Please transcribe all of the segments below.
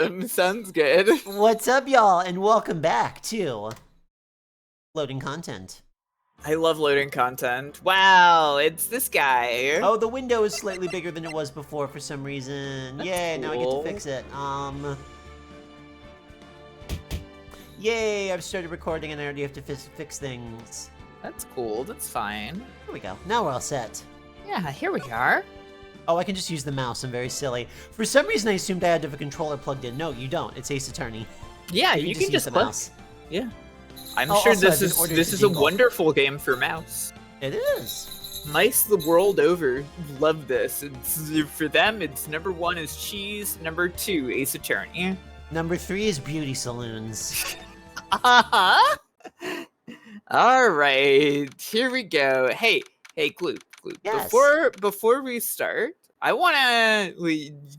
Sounds good. What's up, y'all, and welcome back to Loading Content. I love loading content. Wow, it's this guy. Oh, the window is slightly bigger than it was before for some reason. That's Yay, now I get to cool. fix it. Yay, I've started recording and I already have to fix things. That's cool. That's fine. Here we go. Now we're all set. Yeah, here we are. Oh, I can just use the mouse. I'm very silly. For some reason, I assumed I had to have a controller plugged in. No, you don't. It's Ace Attorney. Yeah, you can just use the click. mouse. Yeah. I'm Oh, sure also, this I've been ordered is to a jingle. wonderful game for mouse. It is. Mice the world over love this. For them, it's number 1 is cheese, number 2 Ace Attorney. Number 3 is beauty salons. Uh-huh. All right, here we go. Hey, Gloop. Yes. Before we start, I wanna.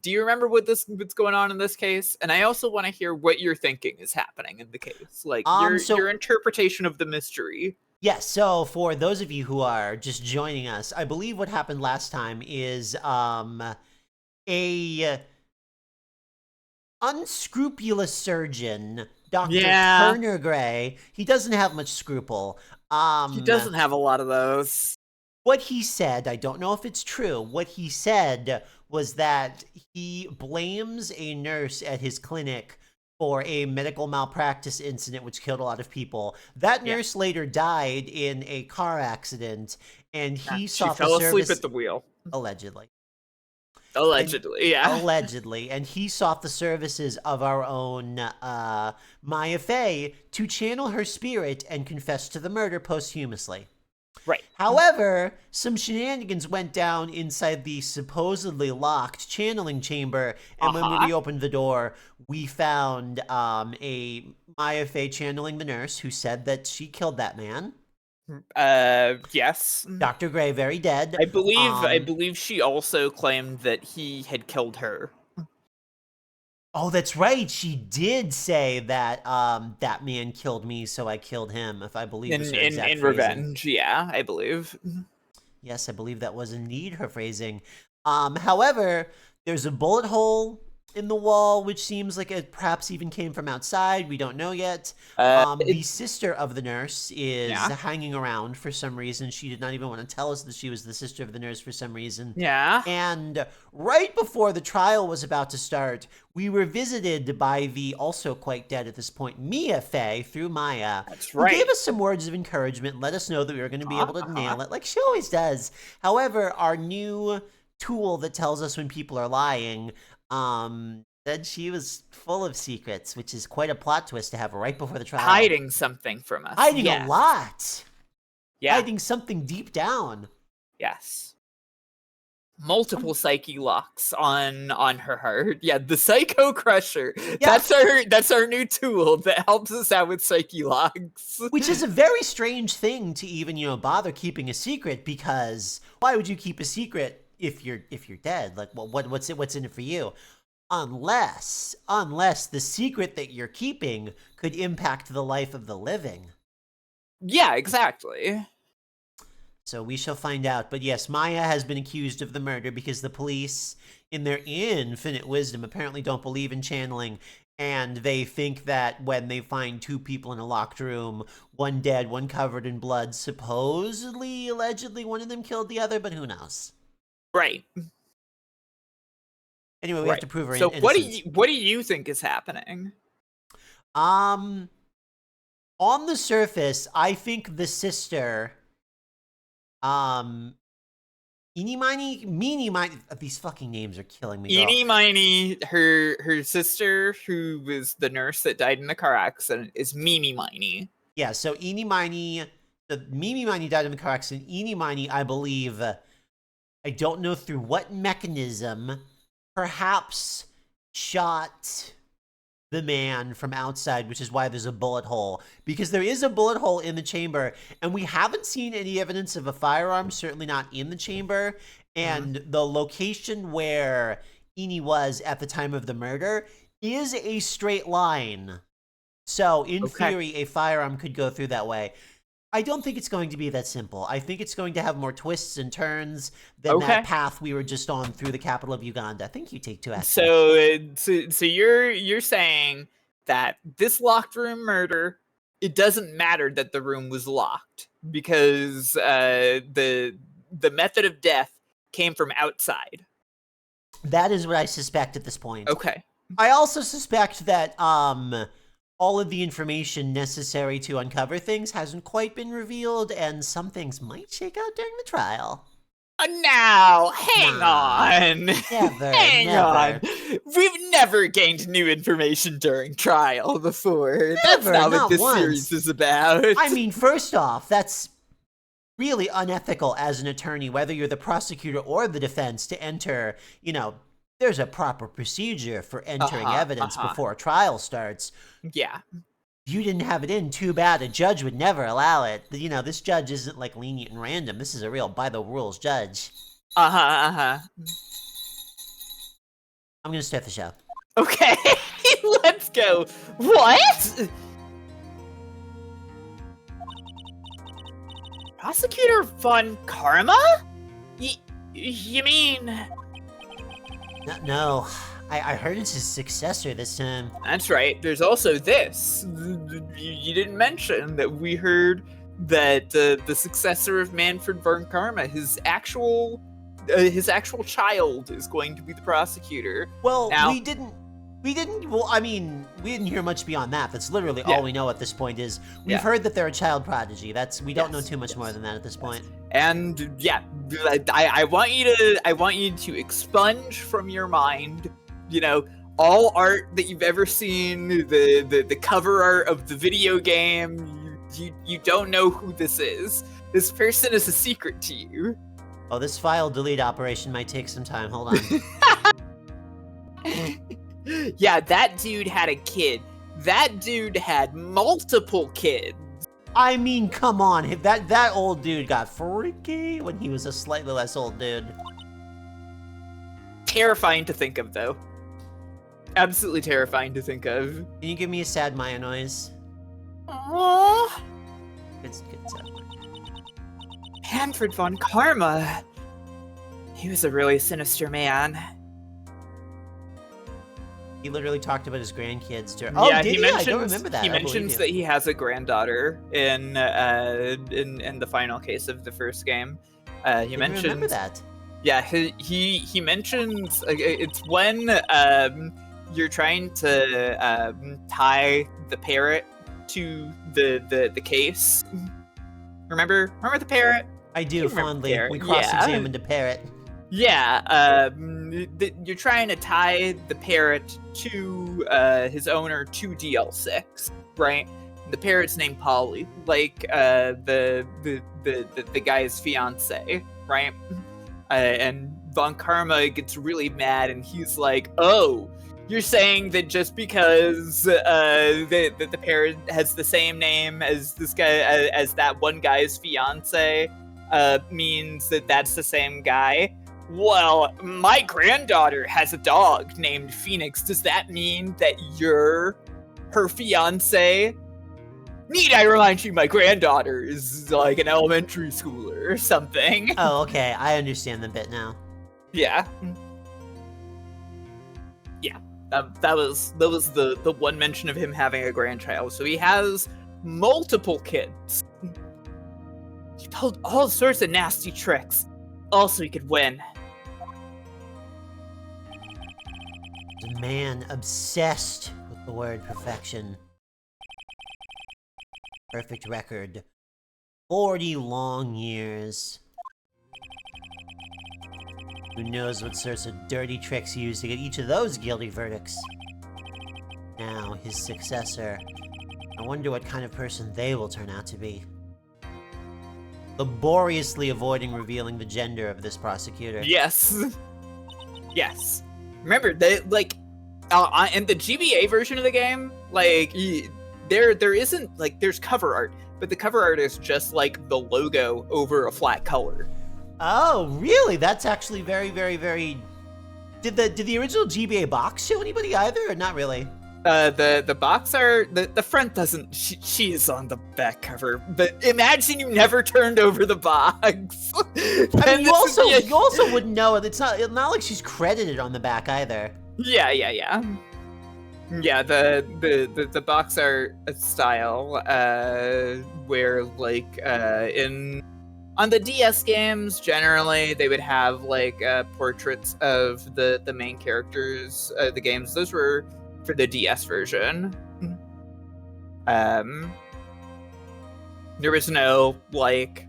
Do you remember what's going on in this case? And I also want to hear what you're thinking is happening in the case, like your interpretation of the mystery. Yes, so for those of you who are just joining us, I believe what happened last time is a unscrupulous surgeon, Dr. Turner Gray, he doesn't have much scruple. He doesn't have a lot of those. What he said, I don't know if it's true, what he said was that he blames a nurse at his clinic for a medical malpractice incident which killed a lot of people. That nurse later died in a car accident, and he she fell asleep at the wheel. Allegedly. Allegedly. And he sought the services of our own Maya Fey to channel her spirit and confess to the murder posthumously. Right. However, some shenanigans went down inside the supposedly locked channeling chamber, and when we reopened the door, we found a Maya Fey channeling the nurse who said that she killed that man. Yes. Dr. Gray, very dead. I believe she also claimed that he had killed her. Oh, that's right. She did say that that man killed me, so I killed him. If I believe in revenge, yeah, I believe. Yes, I believe that was indeed her phrasing. However, there's a bullet hole in the wall, which seems like it perhaps even came from outside. We don't know yet. The sister of the nurse is hanging around for some reason. She did not even want to tell us that she was the sister of the nurse for some reason. Yeah. And right before the trial was about to start, we were visited by the also quite dead at this point, Mia Fey, through Maya. That's right. Who gave us some words of encouragement, let us know that we were going to be able to nail it, like she always does. However, our new tool that tells us when people are lying said she was full of secrets, which is quite a plot twist to have right before the trial. Hiding something from us. Hiding a lot. Yeah. Hiding something deep down. Yes. Multiple psyche locks on her heart. Yeah, the Psycho Crusher. Yes. That's our new tool that helps us out with psyche locks. Which is a very strange thing to even, bother keeping a secret, because why would you keep a secret if you're dead? Like, well, what's in it for you? Unless the secret that you're keeping could impact the life of the living. Yeah, exactly. So we shall find out. But yes, Maya has been accused of the murder because the police, in their infinite wisdom, apparently don't believe in channeling. And they think that when they find two people in a locked room, one dead, one covered in blood, supposedly, allegedly, one of them killed the other, but who knows? Right. Anyway, we have to prove her innocence. So what do you think is happening? On the surface, I think the sister, Eeny Miny, Meeny Miny, these fucking names are killing me. Eeny Miny, her sister, who was the nurse that died in the car accident, is Mimi Miny. Yeah, so Eeny Miny, Mimi Miny died in the car accident. Eeny Miny, I believe, I don't know through what mechanism, perhaps shot the man from outside, which is why there's a bullet hole. Because there is a bullet hole in the chamber, and we haven't seen any evidence of a firearm, certainly not in the chamber. And the location where Eeny was at the time of the murder is a straight line. So, in theory, a firearm could go through that way. I don't think it's going to be that simple. I think it's going to have more twists and turns than that path we were just on through the capital of Uganda. I think you take 2 aspects. So you're saying that this locked room murder, it doesn't matter that the room was locked because the method of death came from outside. That is what I suspect at this point. Okay. I also suspect that all of the information necessary to uncover things hasn't quite been revealed, and some things might shake out during the trial. Now, hang on. Hang on. We've never gained new information during trial before. That's not what this series is about. I mean, first off, that's really unethical as an attorney, whether you're the prosecutor or the defense, to enter, there's a proper procedure for entering evidence before a trial starts. Yeah. You didn't have it in, too bad. A judge would never allow it. This judge isn't, lenient and random. This is a real by-the-rules judge. I'm gonna start the show. Okay, let's go. What? Prosecutor Von Karma? You mean... No, I heard it's his successor this time. That's right. There's also this. You didn't mention that we heard that the successor of Manfred Von Karma, his actual child, is going to be the prosecutor. Well, we didn't. Well, I mean, we didn't hear much beyond that. That's literally all we know at this point. Is we've heard that they're a child prodigy. We don't know too much more than that at this point. And I want you to expunge from your mind, all art that you've ever seen, the cover art of the video game. You don't know who this is. This person is a secret to you. Oh, this file delete operation might take some time. Hold on. Yeah, that dude had a kid. That dude had multiple kids. I mean, come on. That old dude got freaky when he was a slightly less old dude. Terrifying to think of, though. Absolutely terrifying to think of. Can you give me a sad Maya noise? Aww. Good sad Maya. Manfred Von Karma. He was a really sinister man. He literally talked about his grandkids during. He mentions, I don't remember that. He mentions that he has a granddaughter in the final case of the first game. He mentions. Remember that. Yeah, he mentions it's when you're trying to tie the parrot to the case. Remember the parrot? I do fondly. We cross-examined a parrot. Yeah, you're trying to tie the parrot to his owner to DL6, right? The parrot's named Polly, like the guy's fiance, right? And Von Karma gets really mad, and he's like, "Oh, you're saying that just because the parrot has the same name as this guy, as that one guy's fiance, means that that's the same guy?" Well, my granddaughter has a dog named Phoenix. Does that mean that you're her fiance? Need I remind you, my granddaughter is like an elementary schooler or something. Oh, okay. I understand the bit now. Yeah. Yeah. That was the one mention of him having a grandchild. So he has multiple kids. He pulled all sorts of nasty tricks. Also, he could win. A man obsessed with the word perfection. Perfect record. 40 long years. Who knows what sorts of dirty tricks he used to get each of those guilty verdicts. Now, his successor. I wonder what kind of person they will turn out to be. Laboriously avoiding revealing the gender of this prosecutor. Yes. Yes. Remember, they, in the GBA version of the game, there isn't, there's cover art, but the cover art is just, the logo over a flat color. Oh, really? That's actually very, very, very... Did the original GBA box show anybody either, or not really? The box art, the front doesn't. She is on the back cover, but imagine you never turned over the box. I mean, you also wouldn't know it. It's not like she's credited on the back either. Yeah. Yeah, the box art style, where like on the DS games, generally they would have like portraits of the main characters of the games. Those were for the DS version. There was no like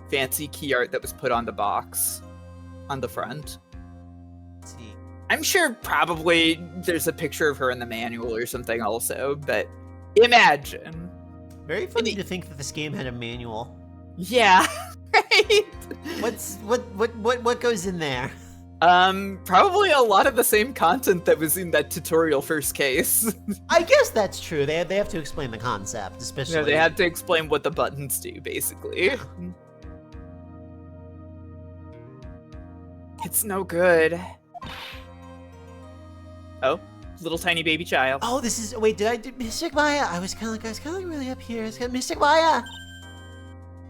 fancy key art that was put on the box on the front. Let's see. I'm sure probably there's a picture of her in the manual or something also, but imagine. Very funny to think that this game had a manual. Yeah, right? What goes in there? Probably a lot of the same content that was in that tutorial first case. I guess that's true. They have to explain the concept, especially. Yeah, they had to explain what the buttons do, basically. It's no good. Oh, little tiny baby child. Oh, this is. Wait, Mystic Maya? I was kind of really up here. It's got Mystic Maya.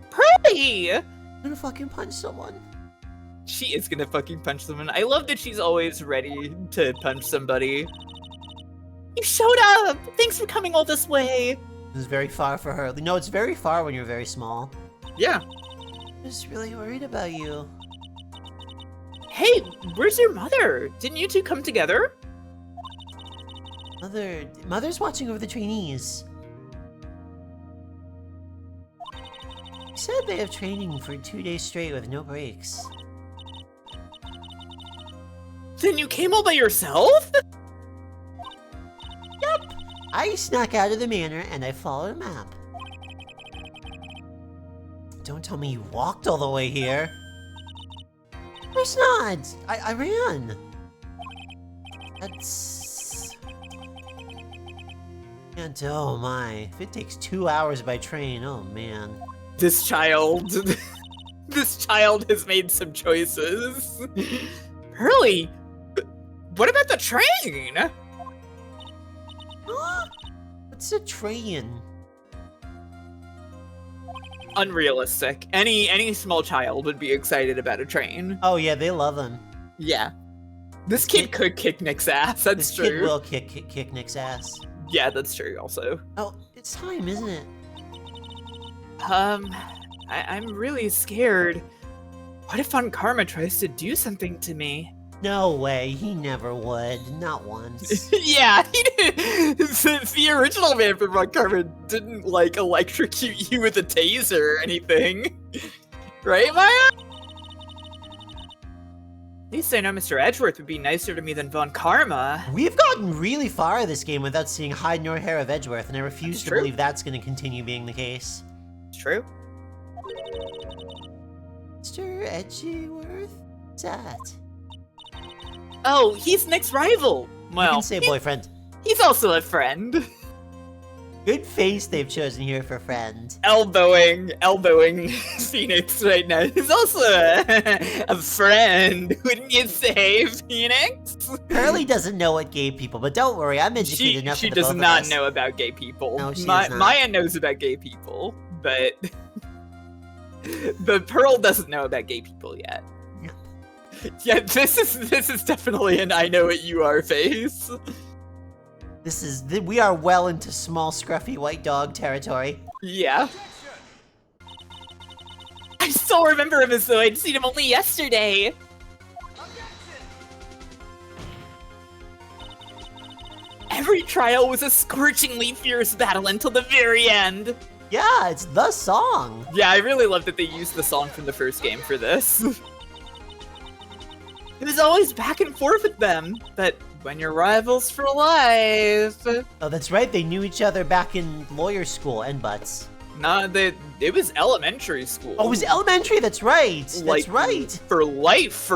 Pretty. I'm gonna fucking punch someone. She is gonna fucking punch someone. I love that she's always ready to punch somebody. You showed up! Thanks for coming all this way! This is very far for her. No, it's very far when you're very small. Yeah. I'm just really worried about you. Hey, where's your mother? Didn't you two come together? Mother's watching over the trainees. He said they have training for 2 days straight with no breaks. Then you came all by yourself? Yep. I snuck out of the manor and I followed a map. Don't tell me you walked all the way here. Of course not. I ran. That's... And oh my, if it takes 2 hours by train, oh man. This child... this child has made some choices. Hurley! What about the train? Huh? What's a train? Unrealistic. Any small child would be excited about a train. Oh yeah, they love them. Yeah. This kid could kick Nick's ass, that's true. This kid will kick Nick's ass. Yeah, that's true also. Oh, it's time, isn't it? I'm really scared. What if Von Karma tries to do something to me? No way, he never would. Not once. Yeah, he did. The original man from Von Karma didn't, like, electrocute you with a taser or anything. Right, Maya? At least I know Mr. Edgeworth would be nicer to me than Von Karma. We've gotten really far this game without seeing hide nor hair of Edgeworth, and I refuse to believe that's going to continue being the case. It's true. Mr. Edgeworth? What's that? Oh, he's Nick's rival. Well, you can say boyfriend. He's also a friend. Good face they've chosen here for friend. Elbowing Phoenix right now. He's also a friend, wouldn't you say, Phoenix? Curly doesn't know what gay people, but don't worry, I'm educated enough. She does not know about gay people. No, she does not. Maya knows about gay people, but Pearl doesn't know about gay people yet. Yeah, this is definitely an I know what you are face. We are well into small, scruffy white dog territory. Yeah. I still remember him as though I'd seen him only yesterday. Every trial was a scorchingly fierce battle until the very end. Yeah, it's the song. Yeah, I really love that they used the song from the first game for this. It was always back and forth with them, but when you're rivals for life... Oh, that's right, they knew each other back in lawyer school and butts. Nah, it was elementary school. Oh, it was elementary, that's right! That's right! For life.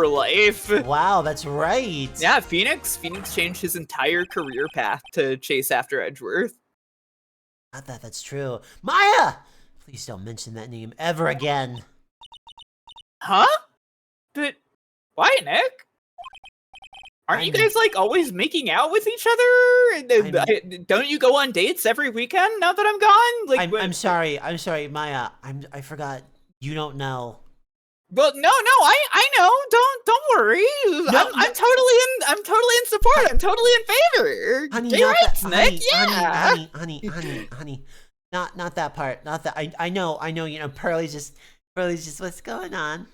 Wow, that's right! Yeah, Phoenix changed his entire career path to chase after Edgeworth. Not that's true. Maya! Please don't mention that name ever again. Huh? But... why, Nick? Aren't you guys like always making out with each other? Don't you go on dates every weekend now that I'm gone? Like, I'm sorry, Maya. I forgot. You don't know. Well, no, I know. Don't worry. No, I'm totally in support. I'm totally in favor. Honey, Gay rights, Nick. Yeah. Honey. Not that part. Not that. I know. You know, Pearlie's just what's going on.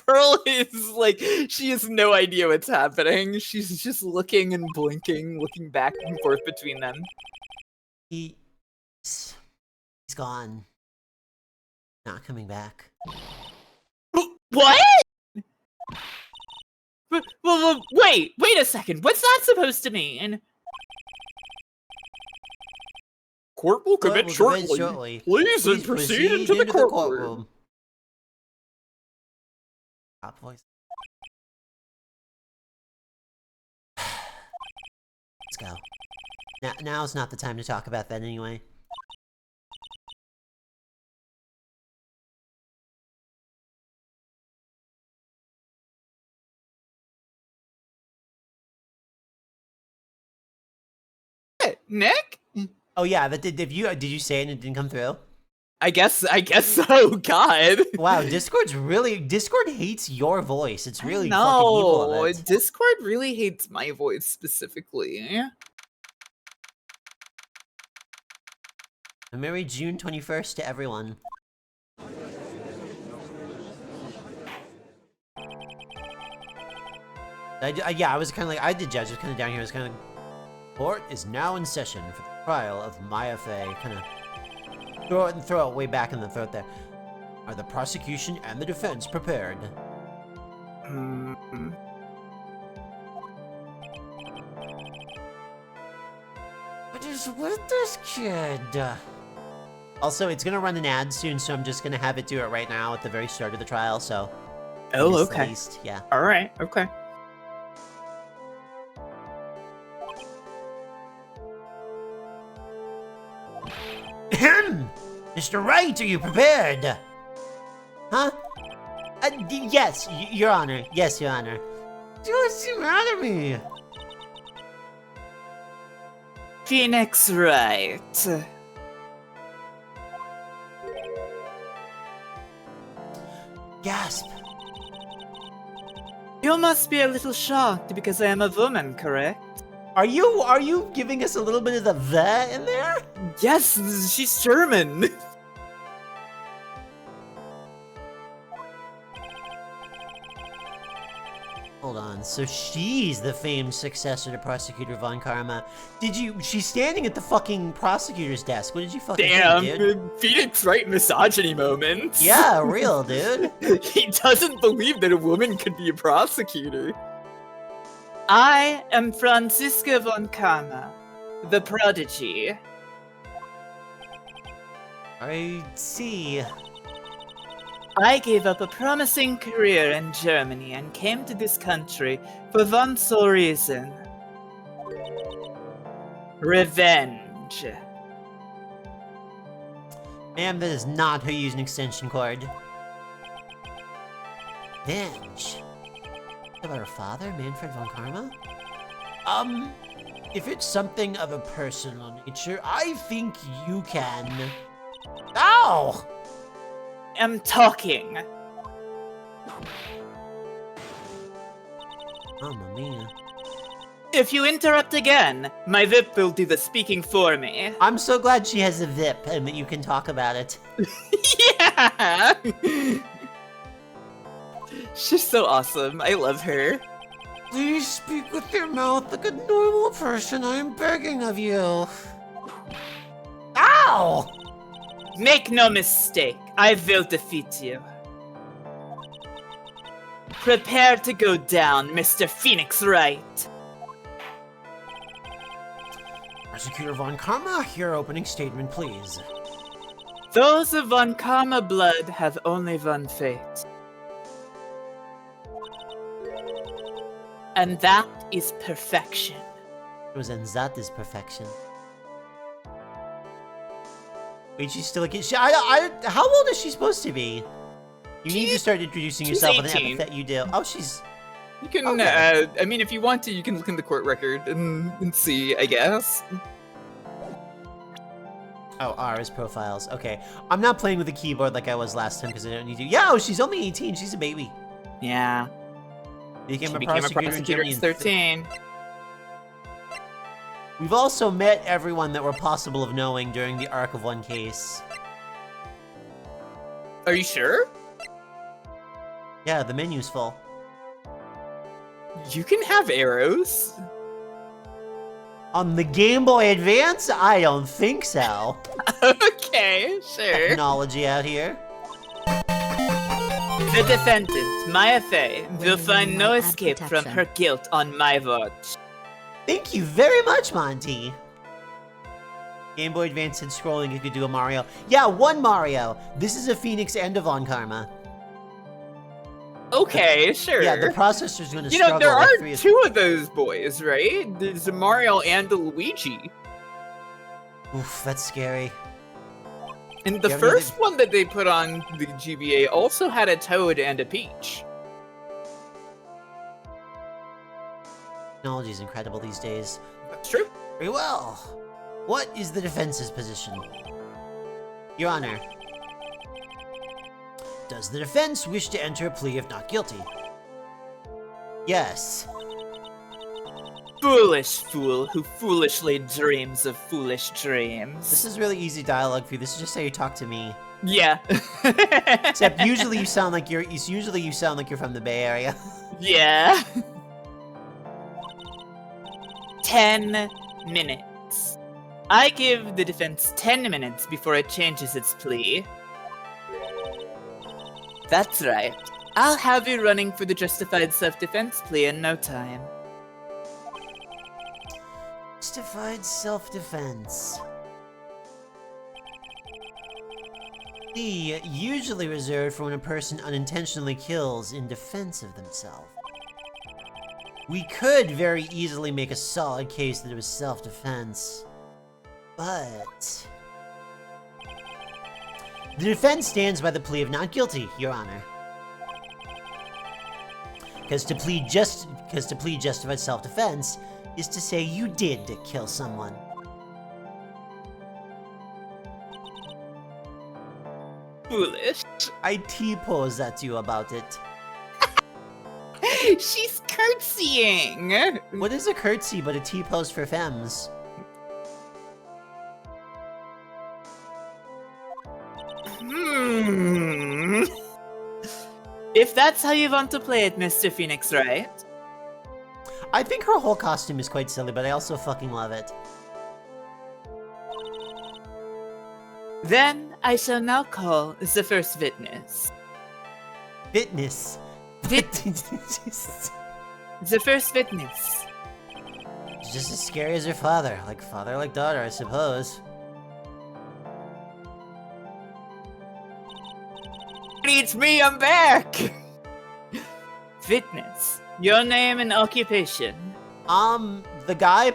Pearl is like, she has no idea what's happening. She's just looking and blinking, looking back and forth between them. He's gone. Not coming back. What? Well, wait a second. What's that supposed to mean? Court will commit shortly. Please proceed into the courtroom. Top voice. Let's go. Now's not the time to talk about that anyway. Nick? Oh yeah, did you say it and it didn't come through? I guess so. God. Wow, Discord hates your voice. It's really fucking evil of it. Discord really hates my voice specifically. Merry June 21st to everyone. Yeah, I was kind of like, I did judge. I was kind of down here. I was kind of. Court is now in session for the trial of Maya Fey. Kind of throw it way back in the throat there. Are the prosecution and the defense prepared? What is with this kid? Also, it's gonna run an ad soon, so I'm just gonna have it do it right now at the very start of the trial. So. Oh, okay. At least, yeah. All right. Okay. Mr. Wright, are you prepared? Huh? Yes, Your Honor. Yes, Your Honor. What's the matter with me? Phoenix Wright. Gasp. You must be a little shocked because I am a woman, correct? Are you giving us a little bit of the in there? Yes, she's German. Hold on, so she's the famed successor to Prosecutor Von Karma. She's standing at the fucking prosecutor's desk. What did you fucking think, dude? Phoenix Wright misogyny moments. Yeah, real, dude. He doesn't believe that a woman could be a prosecutor. I am Franziska Von Karma, the prodigy. I see. I gave up a promising career in Germany and came to this country for one sole reason. Revenge. Ma'am, that is not how you use an extension cord. Revenge? About her father, Manfred von Karma? If it's something of a personal nature, I think you can... Ow! I'm talking. Mamma mia. If you interrupt again, my VIP will do the speaking for me. I'm so glad she has a VIP and that you can talk about it. Yeah! She's so awesome. I love her. Please speak with your mouth like a normal person. I am begging of you. Ow! Make no mistake. I will defeat you. Prepare to go down, Mr. Phoenix Wright. Prosecutor Von Karma, your opening statement, please. Those of Von Karma blood have only one fate. And that is perfection. And that is perfection. Wait, she's still a kid. How old is she supposed to be? You need to start introducing yourself with an epithet you do. Oh, she's You can, Okay. I mean, if you want to, you can look in the court record and see, I guess. Oh, R is profiles. Okay. I'm not playing with the keyboard like I was last time because I don't need to. Yo, she's only 18. She's a baby. Yeah. Became She a became a prosecutor in prosecutor Germany. at 13. We've also met everyone that were possible of knowing during the arc of one case. Are you sure? Yeah, the menu's full. You can have arrows. On the Game Boy Advance? I don't think so. Okay, sure. Technology out here. The defendant, Maya Fey, will find no escape from her guilt on my watch. Thank you very much, Monty. Game Boy Advance and scrolling, you could do a Mario. Yeah, one Mario. This is a Phoenix and a Von Karma. Okay, sure. Yeah, the processor's gonna struggle. You know, there are like two of those boys, right? There's a Mario and a Luigi. Oof, that's scary. And the first one that they put on the GBA also had a Toad and a Peach. Technology is incredible these days. That's true. Very well. What is the defense's position? Your Honor. Does the defense wish to enter a plea of not guilty? Yes. Foolish fool who foolishly dreams of foolish dreams. This is really easy dialogue for you. This is just how you talk to me. Yeah. Except usually you sound like you're from the Bay Area. Yeah. 10 minutes. I give the defense 10 minutes before it changes its plea. That's right. I'll have you running for the justified self-defense plea in no time. Justified self-defense. Plea usually reserved for when a person unintentionally kills in defense of themselves. We could very easily make a solid case that it was self-defense, but the defense stands by the plea of not guilty, Your Honor. Because to plead justified self-defense is to say you did kill someone. Foolish. I T-pose at you about it. She's curtsying. What is a curtsy but a T-pose for femmes? If that's how you want to play it, Mr. Phoenix, right? I think her whole costume is quite silly, but I also fucking love it. Then I shall now call the first witness. Witness. The first witness. Just as scary as her father. Like father, like daughter, I suppose. It's me, I'm back! Witness, your name and occupation. The guy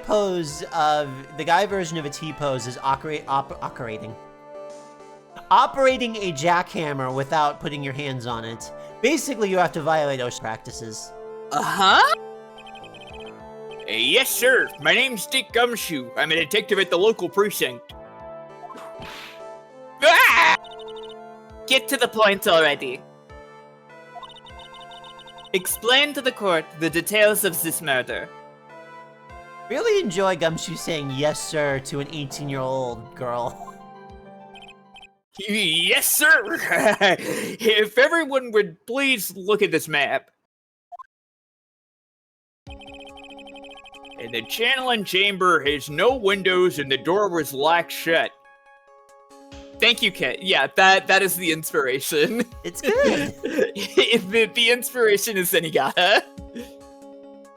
version of a T-pose is operating. Operating a jackhammer without putting your hands on it. Basically, you have to violate OSHA practices. Uh-huh? Yes, sir. My name's Dick Gumshoe. I'm a detective at the local precinct. Ah! Get to the point already. Explain to the court the details of this murder. Really enjoy Gumshoe saying yes, sir, to an 18-year-old girl. Yes, sir! If everyone would please look at this map. And the channeling chamber has no windows and the door was locked shut. Thank you, Kit. Yeah, that is the inspiration. It's good. the inspiration is Senigata.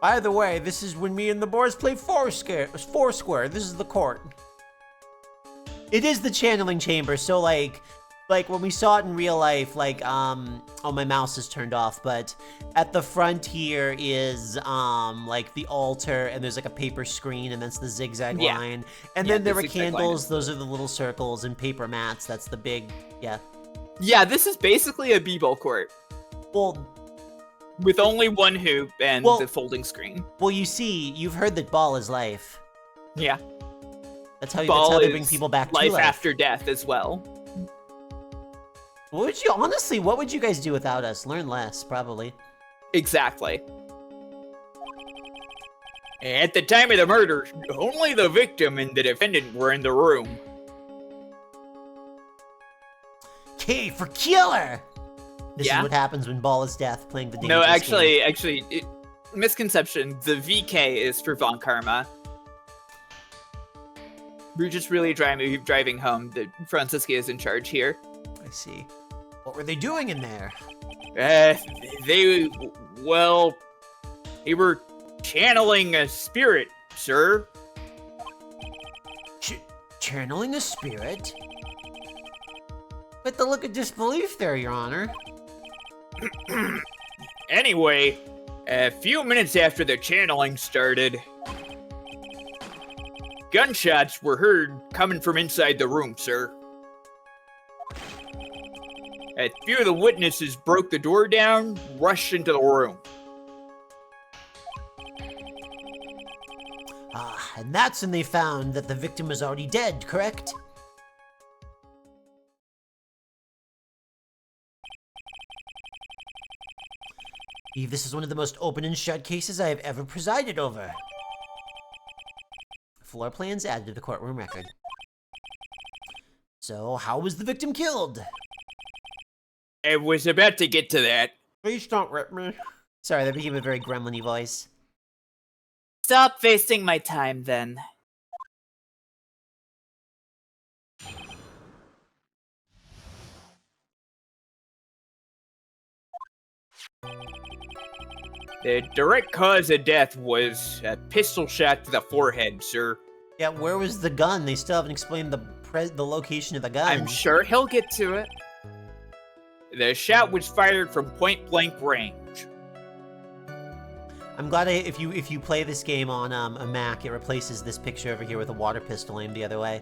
By the way, this is when me and the boys play Foursquare. This is the court. It is the channeling chamber, so like when we saw it in real life, oh, my mouse is turned off, but at the front here is, like the altar, and there's like a paper screen, and that's the zigzag line. And then there were candles, those are the little circles, and paper mats, that's the big, yeah. Yeah, this is basically a b-ball court. Well, With only one hoop and the folding screen. Well, you see, you've heard that ball is life. Yeah. That's how they bring people back to life. Life after death as well. What would you guys do without us? Learn less, probably. Exactly. At the time of the murder, only the victim and the defendant were in the room. K for killer! This is what happens when ball is death, playing the dangerous game. Actually, misconception. The VK is for Von Karma. We're just really driving home that Francisca is in charge here. I see. What were they doing in there? They were channeling a spirit, sir. Channeling a spirit? But the look of disbelief there, Your Honor. Anyway, a few minutes after the channeling started, gunshots were heard coming from inside the room, sir. A few of the witnesses broke the door down, rushed into the room. And that's when they found that the victim was already dead, correct? Eve, this is one of the most open and shut cases I have ever presided over. Floor plans added to the courtroom record. So, how was the victim killed? I was about to get to that. Please don't rip me. Sorry, that became a very gremlin-y voice. Stop wasting my time, then. The direct cause of death was a pistol shot to the forehead, sir. Yeah, where was the gun? They still haven't explained the location of the gun. I'm sure he'll get to it. The shot was fired from point-blank range. I'm glad if you play this game on a Mac, it replaces this picture over here with a water pistol aimed the other way.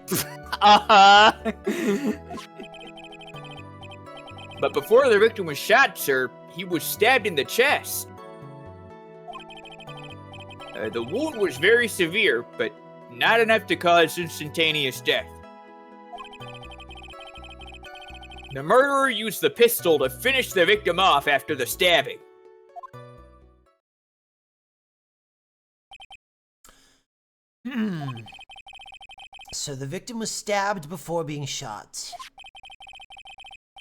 But before the victim was shot, sir, he was stabbed in the chest. The wound was very severe, but not enough to cause instantaneous death. The murderer used the pistol to finish the victim off after the stabbing. So the victim was stabbed before being shot.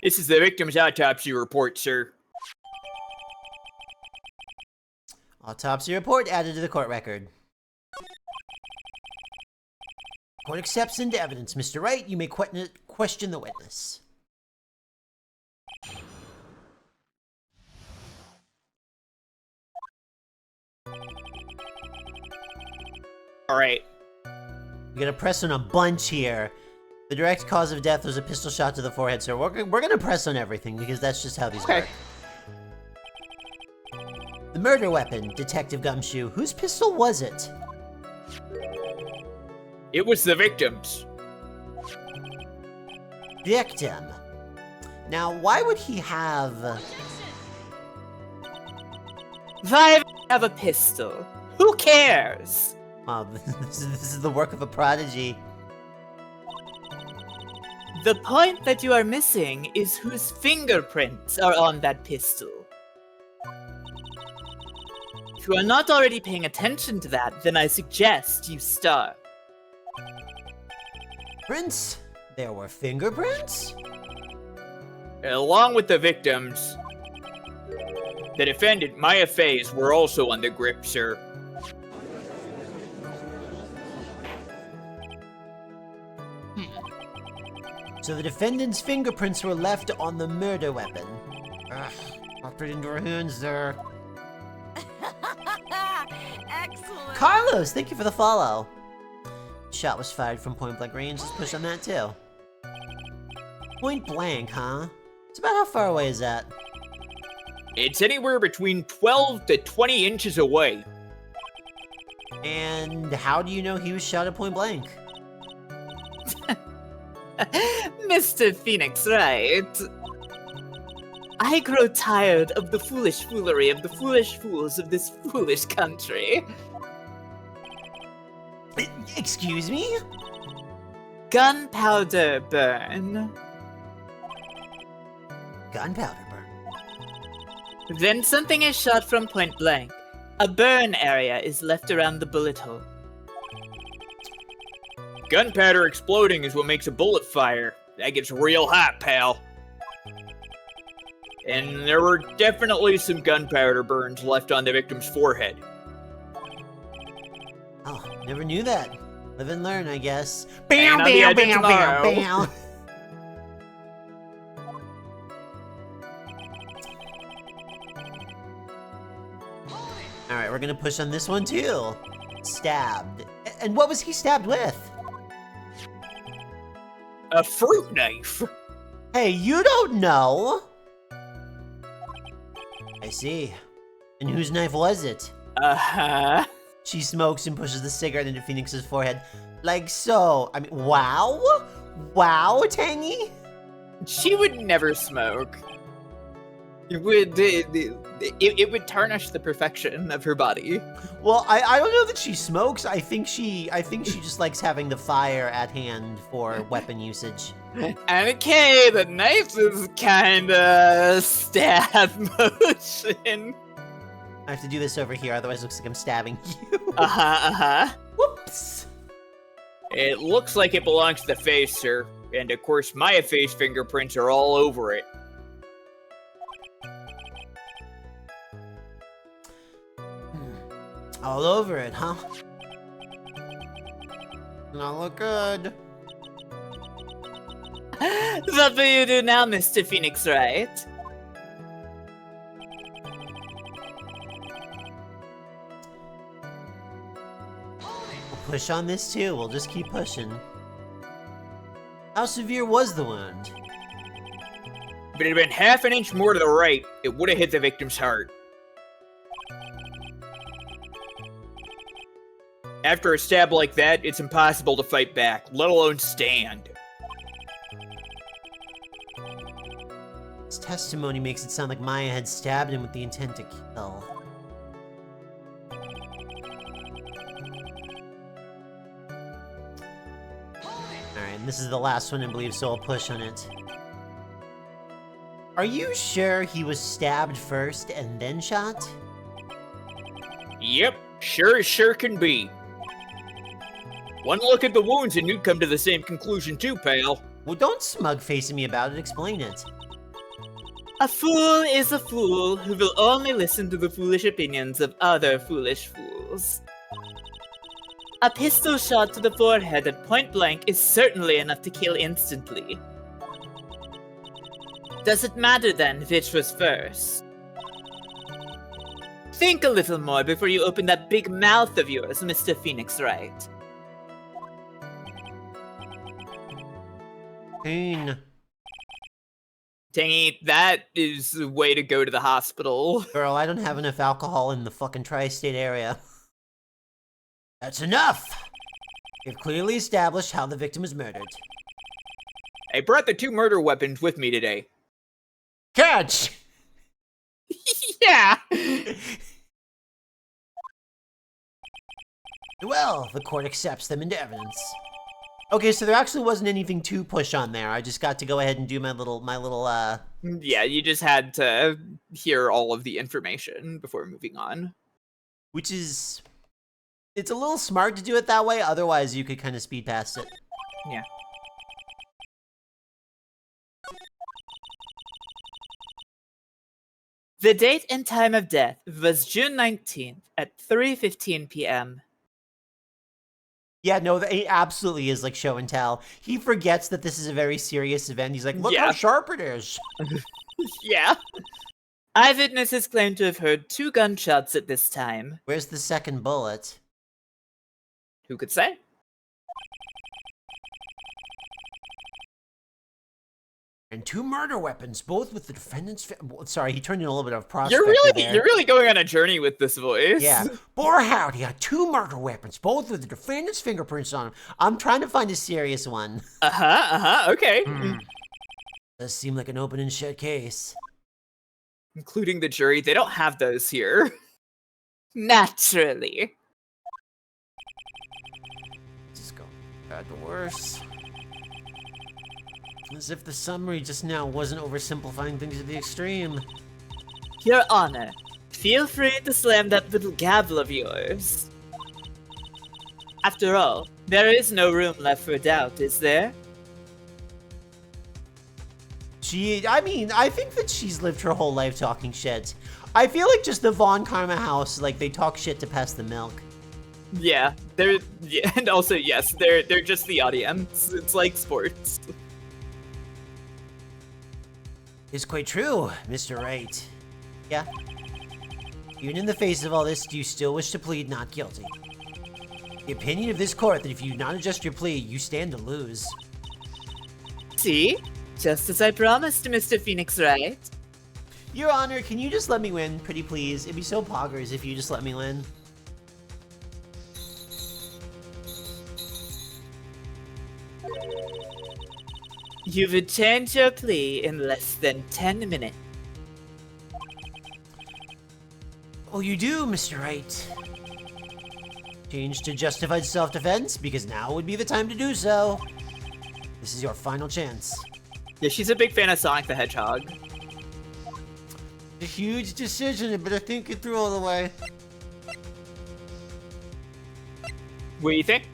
This is the victim's autopsy report, sir. Autopsy report added to the court record. Court accepts into evidence. Mr. Wright, you may question the witness. All right. We gotta press on a bunch here. The direct cause of death was a pistol shot to the forehead, sir. We're gonna press on everything because that's just how these work. The murder weapon, Detective Gumshoe. Whose pistol was it? It was the victim's. Victim. Now, why would he have... Why would he have a pistol? Who cares? Oh, this is the work of a prodigy. The point that you are missing is whose fingerprints are on that pistol. If you are not already paying attention to that, then I suggest you start. Prints? There were fingerprints? Along with the victims, the defendant, Maya Faye's, were also on the grip, sir. So the defendant's fingerprints were left on the murder weapon. Popped it into our hands there. Excellent. Carlos, thank you for the follow. Shot was fired from point blank range. Let's push on that too. Point blank, huh? It's about how far away is that? It's anywhere between 12 to 20 inches away. And how do you know he was shot at point blank? Mr. Phoenix, right? I grow tired of the foolish foolery of the foolish fools of this foolish country. Excuse me? Gunpowder burn. Gunpowder burn. When something is shot from point blank, a burn area is left around the bullet hole. Gunpowder exploding is what makes a bullet fire. That gets real hot, pal. And there were definitely some gunpowder burns left on the victim's forehead. Oh, never knew that. Live and learn, I guess. Bam, bam, bam, bam, bam. Alright, we're gonna push on this one too. Stabbed. And what was he stabbed with? A fruit knife. Hey, you don't know. I see. And whose knife was it? Uh-huh. She smokes and pushes the cigarette into Phoenix's forehead. Like so. I mean, wow? Wow, Tangy? She would never smoke. It would tarnish the perfection of her body. Well, I don't know that she smokes. I think she just likes having the fire at hand for weapon usage. Okay, the knife is kinda stab motion. I have to do this over here, otherwise it looks like I'm stabbing you. Uh-huh. Whoops. It looks like it belongs to the face, sir. And of course, my face fingerprints are all over it. All over it, huh? Not look good. What will you do now, Mr. Phoenix Wright? We'll push on this too. We'll just keep pushing. How severe was the wound? If it had been half an inch more to the right, it would have hit the victim's heart. After a stab like that, it's impossible to fight back, let alone stand. His testimony makes it sound like Maya had stabbed him with the intent to kill. Alright, and this is the last one I believe, so I'll push on it. Are you sure he was stabbed first and then shot? Yep, sure can be. One look at the wounds and you'd come to the same conclusion too, pal. Well, don't smug-face me about it, explain it. A fool is a fool who will only listen to the foolish opinions of other foolish fools. A pistol shot to the forehead at point blank is certainly enough to kill instantly. Does it matter then which was first? Think a little more before you open that big mouth of yours, Mr. Phoenix Wright. Pain. Tangy, that is the way to go to the hospital. Girl, I don't have enough alcohol in the fucking tri-state area. That's enough! You've clearly established how the victim was murdered. I brought the 2 murder weapons with me today. Catch! Yeah! Well, the court accepts them into evidence. Okay, so there actually wasn't anything to push on there. I just got to go ahead and do my little, Yeah, you just had to hear all of the information before moving on. Which is... It's a little smart to do it that way, otherwise you could kind of speed past it. Yeah. The date and time of death was June 19th at 3:15 p.m. Yeah, no, it absolutely is like show and tell. He forgets that this is a very serious event. He's like, look how sharp it is. Yeah. Eyewitnesses claim to have heard 2 gunshots at this time. Where's the second bullet? Who could say? And 2 murder weapons, both with the defendant's... Sorry, he turned in a little bit of prospect You're there. really going on a journey with this voice. Yeah. Boar howdy, got 2 murder weapons, both with the defendant's fingerprints on them. I'm trying to find a serious one. Okay. Does seem like an open and shut case. including the jury. They don't have those here. Naturally. Just go bad to worse. As if the summary just now wasn't oversimplifying things to the extreme. Your Honor, feel free to slam that little gavel of yours. After all, there is no room left for doubt, is there? I think that she's lived her whole life talking shit. I feel like just the Von Karma house, like, they talk shit to pass the milk. Yeah, and also, yes, they're just the audience. It's like sports. It's quite true, Mr. Wright. Yeah? Even in the face of all this, do you still wish to plead not guilty? The opinion of this court that if you do not adjust your plea, you stand to lose. See? Just as I promised, Mr. Phoenix Wright. Your Honor, can you just let me win, pretty please? It'd be so poggers if you just let me win. You've returned your plea in less than 10 minutes. Oh, you do, Mr. Wright. Change to justified self-defense, because now would be the time to do so. This is your final chance. Yeah, she's a big fan of Sonic the Hedgehog. A huge decision, I better think it through all the way. What do you think?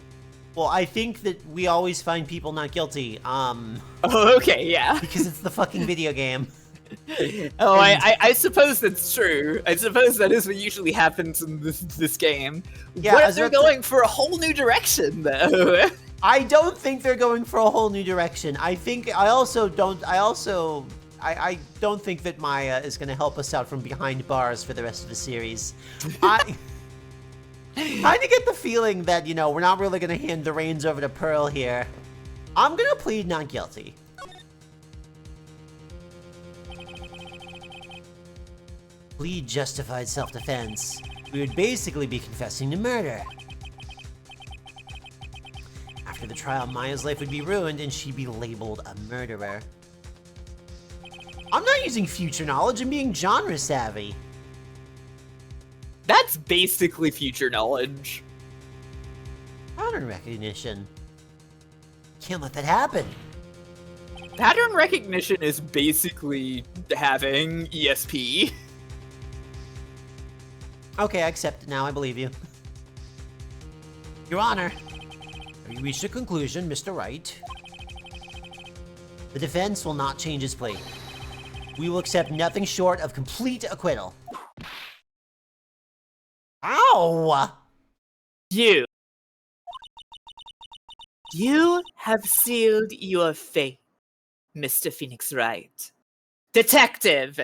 Well, I think that we always find people not guilty, Oh, okay, yeah. because it's the fucking video game. Oh, I suppose that's true. I suppose that is what usually happens in this game. Yeah, what if they're going for a whole new direction, though? I don't think they're going for a whole new direction. I don't think that Maya is going to help us out from behind bars for the rest of the series. I kind of get the feeling that, you know, we're not really going to hand the reins over to Pearl here. I'm going to plead not guilty. Plead justified self-defense. We would basically be confessing to murder. After the trial, Maya's life would be ruined and she'd be labeled a murderer. I'm not using future knowledge, I'm being genre savvy. That's basically future knowledge. Pattern recognition. Can't let that happen. Pattern recognition is basically having ESP. Okay, I accept it now, I believe you. Your Honor, have you reached a conclusion, Mr. Wright? The defense will not change its plea. We will accept nothing short of complete acquittal. Ow! You have sealed your fate, Mr. Phoenix Wright. Detective!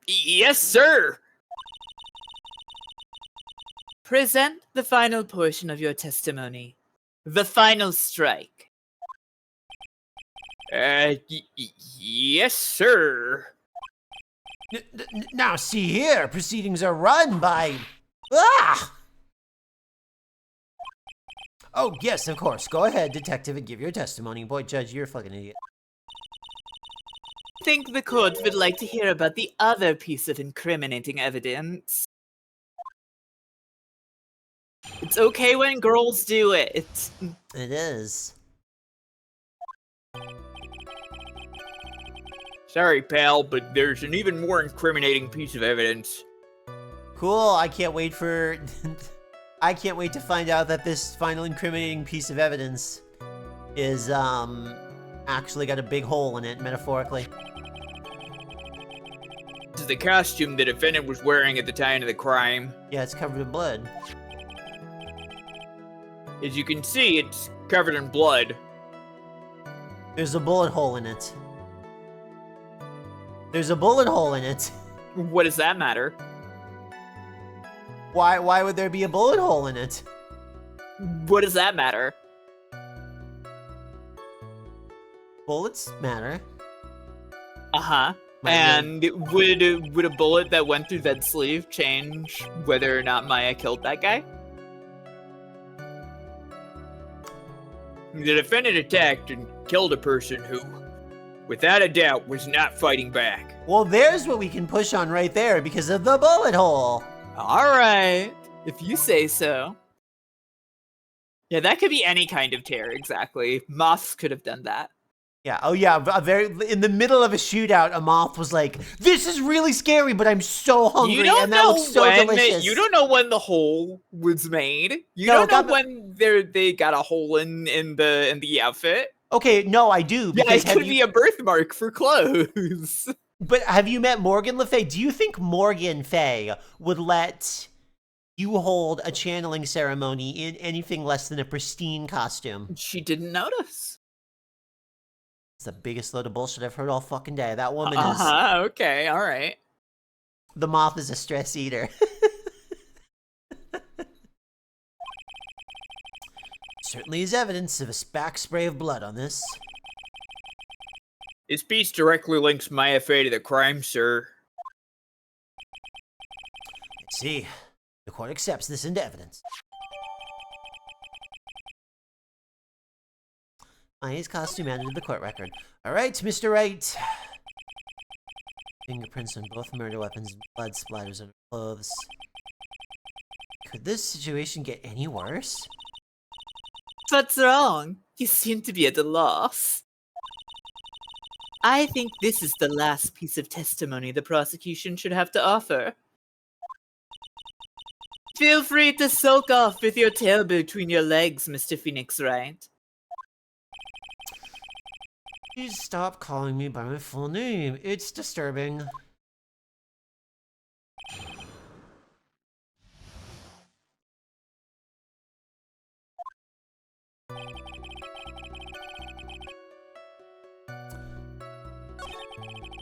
Yes, sir! Present the final portion of your testimony. The final strike. Yes, sir. Now see here, proceedings are run by... Ah! Oh, yes, of course. Go ahead, detective, and give your testimony. Boy, Judge, you're a fucking idiot. I think the court would like to hear about the other piece of incriminating evidence. It's okay when girls do it. It is. Sorry, pal, but there's an even more incriminating piece of evidence. Cool, I can't wait for... I can't wait to find out that this final incriminating piece of evidence is, actually got a big hole in it, metaphorically. This is the costume the defendant was wearing at the time of the crime. Yeah, it's covered in blood. As you can see, it's covered in blood. There's a bullet hole in it. There's a bullet hole in it. What does that matter? Why would there be a bullet hole in it? What does that matter? Bullets matter. Uh-huh. And would a bullet that went through that sleeve change whether or not Maya killed that guy? The defendant attacked and killed a person who without a doubt, was not fighting back. Well, there's what we can push on right there because of the bullet hole. All right, if you say so. Yeah, that could be any kind of tear, exactly. Moths could have done that. Yeah, oh yeah, in the middle of a shootout, a moth was like, "This is really scary, but I'm so hungry, and that looks so delicious." You don't know when the hole was made. You don't know when they got a hole in the outfit. Okay, no, I do. Because it could be a birthmark for clothes. But have you met Morgan Le Fay? Do you think Morgan Fay would let you hold a channeling ceremony in anything less than a pristine costume? She didn't notice. It's the biggest load of bullshit I've heard all fucking day. That woman is... okay, all right. The moth is a stress eater. Certainly is evidence of a back spray of blood on this. This piece directly links my affair to the crime, sir. Let's see. The court accepts this into evidence. His costume added to the court record. All right, Mr. Wright. Fingerprints on both murder weapons and blood splatters on clothes. Could this situation get any worse? What's wrong? You seem to be at a loss. I think this is the last piece of testimony the prosecution should have to offer. Feel free to soak off with your tail between your legs, Mr. Phoenix Wright. Please stop calling me by my full name. It's disturbing.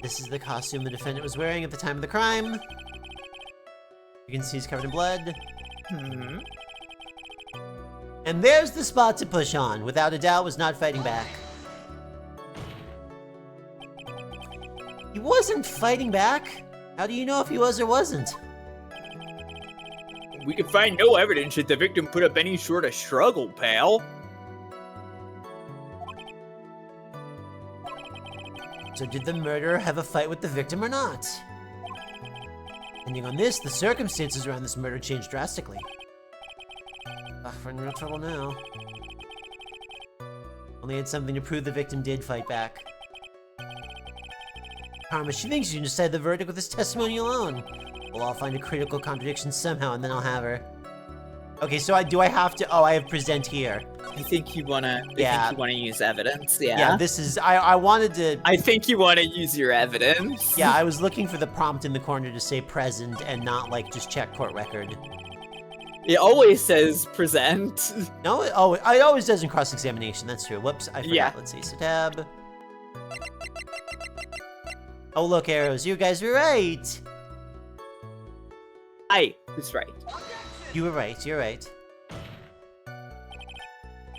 This is the costume the defendant was wearing at the time of the crime. You can see he's covered in blood. And there's the spot to push on. Without a doubt, was not fighting back. He wasn't fighting back? How do you know if he was or wasn't? We can find no evidence that the victim put up any sort of struggle, pal. So did the murderer have a fight with the victim or not? Depending on this, the circumstances around this murder changed drastically. We're in real trouble now. Only had something to prove the victim did fight back. Karma, she thinks you can decide the verdict with this testimony alone. Well, I'll find a critical contradiction somehow, and then I'll have her. Okay, so do I have to? Oh, I have present here. I think you wanna. I think you wanna use evidence. Yeah. Yeah. This is. I wanted to. I think you wanna use your evidence. Yeah, I was looking for the prompt in the corner to say present and not like just check court record. It always says present. No, it always does in cross-examination. That's true. Whoops, I forgot. Yeah. Let's see. So tab. Oh, look, arrows. You guys were right. I was right. You were right. You're right.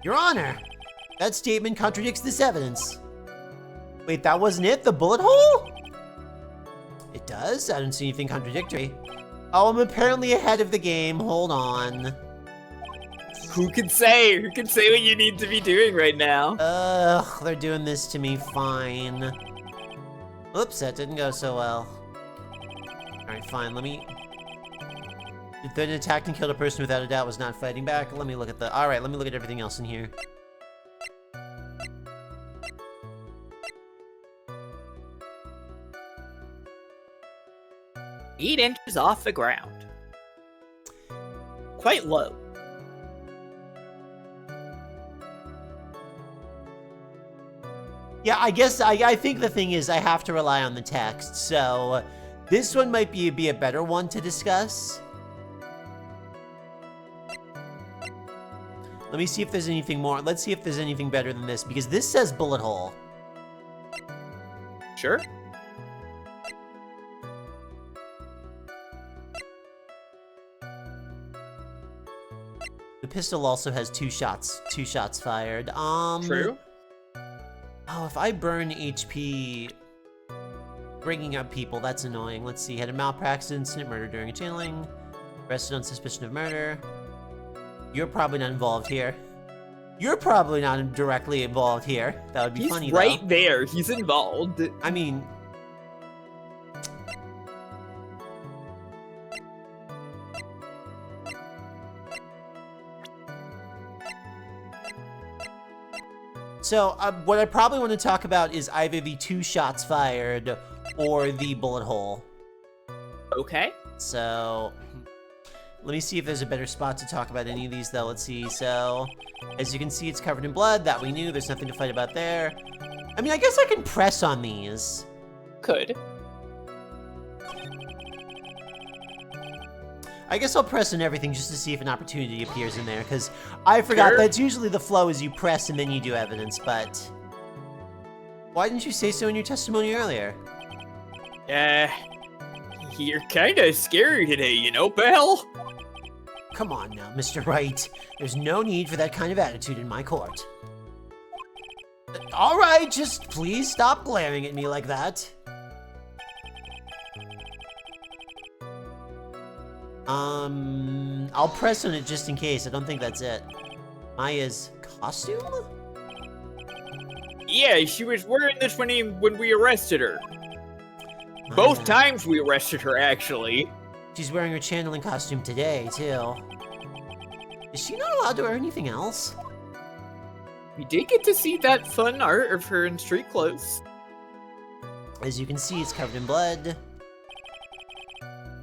Your Honor, that statement contradicts this evidence. Wait, that wasn't it? The bullet hole? It does? I don't see anything contradictory. Oh, I'm apparently ahead of the game. Hold on. Who can say? Who can say what you need to be doing right now? Ugh, they're doing this to me. Fine. Oops, that didn't go so well. Alright, fine. Let me... The third attacked and killed a person without a doubt was not fighting back. Let me look at the... Alright, let me look at everything else in here. Eight inches off the ground. Quite low. Yeah, I guess I think the thing is I have to rely on the text, so this one might be a better one to discuss. Let me see if there's anything more. Let's see if there's anything better than this, because this says bullet hole. Sure. The pistol also has two shots fired. True. Oh, if I burn HP bringing up people, that's annoying. Let's see. Had a malpractice incident, murder during a channeling. Arrested on suspicion of murder. You're probably not involved here. You're probably not directly involved here. That would be funny, He's right there. He's involved. I mean... So, what I probably want to talk about is either the 2 shots fired or the bullet hole. Okay. So, let me see if there's a better spot to talk about any of these, though. Let's see. So, as you can see, it's covered in blood. That we knew. There's nothing to fight about there. I mean, I guess I can press on these. Could. I guess I'll press on everything just to see if an opportunity appears in there, because I forgot that's usually the flow is you press and then you do evidence, but... Why didn't you say so in your testimony earlier? You're kinda scary today, you know, pal? Come on now, Mr. Wright. There's no need for that kind of attitude in my court. Alright, just please stop glaring at me like that. I'll press on it just in case. I don't think that's it. Maya's costume? Yeah, she was wearing this when we arrested her. Both times we arrested her, actually. She's wearing her channeling costume today, too. Is she not allowed to wear anything else? We did get to see that fun art of her in street clothes. As you can see, it's covered in blood.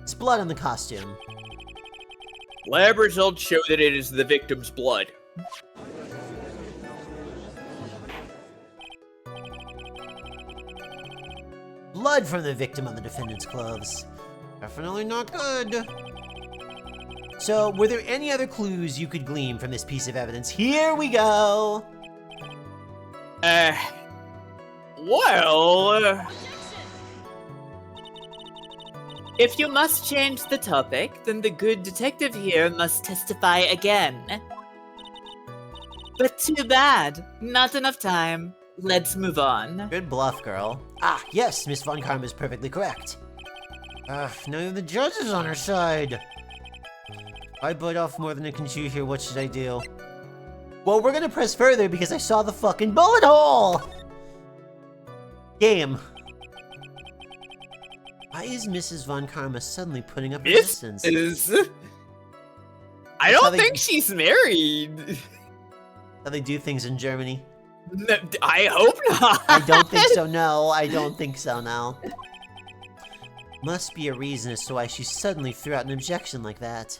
It's blood on the costume. Lab results show that it is the victim's blood. Blood from the victim on the defendant's clothes. Definitely not good. So, were there any other clues you could glean from this piece of evidence? Here we go! If you must change the topic, then the good detective here must testify again. But too bad. Not enough time. Let's move on. Good bluff, girl. Ah, yes, Miss Von Karma is perfectly correct. Now the judge is on her side. I bite off more than I can chew here, what should I do? Well, we're gonna press further because I saw the fucking bullet hole! Game. Why is Mrs. Von Karma suddenly putting up resistance? I don't think she's married. How they do things in Germany. No, I hope not. I don't think so, no. I don't think so, no. Must be a reason as to why she suddenly threw out an objection like that.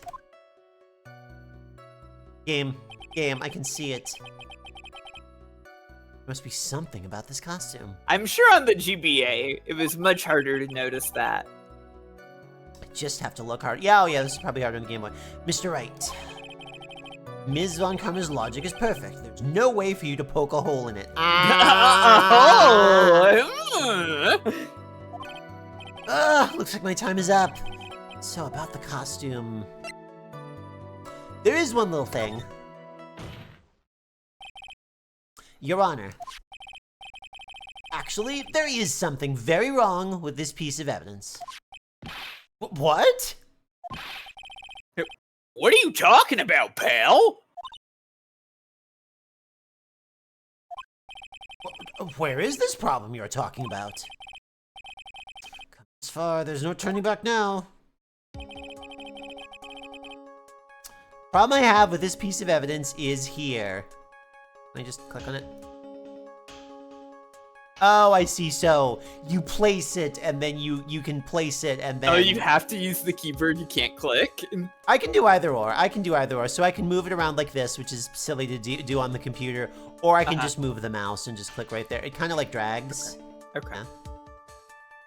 Game, I can see it. Must be something about this costume. I'm sure on the GBA, it was much harder to notice that. I just have to look hard. Yeah, oh yeah, this is probably harder on the Game Boy. Mr. Wright. Ms. Von Karma's logic is perfect. There's no way for you to poke a hole in it. Looks like my time is up. So, about the costume... There is one little thing. Your Honor. Actually, there is something very wrong with this piece of evidence. What? What are you talking about, pal? Where is this problem you're talking about? Come this far, there's no turning back now. Problem I have with this piece of evidence is here. Can I just click on it? Oh, I see. So you place it, and then you can place it, and then... Oh, you have to use the keyboard. You can't click. I can do either or. So I can move it around like this, which is silly to do on the computer, or I can just move the mouse and just click right there. It kind of like drags. Okay. Yeah.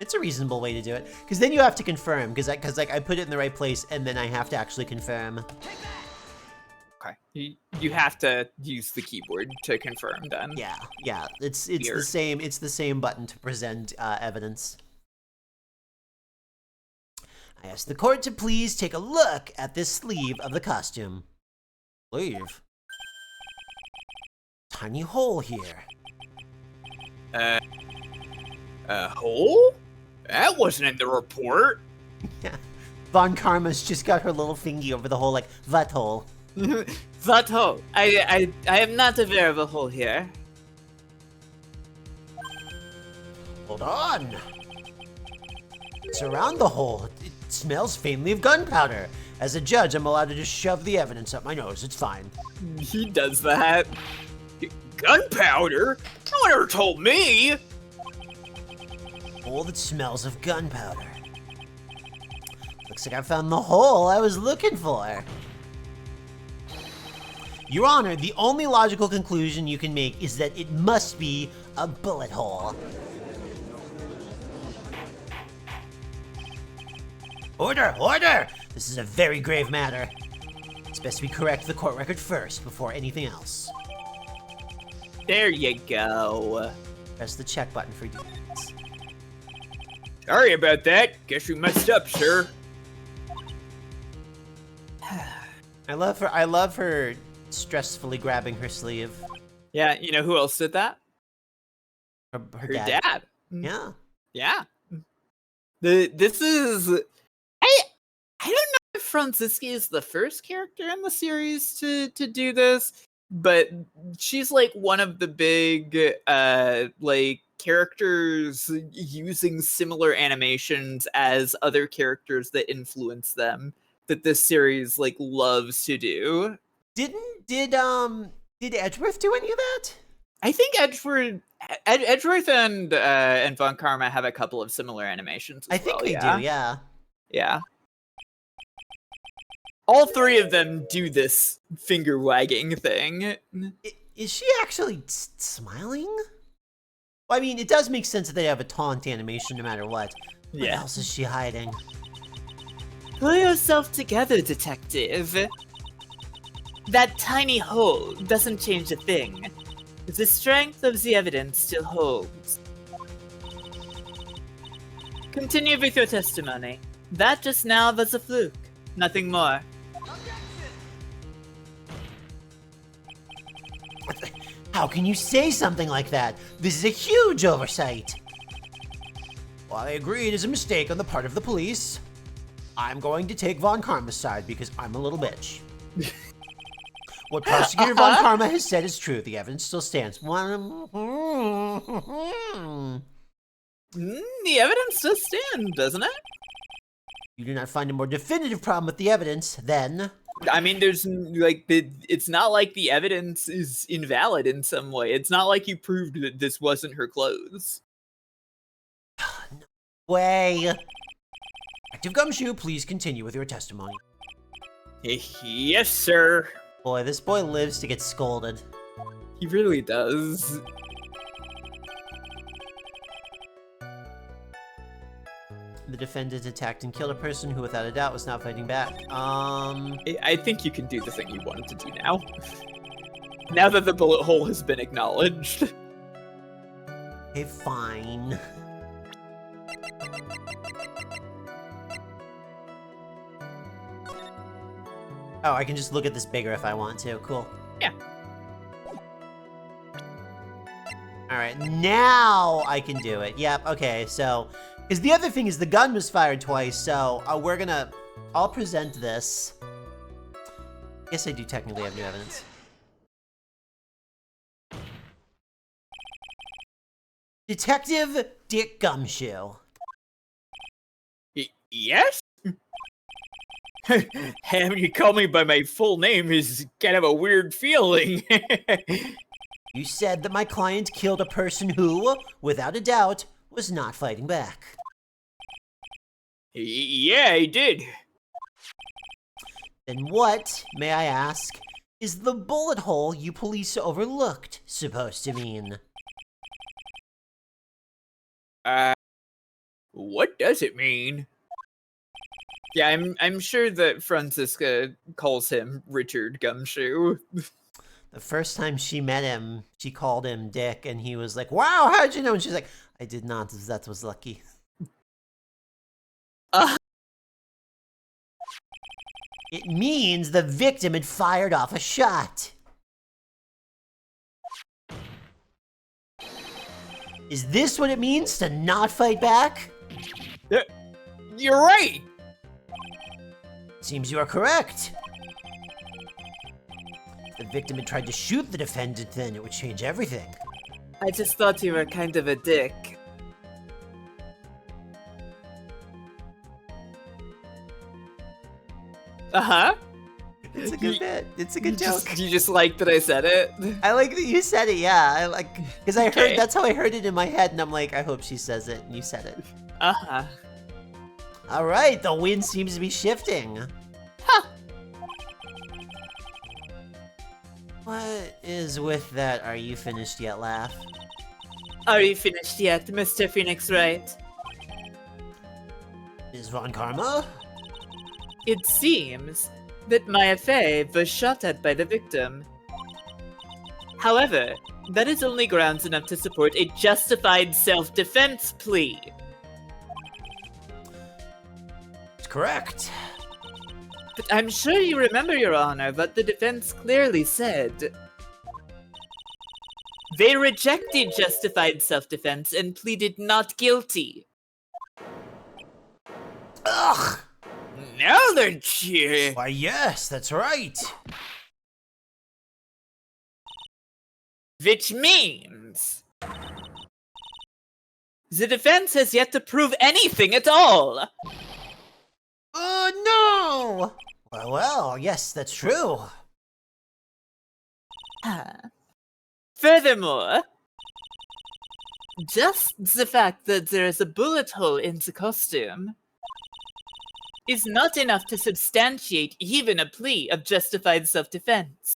It's a reasonable way to do it, because then you have to confirm, because like I put it in the right place, and then I have to actually confirm. Okay. You have to use the keyboard to confirm then. Yeah. It's the same button to present evidence. I ask the court to please take a look at this sleeve of the costume. Sleeve? Tiny hole here. A hole? That wasn't in the report. Yeah. Von Karma's just got her little fingy over the hole like, that hole. That hole. I am not aware of a hole here. Hold on. It's around the hole. It smells faintly of gunpowder. As a judge, I'm allowed to just shove the evidence up my nose. It's fine. He does that. Gunpowder? No one ever told me! Hole that smells of gunpowder. Looks like I found the hole I was looking for. Your Honor, the only logical conclusion you can make is that it must be a bullet hole. Order! Order! This is a very grave matter. It's best we correct the court record first before anything else. There you go. Press the check button for details. Sorry about that. Guess we messed up, sir. I love her stressfully grabbing her sleeve. Yeah, you know who else did that? Her dad. Yeah. Yeah. This is... I don't know if Franziska is the first character in the series to do this, but she's like one of the big like characters using similar animations as other characters that influence them that this series like loves to do. Did Edgeworth do any of that? I think Edgeworth and Von Karma have a couple of similar animations as I think they do, yeah. Yeah. All three of them do this finger wagging thing. Is she actually smiling? Well, I mean, it does make sense that they have a taunt animation no matter what. What else is she hiding? Pull yourself together, detective. That tiny hole doesn't change a thing. The strength of the evidence still holds. Continue with your testimony. That just now was a fluke. Nothing more. How can you say something like that? This is a huge oversight. While I agree it is a mistake on the part of the police, I'm going to take Von Karma's side because I'm a little bitch. What Prosecutor Von Karma has said is true. The evidence still stands. The evidence does stand, doesn't it? You do not find a more definitive problem with the evidence, then... I mean, there's, like, it's not like the evidence is invalid in some way. It's not like you proved that this wasn't her clothes. No way. Detective Gumshoe, please continue with your testimony. Yes, sir. Boy, this boy lives to get scolded. He really does. The defendant attacked and killed a person who, without a doubt, was not fighting back. I think you can do the thing you wanted to do now. Now that the bullet hole has been acknowledged. Okay, fine. Oh, I can just look at this bigger if I want to. Cool. Yeah. Alright, now I can do it. Yep, okay, so... Because the other thing is the gun was fired twice, so I'll present this. I guess I do technically have new evidence. Detective Dick Gumshoe. Yes? Having you call me by my full name is kind of a weird feeling. You said that my client killed a person who, without a doubt, was not fighting back. Yeah, I did. Then what, may I ask, is the bullet hole you police overlooked supposed to mean? What does it mean? Yeah, I'm sure that Franziska calls him Richard Gumshoe. The first time she met him, she called him Dick, and he was like, "Wow, how'd you know?" And she's like, "I did not, that was lucky." It means the victim had fired off a shot. Is this what it means to not fight back? You're right! Seems you are correct. the victim had tried to shoot the defendant, then it would change everything. I just thought you were kind of a dick. Uh-huh. It's a good bit. It's a good joke. You just like that I said it? I like that you said it, yeah. I like, because I heard, that's how I heard it in my head, and I'm like, I hope she says it, and you said it. Uh-huh. All right, the wind seems to be shifting. Huh. What is with that "are you finished yet" laugh? Are you finished yet, Mr. Phoenix Wright? Is Von Karma? It seems that Maya Fey was shot at by the victim. However, that is only grounds enough to support a justified self-defense plea. It's correct. But I'm sure you remember, Your Honor, what the defense clearly said. They rejected justified self-defense and pleaded not guilty. Ugh! Now they're cheering. Why, yes, that's right. Which means the defense has yet to prove anything at all. Oh, no! Well, yes, that's true. Furthermore, just the fact that there is a bullet hole in the costume is not enough to substantiate even a plea of justified self-defense.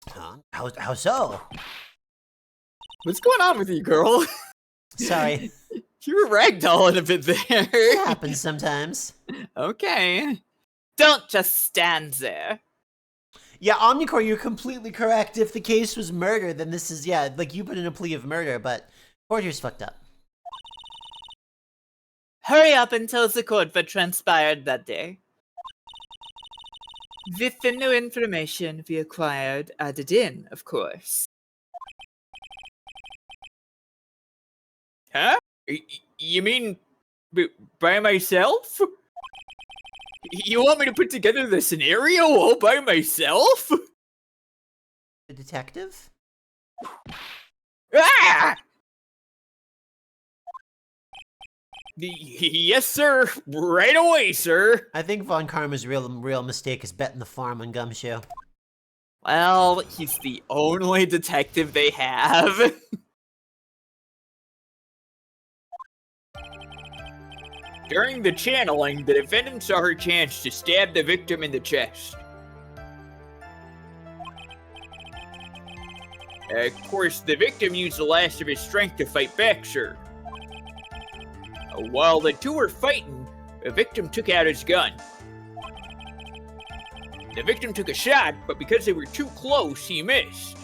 Huh? How so? What's going on with you, girl? Sorry. You were ragdolling a bit there. It happens sometimes. Okay. Don't just stand there. Yeah, Omnicore, you're completely correct. If the case was murder, then this is, yeah, like you put in a plea of murder, but court here's fucked up. Hurry up and tell the court what transpired that day. With the new information we acquired added in, of course. Huh? You mean by myself? You want me to put together the scenario all by myself? The detective? Ah! Yes, sir. Right away, sir. I think Von Karma's real mistake is betting the farm on Gumshoe. Well, he's the only detective they have. During the channeling, the defendant saw her chance to stab the victim in the chest. Of course, the victim used the last of his strength to fight back, sir. While the two were fighting, the victim took out his gun. The victim took a shot, but because they were too close, he missed.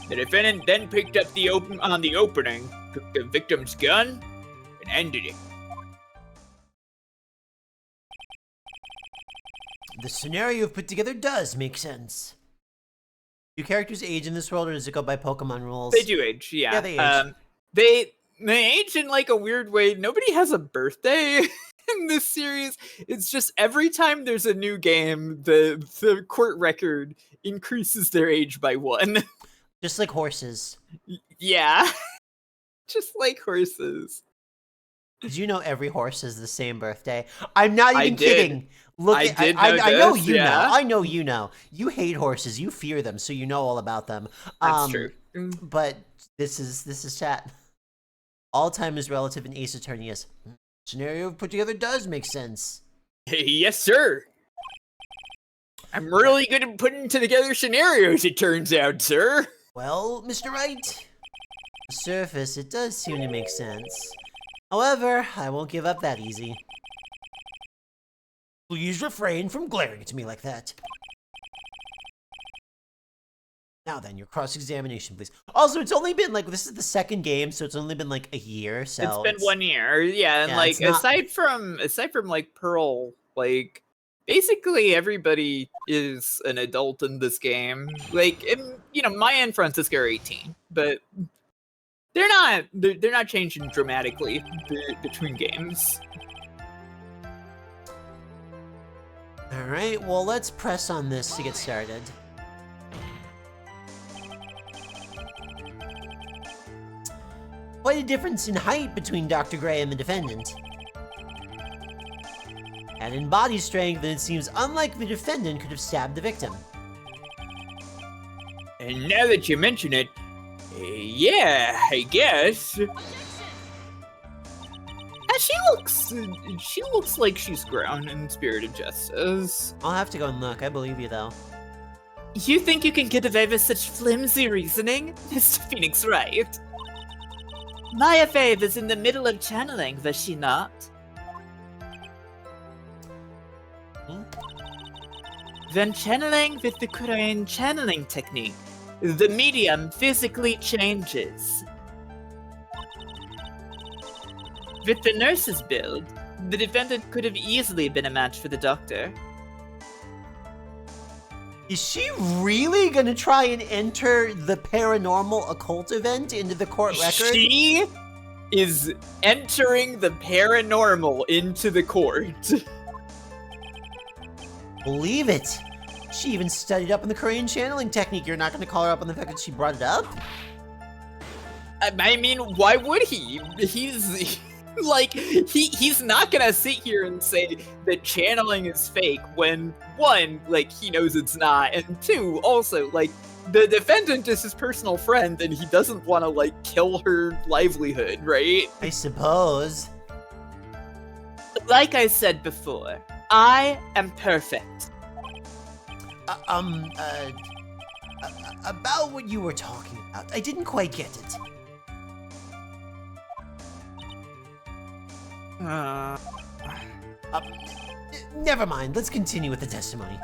The defendant then picked up the opening, took the victim's gun, and ended it. The scenario you've put together does make sense. Do characters age in this world, or does it go by Pokemon rules? They do age, yeah. Yeah, they age. They age in like a weird way. Nobody has a birthday in this series. It's just every time there's a new game, the court record increases their age by 1. Just like horses. Yeah. Just like horses. Did you know every horse has the same birthday? I'm not even did. Kidding. Look, I know you know. I know you know. You hate horses. You fear them, so you know all about them. That's true. But this is chat. All time is relative in Ace Attorney is. Scenario put together does make sense. Yes, sir. I'm really good at putting together scenarios, it turns out, sir. Well, Mr. Wright, on the surface, it does seem to make sense. However, I won't give up that easy. Please refrain from glaring at me like that. Now then, your cross-examination, please. Also, it's only been, like, this is the second game, so it's only been, like, a year, so... It's been 1 year, yeah, and, like, aside from, like, Pearl, like, basically everybody is an adult in this game. Like, you know, Maya and Francisca are 18, but they're not changing dramatically between games. Alright, well, let's press on this to get started. Quite a difference in height between Dr. Gray and the defendant. And in body strength, it seems unlikely the defendant could have stabbed the victim. And now that you mention it, yeah, I guess. She looks like she's grounded in spirit of justice. I'll have to go and look. I believe you, though. You think you can get away with such flimsy reasoning? Mr. Phoenix, right? Maya Fave is in the middle of channeling, was she not? When channeling with the Korean channeling technique, the medium physically changes. With the nurse's build, the defendant could have easily been a match for the doctor. Is she really gonna try and enter the paranormal occult event into the court record? She is entering the paranormal into the court. Believe it. She even studied up on the Korean channeling technique. You're not gonna call her up on the fact that she brought it up? I mean, why would he? He's like, he's not gonna sit here and say that channeling is fake when, one, like, he knows it's not, and two, also, like, the defendant is his personal friend and he doesn't want to, like, kill her livelihood, right? I suppose. Like I said before, I am perfect. About what you were talking about, I didn't quite get it. Never mind, let's continue with the testimony.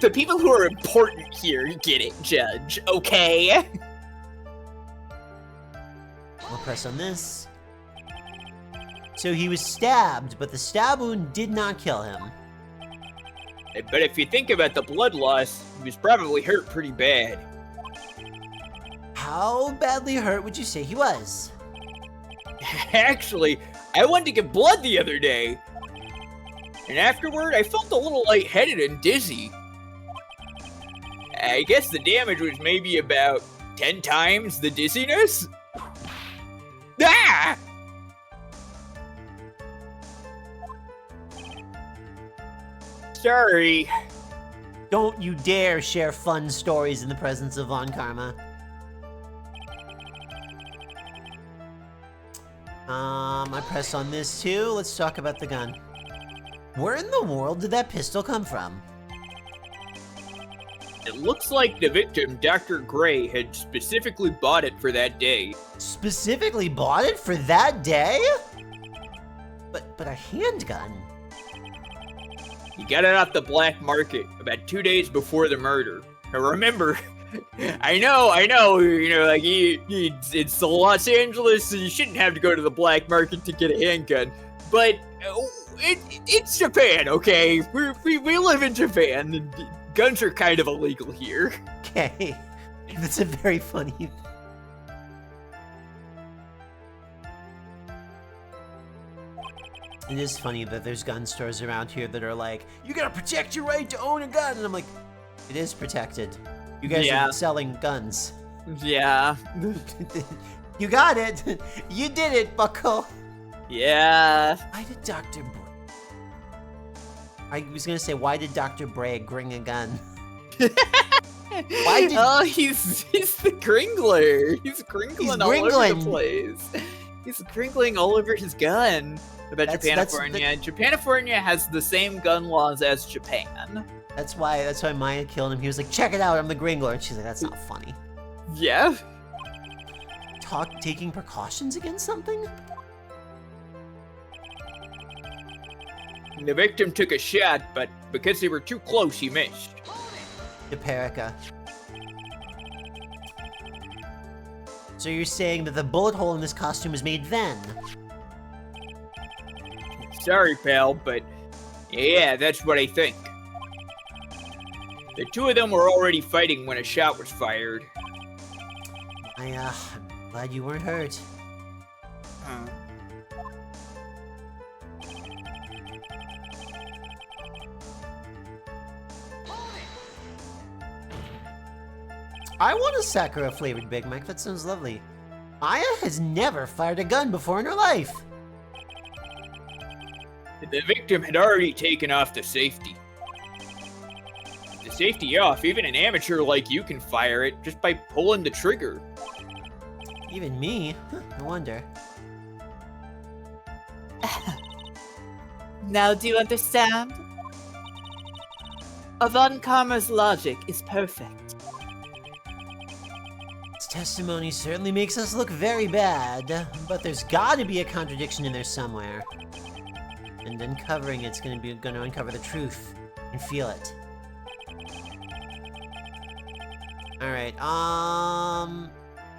The people who are important here get it, Judge, okay? I'll press on this. So he was stabbed, but the stab wound did not kill him. But if you think about the blood loss, he was probably hurt pretty bad. How badly hurt would you say he was? Actually, I went to get blood the other day, and afterward I felt a little lightheaded and dizzy. I guess the damage was maybe about 10 times the dizziness? Ah! Sorry. Don't you dare share fun stories in the presence of Von Karma. I press on this too. Let's talk about the gun. Where in the world did that pistol come from? It looks like the victim, Dr. Gray, had specifically bought it for that day. Specifically bought it for that day? But a handgun? He got it off the black market about 2 days before the murder. Now remember, I know, you know, like, it's Los Angeles, so you shouldn't have to go to the black market to get a handgun. But it's Japan, okay? We live in Japan, and guns are kind of illegal here. Okay, that's a very funny... It is funny that there's gun stores around here that are like, you gotta protect your right to own a gun, and I'm like, it is protected. You guys are selling guns. Yeah. You got it. You did it, bucko. Yeah. Why did Dr. I was gonna say, why did Dr. Bragg bring a gun? Why did... Oh, he's the Kringler. He's Kringling all over the place. He's Kringling all over his gun. About Japanifornia. Japanifornia has the same gun laws as Japan. That's why Maya killed him. He was like, check it out, I'm the Gringler. And she's like, that's not funny. Yeah. Taking precautions against something? The victim took a shot, but because they were too close, he missed. Japerica. So you're saying that the bullet hole in this costume was made then? Sorry, pal, but yeah, that's what I think. The two of them were already fighting when a shot was fired. I'm glad you weren't hurt. I want a Sakura-flavored Big Mac. That sounds lovely. Maya has never fired a gun before in her life. The victim had already taken off the safety. The safety off, even an amateur like you can fire it just by pulling the trigger. Even me? Huh, no wonder. Now do you understand? Von Karma's logic is perfect. Its testimony certainly makes us look very bad, but there's gotta be a contradiction in there somewhere. And uncovering it's gonna uncover the truth and feel it. Alright,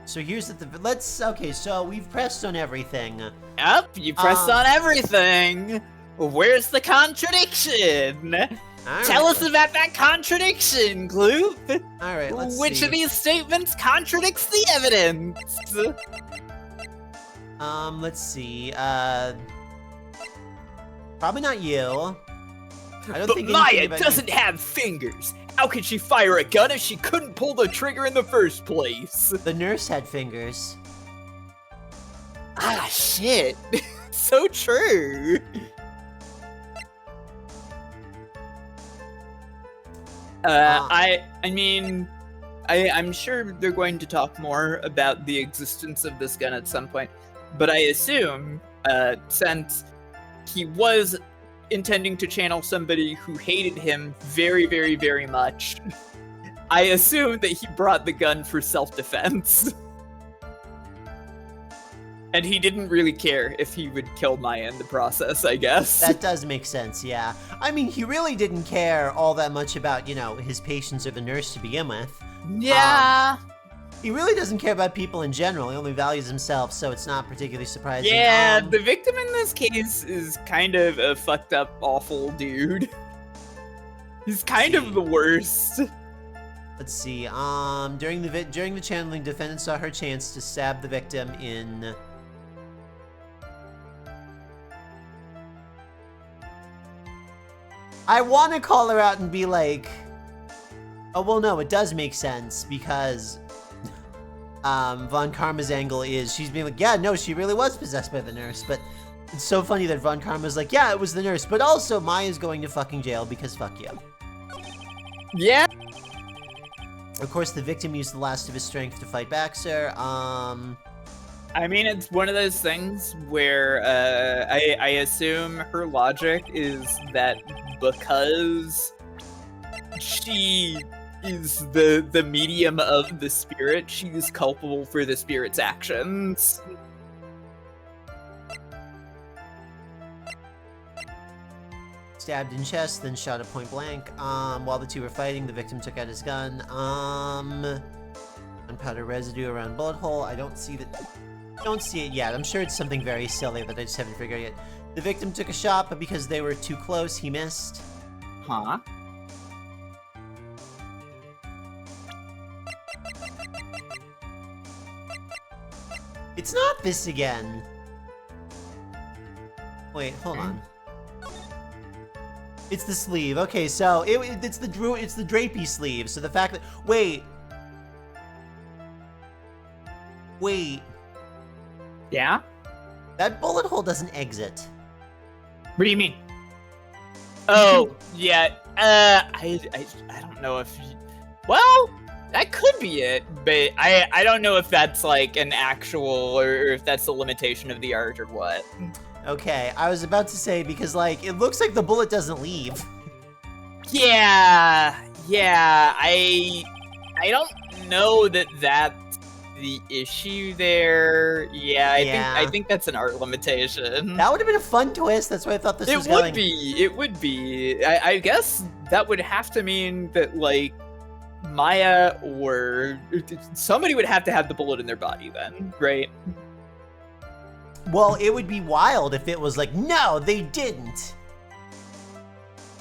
so here's okay, so we've pressed on everything. Yep, you pressed on everything. Where's the contradiction? Tell us about that contradiction, Gloop. Alright, let's see. Which of these statements contradicts the evidence? Let's see, probably not you. I don't think Maya doesn't have fingers. How could she fire a gun if she couldn't pull the trigger in the first place? The nurse had fingers. Ah, shit. So true. I'm sure they're going to talk more about the existence of this gun at some point, but I assume, since he was intending to channel somebody who hated him very, very, very much, I assume that he brought the gun for self-defense. And he didn't really care if he would kill Maya in the process, I guess. That does make sense, yeah. I mean, he really didn't care all that much about, you know, his patients or the nurse to begin with. Yeah. He really doesn't care about people in general. He only values himself, so it's not particularly surprising. Yeah, the victim in this case is kind of a fucked up, awful dude. He's kind of the worst. Let's see. During the channeling, defendant saw her chance to stab the victim in. I want to call her out and be like, oh well, no, it does make sense because Von Karma's angle is she's being like, yeah, no, she really was possessed by the nurse, but it's so funny that Von Karma's like, yeah, it was the nurse, but also Maya's going to fucking jail because fuck you. Yeah. Of course, the victim used the last of his strength to fight back, sir. I mean, it's one of those things where I assume her logic is that because she is the medium of the spirit, she's culpable for the spirit's actions. Stabbed in chest, then shot at point blank. While the two were fighting, the victim took out his gun. Gunpowder residue around bullet hole. I don't see it yet. I'm sure it's something very silly that I just haven't figured out yet. The victim took a shot, but because they were too close, he missed. Huh? It's not this again. Wait, hold on. It's the sleeve. Okay, so it's the drapey sleeve. So the fact that wait. Yeah? That bullet hole doesn't exit. What do you mean? Oh, yeah. I don't know if. Well, that could be it, but I don't know if that's like an actual or if that's a limitation of the art or what. Okay, I was about to say because like it looks like the bullet doesn't leave. Yeah. I don't know that that's the issue there. Yeah, I think that's an art limitation. That would have been a fun twist. That's why I thought this was going. It would be. I guess that would have to mean that like Maya or somebody would have to have the bullet in their body then, right? Well, it would be wild if it was like, no, they didn't.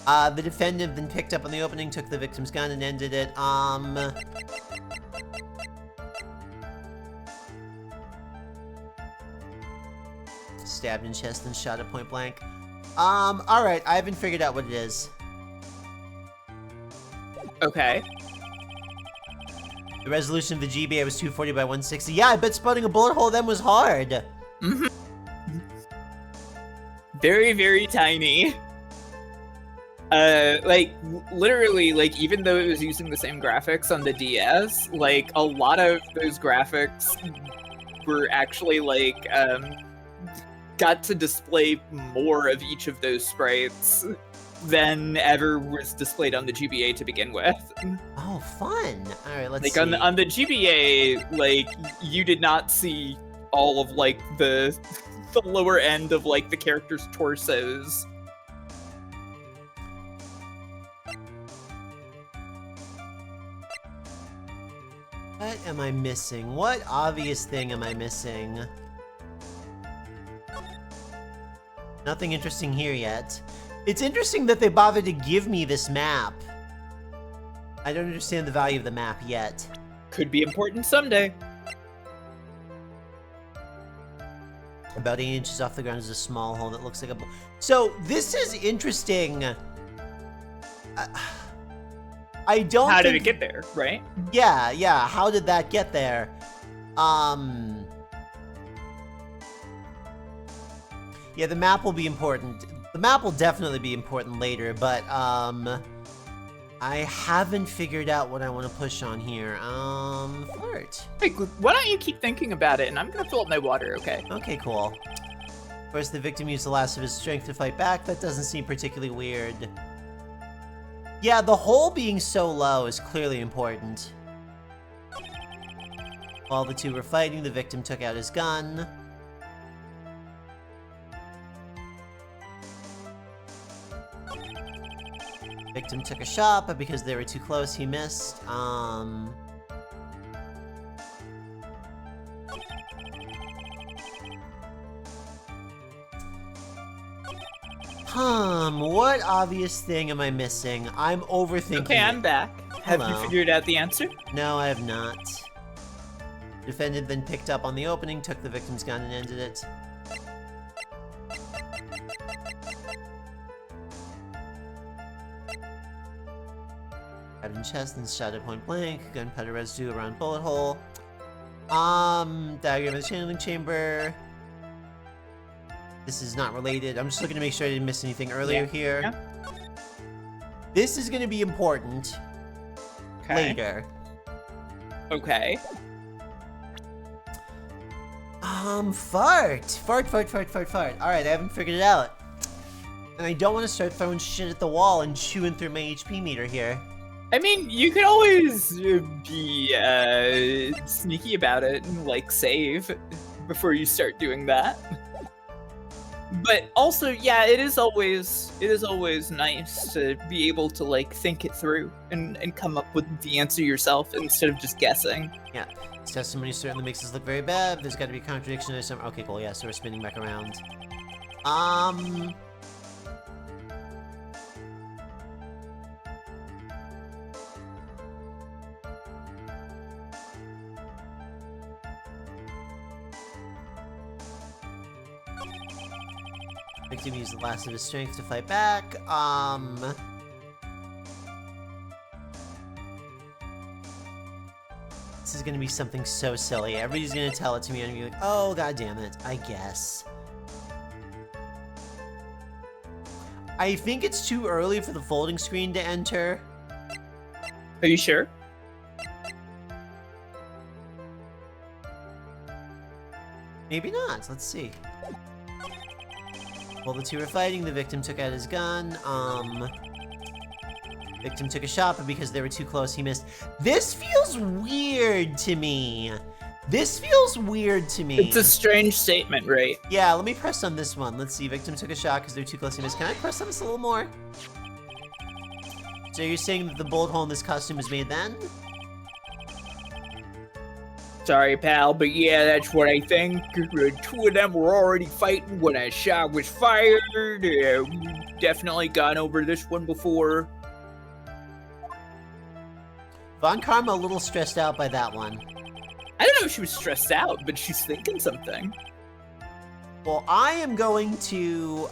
The defendant then picked up on the opening, took the victim's gun, and ended it. Stabbed in chest and shot at point blank. Alright, I haven't figured out what it is. Okay. The resolution of the GBA was 240 by 160. Yeah, I bet spotting a bullet hole then was hard. Mm-hmm. Very, very tiny. Like, literally, like, even though it was using the same graphics on the DS, like, a lot of those graphics were actually, like, got to display more of each of those sprites than ever was displayed on the GBA to begin with. Oh, fun. All right, let's see. Like, on the GBA, like, you did not see all of, like, the lower end of, like, the characters' torsos. What am I missing? What obvious thing am I missing? Nothing interesting here yet. It's interesting that they bothered to give me this map. I don't understand the value of the map yet. Could be important someday. About 8 inches off the ground is a small hole that looks like a... So, this is interesting. I don't How did it get there, right? Yeah, how did that get there? Yeah, the map will be important. The map will definitely be important later, but, I haven't figured out what I want to push on here. Flirt. Hey, why don't you keep thinking about it, and I'm gonna fill up my water, okay? Okay, cool. Of course, the victim used the last of his strength to fight back. That doesn't seem particularly weird. Yeah, the hole being so low is clearly important. While the two were fighting, the victim took out his gun. Victim took a shot, but because they were too close, he missed. What obvious thing am I missing? I'm overthinking. Okay, I'm back. Have Hello. you figured out the answer? No, I have not. Defendant then picked up on the opening, took the victim's gun, and ended it. Stabbed in chest, then shot at point blank. Gunpowder residue around bullet hole. Diagram of the channeling chamber. This is not related. I'm just looking to make sure I didn't miss anything earlier here. Yeah. This is going to be important later. Okay. Fart. Alright, I haven't figured it out. And I don't want to start throwing shit at the wall and chewing through my HP meter here. I mean, you could always be sneaky about it and, like, save before you start doing that. But also, yeah, it is always nice to be able to, like, think it through and come up with the answer yourself instead of just guessing. Yeah, this testimony certainly makes us look very bad. There's got to be a contradiction there somewhere. Okay, cool, yeah, so we're spinning back around. Victim used the last of his strength to fight back. This is gonna be something so silly. Everybody's gonna tell it to me and I'm gonna be like, oh, god damn it, I guess. I think it's too early for the folding screen to enter. Are you sure? Maybe not. Let's see. While the two were fighting, the victim took out his gun. Victim took a shot, but because they were too close, he missed. This feels weird to me. It's a strange statement, right? Yeah, let me press on this one. Let's see. Victim took a shot because they're too close, he missed. Can I press on this a little more? So you're saying that the bullet hole in this costume was made then? Sorry, pal, but yeah, that's what I think. Two of them were already fighting when a shot was fired. We've definitely gone over this one before. Von Karma a little stressed out by that one. I don't know if she was stressed out, but she's thinking something. Well, I am going to,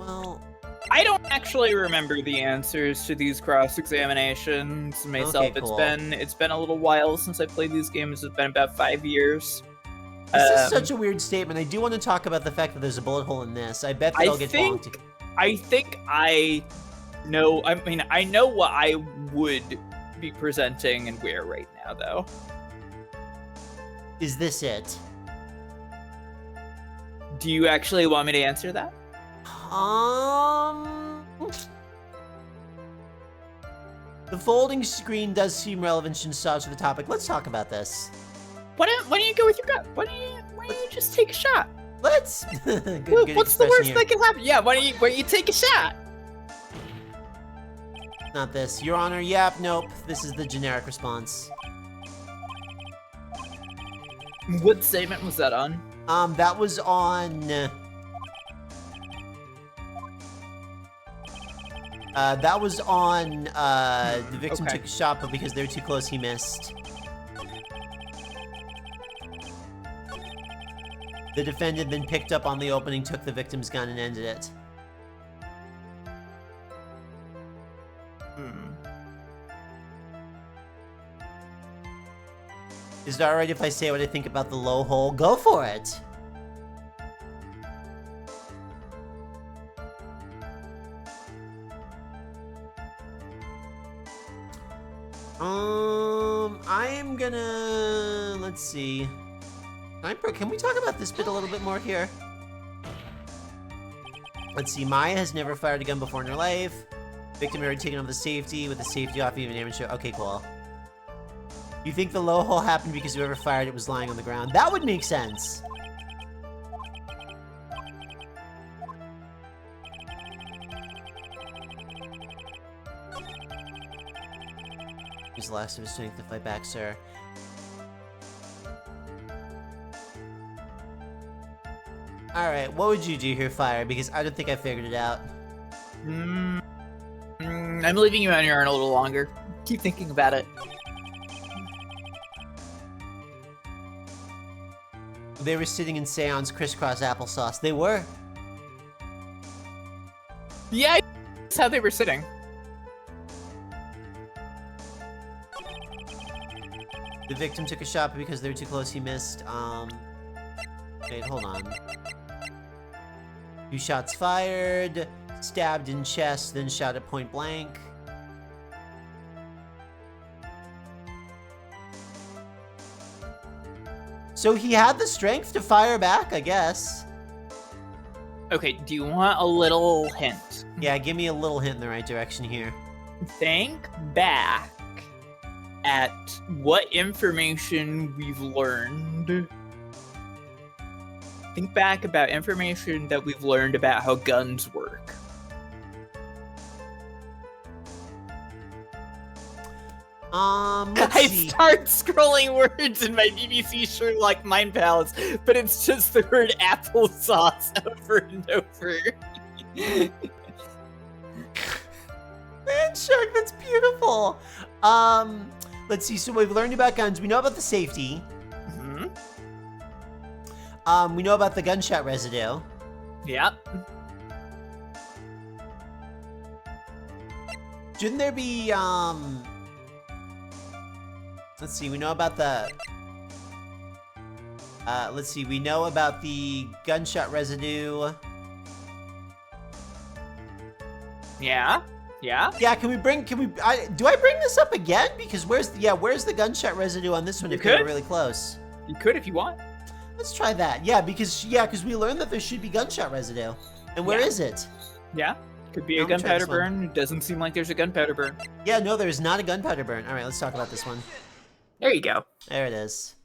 well... I don't actually remember the answers to these cross-examinations myself. Okay, cool. It's been a little while since I played these games. It's been about 5 years. This is such a weird statement. I do want to talk about the fact that there's a bullet hole in this. I bet that I'll get bonked. I think I know. I mean, I know what I would be presenting and where right now, though. Is this it? Do you actually want me to answer that? The folding screen does seem relevant and such to the topic. Let's talk about this. Why don't you go with your gut? Why don't you just take a shot? Let's. What's the worst that can happen? Yeah, why don't you take a shot? Not this, Your Honor. Yep, nope. This is the generic response. What statement was that on? That was on. That was on. The victim took a shot, but because they were too close, he missed. The defendant then picked up on the opening, took the victim's gun, and ended it. Is it alright if I say what I think about the low hole? Go for it! I am gonna... Let's see. Can we talk about this bit a little bit more here? Let's see. Maya has never fired a gun before in her life. Victim already taken off the safety with the safety off, even amateur. Okay, cool. You think the low hole happened because whoever fired it was lying on the ground? That would make sense. Use the last of his strength to fight back, sir. Alright, what would you do here, Fire? Because I don't think I figured it out. I'm leaving you on your own a little longer. Keep thinking about it. They were sitting in seance crisscross applesauce. They were. Yeah, that's how they were sitting. The victim took a shot, but because they were too close, he missed. Wait, hold on. 2 shots fired, stabbed in chest, then shot at point blank. So he had the strength to fire back, I guess. Okay, do you want a little hint? Yeah, give me a little hint in the right direction here. Think back at what information we've learned. Think back about information that we've learned about how guns work. Let's see. I start scrolling words in my BBC Sherlock Mind Palace, but it's just the word applesauce over and over. Man, Shark, that's beautiful. Let's see. So we've learned about guns. We know about the safety. We know about the gunshot residue. Yep. Shouldn't there be, let's see, we know about the, let's see, we know about the gunshot residue. Yeah. Yeah. Yeah, do I bring this up again? Because where's the gunshot residue on this one if you're really close? You could if you want. Let's try that. Yeah, because we learned that there should be gunshot residue. And where is it? Yeah. Could be a gunpowder burn. It doesn't seem like there's a gunpowder burn. Yeah, no, there's not a gunpowder burn. All right, let's talk about this one. There you go. There it is.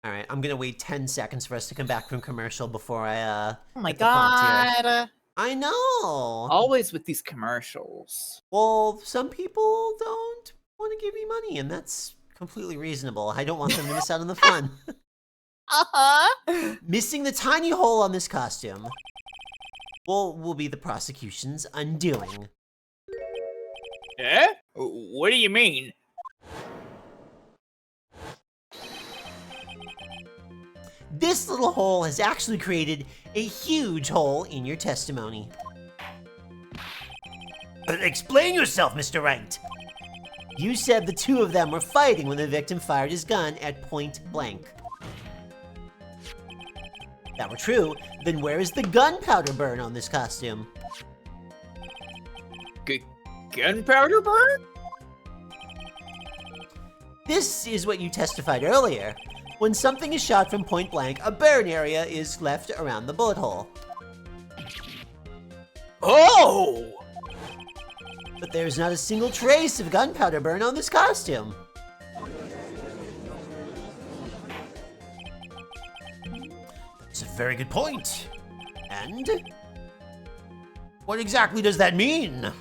All right, I'm gonna wait 10 seconds for us to come back from commercial before I Oh my god. I know. Always with these commercials. Well, some people don't want to give me money, and that's completely reasonable. I don't want them to miss out on the fun. Missing the tiny hole on this costume will be the prosecution's undoing. Eh? What do you mean? this little hole has actually created a huge hole in your testimony. Explain yourself, Mr. Wright. You said the two of them were fighting when the victim fired his gun at point blank. If that were true, then where is the gunpowder burn on this costume? Gunpowder burn? This is what you testified earlier. When something is shot from point blank, a burn area is left around the bullet hole. Oh! But there's not a single trace of gunpowder burn on this costume. That's a very good point. And? What exactly does that mean?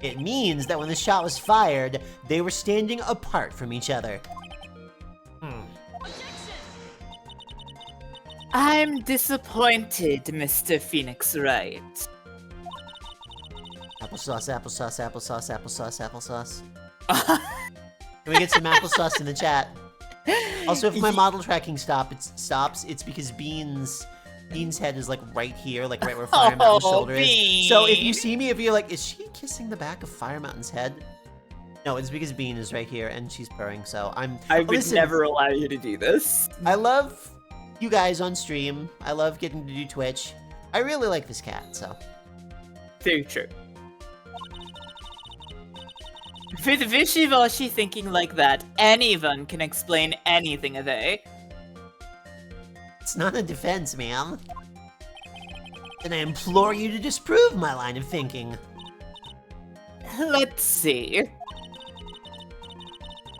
It means that when the shot was fired, they were standing apart from each other. I'm disappointed, Mr. Phoenix Wright. Applesauce, applesauce, applesauce, applesauce, applesauce. Can we get some applesauce in the chat? Also, if my model tracking stops, it's because Bean's head is like right here, like right where Fire Mountain's shoulder is. So if you see me, if you're like, is she kissing the back of Fire Mountain's head? No, it's because Bean is right here and she's purring, so I would never allow you to do this. I love you guys on stream. I love getting to do Twitch. I really like this cat, so. Very true. With wishy-washy thinking like that, anyone can explain anything away. It's not a defense, ma'am. And I implore you to disprove my line of thinking. Let's see.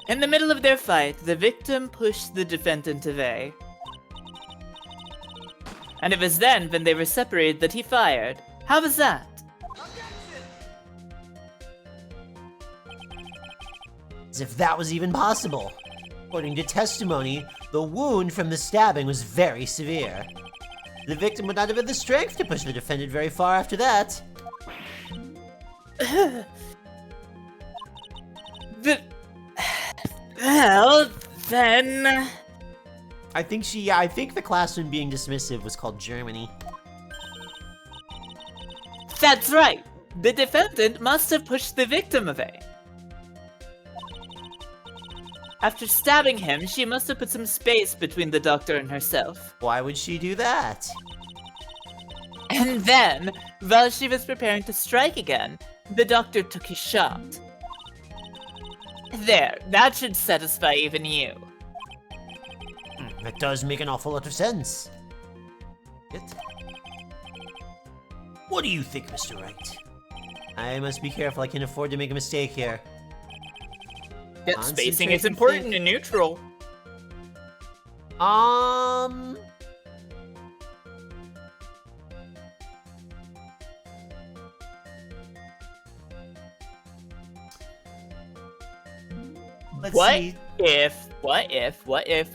In the middle of their fight, the victim pushed the defendant away. And it was then, when they were separated, that he fired. How was that? As if that was even possible. According to testimony, the wound from the stabbing was very severe. The victim would not have had the strength to push the defendant very far after that. Well, then... I think the classroom being dismissive was called Germany. That's right! The defendant must have pushed the victim away. After stabbing him, she must have put some space between the doctor and herself. Why would she do that? And then, while she was preparing to strike again, the doctor took his shot. There, that should satisfy even you. That does make an awful lot of sense. What do you think, Mr. Wright? I must be careful, I can afford to make a mistake here. Yeah, spacing is important in neutral.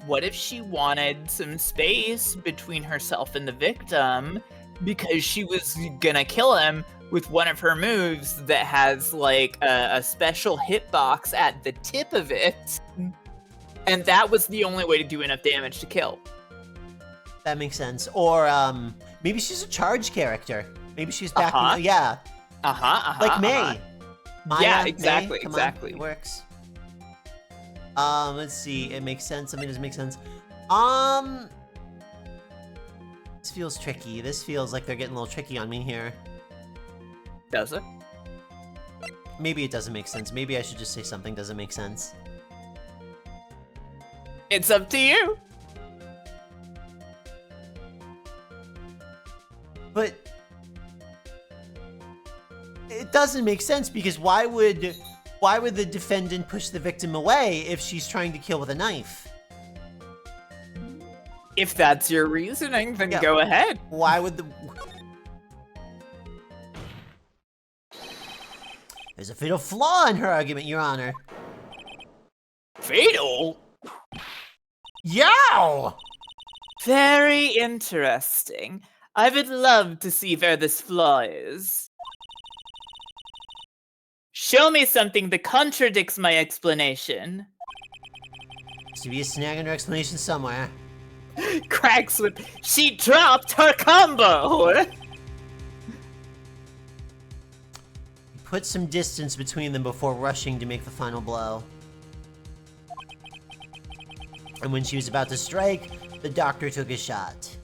What if she wanted some space between herself and the victim because she was gonna kill him with one of her moves that has like a special hitbox at the tip of it, and that was the only way to do enough damage to kill. That makes sense. Or maybe she's a charge character. Maybe she's back. Yeah. Like May. Maya, yeah, exactly. May? Exactly. It works. Let's see. It makes sense. Something doesn't make sense. This feels tricky. This feels like they're getting a little tricky on me here. Does it? Maybe it doesn't make sense. Maybe I should just say something doesn't make sense. It's up to you. But it doesn't make sense because why would the defendant push the victim away if she's trying to kill with a knife? If that's your reasoning, then go ahead. Why would the... There's a fatal flaw in her argument, Your Honor. Fatal? Yow! Very interesting. I would love to see where this flaw is. Show me something that contradicts my explanation. Has to be a snag in her explanation somewhere. Cracks with, she dropped her combo! Put some distance between them before rushing to make the final blow. And when she was about to strike, the doctor took a shot.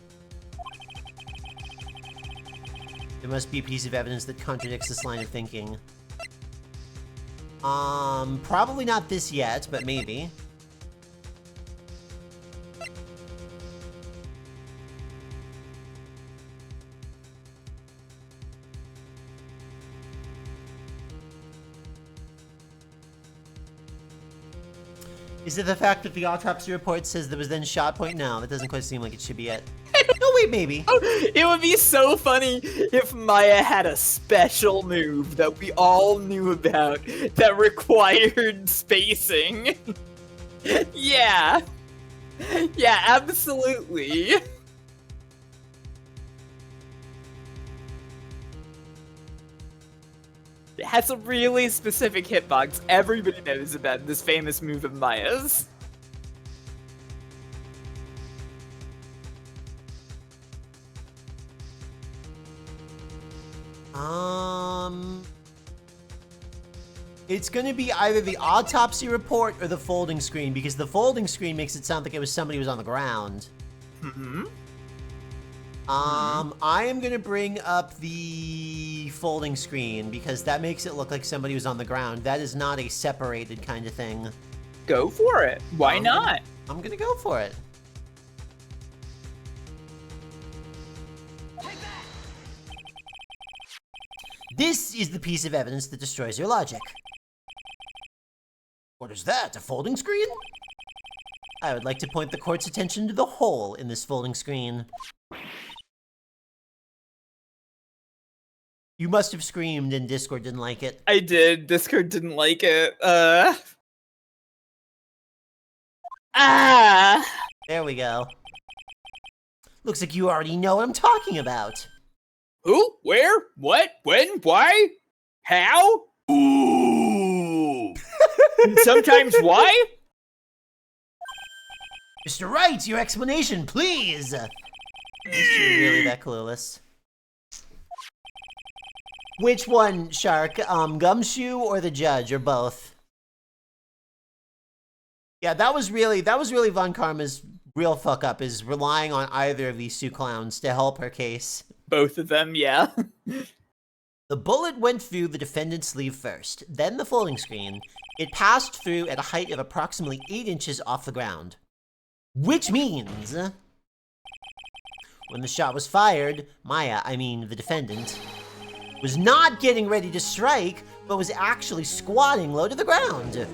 There must be a piece of evidence that contradicts this line of thinking. Probably not this yet, but maybe. Is it the fact that the autopsy report says there was then shot point? No, that doesn't quite seem like it should be it. No, wait, maybe. It would be so funny if Maya had a special move that we all knew about that required spacing. Yeah. Yeah, absolutely. It has a really specific hitbox everybody knows about this famous move of Maya's. It's gonna be either the autopsy report or the folding screen, because the folding screen makes it sound like it was somebody who was on the ground. Mm-hmm. I am gonna bring up the folding screen, because that makes it look like somebody was on the ground. That is not a separated kind of thing. Go for it. Why not? I'm gonna go for it. This is the piece of evidence that destroys your logic. What is that, a folding screen? I would like to point the court's attention to the hole in this folding screen. You must have screamed and Discord didn't like it. I did. Discord didn't like it. There we go. Looks like you already know what I'm talking about. Who? Where? What? When? Why? How? Ooh. Sometimes why? Mr. Wright, your explanation, please! Is she really that clueless? Which one, Shark? Gumshoe or the judge, or both? Yeah, that was really Von Karma's real fuck up, is relying on either of these two clowns to help her case. Both of them, yeah. The bullet went through the defendant's sleeve first, then the folding screen. It passed through at a height of approximately 8 inches off the ground. Which means... when the shot was fired, Maya, I mean the defendant, was not getting ready to strike, but was actually squatting low to the ground.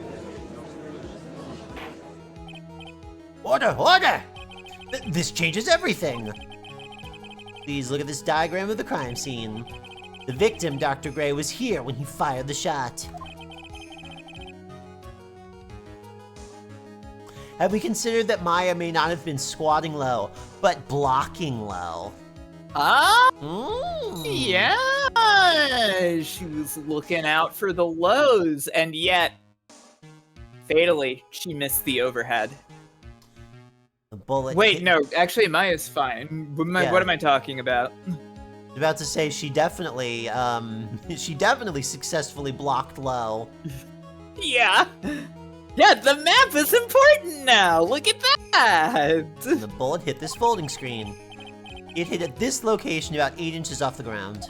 Order! Order! This changes everything! Please look at this diagram of the crime scene. The victim, Dr. Gray, was here when he fired the shot. Have we considered that Maya may not have been squatting low, but blocking low? Yeah! She was looking out for the lows, and yet, fatally, she missed the overhead. The bullet Wait, no, actually Maya's fine. What am I talking about? I was about to say she definitely successfully blocked low. Yeah. Yeah, the map is important now. Look at that. And the bullet hit this folding screen. It hit at this location about 8 inches off the ground.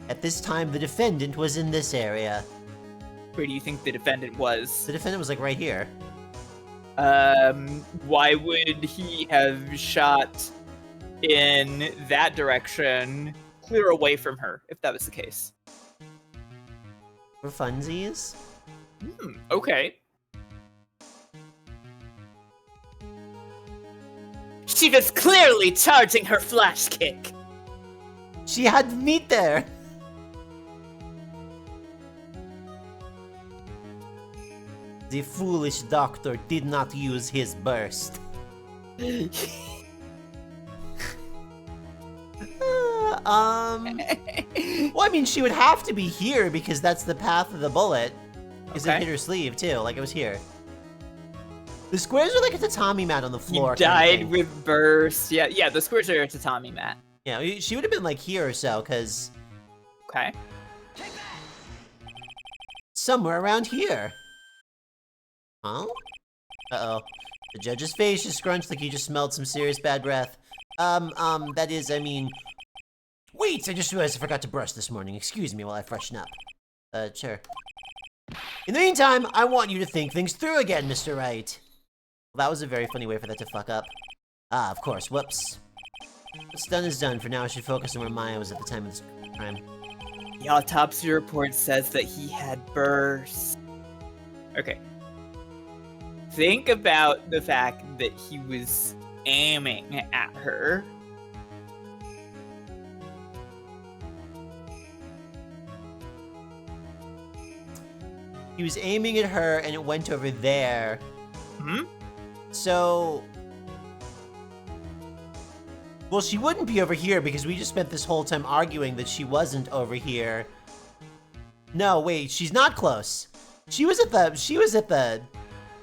At this time, the defendant was in this area. Where do you think the defendant was? The defendant was like right here. Why would he have shot in that direction, clear away from her, if that was the case? For funsies? Okay. She was clearly charging her flash kick. She had meat there. The foolish doctor did not use his burst. Well, I mean, she would have to be here because that's the path of the bullet. Because it hit her sleeve, too, like it was here. The squares are like a tatami mat on the floor. You died with burst. Yeah, the squares are a tatami mat. Yeah, she would have been like here or so, because... Okay. Somewhere around here. Huh? Uh-oh. The judge's face just scrunched like he just smelled some serious bad breath. That is, I mean... Wait, I just realized I forgot to brush this morning. Excuse me while I freshen up. Sure. In the meantime, I want you to think things through again, Mr. Wright. Well, that was a very funny way for that to fuck up. Ah, of course, whoops. What's done is done. For now, I should focus on where Maya was at the time of this crime. The autopsy report says that he had burst. Okay. Think about the fact that he was aiming at her. He was aiming at her, and it went over there. Hmm? So... Well, she wouldn't be over here, because we just spent this whole time arguing that she wasn't over here. No, wait, she's not close. She was at the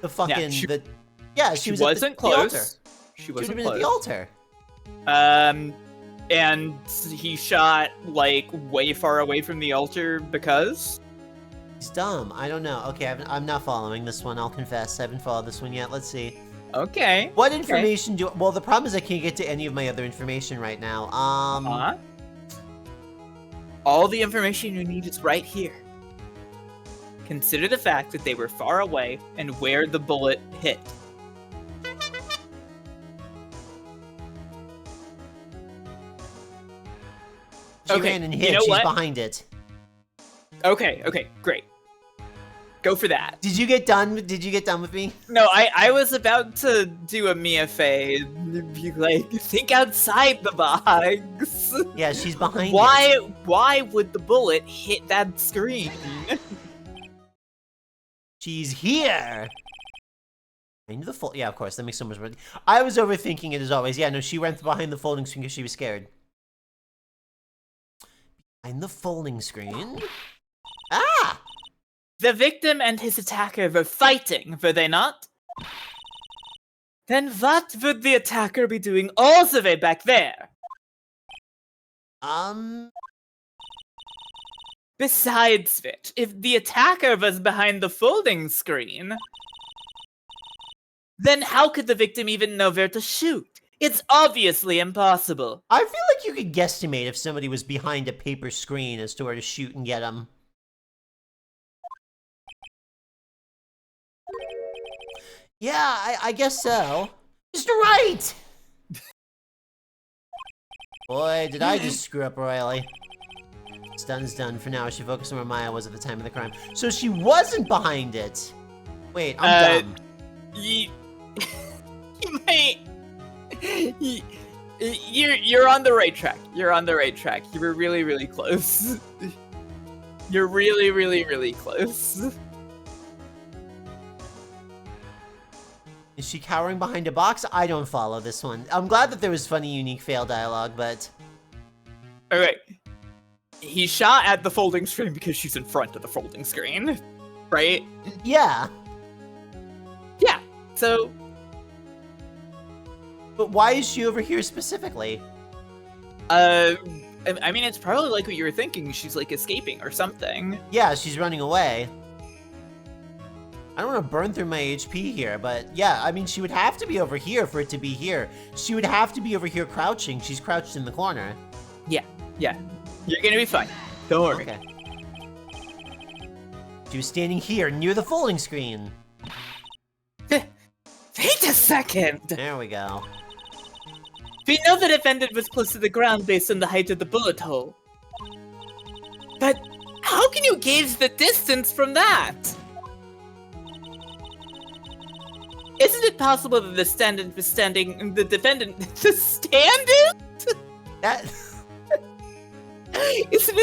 fucking... she wasn't close. She wasn't close. At the altar. And he shot, like, way far away from the altar because... He's dumb. I don't know. Okay, I'm not following this one, I'll confess. I haven't followed this one yet. Let's see. Okay. What information do... Well, the problem is I can't get to any of my other information right now. All the information you need is right here. Consider the fact that they were far away and where the bullet hit. She ran and hit. She's behind it. Okay, great. Go for that. Did you get done with me? No, I was about to do a Mia Fey and be like, think outside the box. Yeah, she's behind it. Why would the bullet hit that screen? She's here. Into the fold. Yeah, of course. That makes so much sense. I was overthinking it as always. Yeah, no, she went behind the folding screen because she was scared. Behind the folding screen? Ah! The victim and his attacker were fighting, were they not? Then what would the attacker be doing all the way back there? Besides which, if the attacker was behind the folding screen, then how could the victim even know where to shoot? It's obviously impossible. I feel like you could guesstimate if somebody was behind a paper screen as to where to shoot and get them. Yeah, I guess so. Mr. Wright! Boy, did I just screw up royally. What's done is done. For now, I should focus on where Maya was at the time of the crime. So she wasn't behind it! Wait, I'm dumb. You might... You're on the right track. You're on the right track. You were really, really close. You're really, really, really close. Is she cowering behind a box? I don't follow this one. I'm glad that there was funny, unique fail dialogue, but... Alright. He shot at the folding screen because she's in front of the folding screen, right? Yeah. Yeah, so... But why is she over here specifically? I mean, it's probably like what you were thinking. She's, like, escaping or something. Yeah, she's running away. I don't want to burn through my HP here, but yeah, I mean, she would have to be over here for it to be here. She would have to be over here crouching. She's crouched in the corner. Yeah. You're gonna be fine. Don't worry. Okay. She was standing here near the folding screen. Wait a second! There we go. We know the defendant was close to the ground based on the height of the bullet hole. But how can you gauge the distance from that? Isn't it possible that the defendant was standing... The defendant... The stand-in? That... Isn't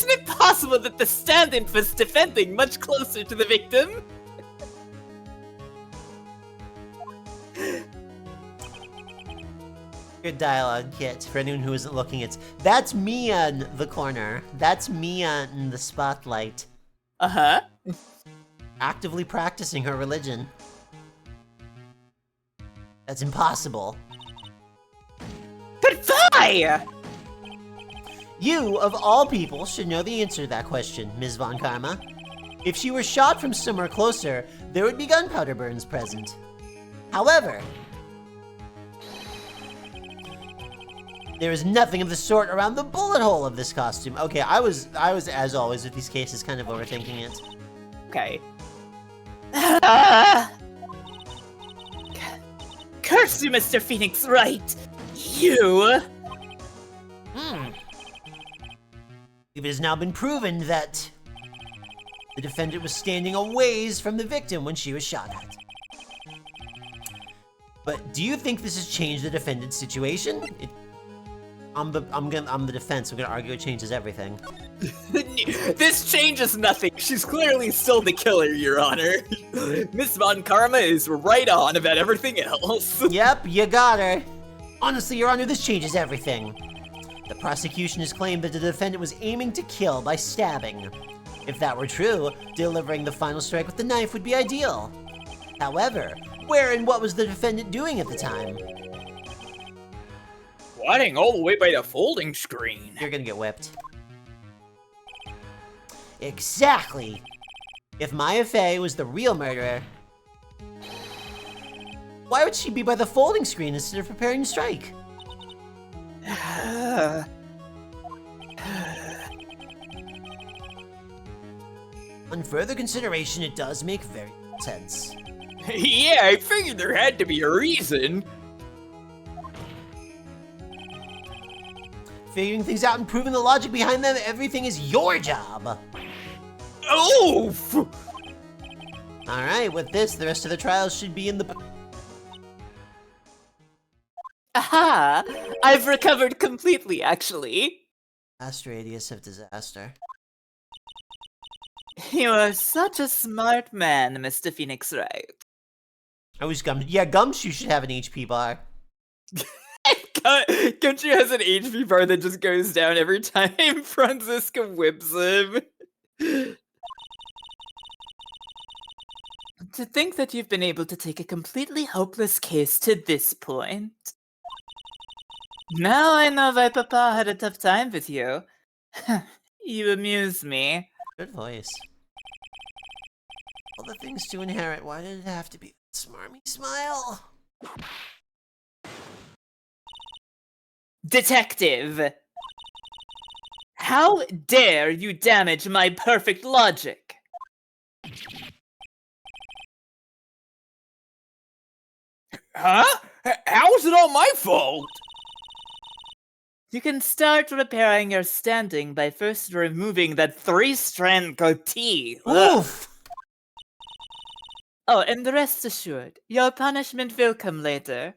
it possible that the stand-in was defending much closer to the victim? Good dialogue, Kit. For anyone who isn't looking, that's Mia in the corner. That's Mia in the spotlight. Uh-huh. actively practicing her religion. That's impossible. But why? You, of all people, should know the answer to that question, Ms. Von Karma. If she were shot from somewhere closer, there would be gunpowder burns present. However, there is nothing of the sort around the bullet hole of this costume. Okay, I was as always with these cases kind of overthinking it. Okay. Curse you, Mr. Phoenix Wright! You! It has now been proven that the defendant was standing a ways from the victim when she was shot at. But do you think this has changed the defendant's situation? I'm the defense. I'm gonna argue it changes everything. This changes nothing. She's clearly still the killer, Your Honor. Miss Von Karma is right on about everything else. Yep, you got her. Honestly, Your Honor, this changes everything. The prosecution has claimed that the defendant was aiming to kill by stabbing. If that were true, delivering the final strike with the knife would be ideal. However, where and what was the defendant doing at the time? Squatting all the way by the folding screen. You're gonna get whipped. Exactly! If Maya Fey was the real murderer, why would she be by the folding screen instead of preparing to strike? On further consideration, it does make very sense. Yeah, I figured there had to be a reason. Figuring things out and proving the logic behind them, everything is your job. Oof! Alright, with this, the rest of the trials should be in the... Aha! I've recovered completely, actually. Vast radius of disaster. You are such a smart man, Mr. Phoenix Wright. I wish Yeah, Gumshoe should have an HP bar. Gumshoe has an HP bar that just goes down every time Franziska whips him. To think that you've been able to take a completely hopeless case to this point. Now I know why Papa had a tough time with you. You amuse me. Good voice. All the things to inherit, why did it have to be that smarmy smile? Detective! How dare you damage my perfect logic? Huh? How is it all my fault? You can start repairing your standing by first removing that 3-strand goatee. Oof! Oh, and rest assured, your punishment will come later.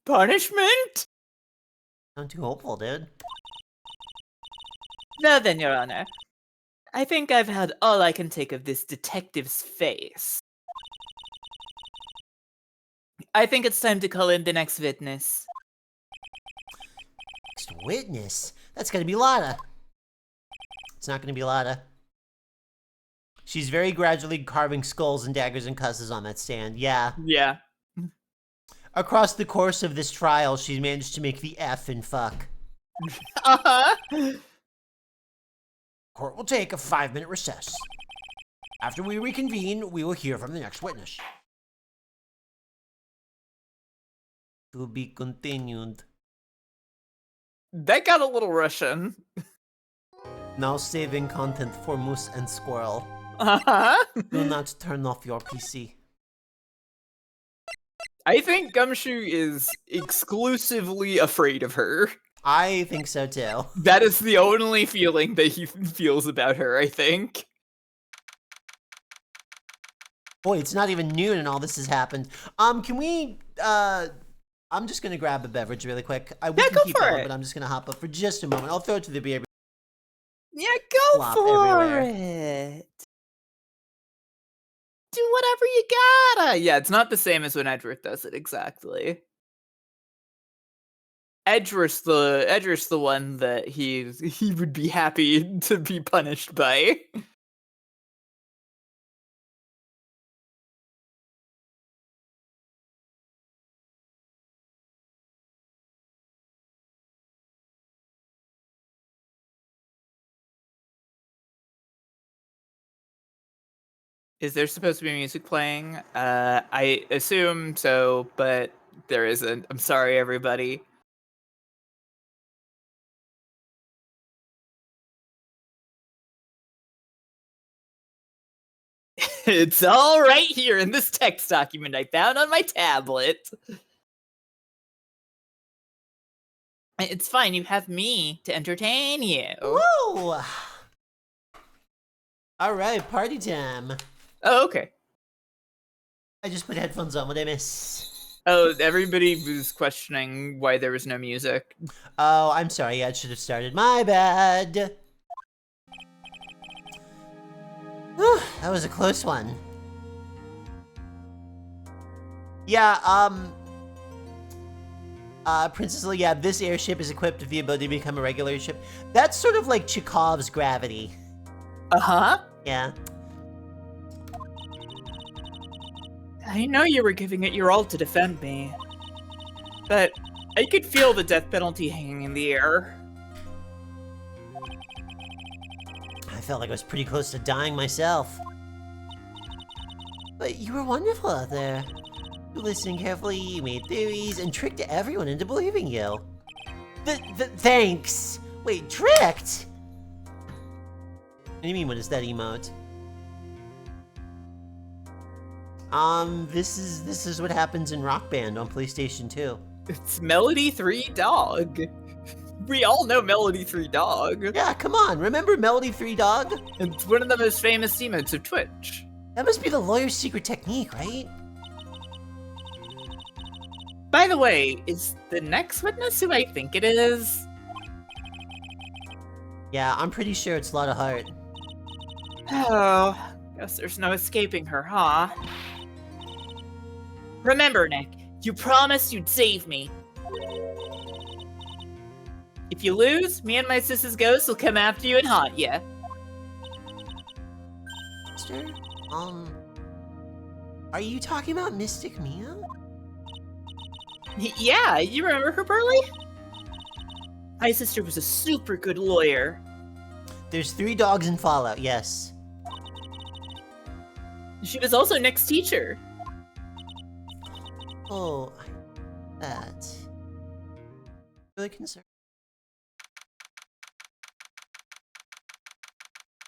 Punishment? I'm too hopeful, dude. Now then, Your Honor. I think I've had all I can take of this detective's face. I think it's time to call in the next witness. Next witness? That's gonna be Lada. It's not gonna be Lada. She's very gradually carving skulls and daggers and cusses on that stand. Yeah. Yeah. Across the course of this trial, she's managed to make the F in fuck. Uh-huh. Court will take a 5-minute recess. After we reconvene, we will hear from the next witness. To be continued. That got a little Russian. Now saving content for Moose and Squirrel. Uh-huh. Do not turn off your PC. I think Gumshoe is exclusively afraid of her. I think so too. That is the only feeling that he feels about her, I think. Boy, it's not even noon and all this has happened. Can we, I'm just gonna grab a beverage really quick. We can go keep for going, it. but I'm just gonna hop up for just a moment. I'll throw it to the beer. Yeah, go Flop for everywhere. it. Do whatever you gotta. Yeah, it's not the same as when Edward does it, exactly. Edger's the one that he would be happy to be punished by. Is there supposed to be music playing? I assume so, but there isn't. I'm sorry, everybody. It's all right here in this text document I found on my tablet. It's fine, you have me to entertain you. Whoa! Alright, party time. Oh, okay. I just put headphones on, what'd I miss? Oh, everybody was questioning why there was no music. Oh, I'm sorry, yeah, it should have started. My bad! Whew, that was a close one. Yeah, Princess Leia, yeah, this airship is equipped with the ability to become a regular ship. That's sort of like Chekhov's gravity. Uh-huh. Yeah. I know you were giving it your all to defend me, but I could feel the death penalty hanging in the air. I felt like I was pretty close to dying myself. But you were wonderful out there. You listened carefully, you made theories, and tricked everyone into believing you. Thanks! Wait, tricked? What do you mean, what is that emote? This is what happens in Rock Band on PlayStation 2. It's Melody 3 Dog. We all know Melody 3 Dog. Yeah, come on, remember Melody 3 Dog? It's one of the most famous emotes of Twitch. That must be the lawyer's secret technique, right? By the way, is the next witness who I think it is? Yeah, I'm pretty sure it's Lotta Hart. Oh, guess there's no escaping her, huh? Remember, Nick, you promised you'd save me. If you lose, me and my sister's ghost will come after you and haunt you. Mister, are you talking about Mystic Mia? Yeah, you remember her, Burley? My sister was a super good lawyer. There's 3 dogs in Fallout, yes. She was also Nick's teacher. Oh, that. Really concerned.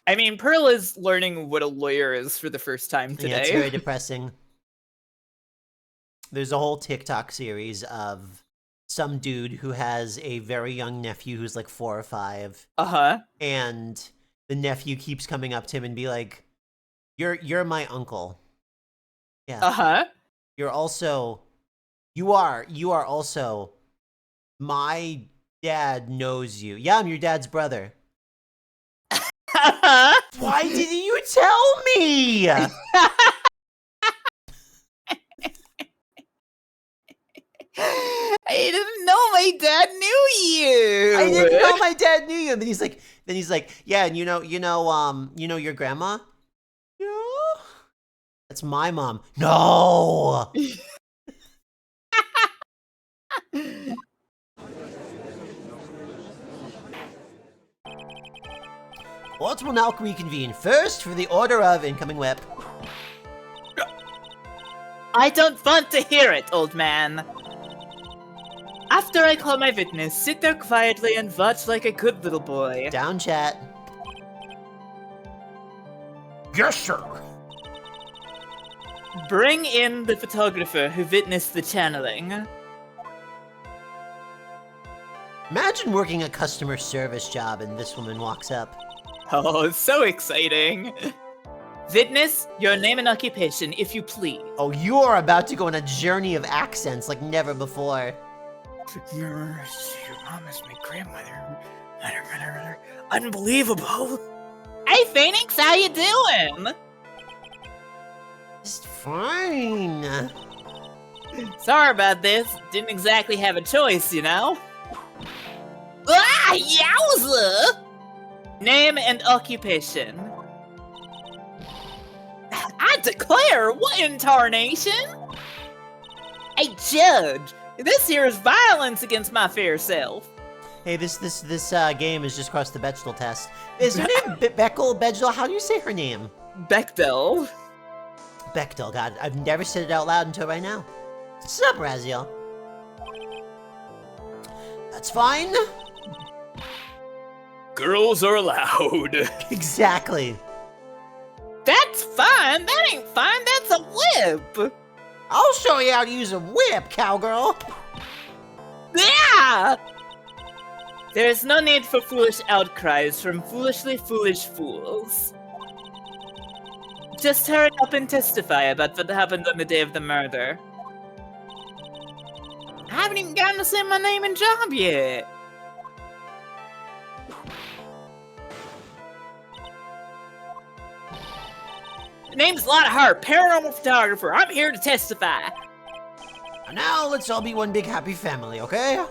I mean, Pearl is learning what a lawyer is for the first time today. Yeah, it's very depressing. There's a whole TikTok series of some dude who has a very young nephew who's like 4 or 5. Uh-huh. And the nephew keeps coming up to him and be like, You're my uncle. Yeah. Uh-huh. You are also my dad knows you. Yeah, I'm your dad's brother. Why didn't you tell me? I didn't know my dad knew you. I didn't know my dad knew you. And then he's like, yeah, and you know your grandma? Yeah. That's my mom. No. What will now reconvene? First, for the order of incoming whip. I don't want to hear it, old man. After I call my witness, sit there quietly and watch like a good little boy. Down, chat. Yes, sir. Bring in the photographer who witnessed the channeling. Imagine working a customer service job and this woman walks up. Oh, so exciting. Witness, your name and occupation, if you please. Oh, you are about to go on a journey of accents like never before. Your mom is my grandmother. Unbelievable. Hey, Phoenix, how you doing? Just fine. Sorry about this. Didn't exactly have a choice, you know? Yowza! Name and occupation. I declare, what in tarnation? A judge. This here is violence against my fair self. Hey, this game has just crossed the Bechdel test. Is her name Bechdel? Bechdel? How do you say her name? Bechdel. Bechdel, God, I've never said it out loud until right now. What's up, Raziel? That's fine. Girls are allowed. Exactly. That's fine. That ain't fine. That's a whip. I'll show you how to use a whip, cowgirl. Yeah! There is no need for foolish outcries from foolishly foolish fools. Just hurry up and testify about what happened on the day of the murder. I haven't even gotten to say my name and job yet. Name's Lotta Hart, paranormal photographer. I'm here to testify. Now let's all be one big happy family, okay?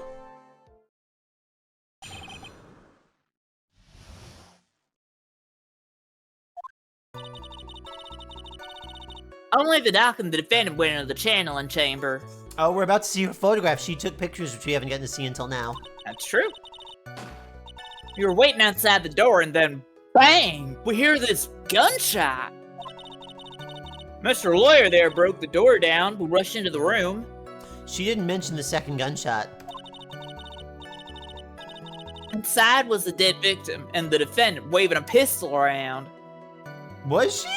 Only the doc and the defendant went into the channeling chamber. Oh, we're about to see her photograph. She took pictures, which we haven't gotten to see until now. That's true. You were waiting outside the door, and then, bang! We hear this gunshot. Mr. Lawyer there broke the door down. We rushed into the room. She didn't mention the second gunshot. Inside was the dead victim, and the defendant waving a pistol around. Was she?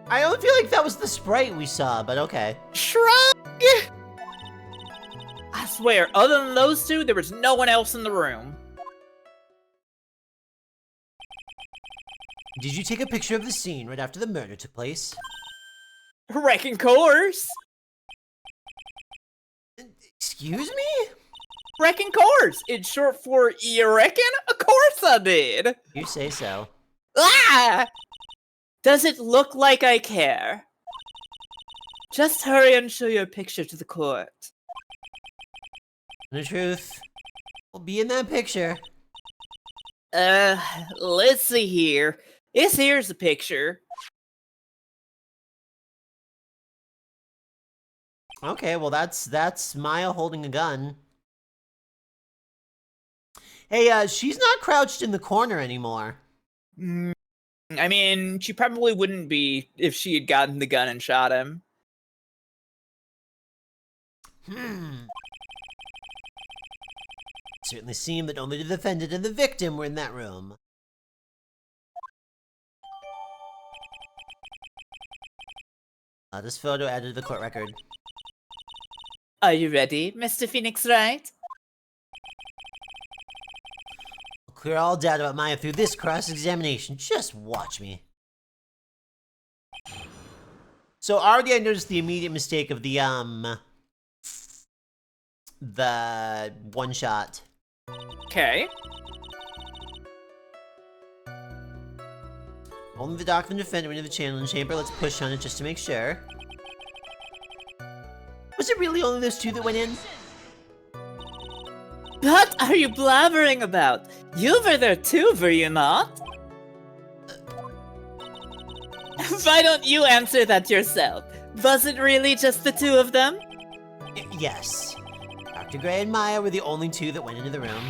I don't feel like that was the sprite we saw, but okay. Shrug! I swear, other than those two, there was no one else in the room. Did you take a picture of the scene right after the murder took place? Reckon course. Excuse me? Reckon course. It's short for, you reckon? Of course I did. You say so. Ah! Does it look like I care? Just hurry and show your picture to the court. The truth will be in that picture. Let's see here. Here's the picture. Okay, well that's Maya holding a gun. Hey, she's not crouched in the corner anymore. I mean, she probably wouldn't be if she had gotten the gun and shot him. Certainly seemed that only the defendant and the victim were in that room. This photo added to the court record. Are you ready, Mr. Phoenix Wright? I'll clear all doubt about Maya through this cross-examination. Just watch me. So already I noticed the immediate mistake of the one shot. Okay. Only the doctor and defendant went into the channeling chamber. Let's push on it just to make sure. Was it really only those two that went in? What are you blabbering about? You were there too, were you not? Why don't you answer that yourself? Was it really just the two of them? Yes. Dr. Gray and Maya were the only two that went into the room.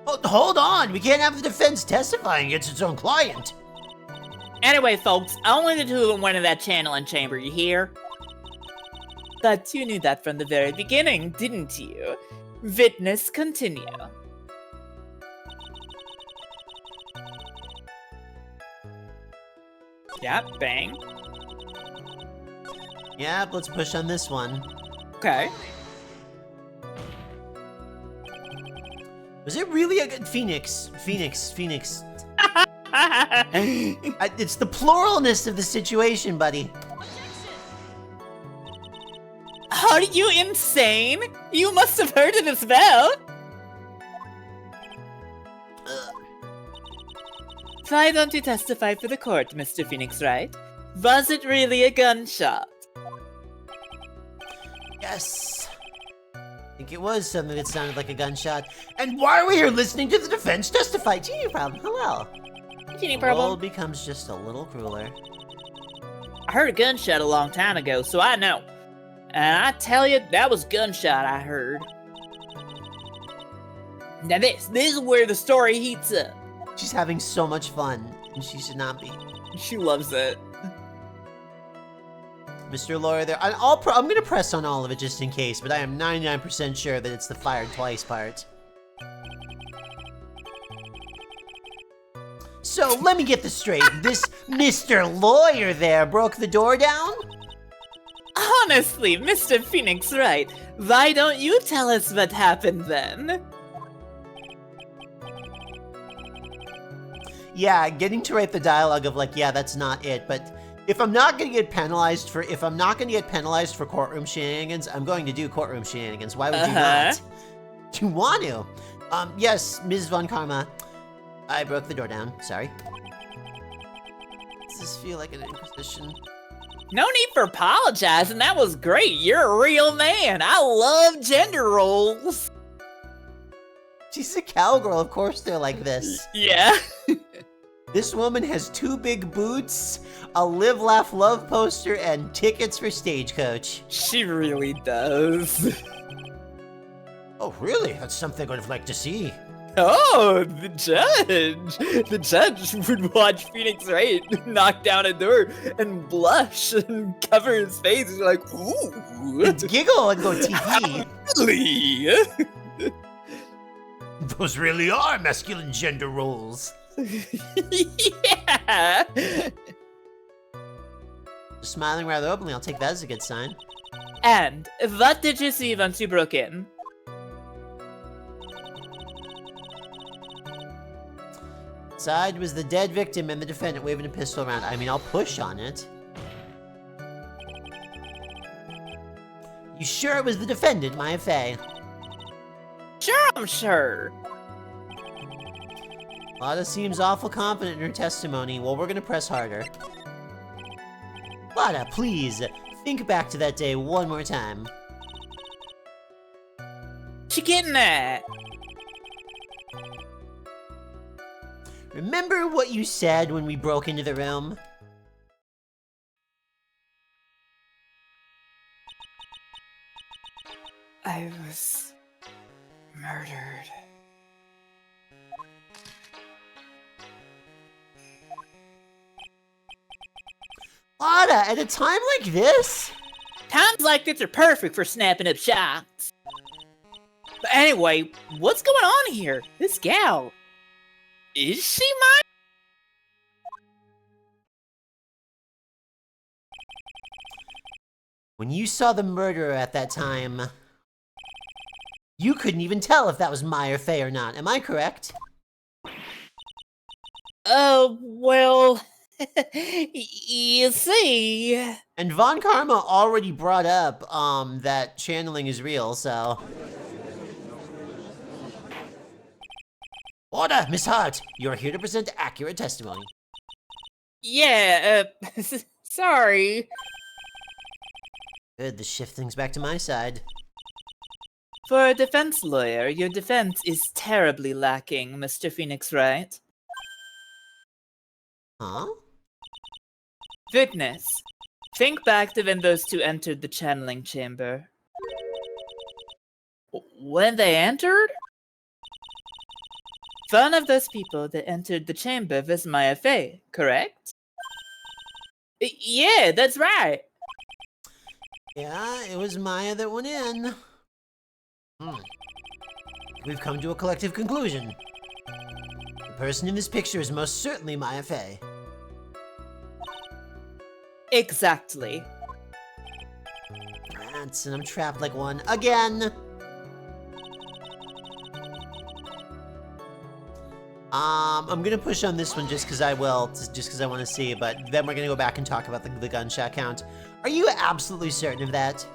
Oh, hold on! We can't have the defense testifying against its own client! Anyway, folks, only the two of them went in that channeling chamber, you hear? But you knew that from the very beginning, didn't you? Witness continue. Yeah, bang. Yep, let's push on this one. Okay. Was it really a good Phoenix? Phoenix. It's the pluralness of the situation, buddy. Are you insane? You must have heard it as well. Why don't you testify for the court, Mr. Phoenix Wright? Was it really a gunshot? Yes. think it was something that sounded like a gunshot. And why are we here listening to the defense testify? Teeny problem. Hello. Teeny The world problem. becomes just a little crueler. I heard a gunshot a long time ago, so I know. And I tell you, that was gunshot I heard. Now this is where the story heats up. She's having so much fun, and she should not be. She loves it. Mr. Lawyer there. I'm gonna press on all of it just in case, but I am 99% sure that it's the fired twice part. So, let me get this straight. This Mr. Lawyer there broke the door down? Honestly, Mr. Phoenix Wright, why don't you tell us what happened then? Yeah, getting to write the dialogue of like, yeah, that's not it, but if I'm not gonna get penalized for courtroom shenanigans, I'm going to do courtroom shenanigans. Why would you not? You want to? Yes, Ms. Von Karma. I broke the door down. Sorry. Does this feel like an inquisition? No need for apologizing, that was great. You're a real man. I love gender roles. She's a cowgirl, of course they're like this. Yeah. This woman has 2 big boots, a Live, Laugh, Love poster, and tickets for Stagecoach. She really does. Oh, really? That's something I'd like to see. Oh, the judge! The judge would watch Phoenix Wright knock down a door and blush and cover his face. He's like, ooh. And giggle and go TV. Really? Those really are masculine gender roles. Yeah. Smiling rather openly, I'll take that as a good sign. And what did you see once you broke in? Inside was the dead victim and the defendant waving a pistol around. I mean, I'll push on it. You sure it was the defendant, Maya Fey? Sure, I'm sure. Lada seems awful confident in her testimony. Well, we're gonna press harder. Lada, please, think back to that day one more time. What you getting at? Remember what you said when we broke into the room? I was murdered. Lada, at a time like this? Times like this are perfect for snapping up shots. But anyway, what's going on here? This gal, is she mine? When you saw the murderer at that time, you couldn't even tell if that was Maya Fey or not. Am I correct? Oh, well, you see. And Von Karma already brought up, that channeling is real, so... Order, Miss Hart! You're here to present accurate testimony. Yeah, sorry. Good, this shifts things back to my side. For a defense lawyer, your defense is terribly lacking, Mr. Phoenix Wright. Huh? Witness, think back to when those two entered the channeling chamber. When they entered? One of those people that entered the chamber was Maya Fey, correct? Yeah, that's right. Yeah, it was Maya that went in. We've come to a collective conclusion. The person in this picture is most certainly Maya Fey. Exactly. Rats, and I'm trapped like one again. I'm gonna push on this one just because I will, just because I want to see, but then we're gonna go back and talk about the gunshot count. Are you absolutely certain of that?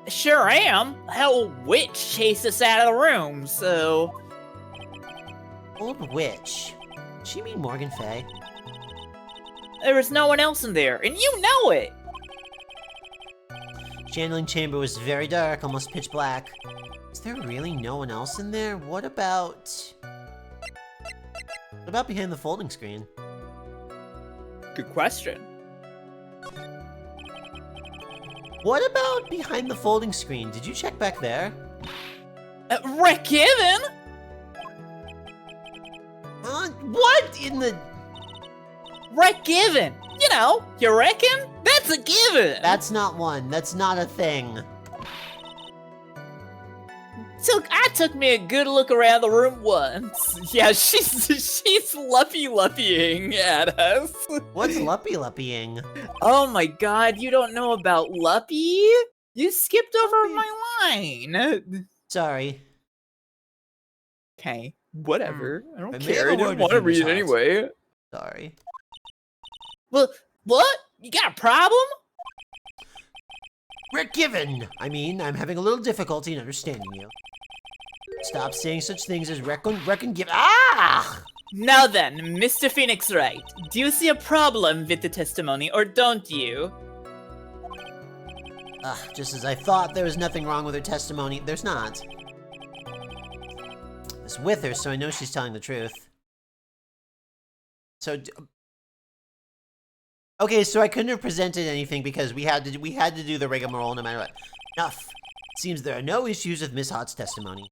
Sure am. Hell, witch chased us out of the room, so... Old witch? Does she mean Morgan Fey? There was no one else in there, and you know it! Channeling chamber was very dark, almost pitch black. Is there really no one else in there? What about behind the folding screen? Good question. What about behind the folding screen? Did you check back there? Rick Given? What in the... Rick Given. You know, you reckon? That's a given. That's not one. That's not a thing. I took me a good look around the room once. Yeah, she's luppy-luppying at us. What's luppy-luppying? Oh my god, you don't know about Luppy? You skipped over my line. Sorry. Okay, whatever. I don't I may care. have I a didn't word want to with you, read it Miss Hart. anyway. Sorry. Well, what? You got a problem? Rick Given! I mean, I'm having a little difficulty in understanding you. Stop saying such things as reckon give. Ah! Now then, Mr. Phoenix Wright, do you see a problem with the testimony, or don't you? Just as I thought there was nothing wrong with her testimony, there's not. It's with her, so I know she's telling the truth. So, okay, so I couldn't have presented anything because we had to do the rigmarole no matter what. Enough. Seems there are no issues with Miss Hart's testimony.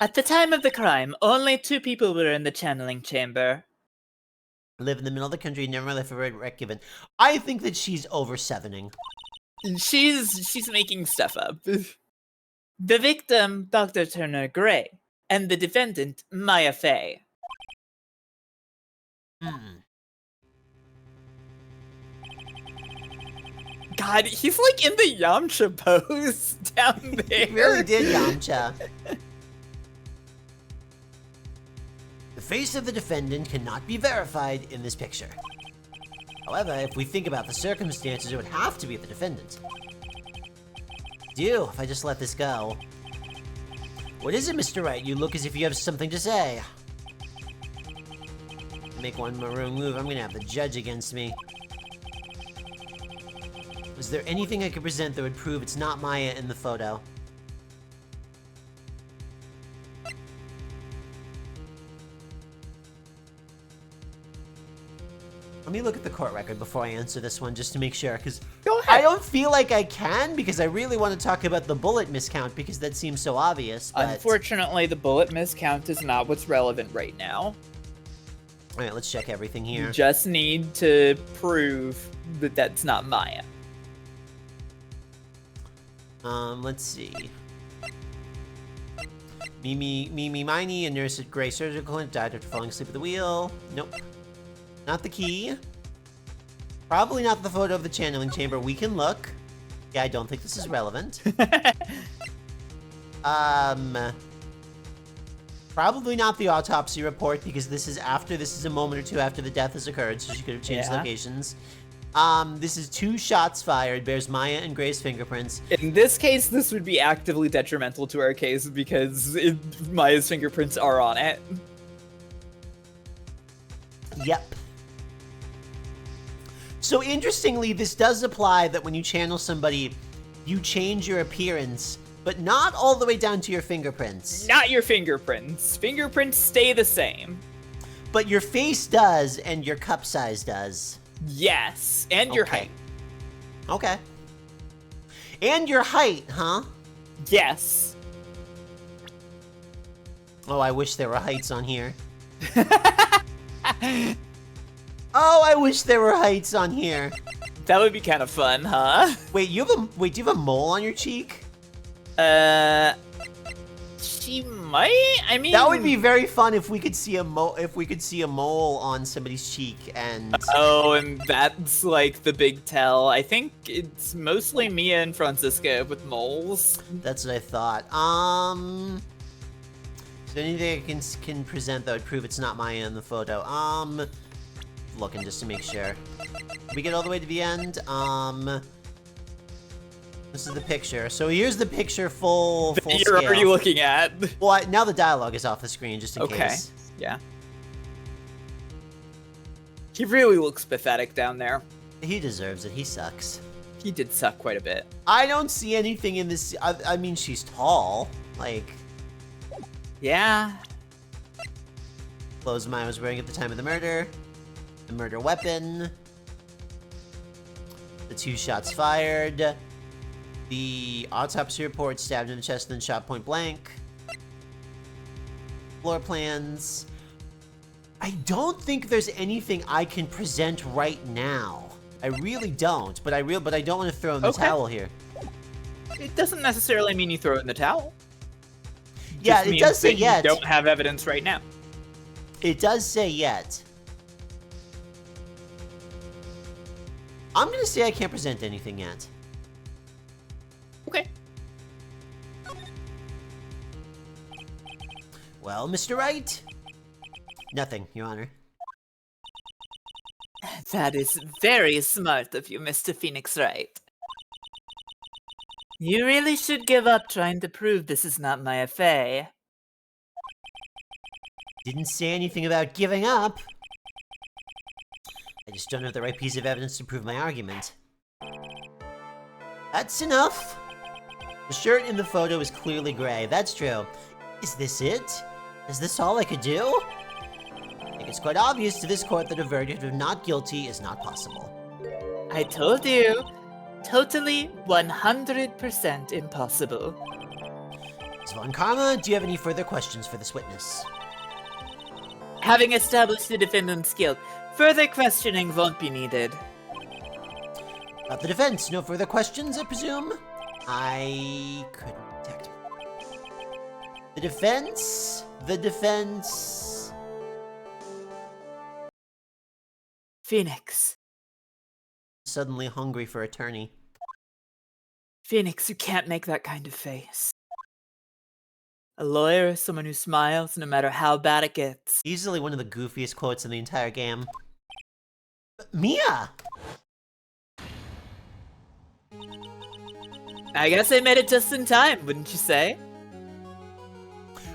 At the time of the crime, only 2 people were in the channeling chamber. I live in the middle of the country, never mind if I read Rick Given. I think that she's over-7ing. She's making stuff up. The victim, Dr. Turner Gray, and the defendant, Maya Fey. God, he's like in the Yamcha pose down there. He really did, Yamcha. The face of the defendant cannot be verified in this picture. However, if we think about the circumstances, it would have to be the defendant. If I just let this go. What is it, Mr. Wright? You look as if you have something to say. Make one more wrong move, I'm gonna have the judge against me. Is there anything I could present that would prove it's not Maya in the photo? Let me look at the court record before I answer this one, just to make sure, because I don't feel like I can, because I really want to talk about the bullet miscount, because that seems so obvious, but... Unfortunately, the bullet miscount is not what's relevant right now. Alright, let's check everything here. You just need to prove that that's not Maya. Let's see. Mimi Miney, a nurse at Gray Surgical Clinic, died after falling asleep at the wheel. Nope. Not the key. Probably not the photo of the channeling chamber. We can look. Yeah, I don't think this is relevant. Probably not the autopsy report, because this is a moment or two after the death has occurred, so she could have changed locations. This is 2 shots fired, bears Maya and Gray's fingerprints. In this case, this would be actively detrimental to our case because Maya's fingerprints are on it. Yep. So interestingly, this does apply that when you channel somebody, you change your appearance, but not all the way down to your fingerprints. Not your fingerprints. Fingerprints stay the same. But your face does, and your cup size does. Yes, and your height. Okay. And your height, huh? Yes. Oh, I wish there were heights on here. Oh, I wish there were heights on here. That would be kind of fun, huh? Wait, do you have a mole on your cheek? She might. I mean, that would be very fun if we could see a mole on somebody's cheek, and oh, and that's like the big tell. I think it's mostly Mia and Francisca with moles. That's what I thought. Is there anything I can present that would prove it's not Maya in the photo? Looking just to make sure. Did we get all the way to the end? This is the picture. So here's the picture full That scale. you're already looking at. Well, now the dialogue is off the screen, just in case. Yeah. He really looks pathetic down there. He deserves it. He sucks. He did suck quite a bit. I don't see anything in this. I mean, she's tall. Like, Yeah. clothes Maya was wearing at the time of the murder. The murder weapon. The 2 shots fired. The autopsy report stabbed in the chest and then shot point blank. Floor plans. I don't think there's anything I can present right now. I really don't, but I don't want to throw in the towel here. It doesn't necessarily mean you throw in the towel. Yeah, Just it does say that you yet. don't have evidence right now. It does say yet. I'm gonna say I can't present anything yet. Okay. Well, Mr. Wright? Nothing, Your Honor. That is very smart of you, Mr. Phoenix Wright. You really should give up trying to prove this is not my affair. Didn't say anything about giving up. I just don't have the right piece of evidence to prove my argument. That's enough. The shirt in the photo is clearly gray. That's true. Is this it? Is this all I could do? I think it's quite obvious to this court that a verdict of not guilty is not possible. I told you. Totally 100% impossible. Ms. Von Karma, do you have any further questions for this witness? Having established the defendant's guilt, further questioning won't be needed. About the defense, no further questions, I presume? I couldn't detect. The defense? Phoenix. Suddenly hungry for attorney. Phoenix, you can't make that kind of face. A lawyer is someone who smiles no matter how bad it gets. Easily one of the goofiest quotes in the entire game. Mia! I guess I made it just in time, wouldn't you say?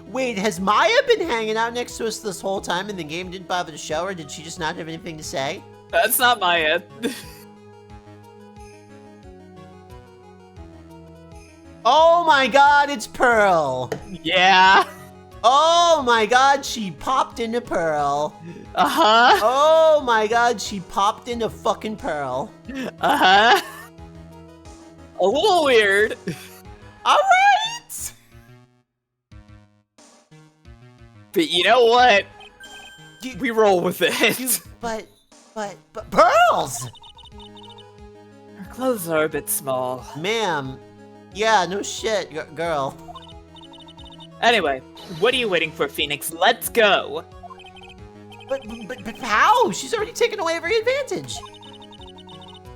Wait, has Maya been hanging out next to us this whole time and the game didn't bother to show her? Did she just not have anything to say? That's not Maya. Oh my god, it's Pearl! Yeah. Oh my god, she popped into Pearl. Uh-huh. Oh my god, she popped into fucking Pearl. Uh-huh. A little weird. Alright! But you know what? We roll with it. But Pearls! Her clothes are a bit small. Ma'am. Yeah, no shit, girl. Anyway, what are you waiting for, Phoenix? Let's go. But how? She's already taken away every advantage.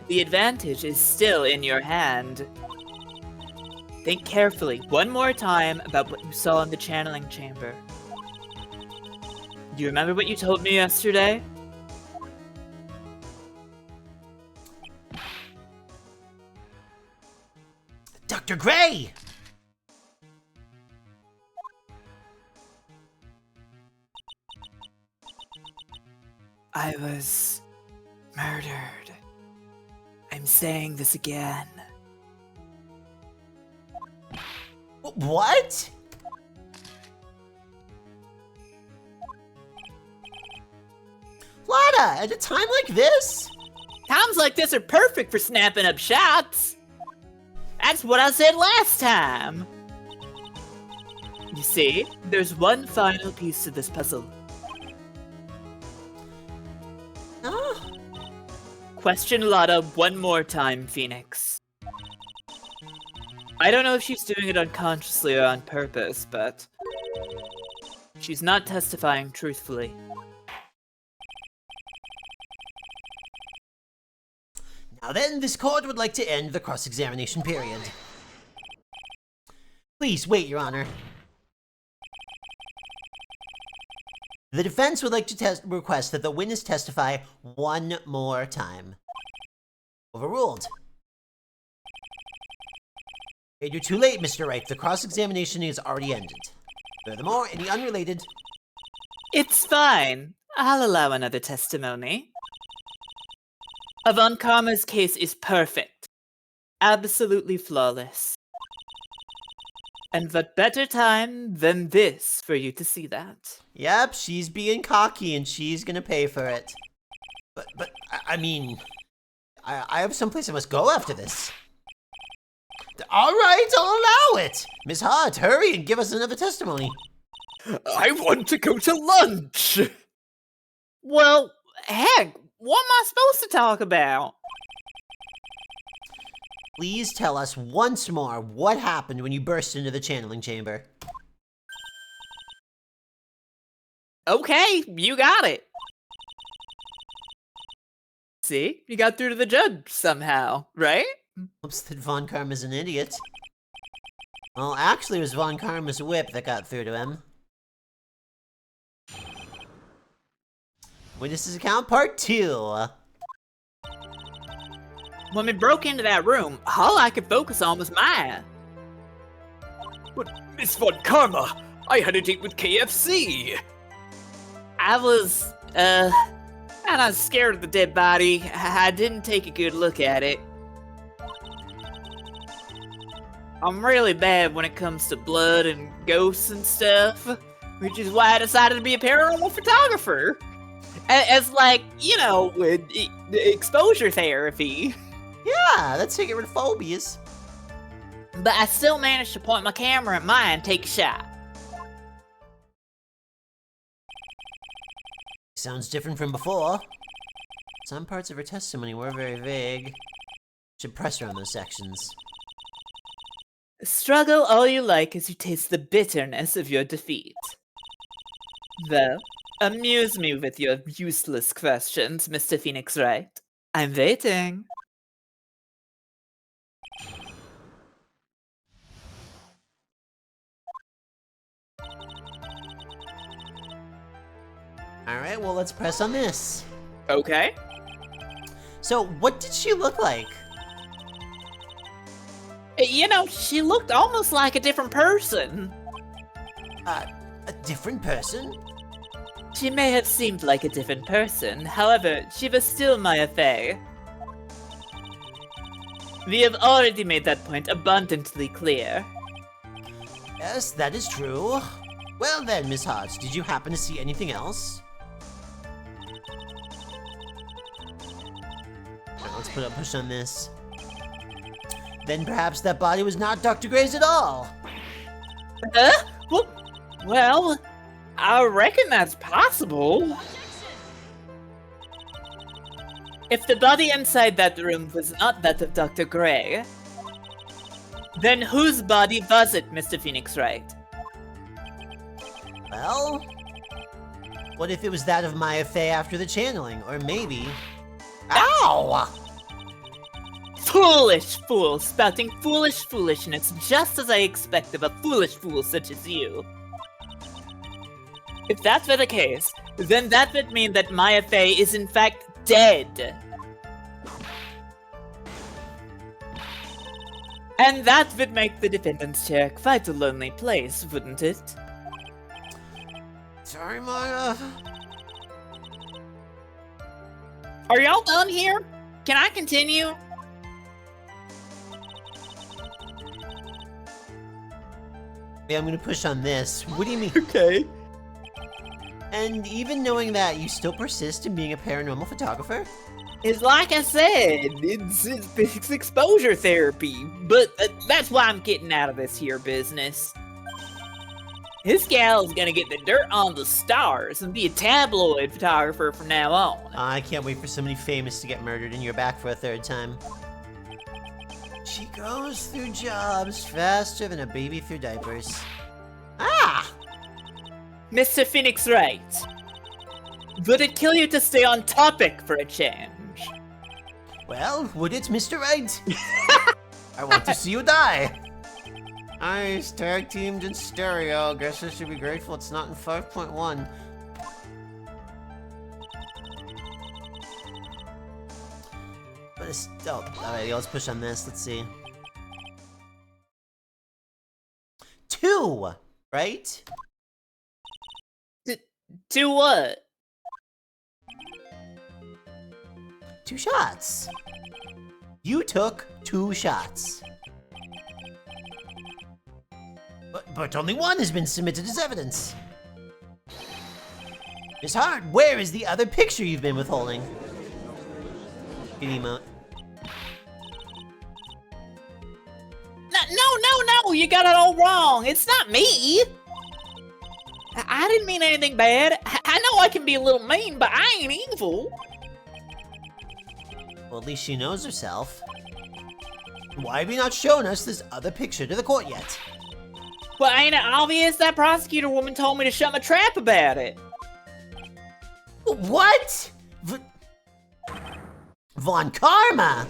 The advantage is still in your hand. Think carefully one more time about what you saw in the channeling chamber. Do you remember what you told me yesterday? Dr. Gray! I was murdered. I'm saying this again. What? Lada, at a time like this? Times like this are perfect for snapping up shots. That's what I said last time. You see, there's one final piece to this puzzle. Oh. Question Lada one more time, Phoenix. I don't know if she's doing it unconsciously or on purpose, but she's not testifying truthfully. Now then, this court would like to end the cross-examination period. Please wait, Your Honor. The defense would like to request that the witness testify one more time. Overruled. Hey, you're too late, Mr. Wright. The cross-examination is already ended. Furthermore, any unrelated... It's fine. I'll allow another testimony. Von Karma's case is perfect. absolutely flawless. And what better time than this for you to see that? Yep, she's being cocky and she's gonna pay for it. But I mean, I have someplace I must go after this. All right, I'll allow it. Miss Hart, hurry and give us another testimony. I want to go to lunch. Well, heck, what am I supposed to talk about? Please tell us once more what happened when you burst into the channeling chamber. Okay, you got it. See, you got through to the judge somehow, right? Oops, that Von Karma's an idiot. Well, actually, it was Von Karma's whip that got through to him. Witness's account part 2. When we broke into that room, all I could focus on was Maya. But Miss Von Karma, I had a date with KFC. I was, kinda scared of the dead body. I didn't take a good look at it. I'm really bad when it comes to blood and ghosts and stuff, which is why I decided to be a paranormal photographer. As like, you know, with exposure therapy. Yeah, that's how you get rid of phobias. But I still managed to point my camera at Maya and take a shot. Sounds different from before. Some parts of her testimony were very vague. Should press her on those sections. Struggle all you like as you taste the bitterness of your defeat. Well, amuse me with your useless questions, Mr. Phoenix Wright. I'm waiting. Alright, well, let's press on this. Okay. So, what did she look like? You know, she looked almost like a different person. A different person? She may have seemed like a different person, however, she was still Maya Fey. We have already made that point abundantly clear. Yes, that is true. Well then, Miss Hart, did you happen to see anything else? Alright, let's put a push on this. Then perhaps that body was not Dr. Gray's at all. Huh? Well, I reckon that's possible. If the body inside that room was not that of Dr. Gray, then whose body was it, Mr. Phoenix Wright? Well, what if it was that of Maya Fey after the channeling? Or maybe... Ow! Foolish fool, spouting foolish foolishness just as I expect of a foolish fool such as you. If that were the case, then that would mean that Maya Fey is in fact dead. And that would make the defendant's chair quite a lonely place, wouldn't it? Sorry, Maya. Are y'all done here? Can I continue? Yeah, I'm gonna push on this. What do you mean? Okay. And even knowing that, you still persist in being a paranormal photographer? It's like I said, it's exposure therapy, but that's why I'm getting out of this here business. This gal's gonna get the dirt on the stars and be a tabloid photographer from now on. I can't wait for somebody famous to get murdered and you're back for a third time. She goes through jobs faster than a baby through diapers. Ah! Mr. Phoenix Wright, would it kill you to stay on topic for a change? Well, would it, Mr. Wright? I want to see you die. Nice, tag teamed in stereo. Guess I should be grateful it's not in 5.1. But it's still... Alright, let's push on this. Let's see. 2! Right? To what? 2 shots. You took 2 shots. But only one has been submitted as evidence. Miss Hart, where is the other picture you've been withholding? Good emote. No, you got it all wrong. It's not me. I didn't mean anything bad. I know I can be a little mean, but I ain't evil. Well, at least she knows herself. Why have you not shown us this other picture to the court yet? Well, ain't it obvious that prosecutor woman told me to shut my trap about it? What? Von Karma?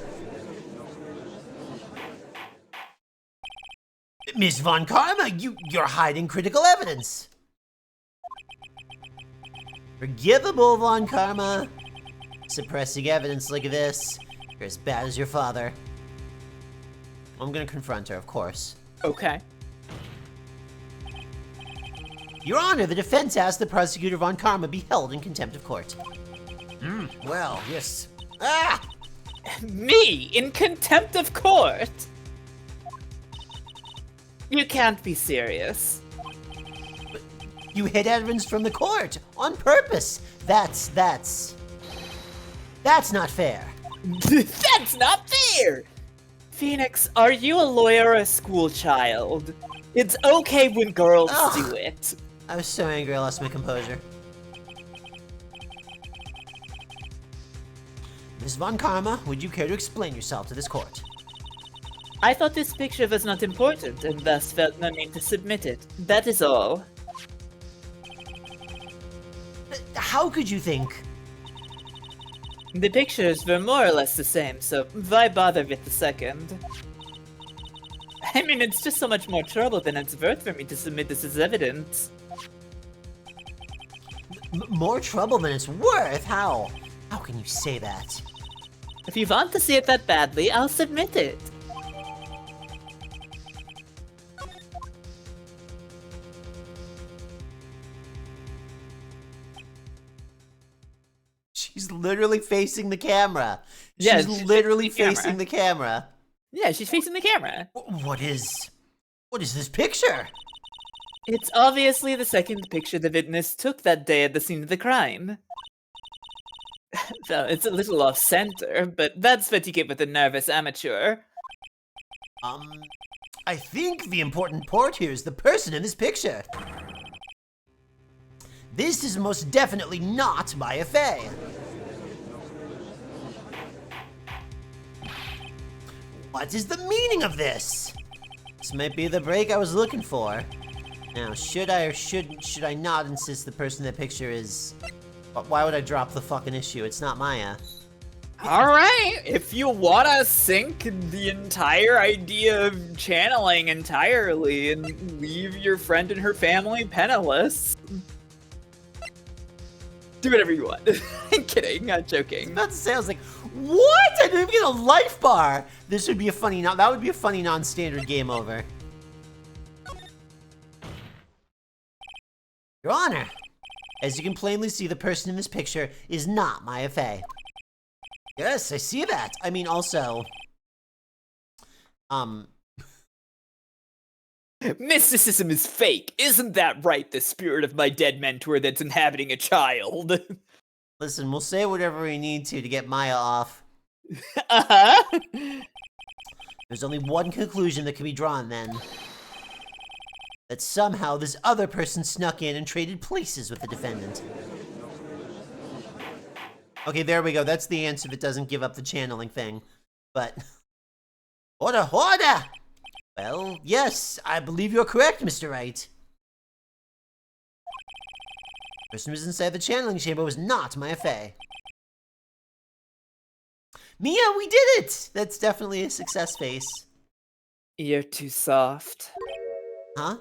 Miss Von Karma, you're hiding critical evidence. Forgivable, Von Karma. Suppressing evidence like this, you're as bad as your father. I'm gonna confront her, of course. Okay. Your Honor, the defense asked the prosecutor Von Karma be held in contempt of court. Well, yes. Ah! Me? In contempt of court? You can't be serious. You hid evidence from the court on purpose. That's not fair. That's not fair! Phoenix, are you a lawyer or a school child? It's okay when girls do it. I was so angry I lost my composure. Ms. Von Karma, would you care to explain yourself to this court? I thought this picture was not important and thus felt no need to submit it. That is all. How could you think? The pictures were more or less the same, so why bother with the second? I mean, it's just so much more trouble than it's worth for me to submit this as evidence. More trouble than it's worth? How? How can you say that? If you want to see it that badly, I'll submit it. She's literally facing the camera. Yeah, she's literally facing the camera. Yeah, she's facing the camera. What is this picture? It's obviously the second picture the witness took that day at the scene of the crime. Well, it's a little off-center, but that's what you get with a nervous amateur. I think the important part here is the person in this picture. This is most definitely not Maya Fey. What is the meaning of this? This might be the break I was looking for. Now, should I or should I not insist the person in the picture is... Why would I drop the fucking issue? It's not Maya. Alright, if you wanna sink the entire idea of channeling entirely and leave your friend and her family penniless, do whatever you want. I'm kidding, not joking. I was about to say, I was like, what? I didn't even get a life bar! This would be a funny, that would be a funny non-standard game over. Your Honor, as you can plainly see, the person in this picture is not Maya Fey. Yes, I see that. I mean, also... Mysticism is fake. Isn't that right, the spirit of my dead mentor that's inhabiting a child? Listen, we'll say whatever we need to get Maya off. Uh-huh. There's only one conclusion that can be drawn then. That somehow this other person snuck in and traded places with the defendant. Okay, there we go. That's the answer that doesn't give up the channeling thing. But... Order! Order! Well, yes, I believe you're correct, Mr. Wright. The person who was inside the channeling chamber was not Maya Fey. Mia, we did it! That's definitely a success face. You're too soft. Huh?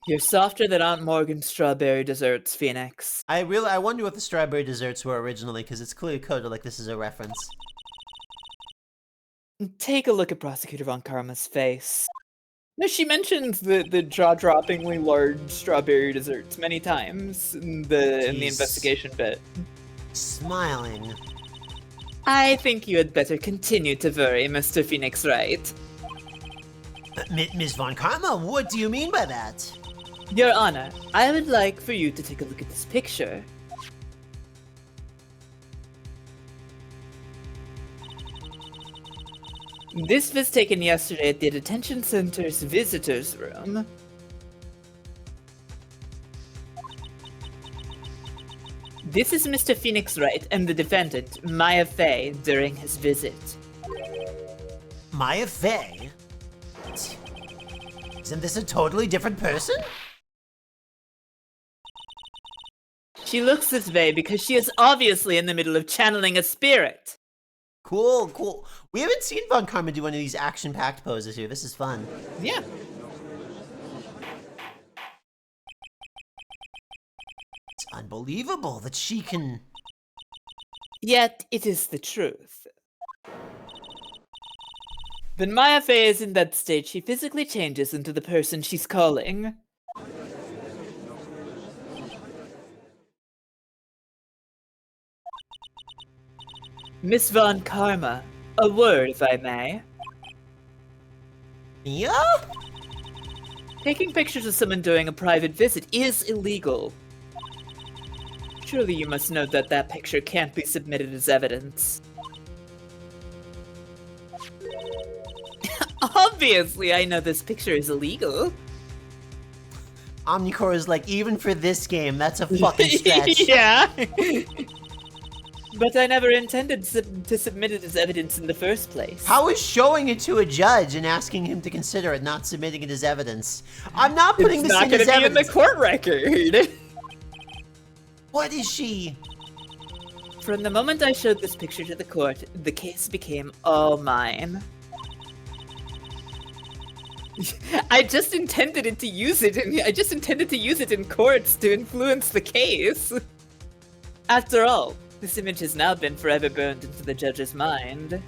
You're softer than Aunt Morgan's strawberry desserts, Phoenix. I wonder what the strawberry desserts were originally, because it's clearly coded like this is a reference. Take a look at Prosecutor Von Karma's face. No, she mentions the jaw-droppingly large strawberry desserts many times in the investigation bit. Smiling. I think you had better continue to worry, Mr. Phoenix Wright. Ms. Von Karma, what do you mean by that? Your Honor, I would like for you to take a look at this picture. This was taken yesterday at the detention center's visitors room. This is Mr. Phoenix Wright and the defendant, Maya Fey, during his visit. Maya Fey? Isn't this a totally different person? She looks this way because she is obviously in the middle of channeling a spirit. Cool, cool. We haven't seen Von Karma do one of these action-packed poses here. This is fun. Yeah. It's unbelievable that she can... Yet, it is the truth. When Maya Fey is in that state, she physically changes into the person she's calling. Miss Von Karma, a word, if I may. Yeah? Taking pictures of someone during a private visit is illegal. Surely you must know that that picture can't be submitted as evidence. Obviously, I know this picture is illegal. Omnicore is like, even for this game, that's a fucking stretch. Yeah. But I never intended to submit it as evidence in the first place. How is showing it to a judge and asking him to consider it, not submitting it as evidence? I'm not putting this in as evidence. It's not gonna be in the court record. What is she? From the moment I showed this picture to the court, the case became all mine. I just intended to use it in courts to influence the case. After all, this image has now been forever burned into the judge's mind.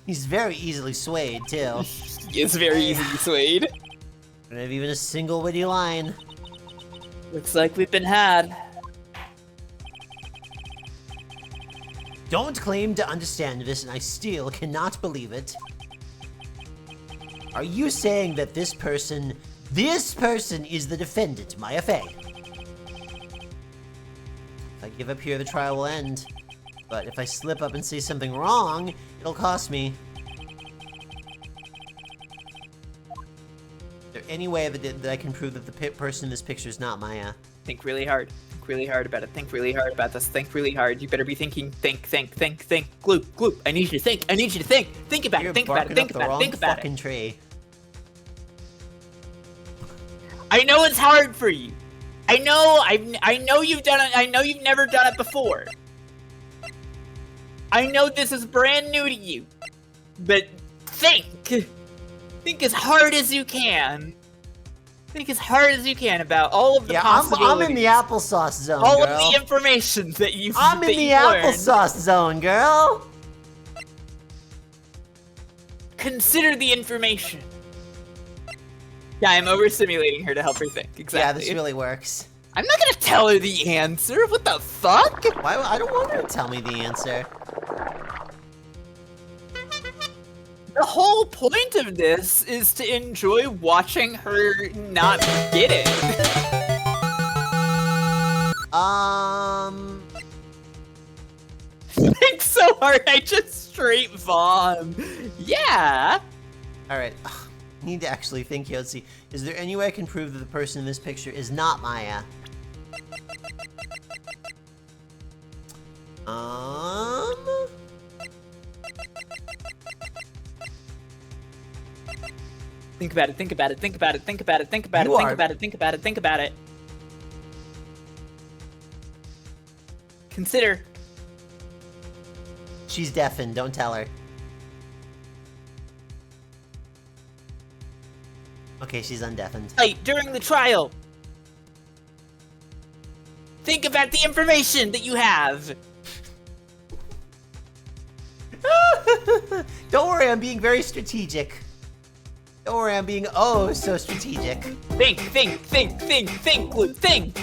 He's very easily swayed, too. He is very easily swayed. Don't have even a single witty line. Looks like we've been had. Don't claim to understand this, and I still cannot believe it. Are you saying that this person is the defendant, Maya Fey? If I give up here, the trial will end. But if I slip up and say something wrong, it'll cost me. Is there any way that I can prove that the person in this picture is not Maya? Think really hard. Think really hard about it. Think really hard about this. Think really hard. You better be thinking. Think. Gloop, gloop. I need you to think. I need you to think. Think about it. Think about it. Think about it. Think about it. Tree. I know it's hard for you. I know you've done it. I know you've never done it before. I know this is brand new to you. But think. Think as hard as you can. Think as hard as you can about all of the possibilities. I'm in the applesauce zone, all girl. of the information that you've I'm in the applesauce zone, girl. Consider the information. Yeah, I'm overstimulating her to help her think. Exactly. Yeah, this really works. I'm not gonna tell her the answer. What the fuck? Why? I don't want her to tell me the answer. The whole point of this is to enjoy watching her not get it. Think so hard, I just straight Vaughn. Yeah. Alright. I need to actually think here. Let's see. Is there any way I can prove that the person in this picture is not Maya? Think about it, think about it, think about it, think about it, think about it, think about it, think about it, think about it. Consider. She's deafened, don't tell her. Okay, she's undeafened. Right, during the trial. Think about the information that you have. Don't worry, I'm being very strategic. Don't worry, I'm being oh so strategic. Think, Gloop, think.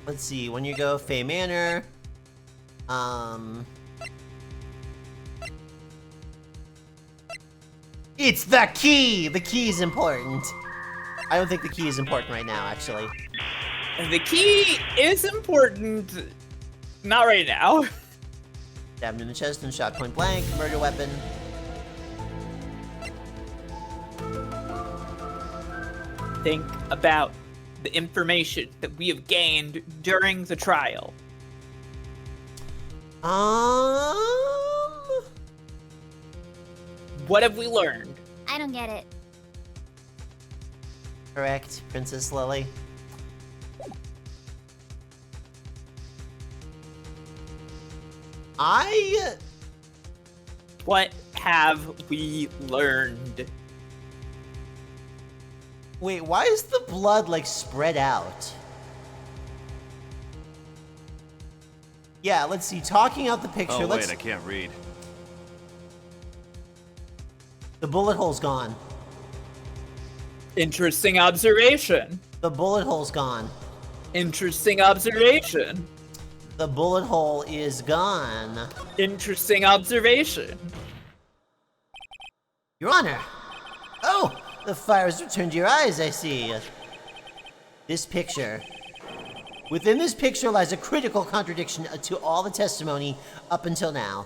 Let's see, 1 year ago, Fey Manor. It's the key! The key is important. I don't think the key is important right now, actually. The key is important. Not right now. Stabbed in the chest and shot point blank. Murder weapon. Think about the information that we have gained during the trial. What have we learned? I don't get it. Correct, Princess Lily. What have we learned? Wait, why is the blood, like, spread out? Yeah, let's see. Talking out the picture, Oh, let's... wait, I can't read. The bullet hole's gone. Interesting observation. The bullet hole's gone. Interesting observation. The bullet hole is gone. Interesting observation. Your Honor! Oh! The fire has returned to your eyes, I see. This picture. Within this picture lies a critical contradiction to all the testimony up until now.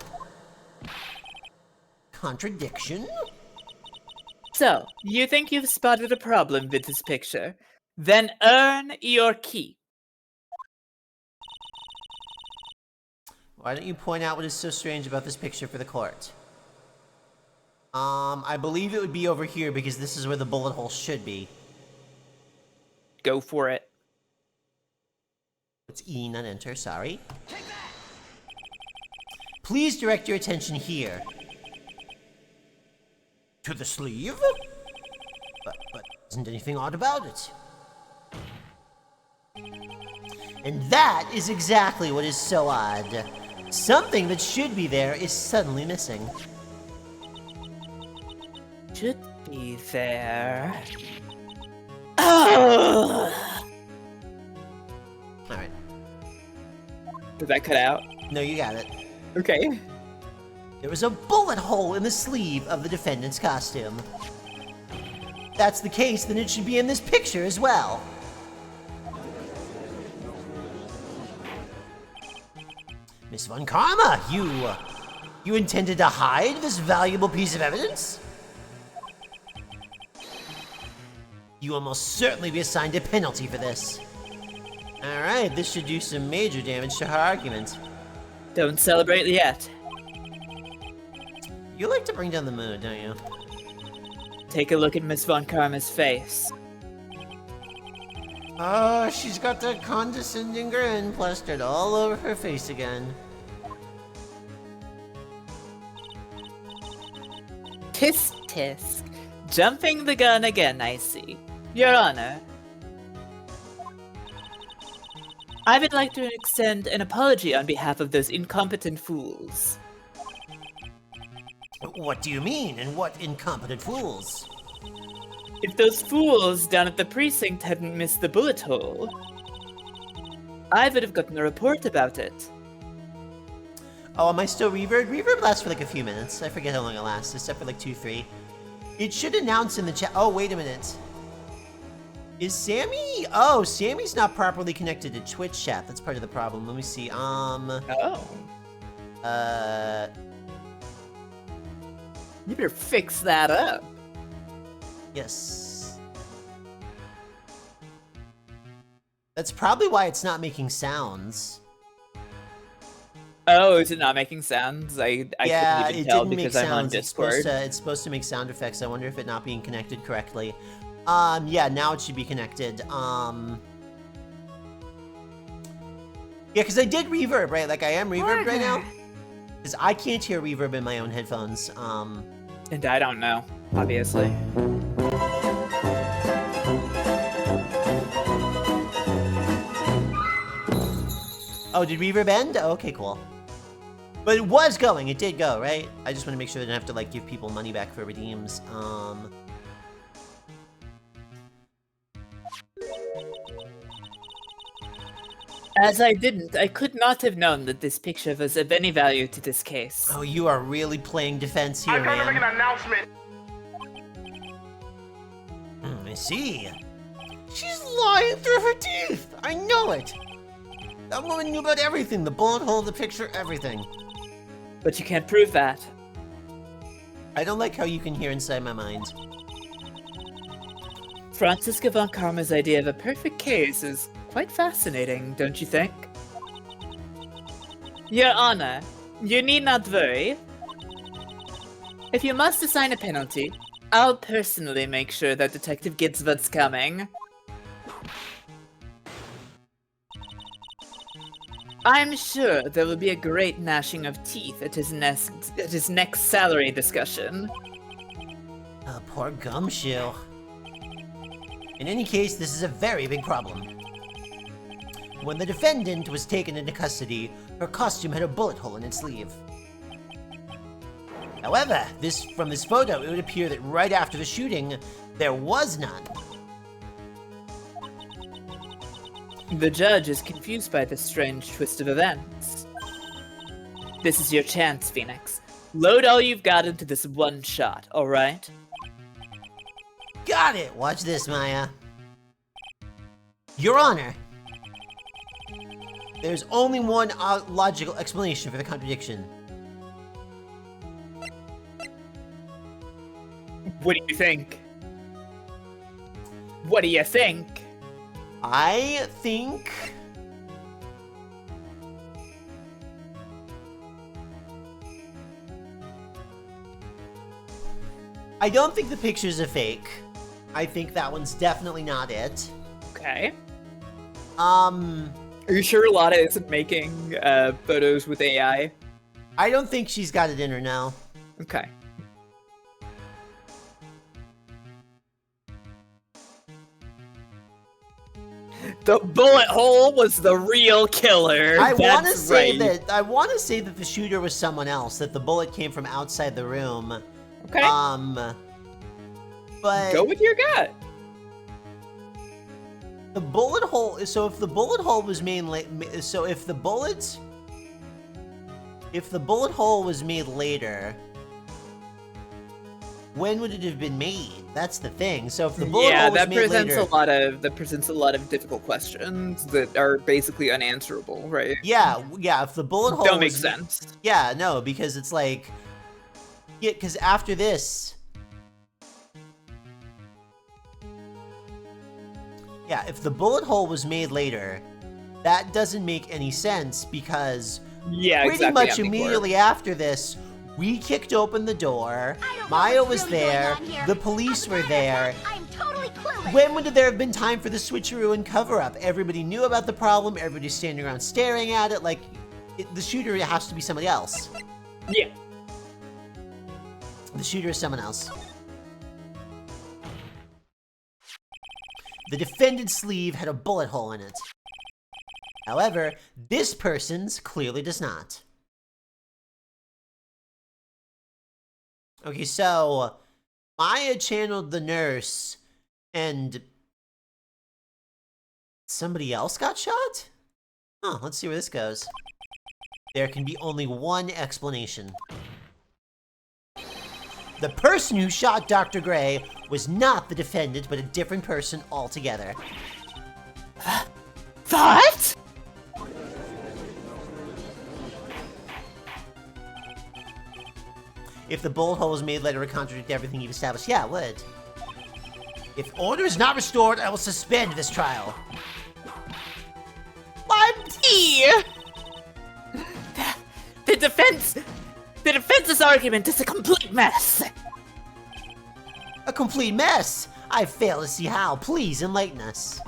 Contradiction? So, you think you've spotted a problem with this picture? Then earn your key. Why don't you point out what is so strange about this picture for the court? I believe it would be over here because this is where the bullet hole should be. Go for it. It's E, not enter, sorry. Please direct your attention here. To the sleeve? But isn't anything odd about it? And that is exactly what is so odd. Something that should be there is suddenly missing. Should be there. Oh! Alright. Did that cut out? No, you got it. Okay. There was a bullet hole in the sleeve of the defendant's costume. If that's the case, then it should be in this picture as well. Miss Von Karma, you intended to hide this valuable piece of evidence? You will most certainly be assigned a penalty for this. Alright, this should do some major damage to her argument. Don't celebrate yet. You like to bring down the mood, don't you? Take a look at Miss Von Karma's face. Oh, she's got that condescending grin plastered all over her face again. Tisk tisk. Jumping the gun again, I see. Your Honor. I would like to extend an apology on behalf of those incompetent fools. What do you mean, and what incompetent fools? If those fools down at the precinct hadn't missed the bullet hole, I would have gotten a report about it. Oh, am I still reverb? Reverb lasts for like a few minutes. I forget how long it lasts, except for like 2-3. It should announce in the chat. Oh, wait a minute. Is Sammy? Oh, Sammy's not properly connected to Twitch chat. That's part of the problem. Let me see. Oh. You better fix that up. Yes. That's probably why it's not making sounds. Oh, is it not making sounds? I Yeah, couldn't even it tell didn't make because I'm on sounds. Discord. It's supposed to make sound effects. I wonder if it not being connected correctly. Yeah, now it should be connected. Yeah, because I did reverb, right? Like, I am reverbed right now. Because I can't hear reverb in my own headphones. And I don't know, obviously. Oh, did reverb end? Oh, okay, cool. But it was going. It did go, right? I just want to make sure I didn't have to, like, give people money back for redeems. As I didn't, I could not have known that this picture was of any value to this case. Oh, you are really playing defense here, I'm trying to make man. an announcement. I see. She's lying through her teeth. I know it. That woman knew about everything. The bullet hole, the picture, everything. But you can't prove that. I don't like how you can hear inside my mind. Franziska von Karma's idea of a perfect case is quite fascinating, don't you think? Your Honor, you need not worry. If you must assign a penalty, I'll personally make sure that Detective gets what's coming. I'm sure there will be a great gnashing of teeth at his next salary discussion. Oh, poor Gumshoe. In any case, this is a very big problem. When the defendant was taken into custody, her costume had a bullet hole in its sleeve. However, from this photo, it would appear that right after the shooting, there was none. The judge is confused by this strange twist of events. This is your chance, Phoenix. Load all you've got into this one shot, alright? Got it! Watch this, Maya. Your Honor, there's only one logical explanation for the contradiction. What do you think? What do you think? I think... I don't think the picture's a fake. I think that one's definitely not it. Okay. Are Are you sure Lotta isn't making photos with AI? I don't think she's got it in her now. Okay. The bullet hole was the real killer. I want to That's say right. that the shooter was someone else. That the bullet came from outside the room. Okay. But Go with your gut. the bullet hole. So if the bullet hole was made, if the bullet hole was made later, when would it have been made? That's the thing. So if the bullet hole was made later, that presents a lot of difficult questions that are basically unanswerable, right? yeah. If the bullet hole Don't make was sense. Yeah, no, because it's like, yeah, because after this, yeah, if the bullet hole was made later, that doesn't make any sense because Yeah, pretty exactly. much immediately after this, we kicked open the door, Maya was there, the police were there. I'm totally clueless. When would there have been time for the switcheroo and cover-up? Everybody knew about the problem, everybody's standing around staring at it, like, the shooter has to be somebody else. Yeah. The shooter is someone else. The defendant's sleeve had a bullet hole in it. However, this person's clearly does not. Okay, so Maya channeled the nurse, and somebody else got shot? Huh, let's see where this goes. There can be only one explanation. The person who shot Dr. Gray was not the defendant, but a different person altogether. What? If the bullet hole was made later, it would contradict everything you've established. Yeah, it would. If order is not restored, I will suspend this trial. What? The defense's argument is a complete mess. A complete mess. I fail to see how. Please enlighten us.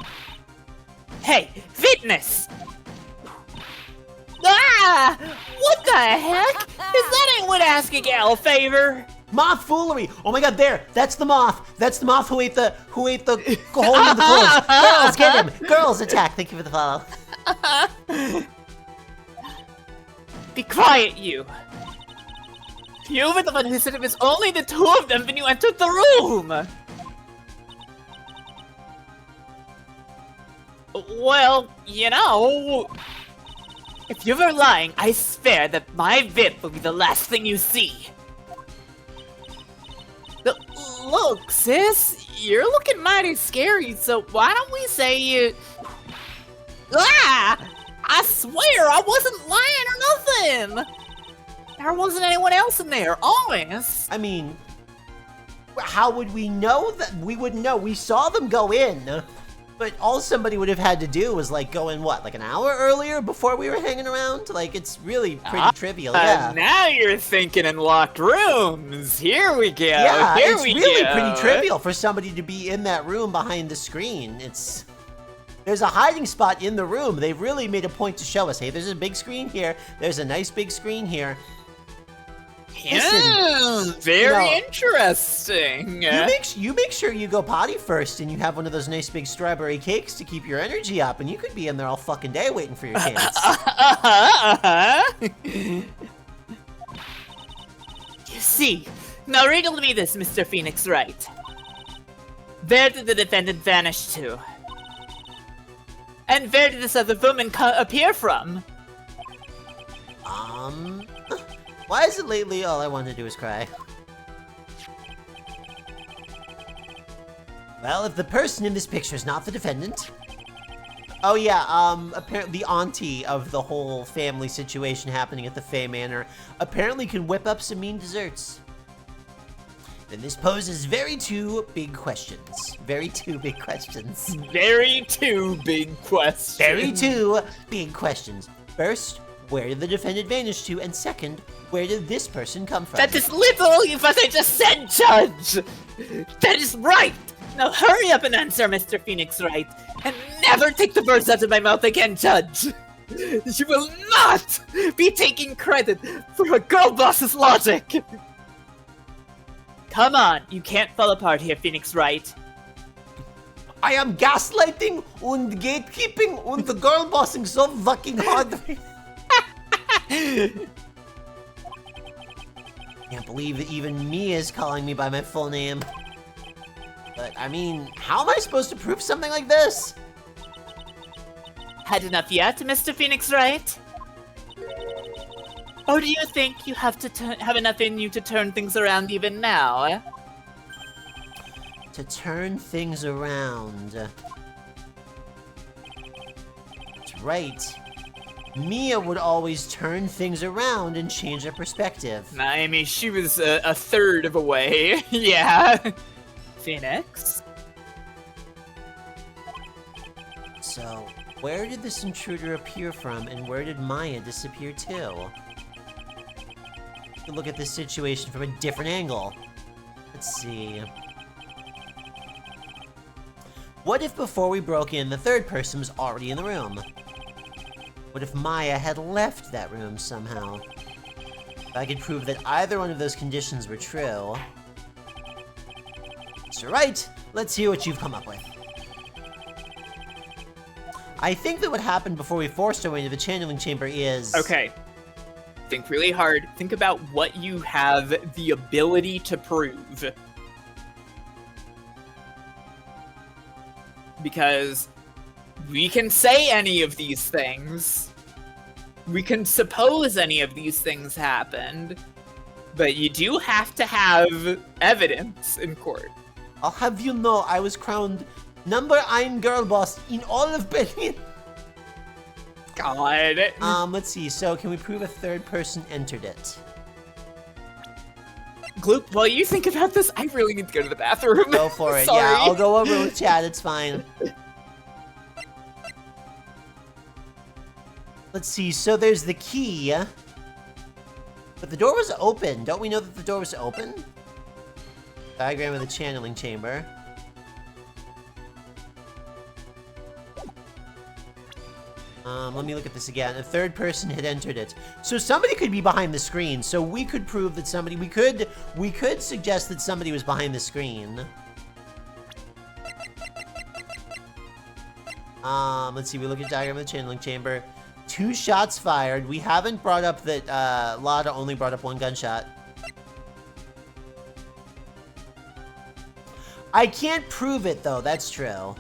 Hey, witness! Ah! What the heck? Is that anyone asking Al a favor? Moth foolery! Oh my god, there! That's the moth! That's the moth who ate the hole in the clothes! Girls, get him! Girls, attack! Thank you for the follow. Be quiet, you! You were the one who said it was only the two of them when you entered the room! Well, you know, if you're lying, I swear that my vid will be the last thing you see. Look, sis, you're looking mighty scary, so why don't we say you... Ah! I swear I wasn't lying or nothing! There wasn't anyone else in there, honest. I mean, how would we know that? We wouldn't know. We saw them go in. But all somebody would have had to do was, like, go in, what, like an hour earlier before we were hanging around? Like, it's really pretty trivial, yeah. Now you're thinking in locked rooms. Here we go. Yeah, Here it's we really go. pretty trivial for somebody to be in that room behind the screen. There's a hiding spot in the room. They've really made a point to show us, hey, there's a big screen here. There's a nice big screen here. Yeah, very interesting. You make sure you go potty first and you have one of those nice big strawberry cakes to keep your energy up, and you could be in there all fucking day waiting for your chance. You see, now riddle me this, Mr. Phoenix Wright. Where did the defendant vanish to? And where did this other woman appear from? Why is it lately all I want to do is cry? Well, if the person in this picture is not the defendant... Oh yeah, apparently the auntie of the whole family situation happening at the Fae Manor apparently can whip up some mean desserts. Then this poses two big questions. Very two big questions. Very two big questions. Very two big questions. First, where did the defendant vanish to? And second, where did this person come from? That is literally what I just said, Judge! That is right! Now hurry up and answer, Mr. Phoenix Wright, and never take the words out of my mouth again, Judge! You will not be taking credit for a girl boss's logic! Come on, you can't fall apart here, Phoenix Wright. I am gaslighting and gatekeeping and the girl bossing so fucking hard. Can't believe that even Mia is calling me by my full name. But, I mean, how am I supposed to prove something like this? Had enough yet, Mr. Phoenix Wright? Or do you think you have to have enough in you to turn things around even now, eh? To turn things around. That's right. Mia would always turn things around and change her perspective. I mean, she was a third of a way. Yeah. Phoenix? So, where did this intruder appear from, and where did Maya disappear to? Look at this situation from a different angle. Let's see. What if before we broke in, the third person was already in the room? What if Maya had left that room somehow? If I could prove that either one of those conditions were true... That's right! Let's hear what you've come up with. I think that what happened before we forced our way into the channeling chamber is... Okay. Think really hard. Think about what you have the ability to prove. Because we can say any of these things. We can suppose any of these things happened. But you do have to have evidence in court. I'll have you know I was crowned #1 girl boss in all of Berlin. God. Let's see. So, can we prove a third person entered it? Gloop, while you think about this, I really need to go to the bathroom. Go for it. Sorry. Yeah, I'll go over with Chad. It's fine. Let's see. So, there's the key. But the door was open. Don't we know that the door was open? Diagram of the channeling chamber. Let me look at this again. A third person had entered it. So somebody could be behind the screen. So we could prove that somebody... We could suggest that somebody was behind the screen. Let's see. We look at diagram of the channeling chamber. 2 shots fired. We haven't brought up that Lada only brought up 1 gunshot. I can't prove it, though. That's true.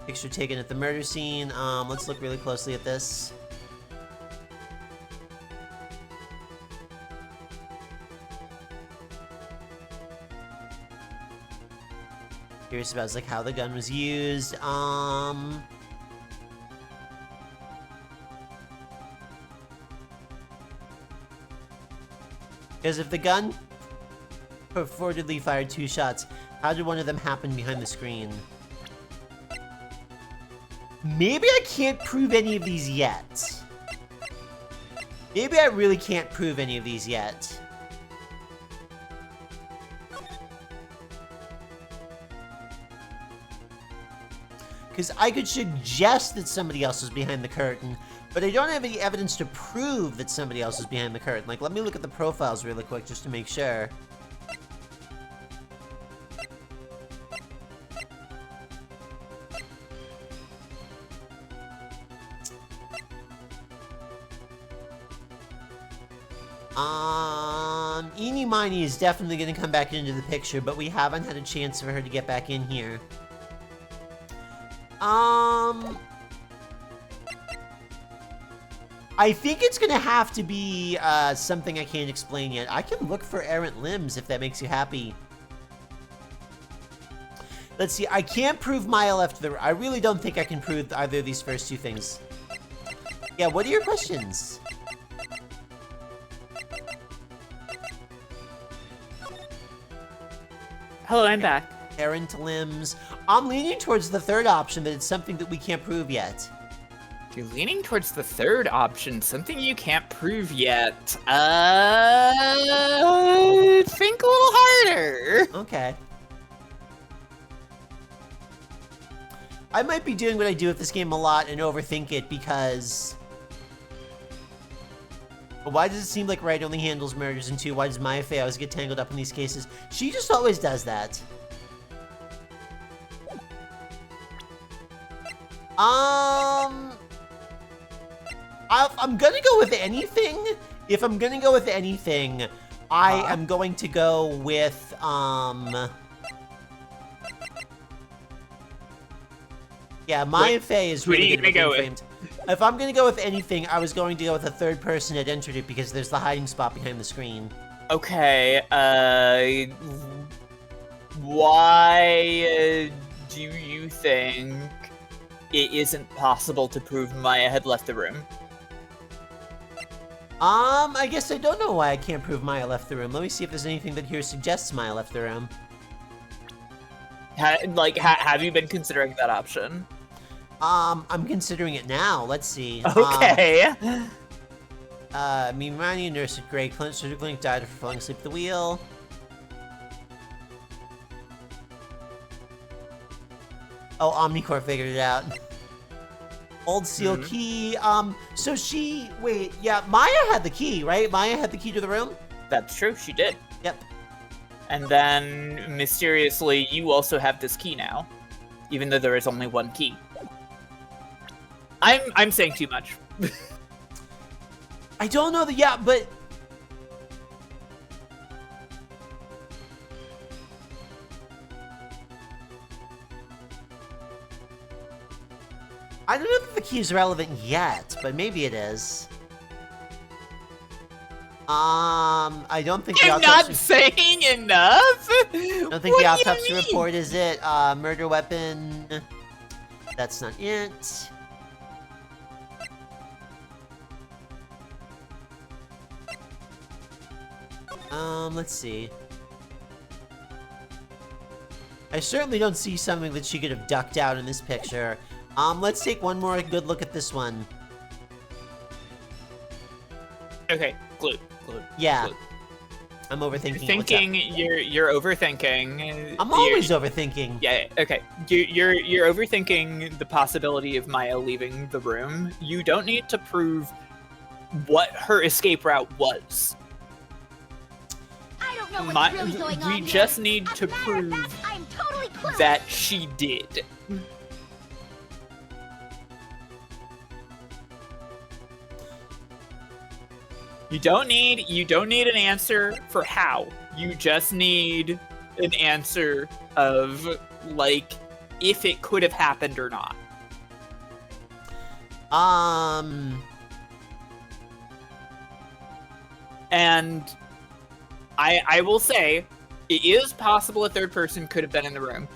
Picture taken at the murder scene. Let's look really closely at this. Curious about like how the gun was used. Because if the gun purportedly fired 2 shots, how did one of them happen behind the screen? Maybe I can't prove any of these yet. Maybe I really can't prove any of these yet. Because I could suggest that somebody else was behind the curtain, but I don't have any evidence to prove that somebody else is behind the curtain. Like, let me look at the profiles really quick just to make sure. Eenie Miney is definitely going to come back into the picture, but we haven't had a chance for her to get back in here. I think it's gonna have to be, something I can't explain yet. I can look for errant limbs if that makes you happy. Let's see, I can't prove Maya left the... I really don't think I can prove either of these first 2 things. Yeah, what are your questions? Hello, I'm back. Errant limbs. I'm leaning towards the 3rd option, but it's something that we can't prove yet. You're leaning towards the 3rd option, something you can't prove yet. Think a little harder. Okay. I might be doing what I do with this game a lot and overthink it because... Why does it seem like Wright only handles murders in 2? Why does Maya Fey always get tangled up in these cases? She just always does that. I'm gonna go with anything. If I'm gonna go with anything, I am going to go with, yeah, Maya Fey is really good at framed. If I'm gonna go with anything, I was going to go with a 3rd person that entered it because there's the hiding spot behind the screen. Okay, why do you think it isn't possible to prove Maya had left the room? I guess I don't know why I can't prove Maya left the room. Let me see if there's anything that here suggests Maya left the room. Have you been considering that option? I'm considering it now. Let's see. Okay. Mimani, nurse at Grey Clint, Surgical Clinic died after falling asleep at the wheel. Oh, Omnicorp figured it out. Old seal key. So she... Wait, yeah, Maya had the key, right? Maya had the key to the room? That's true, she did. Yep. And then, mysteriously, you also have this key now. Even though there is only 1 key. I'm saying too much. I don't know yeah, but... I don't know if the key is relevant yet, but maybe it is. I don't think the You're not saying enough? I don't think the autopsy report is it. Murder weapon. That's not it. Let's see. I certainly don't see something that she could have ducked out in this picture. Let's take one more good look at this one. Okay, Gloop. Yeah. Gloop. I'm overthinking. You're overthinking. I'm always overthinking. Yeah, okay. You're overthinking the possibility of Maya leaving the room. You don't need to prove what her escape route was. I don't know what's really going on We here. just need As to a matter of prove fact, I'm totally clueless. that she did. You don't need an answer for how. You just need an answer of, like, if it could have happened or not. And I will say, it is possible a third person could have been in the room.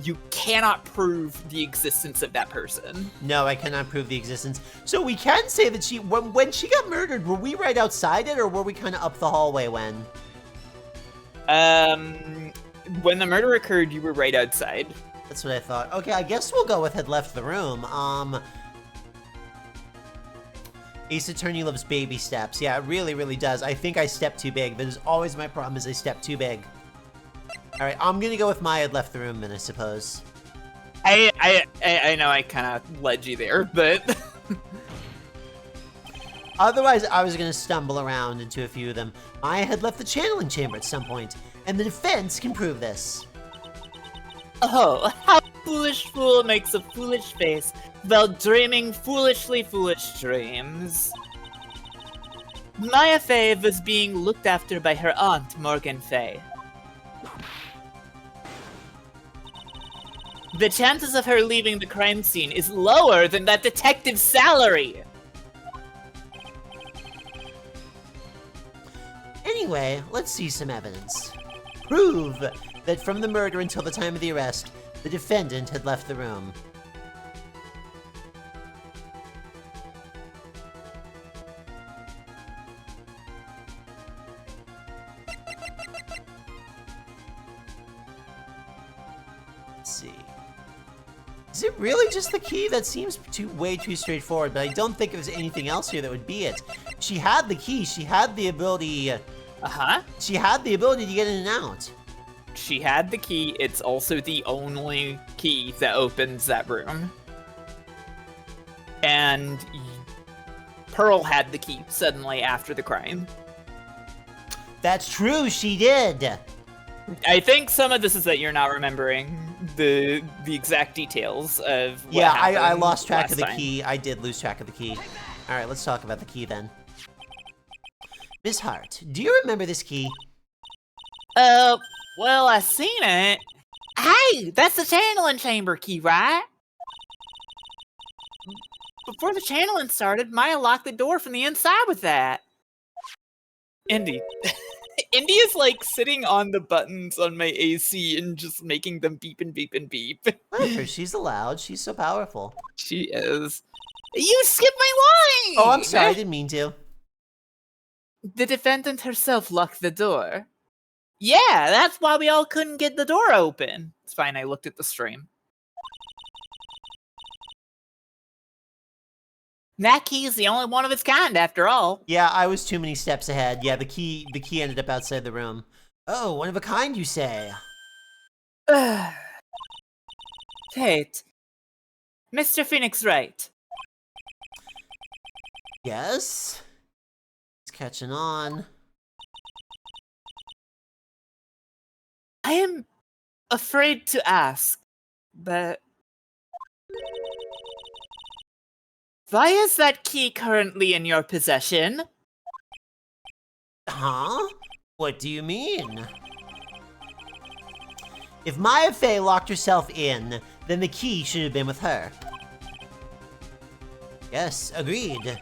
You cannot prove the existence of that person. No, I cannot prove the existence. So we can say that when she got murdered, were we right outside it, or were we kind of up the hallway when? When the murder occurred, you were right outside. That's what I thought. Okay, I guess we'll go with had left the room. Ace Attorney loves baby steps. Yeah, it really, really does. I think I stepped too big. That is always my problem, is I step too big. Alright, I'm gonna go with Maya had left the room then, I suppose. I know I kind of led you there, but... Otherwise, I was gonna stumble around into a few of them. Maya had left the channeling chamber at some point, and the defense can prove this. Oh, how foolish fool makes a foolish face while dreaming foolishly foolish dreams. Maya Fey was being looked after by her aunt, Morgan Fey. The chances of her leaving the crime scene is lower than that detective's salary! Anyway, let's see some evidence. Prove that from the murder until the time of the arrest, the defendant had left the room. Let's see. Is it really just the key? That seems way too straightforward, but I don't think there's anything else here that would be it. She had the key, she had the ability... She had the ability to get in and out. She had the key, it's also the only key that opens that room. And Pearl had the key suddenly after the crime. That's true, she did! I think some of this is that you're not remembering the exact details of what happened. I lost track of the key. I did lose track of the key. Alright, let's talk about the key then. Miss Hart, do you remember this key? Well, I seen it. Hey, that's the channeling chamber key, right? Before the channeling started, Maya locked the door from the inside with that. Indy. Indy is like sitting on the buttons on my AC and just making them beep and beep and beep. Let her, she's allowed. She's so powerful. She is. You skipped my line! Oh, I'm sorry. I didn't mean to. The defendant herself locked the door. Yeah, that's why we all couldn't get the door open. It's fine, I looked at the stream. That key is the only one of its kind, after all. Yeah, I was too many steps ahead. Yeah, the key ended up outside the room. Oh, one of a kind, you say? Kate. Mr. Phoenix right. Yes? It's catching on. I am afraid to ask, but... why is that key currently in your possession? Huh? What do you mean? If Maya Fey locked herself in, then the key should have been with her. Yes, agreed.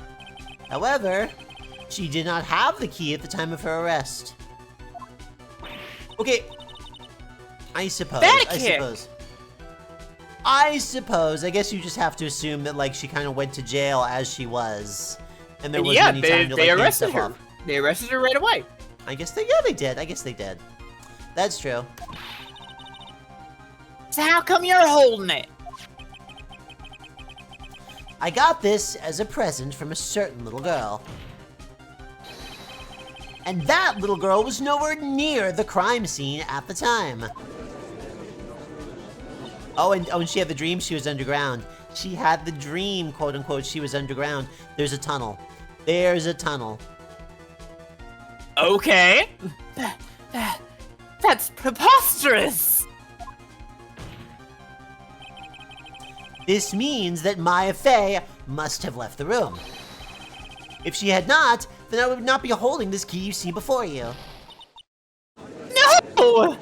However, she did not have the key at the time of her arrest. Okay. I suppose. I guess you just have to assume that, like, she kind of went to jail as she was. And there wasn't any time to, like, hand stuff off. They arrested her right away. I guess they did. I guess they did. That's true. So how come you're holding it? I got this as a present from a certain little girl. And that little girl was nowhere near the crime scene at the time. Oh, and she had the dream she was underground. She had the dream, quote unquote, she was underground. There's a tunnel. There's a tunnel. Okay. That's preposterous! This means that Maya Fey must have left the room. If she had not, then I would not be holding this key you see before you. No!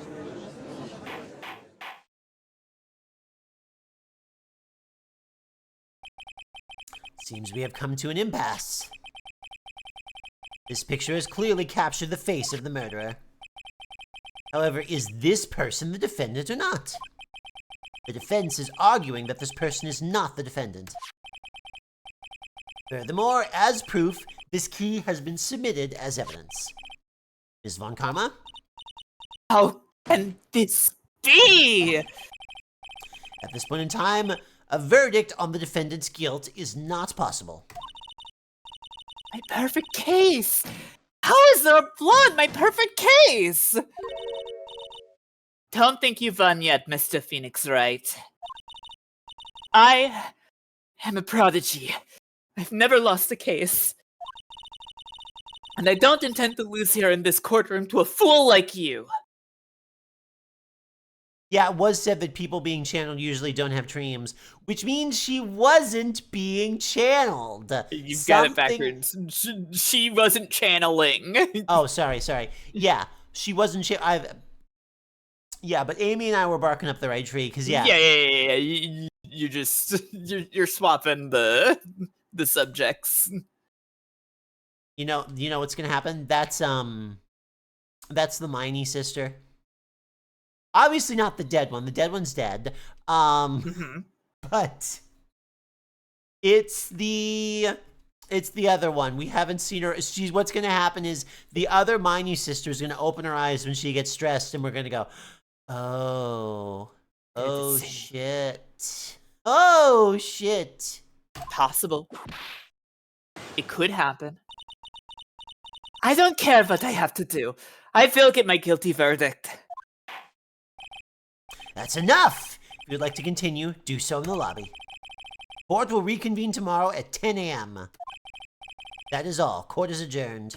Seems we have come to an impasse. This picture has clearly captured the face of the murderer. However, is this person the defendant or not? The defense is arguing that this person is not the defendant. Furthermore, as proof, this key has been submitted as evidence. Ms. Von Karma? How can this be? At this point in time, a verdict on the defendant's guilt is not possible. My perfect case! How is there blood? My perfect case! Don't think you've won yet, Mr. Phoenix Wright. I am a prodigy. I've never lost a case. And I don't intend to lose here in this courtroom to a fool like you. Yeah, it was said that people being channeled usually don't have dreams, which means she wasn't being channeled. You've got it backwards. She wasn't channeling. Oh, sorry. Yeah, she wasn't. Yeah, but Amy and I were barking up the right tree because yeah. You just you're swapping the subjects. You know what's gonna happen? That's the Miney sister. Obviously not the dead one. The dead one's dead. But it's the other one. We haven't seen her. What's gonna happen is the other Miney sister is gonna open her eyes when she gets stressed, and we're gonna go, oh shit. Oh shit. Possible. It could happen. I don't care what I have to do. I will get my guilty verdict. That's enough! If you'd like to continue, do so in the lobby. Court will reconvene tomorrow at 10 a.m. That is all. Court is adjourned.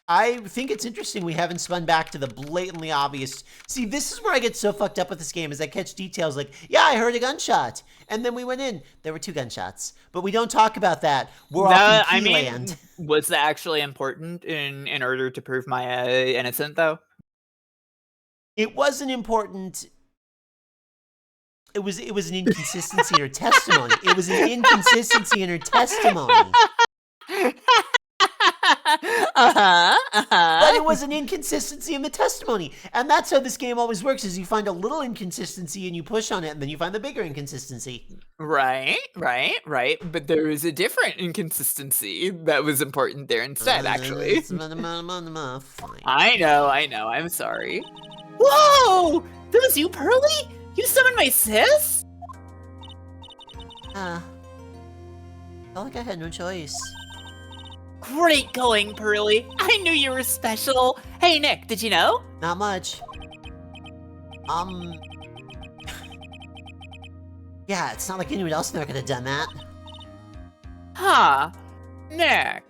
I think it's interesting we haven't spun back to the blatantly obvious. See, this is where I get so fucked up with this game, is I catch details like, yeah, I heard a gunshot. And then we went in. There were 2 gunshots. But we don't talk about that. We're off in Keyland. Was that actually important in order to prove my innocent, though? It wasn't important. It was an inconsistency in her testimony. It was an inconsistency in her testimony. But it was an inconsistency in the testimony. And that's how this game always works, is you find a little inconsistency and you push on it, and then you find the bigger inconsistency. Right. But there was a different inconsistency that was important there instead, actually. Fine. I know. I'm sorry. Whoa! That was you, Pearly? You summoned my sis? Felt like I had no choice. Great going, Pearly. I knew you were special. Hey, Nick, did you know? Not much. Yeah, it's not like anyone else there could have done that. Huh. Nick.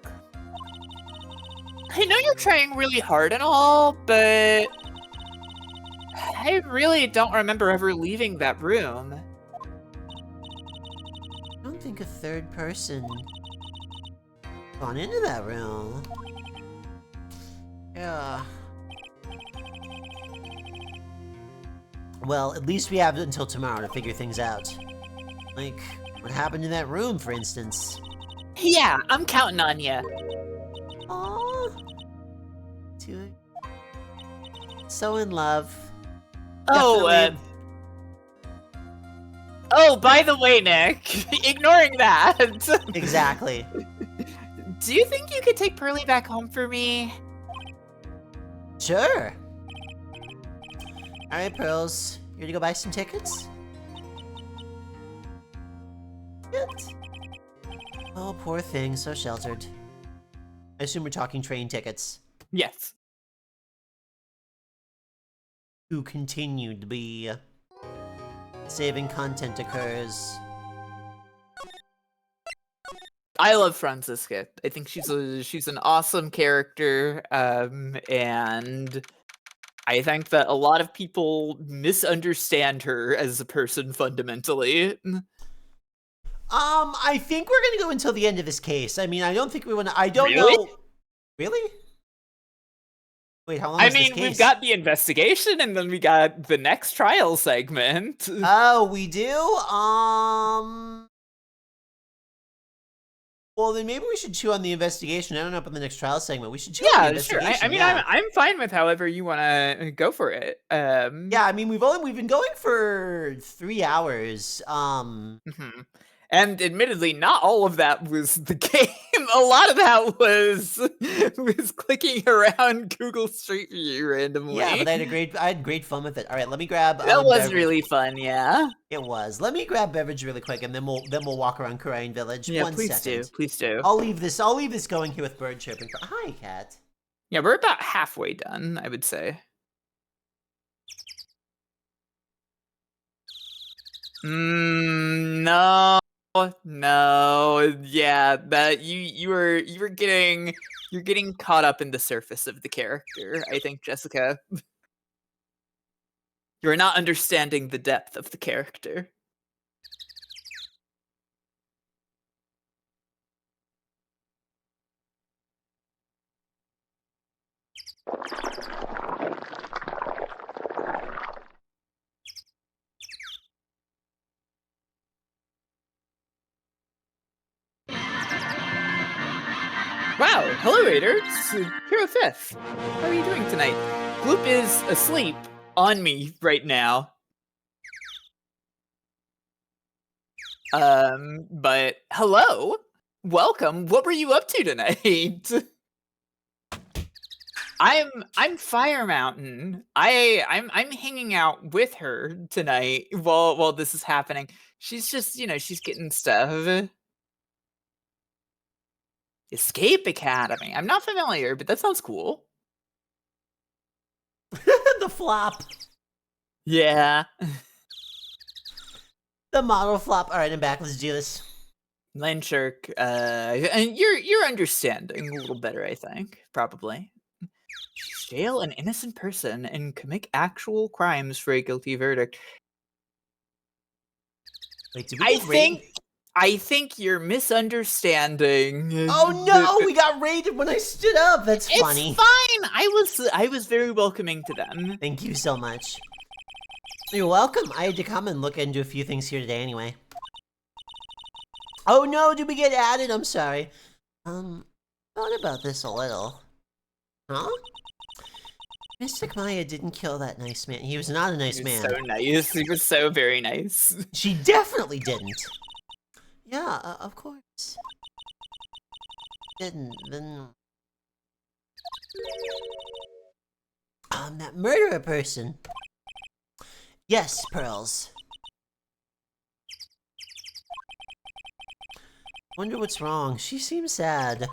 I know you're trying really hard and all, but I really don't remember ever leaving that room. I don't think a third person gone into that room. Yeah. Well, at least we have until tomorrow to figure things out. Like, what happened in that room, for instance? Yeah, I'm counting on you. Aww. So in love. Oh, oh, by the way, Nick, ignoring that. Exactly. Do you think you could take Pearly back home for me? Sure. Alright, Pearls. You ready to go buy some tickets? Good. Oh, poor thing. So sheltered. I assume we're talking train tickets. Yes. Who continued to be saving content occurs. I love Franziska. I think she's an awesome character, and I think that a lot of people misunderstand her as a person fundamentally. I think we're gonna go until the end of this case. I mean, I don't think we want to. I don't Really? know. Really? Wait, how long I is this mean, case? we've got the investigation, and then we got the next trial segment. Oh, we do? Well, then maybe we should chew on the investigation. I don't know about the next trial segment. We should chew on the Sure. investigation. I mean, yeah. I'm fine with however you want to go for it. Yeah, I mean, we've been going for 3 hours. Mhm. And admittedly, not all of that was the game. A lot of that was clicking around Google Street View randomly. Yeah, but I had great fun with it. All right, let me grab. That was beverage. really fun. Yeah. It was. Let me grab beverage really quick, and then we'll walk around Korean Village. Yeah. 1 Please second. do. Please do. I'll leave this going here with bird chirping. Hi, cat. Yeah, we're about halfway done, I would say. No. No, yeah, that you're getting caught up in the surface of the character, I think, Jessica. You're not understanding the depth of the character. Wow, hello, Raider. It's Hero 5th. How are you doing tonight? Gloop is asleep on me right now. But hello, welcome. What were you up to tonight? I'm Fire Mountain. I'm hanging out with her tonight while this is happening. She's just, she's getting stuff. Escape Academy. I'm not familiar, but that sounds cool. The flop. Yeah. The model flop. All right, I'm back. Let's do this. Landshirk, and you're understanding a little better, I think. Probably. Jail an innocent person and commit actual crimes for a guilty verdict. Wait, did we get raided? I think you're misunderstanding. Oh no, we got raided when I stood up. That's funny. It's fine. I was very welcoming to them. Thank you so much. You're welcome. I had to come and look into a few things here today anyway. Oh no, did we get added? I'm sorry. Thought about this a little. Huh? Mystic Maya didn't kill that nice man. He was not a nice man. So nice. He was so very nice. She definitely didn't. Yeah, of course. Didn't, then... that murderer person. Yes, Pearls. Wonder what's wrong. She seems sad.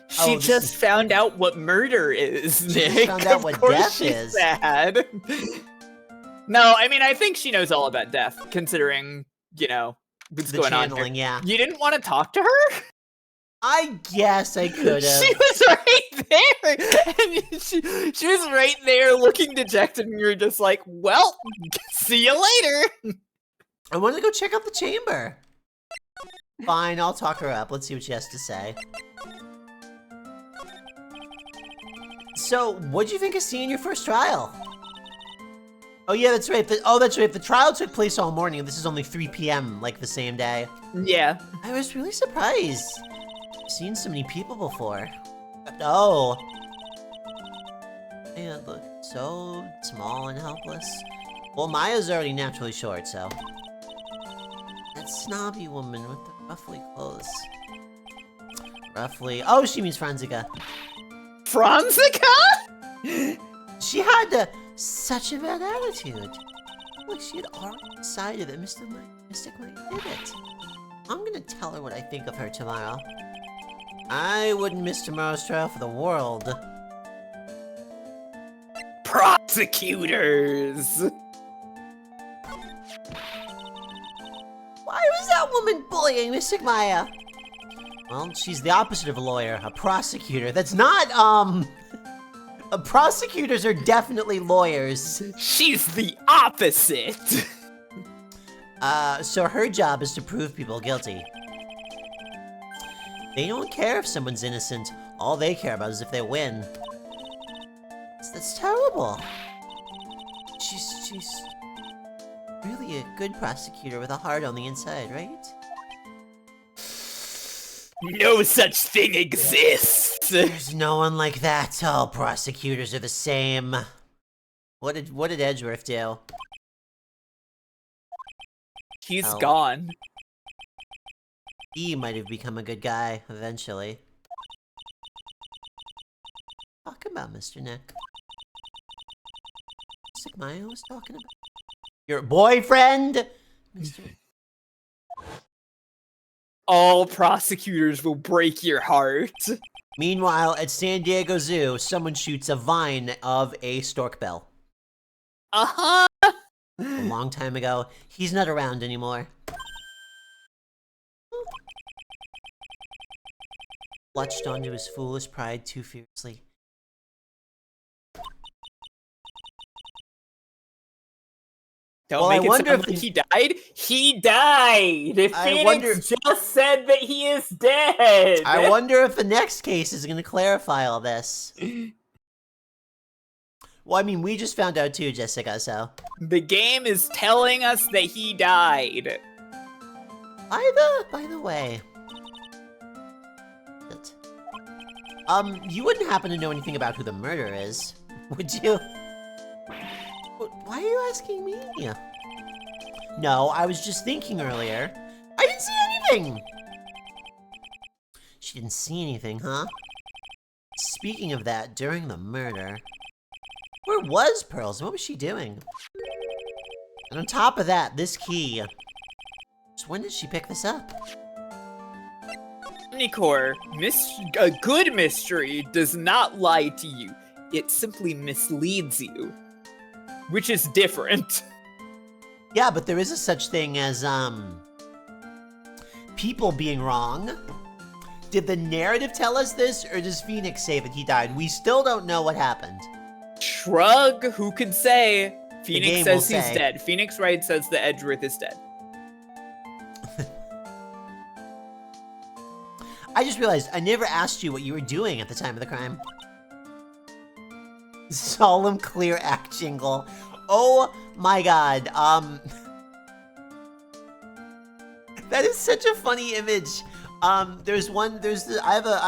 She just found out what murder is, Nick. She found out what death is. Sad. No, I mean, I think she knows all about death, considering, what's going on here. Yeah. You didn't want to talk to her? I guess I could have. She was right there! And she was right there looking dejected, and you were just like, well, see you later! I wanted to go check out the chamber. Fine, I'll talk her up. Let's see what she has to say. So, what'd you think of seeing your first trial? Oh yeah, that's right. That's right. The trial took place all morning. This is only 3 p.m. like the same day. Yeah. I was really surprised. I've seen so many people before. Oh. They look so small and helpless. Well, Maya's already naturally short, so. That snobby woman with the ruffly clothes. Roughly. Oh, she means Franzica. Franzica? She had such a bad attitude. Like she had already decided that Mystic Mike did it. I'm gonna tell her what I think of her tomorrow. I wouldn't miss tomorrow's trial for the world. Prosecutors! Why was that woman bullying Mystic Maya? Well, she's the opposite of a lawyer, a prosecutor. That's not, prosecutors are definitely lawyers. She's the opposite! So her job is to prove people guilty. They don't care if someone's innocent. All they care about is if they win. That's terrible. She's really a good prosecutor with a heart on the inside, right? No such thing exists! There's no one like that. All prosecutors are the same. What did Edgeworth do? He's gone. He might have become a good guy, eventually. Talk about Mr. Nick. Mr. Maya was talking about... Your boyfriend? All prosecutors will break your heart. Meanwhile, at San Diego Zoo, someone shoots a vine of a storkbill. Uh-huh! A long time ago. He's not around anymore. Clutched onto his foolish pride too fiercely. Don't make it sound like he died. He died! Phoenix just said that he is dead! I wonder if the next case is going to clarify all this. Well, I mean, we just found out too, Jessica, so... The game is telling us that he died. By the way... you wouldn't happen to know anything about who the murderer is, would you? Why are you asking me? No, I was just thinking earlier. I didn't see anything! She didn't see anything, huh? Speaking of that, during the murder... Where was Pearls? What was she doing? And on top of that, this key... Just when did she pick this up? Omnicore, a good mystery does not lie to you. It simply misleads you. Which is different. Yeah, but there is a such thing as, people being wrong. Did the narrative tell us this, or does Phoenix say that he died? We still don't know what happened. Shrug, who could say? Phoenix says he's dead. Phoenix Wright says that Edgeworth is dead. I just realized I never asked you what you were doing at the time of the crime. Solemn clear act jingle. Oh my god, that is such a funny image. I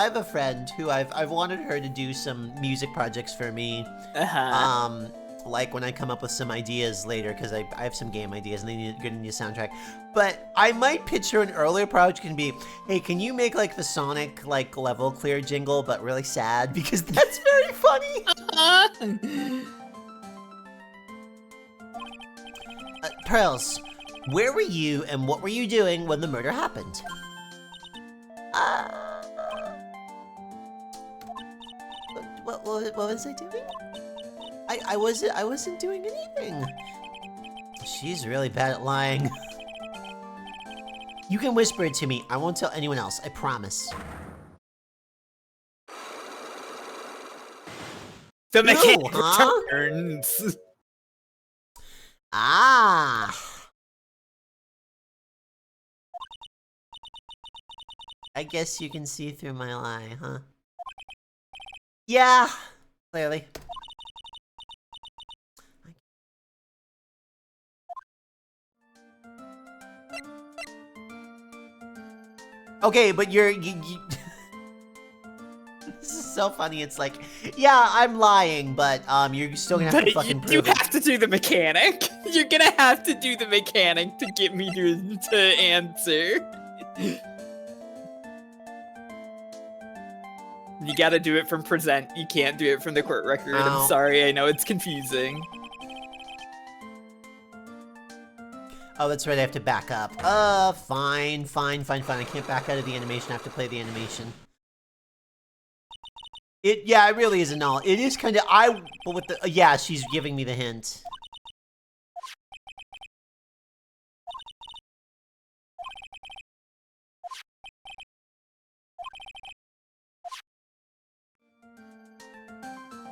have a friend who I've wanted her to do some music projects for me. Like when I come up with some ideas later, because I have some game ideas and they need a soundtrack. But I might pitch her an earlier project and be, hey, can you make like the Sonic like level clear jingle, but really sad, because that's very funny. Pearls, where were you and what were you doing when the murder happened? What was I doing? I wasn't doing anything. She's really bad at lying. You can whisper it to me. I won't tell anyone else. I promise. The mechanic returns. Ah. I guess you can see through my lie, huh? Yeah, clearly. Okay, but you this is so funny. It's like, yeah, I'm lying, but you're still gonna have to fucking prove it. You have to do the mechanic. You're gonna have to do the mechanic to get me to answer. You gotta do it from present. You can't do it from the court record. Oh. I'm sorry, I know it's confusing. Oh, that's right, I have to back up. Fine. I can't back out of the animation, I have to play the animation. Yeah, it really isn't all. It is kind of, but with the, yeah, she's giving me the hint.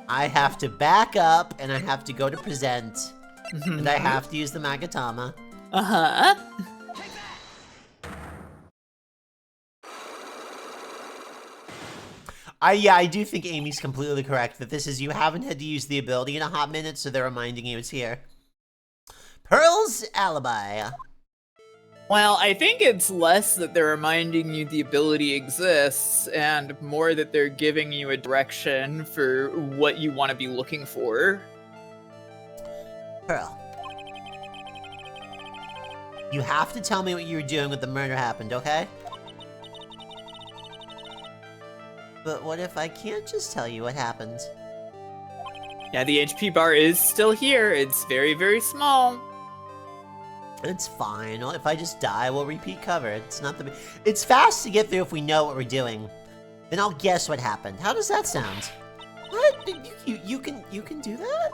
I have to back up, and I have to go to present, and I have to use the Magatama. Uh-huh. I do think Amy's completely correct that this is you haven't had to use the ability in a hot minute, so they're reminding you it's here. Pearl's alibi. Well, I think it's less that they're reminding you the ability exists, and more that they're giving you a direction for what you want to be looking for. Pearl. You have to tell me what you were doing when the murder happened, okay? But what if I can't just tell you what happened? Yeah, the HP bar is still here. It's very, very small. It's fine. If I just die, we'll repeat cover. It's not the... It's fast to get through if we know what we're doing. Then I'll guess what happened. How does that sound? What? You can do that?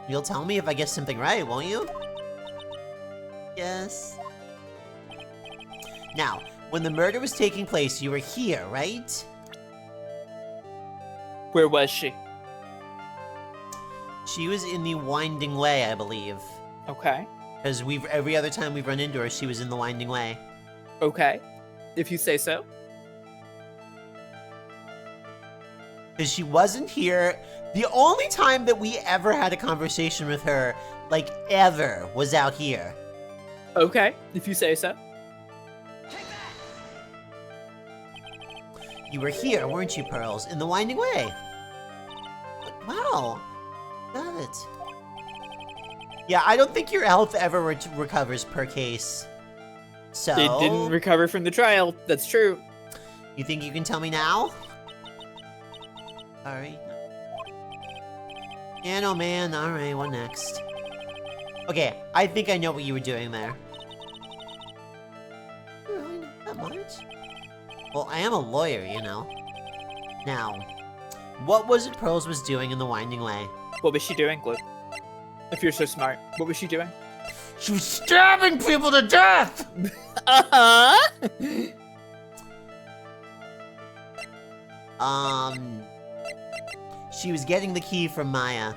You'll tell me if I guess something right, won't you? Yes. Now, when the murder was taking place, you were here, right? Where was she? She was in the Winding Way, I believe. Okay. Because every other time we've run into her, she was in the Winding Way. Okay. If you say so. Because she wasn't here. The only time that we ever had a conversation with her, like, ever, was out here. Okay, if you say so. You were here, weren't you, Pearls? In the Winding Way. Wow. Got it. Yeah, I don't think your health ever recovers per case. So... It didn't recover from the trial, that's true. You think you can tell me now? Alright. Man, oh man, alright, what next? Okay, I think I know what you were doing there. Really, not that much? Well, I am a lawyer, you know. Now, what was it Pearls was doing in the Winding Way? What was she doing, Gloop? If you're so smart, what was she doing? She was stabbing people to death! Uh-huh! She was getting the key from Maya.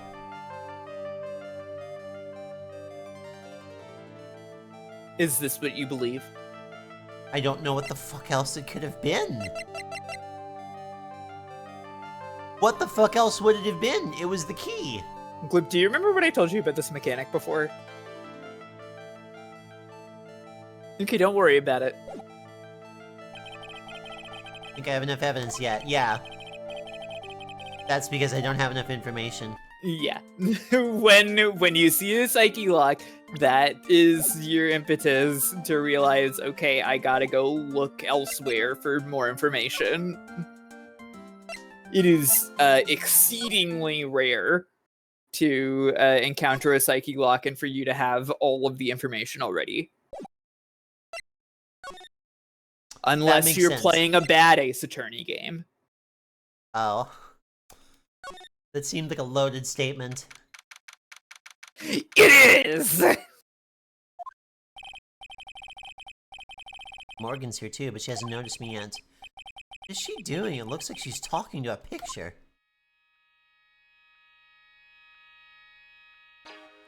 Is this what you believe? I don't know what the fuck else it could have been. What the fuck else would it have been? It was the key. Gloop, do you remember what I told you about this mechanic before? Okay, don't worry about it. I think I have enough evidence yet. Yeah. That's because I don't have enough information. Yeah. when you see a psyche lock, that is your impetus to realize, okay, I gotta go look elsewhere for more information. It is exceedingly rare to encounter a psyche lock and for you to have all of the information already. Unless you're playing a bad Ace Attorney game. Oh. That seemed like a loaded statement. It is! Morgan's here too, but she hasn't noticed me yet. What is she doing? It looks like she's talking to a picture.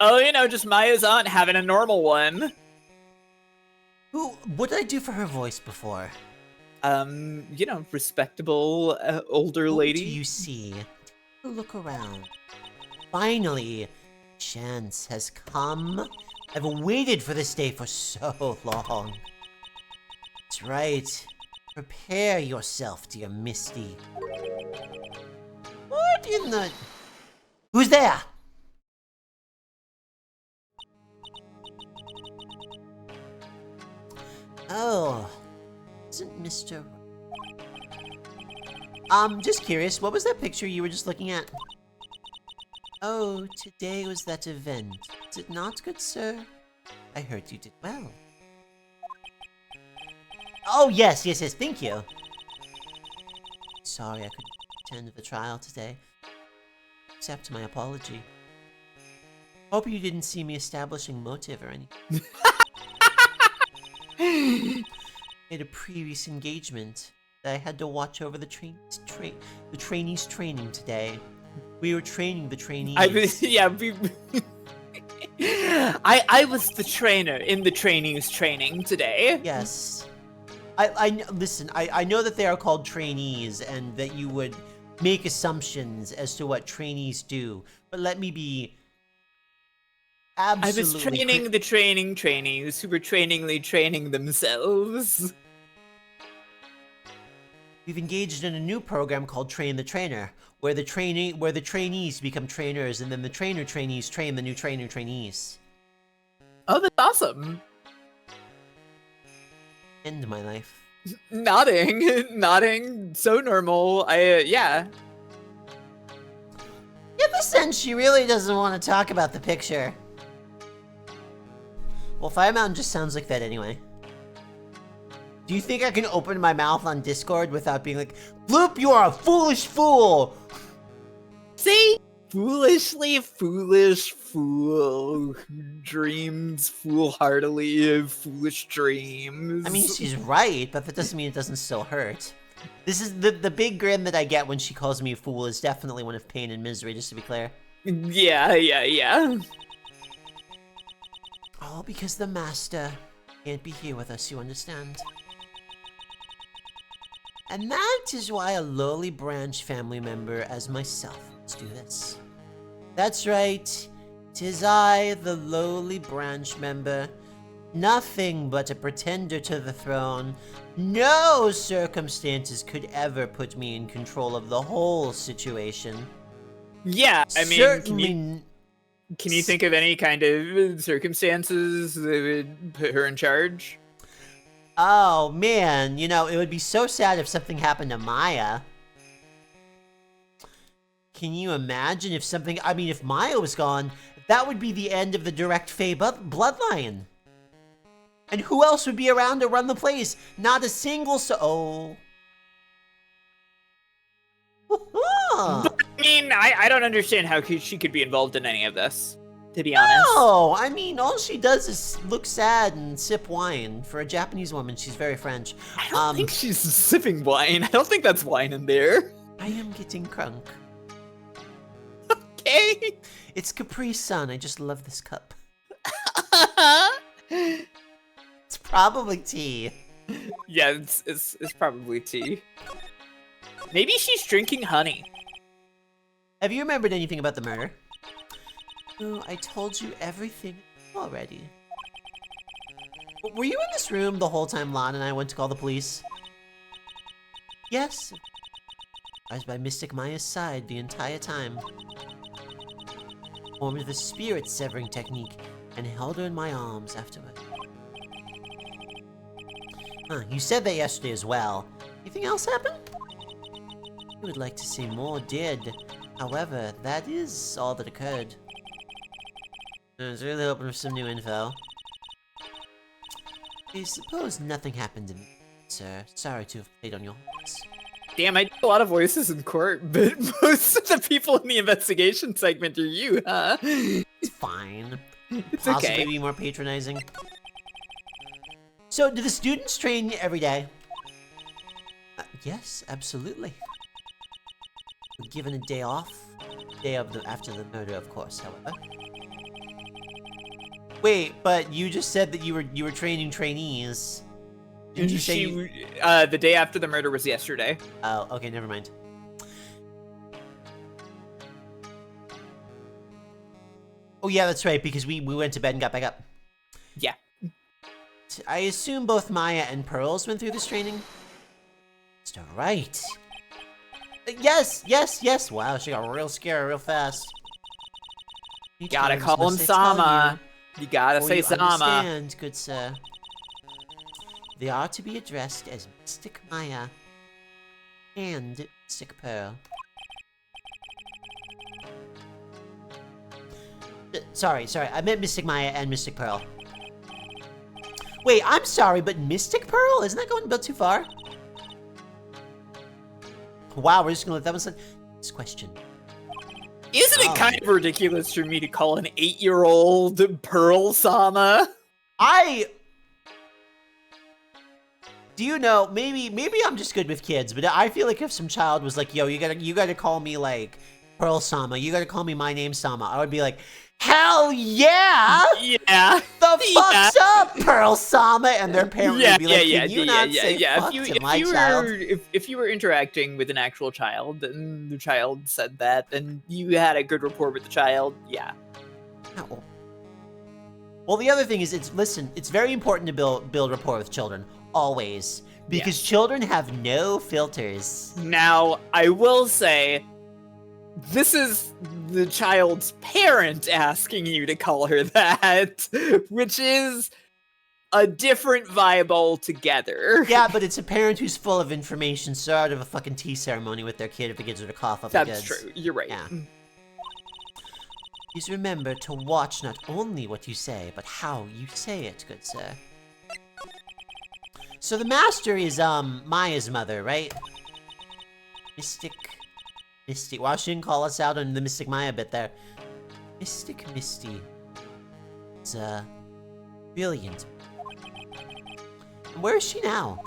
Oh, you know, just Maya's aunt having a normal one. What did I do for her voice before? You know, respectable older lady. What do you see? Look around. Finally, chance has come. I've waited for this day for so long. That's right. Prepare yourself, dear Misty. What in the... Who's there? Oh, isn't Mr... just curious, what was that picture you were just looking at? Oh, today was that event. Is it not, good sir? I heard you did well. Oh, yes, thank you. Sorry I couldn't attend the trial today. Accept my apology. Hope you didn't see me establishing motive or anything. I had a previous engagement that I had to watch over the trainees' training today. We were training the trainees. I was the trainer in the trainees' training today. Yes. Listen, I know that they are called trainees and that you would make assumptions as to what trainees do, but let me be absolutely... I was training the training trainees who were trainingly training themselves. We've engaged in a new program called Train the Trainer, where the trainees become trainers, and then the trainees train the new trainees. Oh, that's awesome. End my life. Nodding, so normal. Yeah. Get the sense she really doesn't want to talk about the picture. Well, Fire Mountain just sounds like that anyway. Do you think I can open my mouth on Discord without being like, Gloop, you are a foolish fool! See? Foolishly foolish fool who dreams foolhardily of foolish dreams. I mean, she's right, but that doesn't mean it doesn't still hurt. This is the big grin that I get when she calls me a fool is definitely one of pain and misery, just to be clear. Yeah. All because the master can't be here with us, you understand? And that is why a lowly branch family member as myself must do this. That's right, 'tis I, the lowly branch member, nothing but a pretender to the throne. No circumstances could ever put me in control of the whole situation. Yeah, I mean, certainly. Can you think of any kind of circumstances that would put her in charge? Oh, man, you know, it would be so sad if something happened to Maya. Can you imagine if something... I mean, if Maya was gone, that would be the end of the direct Fae bloodline. And who else would be around to run the place? Not a single soul. But, I mean, I don't understand how she could be involved in any of this, to be honest. No, I mean, all she does is look sad and sip wine. For a Japanese woman, she's very French. I don't think she's sipping wine. I don't think that's wine in there. I am getting crunk. Okay. It's Capri Sun. I just love this cup. It's probably tea. Yeah, it's probably tea. Maybe she's drinking honey. Have you remembered anything about the murder? Oh, I told you everything already. Were you in this room the whole time Lon and I went to call the police? Yes. I was by Mystic Maya's side the entire time. Formed the spirit severing technique and held her in my arms afterward. Huh, you said that yesterday as well. Anything else happened? I would like to say more did. However, that is all that occurred. I was really hoping for some new info. I suppose nothing happened to me, sir. Sorry to have played on your hearts. Damn, I do a lot of voices in court, but most of the people in the investigation segment are you, huh? It's fine. It's Possibly okay. be more patronizing. So, do the students train every day? Yes, absolutely. We're given a day off. Day of after the murder, of course, however. Wait, but you just said that you were training trainees. Didn't you say the day after the murder was yesterday. Oh, okay, never mind. Oh yeah, that's right, because we went to bed and got back up. Yeah. I assume both Maya and Pearls went through this training? That's right. Yes! Wow, she got real scared real fast. You gotta call him Sama. You gotta say Sama. Understand, good sir. They are to be addressed as Mystic Maya and Mystic Pearl. Sorry, I meant Mystic Maya and Mystic Pearl. Wait, I'm sorry, but Mystic Pearl? Isn't that going a bit too far? Wow, we're just gonna let that one slide. This question. Isn't it kind of ridiculous for me to call an 8-year-old Pearl Sama? Do you know, maybe I'm just good with kids, but I feel like if some child was like, yo, you gotta call me like Pearl Sama, you gotta call me my name Sama, I would be like, hell yeah! Yeah. The fuck's up, Pearl Sama? And their parent would be like, can you not say fuck to my child? If you were interacting with an actual child and the child said that, and you had a good rapport with the child, yeah. No. Well, the other thing is, it's very important to build rapport with children, always. Because children have no filters. Now, I will say, this is the child's parent asking you to call her that, which is a different vibe altogether. Yeah, but it's a parent who's full of information, so out of a fucking tea ceremony with their kid if it gets her to cough up the goods. That's true. You're right. Yeah. Please remember to watch not only what you say, but how you say it, good sir. So the master is, Maya's mother, right? Mystic. Wow, she didn't call us out on the Mystic Maya bit there. Mystic Misty. It's, brilliant. Where is she now?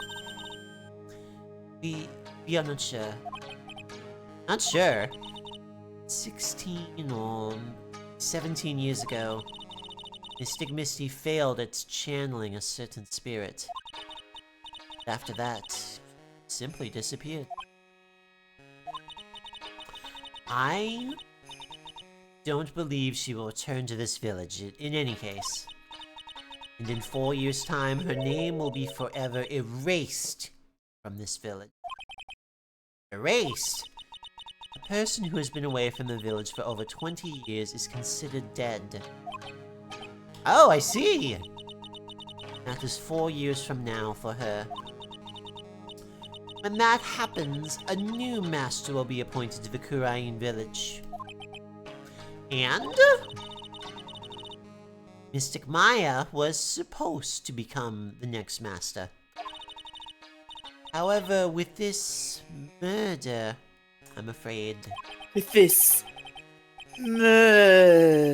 We are not sure. Not sure? 16 or 17 years ago, Mystic Misty failed at channeling a certain spirit. After that, simply disappeared. I don't believe she will return to this village in any case. And in 4 years' time, her name will be forever erased from this village. Erased? A person who has been away from the village for over 20 years is considered dead. Oh, I see! That is 4 years from now for her. When that happens, a new master will be appointed to the Kurain village. And Mystic Maya was supposed to become the next master. However, with this murder, I'm afraid... With this murder,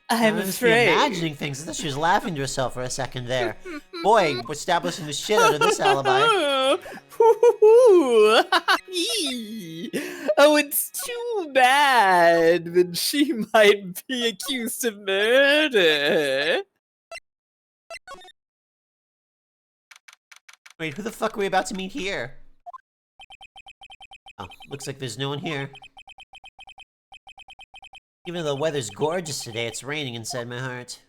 I'm afraid. Imagining things. I thought she was laughing to herself for a second there. Boy, we're establishing the shit out of this alibi. Oh, it's too bad that she might be accused of murder. Wait, who the fuck are we about to meet here? Oh, looks like there's no one here. Even though the weather's gorgeous today, it's raining inside my heart.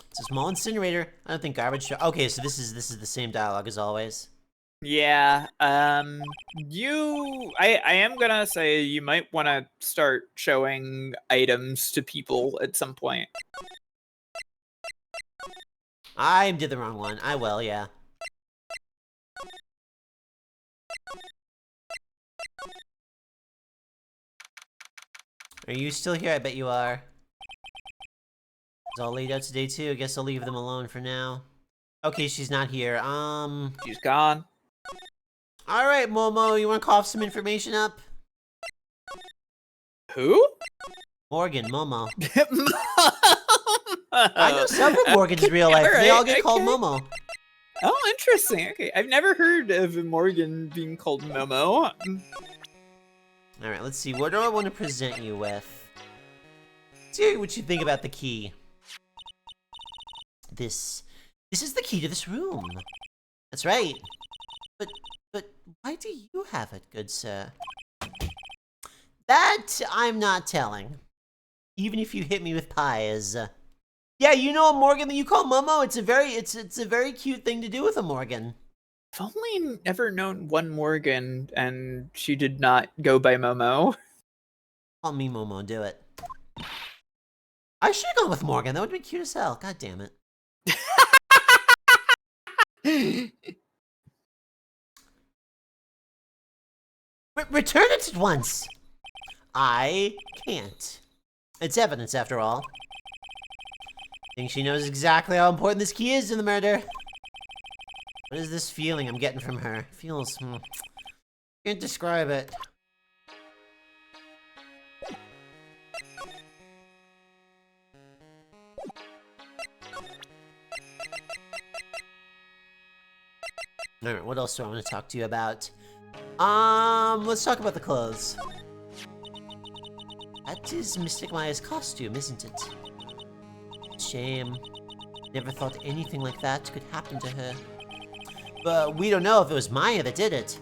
It's a small incinerator. I don't think garbage. Okay, so this is the same dialogue as always. Yeah. I am gonna say you might want to start showing items to people at some point. I did the wrong one. I will, yeah. Are you still here? I bet you are. It's all laid out today too. I guess I'll leave them alone for now. Okay, she's not here. She's gone. Alright, Momo, you wanna cough some information up? Who? Morgan, Momo. I know several Morgans in real life. They all get called Momo. Oh, interesting. Okay, I've never heard of Morgan being called Momo. Alright, let's see. What do I want to present you with? Let's see what you think about the key. This is the key to this room. That's right. But why do you have it, good sir? That I'm not telling. Even if you hit me with pies. Yeah, you know a Morgan that you call Momo? It's a very cute thing to do with a Morgan. I've only ever known one Morgan, and she did not go by Momo. Call me Momo, do it. I should have gone with Morgan. That would be cute as hell. God damn it. Return it at once! I can't. It's evidence, after all. I think she knows exactly how important this key is in the murder. What is this feeling I'm getting from her? It feels... can't describe it. Alright, what else do I want to talk to you about? Let's talk about the clothes. That is Mystic Maya's costume, isn't it? Shame. Never thought anything like that could happen to her. But we don't know if it was Maya that did it.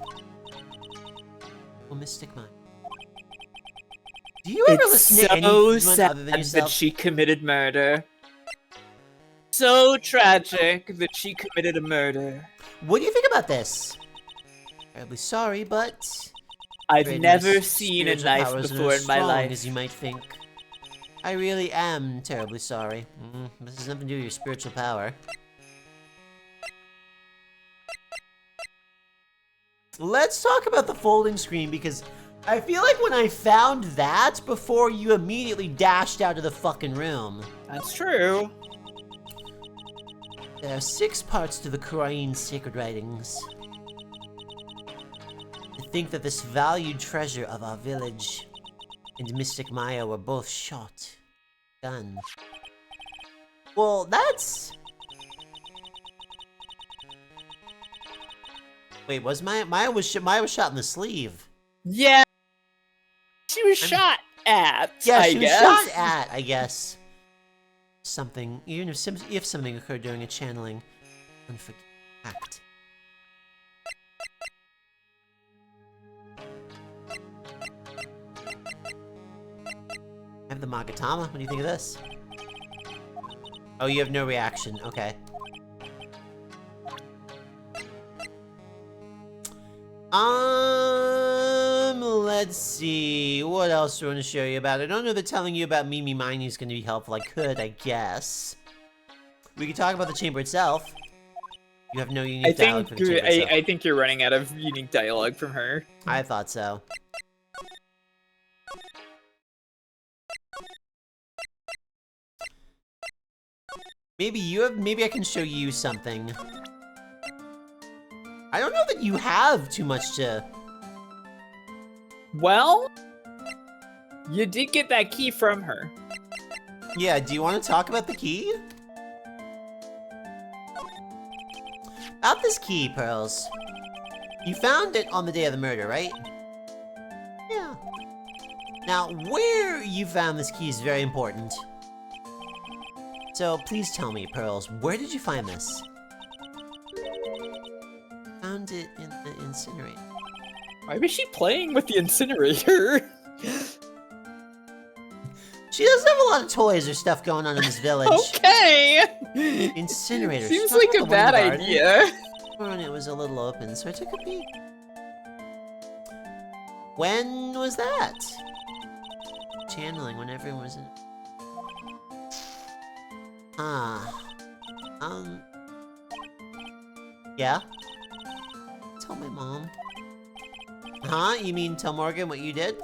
Well, Mystic Maya. Do you ever listen to anyone other than yourself? That she committed murder. So tragic that she committed a murder. What do you think about this? Terribly sorry, but I've never seen a knife before in my life. As you might think. I really am terribly sorry. This has nothing to do with your spiritual power. Let's talk about the folding screen, because I feel like when I found that before, you immediately dashed out of the fucking room. That's true. There are 6 parts to the Korean sacred writings. To think that this valued treasure of our village and Mystic Maya were both shot. Done. Well, that's... Wait, was Maya was shot in the sleeve? Yeah. She was shot at, yeah, I she guess. was shot at, I guess. Something, even if something occurred during a channeling. Unforgivable act. I have the Magatama. What do you think of this? Oh, you have no reaction. Okay. Let's see. What else do I want to show you about? I don't know that telling you about Mimi Miney is going to be helpful. I could, I guess. We could talk about the chamber itself. You have no unique dialogue for the chamber itself. I think you're running out of unique dialogue from her. I thought so. Maybe I can show you something. I don't know that you have too much to... Well, you did get that key from her. Yeah, do you want to talk about the key? About this key, Pearls. You found it on the day of the murder, right? Yeah. Now, where you found this key is very important. So, please tell me, Pearls, where did you find this? Found it in the incinerator. Why was she playing with the incinerator? She doesn't have a lot of toys or stuff going on in this village. Okay! Incinerator. Seems like a bad idea. When it was a little open, so I took a peek. When was that? Channeling when everyone was in... Yeah? Tell my mom. Huh? You mean tell Morgan what you did?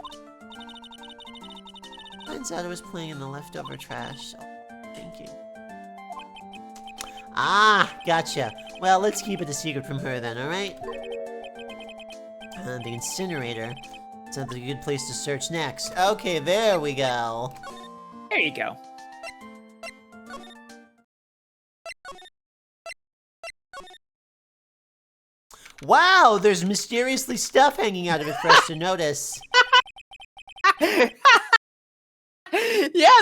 Turns out I was playing in the leftover trash. Thinking. Ah, gotcha. Well, let's keep it a secret from her then, alright? The incinerator. Sounds like a good place to search next. Okay, there we go. There you go. Wow, there's mysteriously stuff hanging out of it for us to notice. Yeah,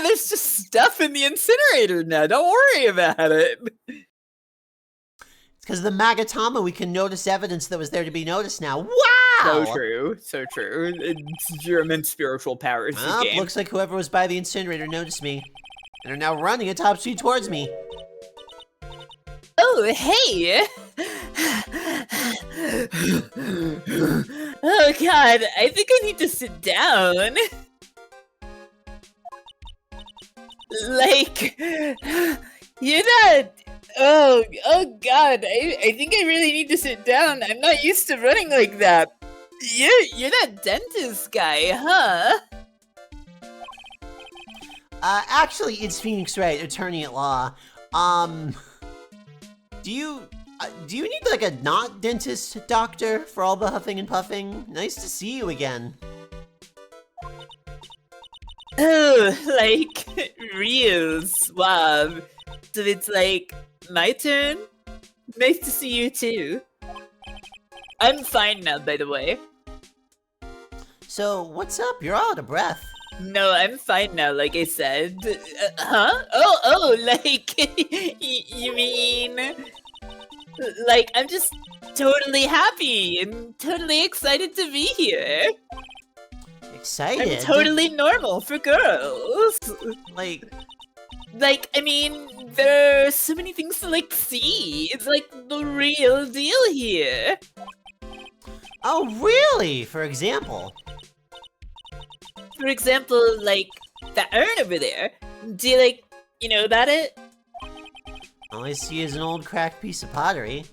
there's just stuff in the incinerator now. Don't worry about it. It's because of the Magatama we can notice evidence that was there to be noticed now. Wow! So true, so true. It's your immense spiritual powers. Well, looks like whoever was by the incinerator noticed me. And are now running at top speed towards me. Oh, hey! Oh god, I think I need to sit down. Like, you're not... Oh god, I think I really need to sit down. I'm not used to running like that. You're that dentist guy, huh? Actually, it's Phoenix Wright, attorney at law. Do you need, like, a not dentist doctor for all the huffing and puffing? Nice to see you again. Oh, like, real suave. So it's like, my turn? Nice to see you too. I'm fine now, by the way. So, what's up? You're all out of breath. No, I'm fine now, like I said. Huh? Like, you mean... Like, I'm just totally happy and totally excited to be here. Excited? I'm totally normal for girls. Like, I mean, there are so many things to, like, see. It's, like, the real deal here. oh, really? For example? For example, like, that urn over there. Do you, like, you know about it? All I see is an old cracked piece of pottery.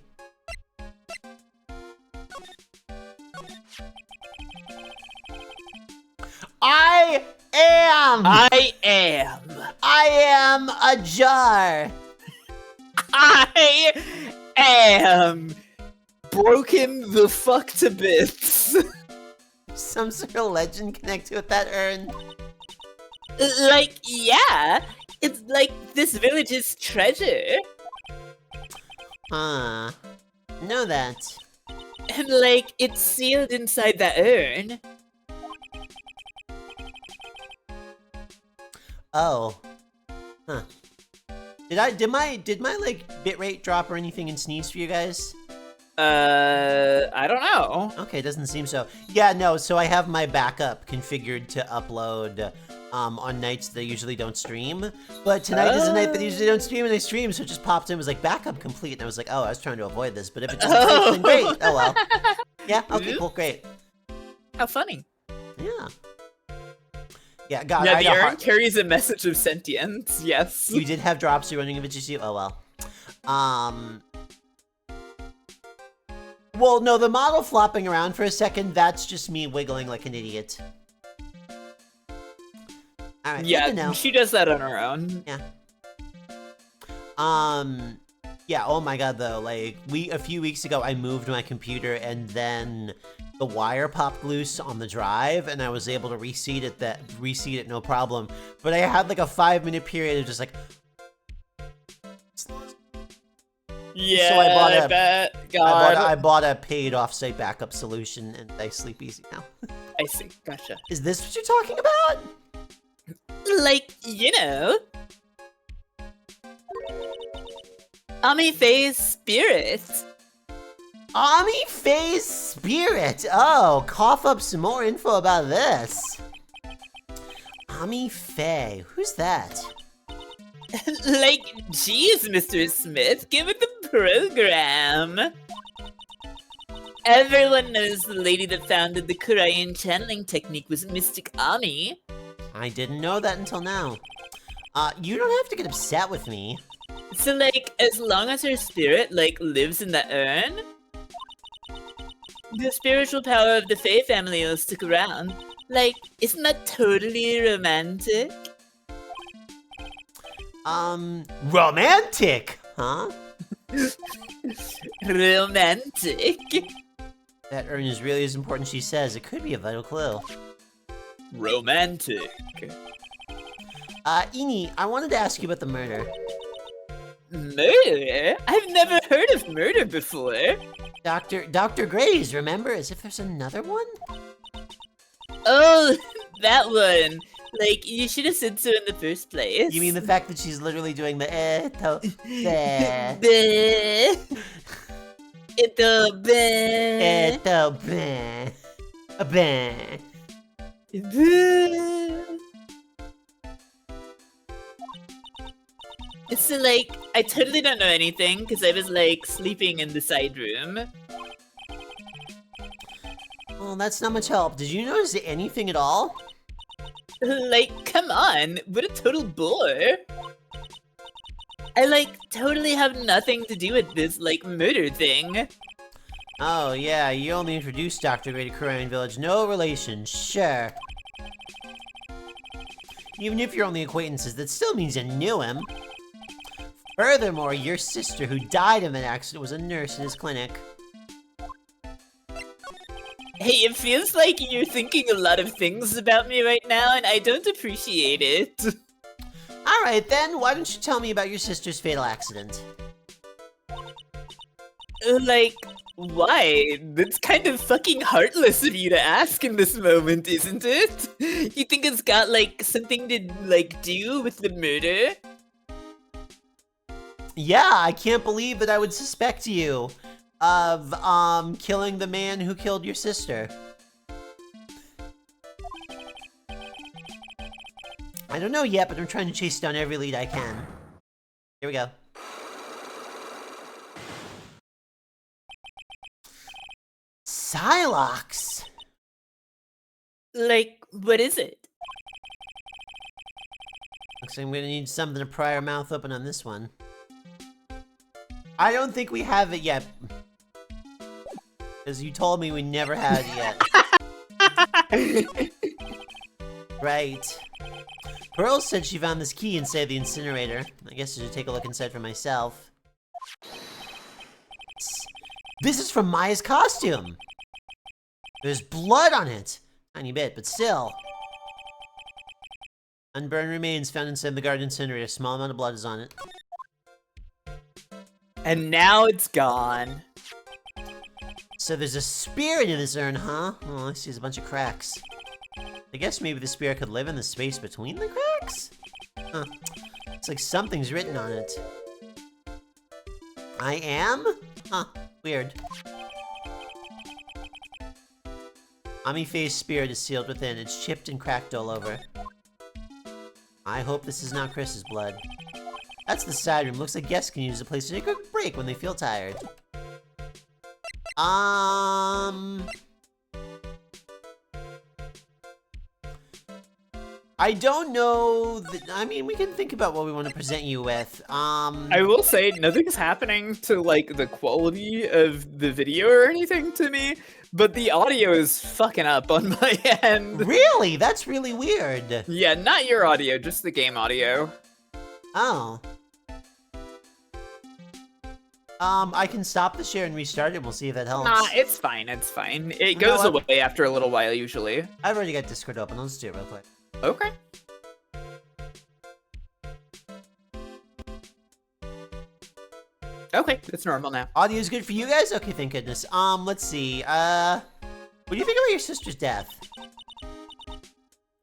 I am a jar. I am broken the fuck to bits. Some sort of legend connected with that urn. Like, yeah. It's like this village's treasure. Huh. Know that. And like, it's sealed inside that urn. Oh. Huh. Did my like bitrate drop or anything in Sneeze for you guys? I don't know. Okay, doesn't seem so. Yeah, no, so I have my backup configured to upload on nights that I usually don't stream. But tonight is a night that I usually don't stream and I stream, so it just popped in, it was like backup complete, and I was like, oh, I was trying to avoid this, but if it doesn't click, then great. Oh well. Yeah, okay, cool, great. How funny. Yeah. Yeah, God, Yeah, I the got urn carries a message of sentience, yes. You did have drops running of it, you see? Oh well. Well, no, the model flopping around for a second, that's just me wiggling like an idiot. Alright, yeah, she does that on her own. Yeah. Yeah, oh my god, though, like, a few weeks ago, I moved my computer, and then the wire popped loose on the drive, and I was able to reseat it no problem. But I had, like, a 5-minute period of just, like... Yeah, so I bet. I bought a paid off-site backup solution, and I sleep easy now. I see, gotcha. Is this what you're talking about? Like, you know... Ami Faye's spirit. Ami Faye's spirit! Oh, cough up some more info about this. Ami Faye, who's that? Like, geez, Mr. Smith, give it the program. Everyone knows the lady that founded the Korean channeling technique was Mystic Ami. I didn't know that until now. You don't have to get upset with me. So, like, as long as her spirit, like, lives in the urn, the spiritual power of the Faye family will stick around. Like, isn't that totally romantic? Romantic, huh? Romantic? That urn is really as important as she says. It could be a vital clue. Romantic. Ini, I wanted to ask you about the murder. Murder? I've never heard of murder before. Dr. Gray's, remember? As if there's another one? Oh, that one. Like, you should have said so in the first place. You mean the fact that she's literally doing the bleh. Bleh. Ito bleh. Bleh. Bleh. Bleh. So, like, I totally don't know anything, because I was, like, sleeping in the side room. Well, that's not much help. Did you notice anything at all? Like, come on, what a total bore. I, like, totally have nothing to do with this, like, murder thing. Oh, yeah, you only introduced Dr. Gray to Korean Village. No relation, sure. Even if you're only acquaintances, that still means you knew him. Furthermore, your sister, who died in that accident, was a nurse in his clinic. Hey, it feels like you're thinking a lot of things about me right now, and I don't appreciate it. Alright then, why don't you tell me about your sister's fatal accident? Like, Why? That's kind of fucking heartless of you to ask in this moment, isn't it? You think it's got, like, something to, like, do with the murder? Yeah, I can't believe that I would suspect you of, killing the man who killed your sister. I don't know yet, but I'm trying to chase down every lead I can. Here we go. Psylocke! Like, what is it? Looks like I'm gonna need something to pry our mouth open on this one. I don't think we have it yet. Because you told me we never had it yet. Right. Pearl said she found this key inside the incinerator. I guess I should take a look inside for myself. This is from Maya's costume! There's blood on it! Tiny bit, but still. Unburned remains found inside the garden incinerator. A small amount of blood is on it. And now it's gone. So there's a spirit in this urn, huh? Oh, I see a bunch of cracks. I guess maybe the spirit could live in the space between the cracks? Huh. It's like something's written on it. I am? Huh. Weird. Ami-Faye's spirit is sealed within. It's chipped and cracked all over. I hope this is not Chris's blood. That's the side room. Looks like guests can use the place to take a break when they feel tired. I don't know that, I mean, we can think about what we want to present you with. I will say, nothing's happening to, like, the quality of the video or anything to me, but the audio is fucking up on my end. Really? That's really weird. Yeah, not your audio, just the game audio. Oh. I can stop the share and restart it. We'll see if that helps. Nah, it's fine, it's fine. It goes away after a little while, usually. I've already got Discord open. Let's do it real quick. Okay. Okay, it's normal now. Audio's good for you guys? Okay, thank goodness. Let's see. What do you think about your sister's death?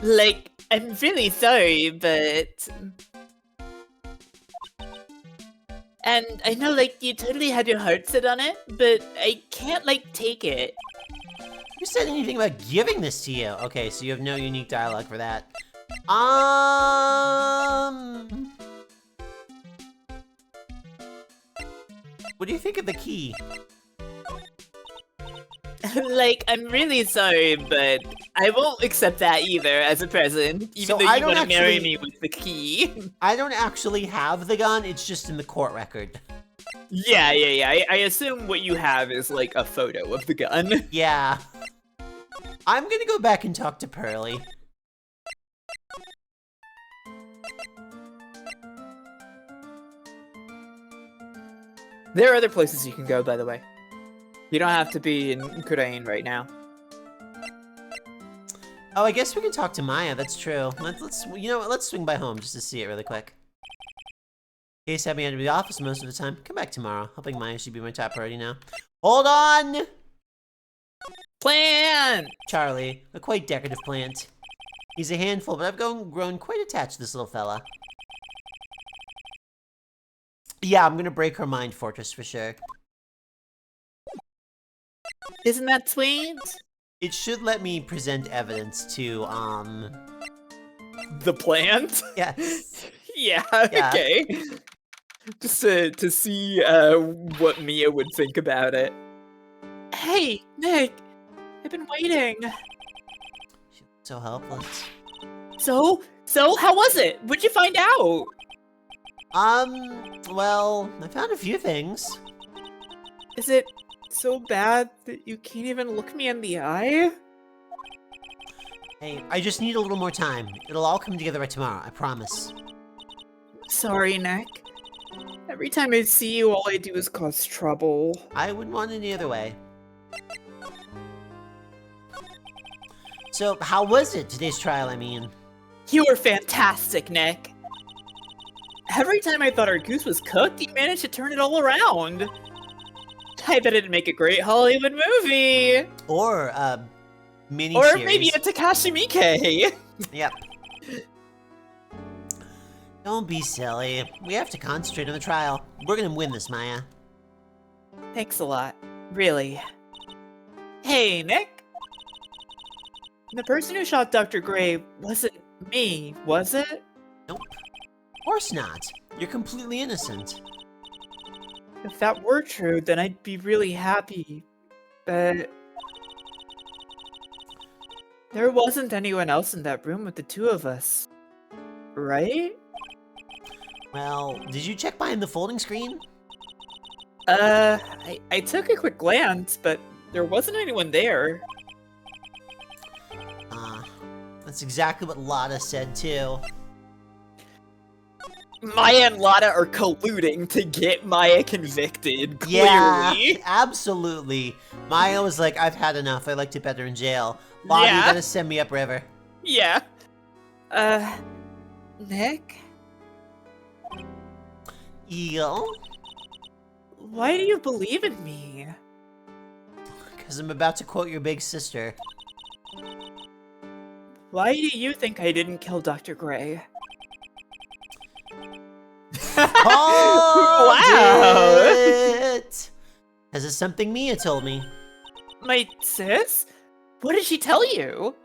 Like, I'm really sorry, but... And I know, like, you totally had your heart set on it, but I can't, like, take it. Who said anything about giving this to you? Okay, so you have no unique dialogue for that. What do you think of the key? Like, I'm really sorry, but I won't accept that either as a present, even though you want to marry me with the key. I don't actually have the gun, it's just in the court record. Yeah. I assume what you have is, like, a photo of the gun. Yeah. I'm gonna go back and talk to Pearly. There are other places you can go, by the way. You don't have to be in Kurain right now. Oh, I guess we can talk to Maya, that's true. Let's you know what, let's swing by home just to see it really quick. Case had me out of the office most of the time. Come back tomorrow. Helping Maya should be my top priority now. Hold on! Plant! Charlie, a quite decorative plant. He's a handful, but I've grown quite attached to this little fella. Yeah, I'm gonna break her mind fortress for sure. Isn't that sweet? It should let me present evidence to, The plant? Yes. Yeah, Yeah. okay. Just to see what Mia would think about it. Hey, Nick! I've been waiting. She looks so helpless. So, how was it? What'd you find out? Well, I found a few things. Is it so bad that you can't even look me in the eye? Hey, I just need a little more time. It'll all come together by tomorrow, I promise. Sorry, Nick. Every time I see you, all I do is cause trouble. I wouldn't want it any other way. So, how was it, today's trial, I mean? You were fantastic, Nick. Every time I thought our goose was cooked, you managed to turn it all around. I bet it'd make a great Hollywood movie. Or a mini Or series. maybe a Takashi Miike. Yep. Don't be silly. We have to concentrate on the trial. We're gonna win this, Maya. Thanks a lot. Really. Hey, Nick? The person who shot Dr. Gray wasn't me, was it? Nope. Of course not. You're completely innocent. If that were true, then I'd be really happy. But... there wasn't anyone else in that room with the two of us. Right? Well, did you check behind the folding screen? I took a quick glance, but there wasn't anyone there. That's exactly what Lotta said, too. Maya and Lotta are colluding to get Maya convicted, clearly. Yeah, absolutely. Maya was like, I've had enough. I liked it better in jail. Lotta, you gotta send me upriver. Yeah. Nick? Eel? Why do you believe in me? Because I'm about to quote your big sister. Why do you think I didn't kill Dr. Gray? Oh, wow! it! This is something Mia told me. My sis? What did she tell you?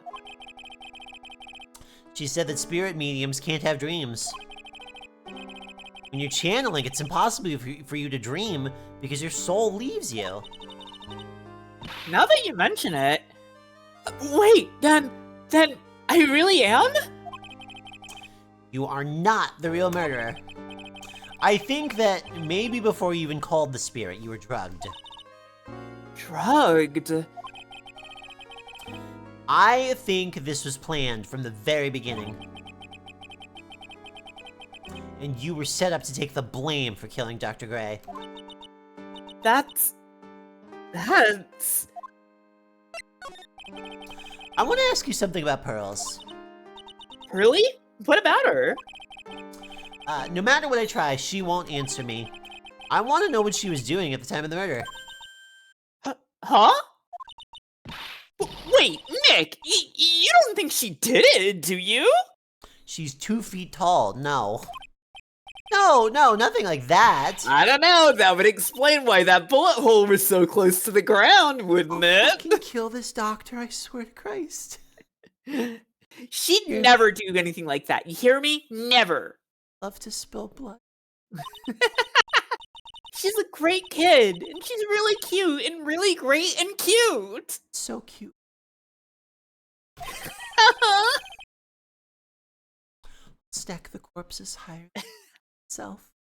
She said that spirit mediums can't have dreams. When you're channeling, it's impossible for you to dream because your soul leaves you. Now that you mention it... wait, then I really am? You are not the real murderer. I think that maybe before you even called the spirit, you were drugged. Drugged? I think this was planned from the very beginning. And you were set up to take the blame for killing Dr. Gray. That's... I want to ask you something about Pearls. Really? What about her? No matter what I try, she won't answer me. I want to know what she was doing at the time of the murder. Huh? Wait, Nick, you don't think she did it, do you? She's 2 feet tall, no. No, nothing like that. I don't know, that would explain why that bullet hole was so close to the ground, wouldn't it? I can kill this doctor, I swear to Christ. She'd never do anything like that, you hear me? Never. Love to spill blood. She's a great kid, and she's really cute, and really great and cute. So cute. Stack the corpses higher than itself.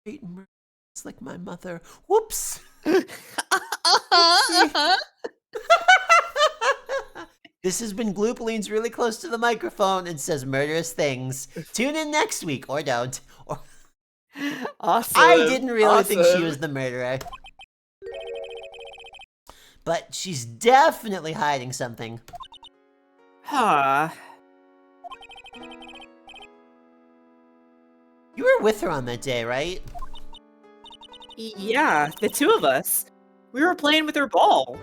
Great murder. It's like my mother. Whoops. This has been Gloop leans really close to the microphone and says murderous things. Tune in next week, or don't. Or Awesome. I didn't really think she was the murderer. But she's definitely hiding something. Huh. You were with her on that day, right? Yeah, the two of us. We were playing with her ball.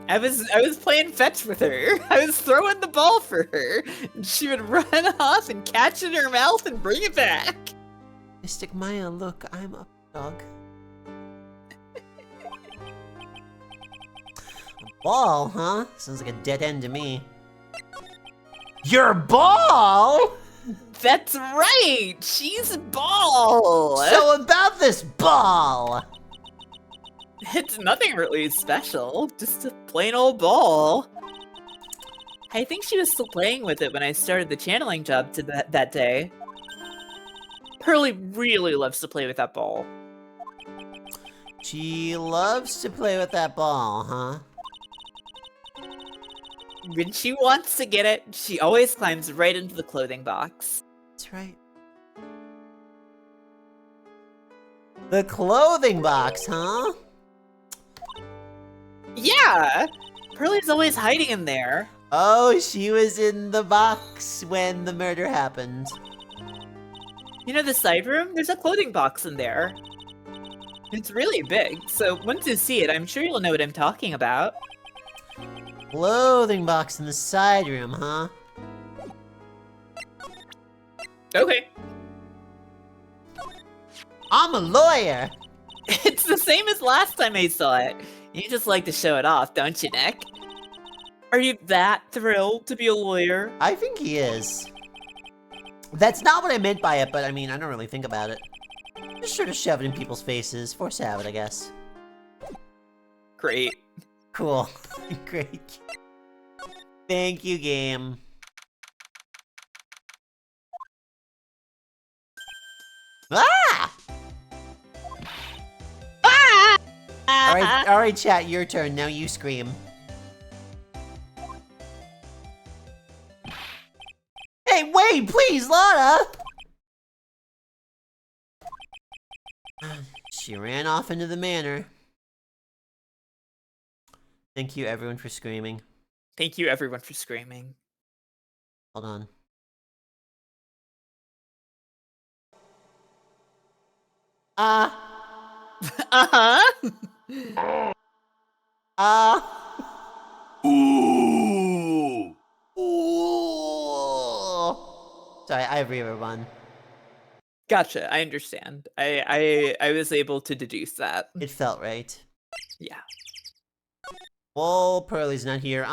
I was playing fetch with her. I was throwing the ball for her, and she would run off and catch it in her mouth and bring it back. Mystic Maya, look, I'm a dog. A ball, huh? Sounds like a dead end to me. Your ball? That's right! She's a ball! So about this ball! It's nothing really special, just a plain old ball. I think she was still playing with it when I started the channeling job that day. Pearly really loves to play with that ball. She loves to play with that ball, huh? When she wants to get it, she always climbs right into the clothing box. That's right. The clothing box, huh? Yeah! Pearly's always hiding in there. Oh, she was in the box when the murder happened. You know the side room? There's a clothing box in there. It's really big, so once you see it, I'm sure you'll know what I'm talking about. Clothing box in the side room, huh? Okay. I'm a lawyer! It's the same as last time I saw it. You just like to show it off, don't you, Nick? Are you that thrilled to be a lawyer? I think he is. That's not what I meant by it, but I mean, I don't really think about it. Just sort of shove it in people's faces. Force habit, I guess. Great. Cool. Great. Thank you, game. Ah! Alright, chat, your turn. Now you scream. Hey, wait, please, Lana! She ran off into the manor. Thank you, everyone, for screaming. Thank you, everyone, for screaming. Hold on. Uh-huh. Ooh. Ooh. Sorry, I have one. Gotcha, I understand. I was able to deduce that. It felt right. Yeah. Well, Pearlie's not here.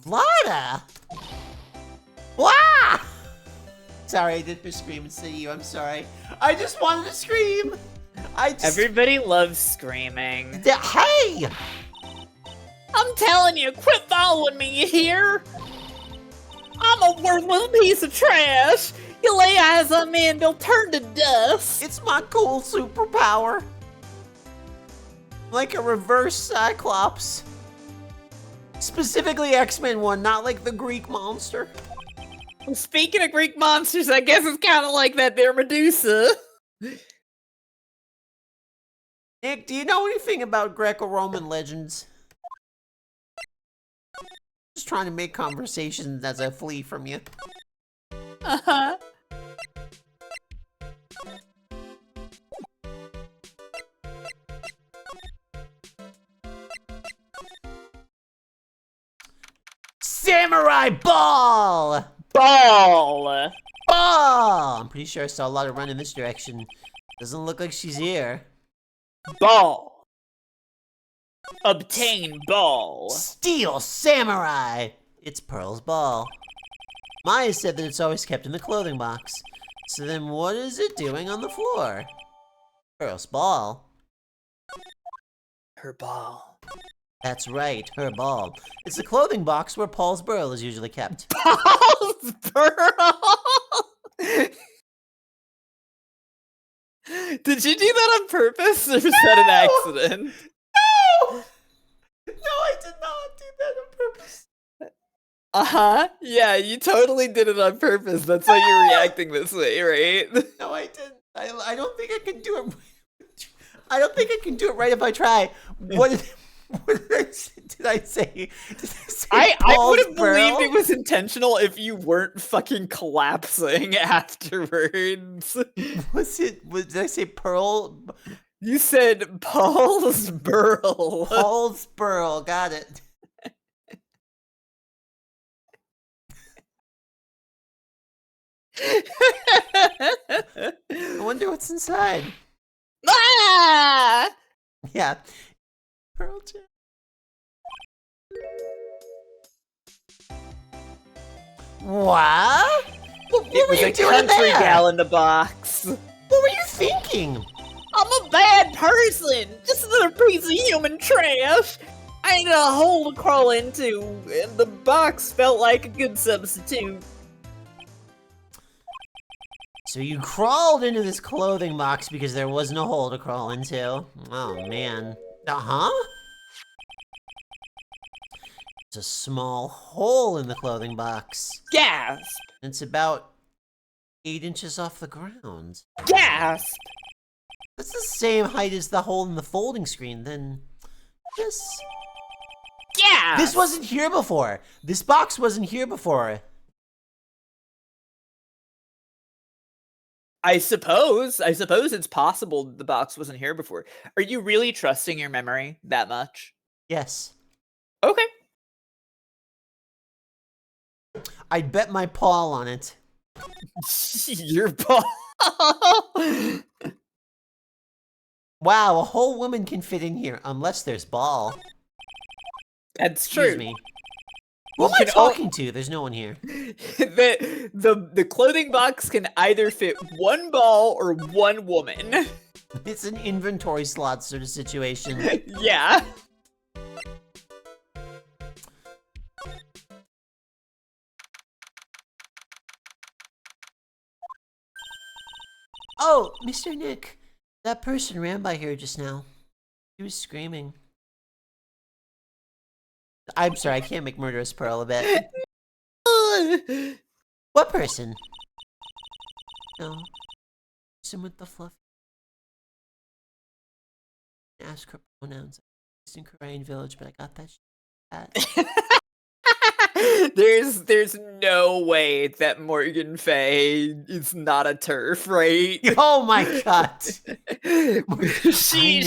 Vlada! Wah! Sorry, I did scream instead of you. I'm sorry. I just wanted to scream. Everybody loves screaming. Hey! I'm telling you, quit following me, you hear? I'm a worthless piece of trash. You lay eyes on me and they'll turn to dust. It's my cool superpower. Like a reverse Cyclops. Specifically X-Men one, not like the Greek monster. Speaking of Greek monsters, I guess it's kind of like that there Medusa. Nick, do you know anything about Greco-Roman legends? Just trying to make conversations as I flee from you. Uh-huh. Samurai ball! Ball! Ball! I'm pretty sure I saw a lot of run in this direction. Doesn't look like she's here. Ball. Obtain ball. Steel samurai! It's Pearl's ball. Maya said that it's always kept in the clothing box. So then what is it doing on the floor? Pearl's ball. Her ball. That's right, her ball. It's the clothing box where Paul's burl is usually kept. Paul's burl! Did you do that on purpose, or was that an accident? No! No, I did not do that on purpose. Uh-huh. Yeah, you totally did it on purpose. That's why you're reacting this way, right? No, I didn't. I don't think I can do it. I don't think I can do it right if I try. What did I say? I would have burl? believed it was intentional if you weren't fucking collapsing afterwards. Did I say Pearl? You said Paul's burl. Paul's burl, got it. I wonder what's inside. Ah! Yeah. Pearl Jam. What? What It were was you a doing in country there? gal in the box. What were you thinking? I'm a bad person. Just another piece of human trash. I ain't got a hole to crawl into, and the box felt like a good substitute. So you crawled into this clothing box because there was no hole to crawl into. Oh, man. Uh-huh. It's a small hole in the clothing box. Gasp! It's about 8 inches off the ground. Gasp! That's the same height as the hole in the folding screen, then... Yes. gas! This wasn't here before. This box wasn't here before. I suppose it's possible the box wasn't here before. Are you really trusting your memory that much? Yes. Okay. I'd bet my paw on it. Your ball. Wow, a whole woman can fit in here, unless there's ball. That's Excuse true. me. Who am I talking to? There's no one here. The clothing box can either fit one ball or one woman. It's an inventory slot sort of situation. Yeah. Oh, Mr. Nick. That person ran by here just now. He was screaming. I'm sorry, I can't make Murderous Pearl a bit. What person? No. Person with the fluff. Ask her pronouns. It's in Korean village, but I got that shit. There's no way that Morgan Fay is not a turf, right? Oh my god. she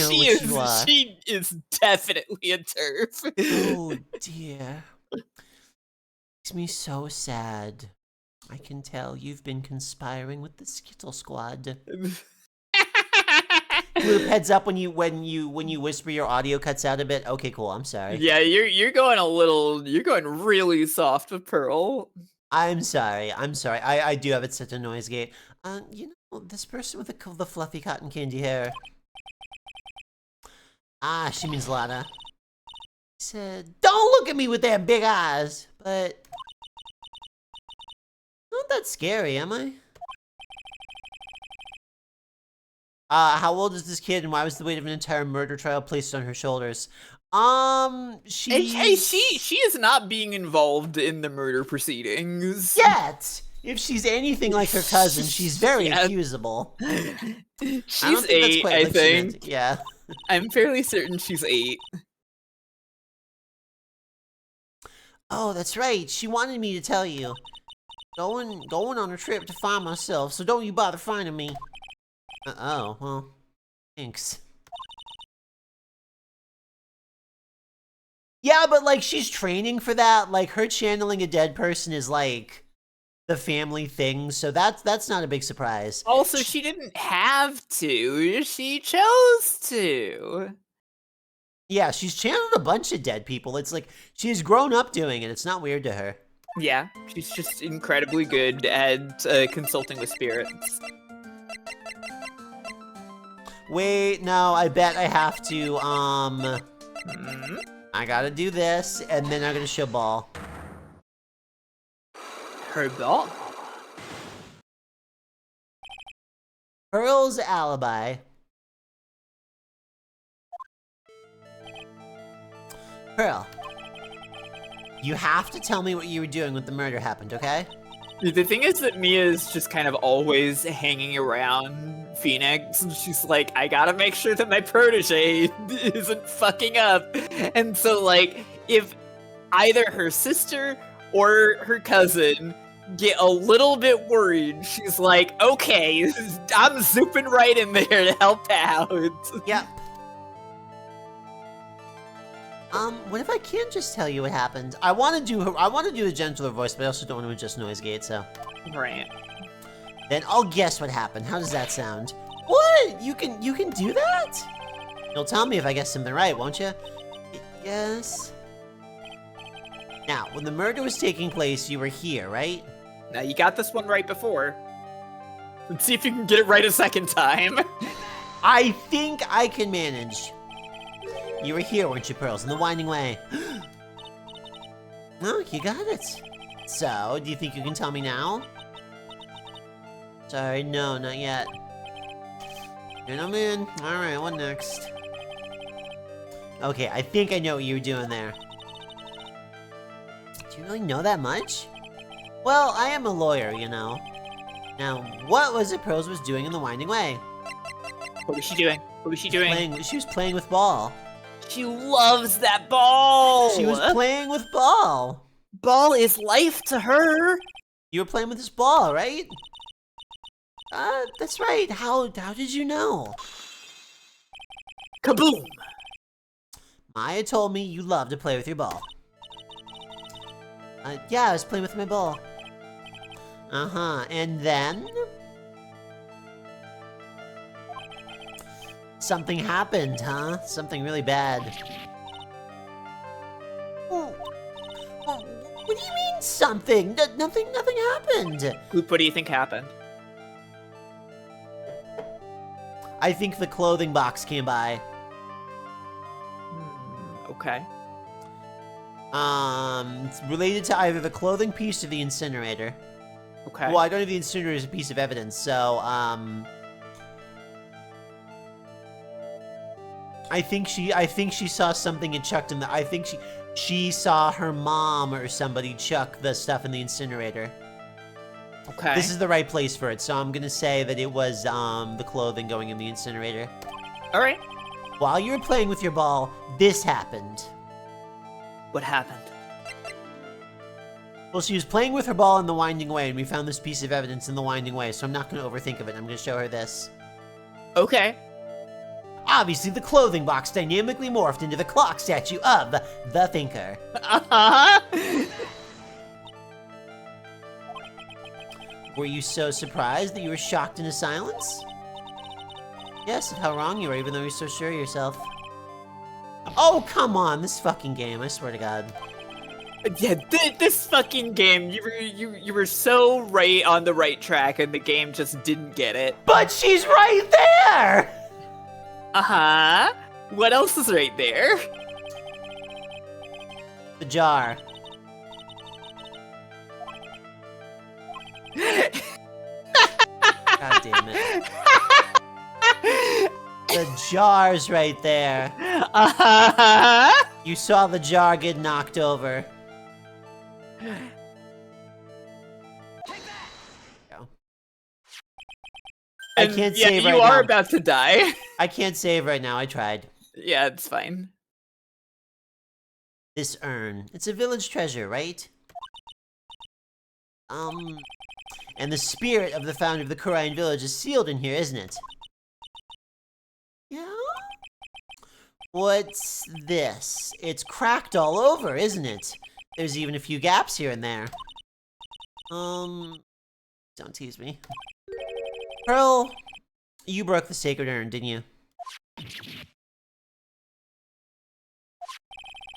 is definitely a turf. Oh dear. Makes me so sad. I can tell you've been conspiring with the Skittle Squad. Gloop, heads up when you whisper, your audio cuts out a bit. Okay, cool. I'm sorry. Yeah, you're going really soft with Pearl. I'm sorry. I do have it set to noise gate. You know, this person with the fluffy cotton candy hair. Ah, she means Lana. She said, "Don't look at me with them big eyes." But not that scary, am I? How old is this kid, and why was the weight of an entire murder trial placed on her shoulders? She is not being involved in the murder proceedings yet. If she's anything like her cousin, she's very accusable. She's 8, I think. Yeah. I'm fairly certain she's 8. Oh, that's right. She wanted me to tell you. Going on a trip to find myself, so don't you bother finding me. Oh, well, thanks. Yeah, but, like, she's training for that. Like, her channeling a dead person is, like, the family thing, so that's not a big surprise. Also, she didn't have to. She chose to. Yeah, she's channeled a bunch of dead people. It's like, she's grown up doing it. It's not weird to her. Yeah, she's just incredibly good at consulting with spirits. Wait, no, I bet I have to, I gotta do this, and then I'm gonna show ball. Her ball? Pearl's alibi. Pearl, you have to tell me what you were doing when the murder happened, okay? The thing is that Mia's just kind of always hanging around Phoenix. She's like, I gotta make sure that my protege isn't fucking up. And so, like, if either her sister or her cousin get a little bit worried, she's like, okay, I'm zooping right in there to help out. Yep. What if I can't just tell you what happened? I want to do a gentler voice, but I also don't want to adjust noise gate, so. Right. Then I'll guess what happened. How does that sound? What? You can do that? You'll tell me if I guess something right, won't you? Yes. Now, when the murder was taking place, you were here, right? Now, you got this one right before. Let's see if you can get it right a second time. I think I can manage. You were here, weren't you, Pearls, in the Winding Way? No, you got it. So, do you think you can tell me now? Sorry, no, not yet. And I'm in. Alright, what next? Okay, I think I know what you were doing there. Do you really know that much? Well, I am a lawyer, you know. Now, what was it Pearls was doing in the Winding Way? What was she doing? What was she doing? She was playing with ball. She loves that ball! She was playing with ball. Ball is life to her! You were playing with this ball, right? That's right. How did you know? Kaboom! Maya told me you love to play with your ball. Yeah, I was playing with my ball. Uh-huh, and then? Something happened, huh? Something really bad. What do you mean, something? Nothing happened. Gloop, what do you think happened? I think the clothing box came by. Okay. It's related to either the clothing piece or the incinerator. Okay. Well, I don't have the incinerator as a piece of evidence, so, I think she saw something and chucked in the, I think she saw her mom or somebody chuck the stuff in the incinerator. Okay. This is the right place for it, so I'm gonna say that it was, the clothing going in the incinerator. Alright. While you were playing with your ball, this happened. What happened? Well, she was playing with her ball in the Winding Way, and we found this piece of evidence in the Winding Way, so I'm not gonna overthink of it. I'm gonna show her this. Okay. Obviously, the clothing box dynamically morphed into the clock statue of the Thinker. Uh-huh! Were you so surprised that you were shocked into silence? Yes, and how wrong you were, even though you're so sure of yourself. Oh, come on, this fucking game, I swear to God. Yeah, this fucking game, you were so right on the right track, and the game just didn't get it. But she's right there! Uh-huh. What else is right there? The jar. God damn it. The jar's right there. Uh-huh. You saw the jar get knocked over. I can't save right now. You are about to die. I can't save right now, I tried. Yeah, it's fine. This urn. It's a village treasure, right? And the spirit of the founder of the Korean village is sealed in here, isn't it? Yeah? What's this? It's cracked all over, isn't it? There's even a few gaps here and there. Don't tease me. Pearl, you broke the sacred urn, didn't you?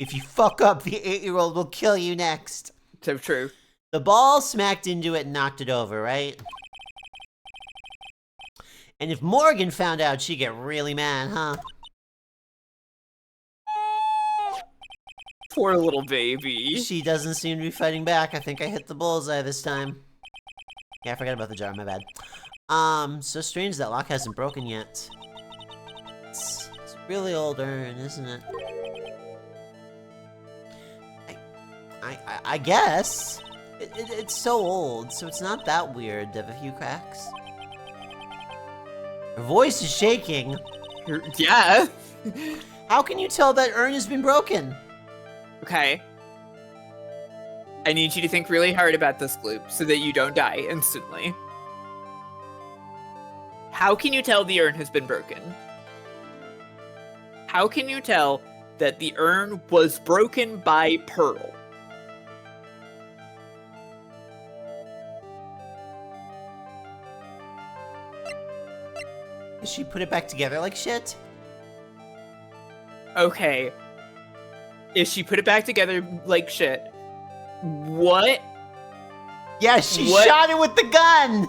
If you fuck up, the 8-year-old will kill you next. So true. The ball smacked into it and knocked it over, right? And if Morgan found out, she'd get really mad, huh? Poor little baby. She doesn't seem to be fighting back. I think I hit the bullseye this time. Yeah, I forgot about the jar, my bad. So strange that lock hasn't broken yet. It's a really old urn, isn't it? I guess. It's so old, so it's not that weird to have a few cracks. Her voice is shaking. Yeah. How can you tell that urn has been broken? Okay. I need you to think really hard about this, Gloop, so that you don't die instantly. How can you tell the urn has been broken? How can you tell that the urn was broken by Pearl? Did she put it back together like shit? Okay. If she put it back together like shit, what? Yeah, she shot it with the gun!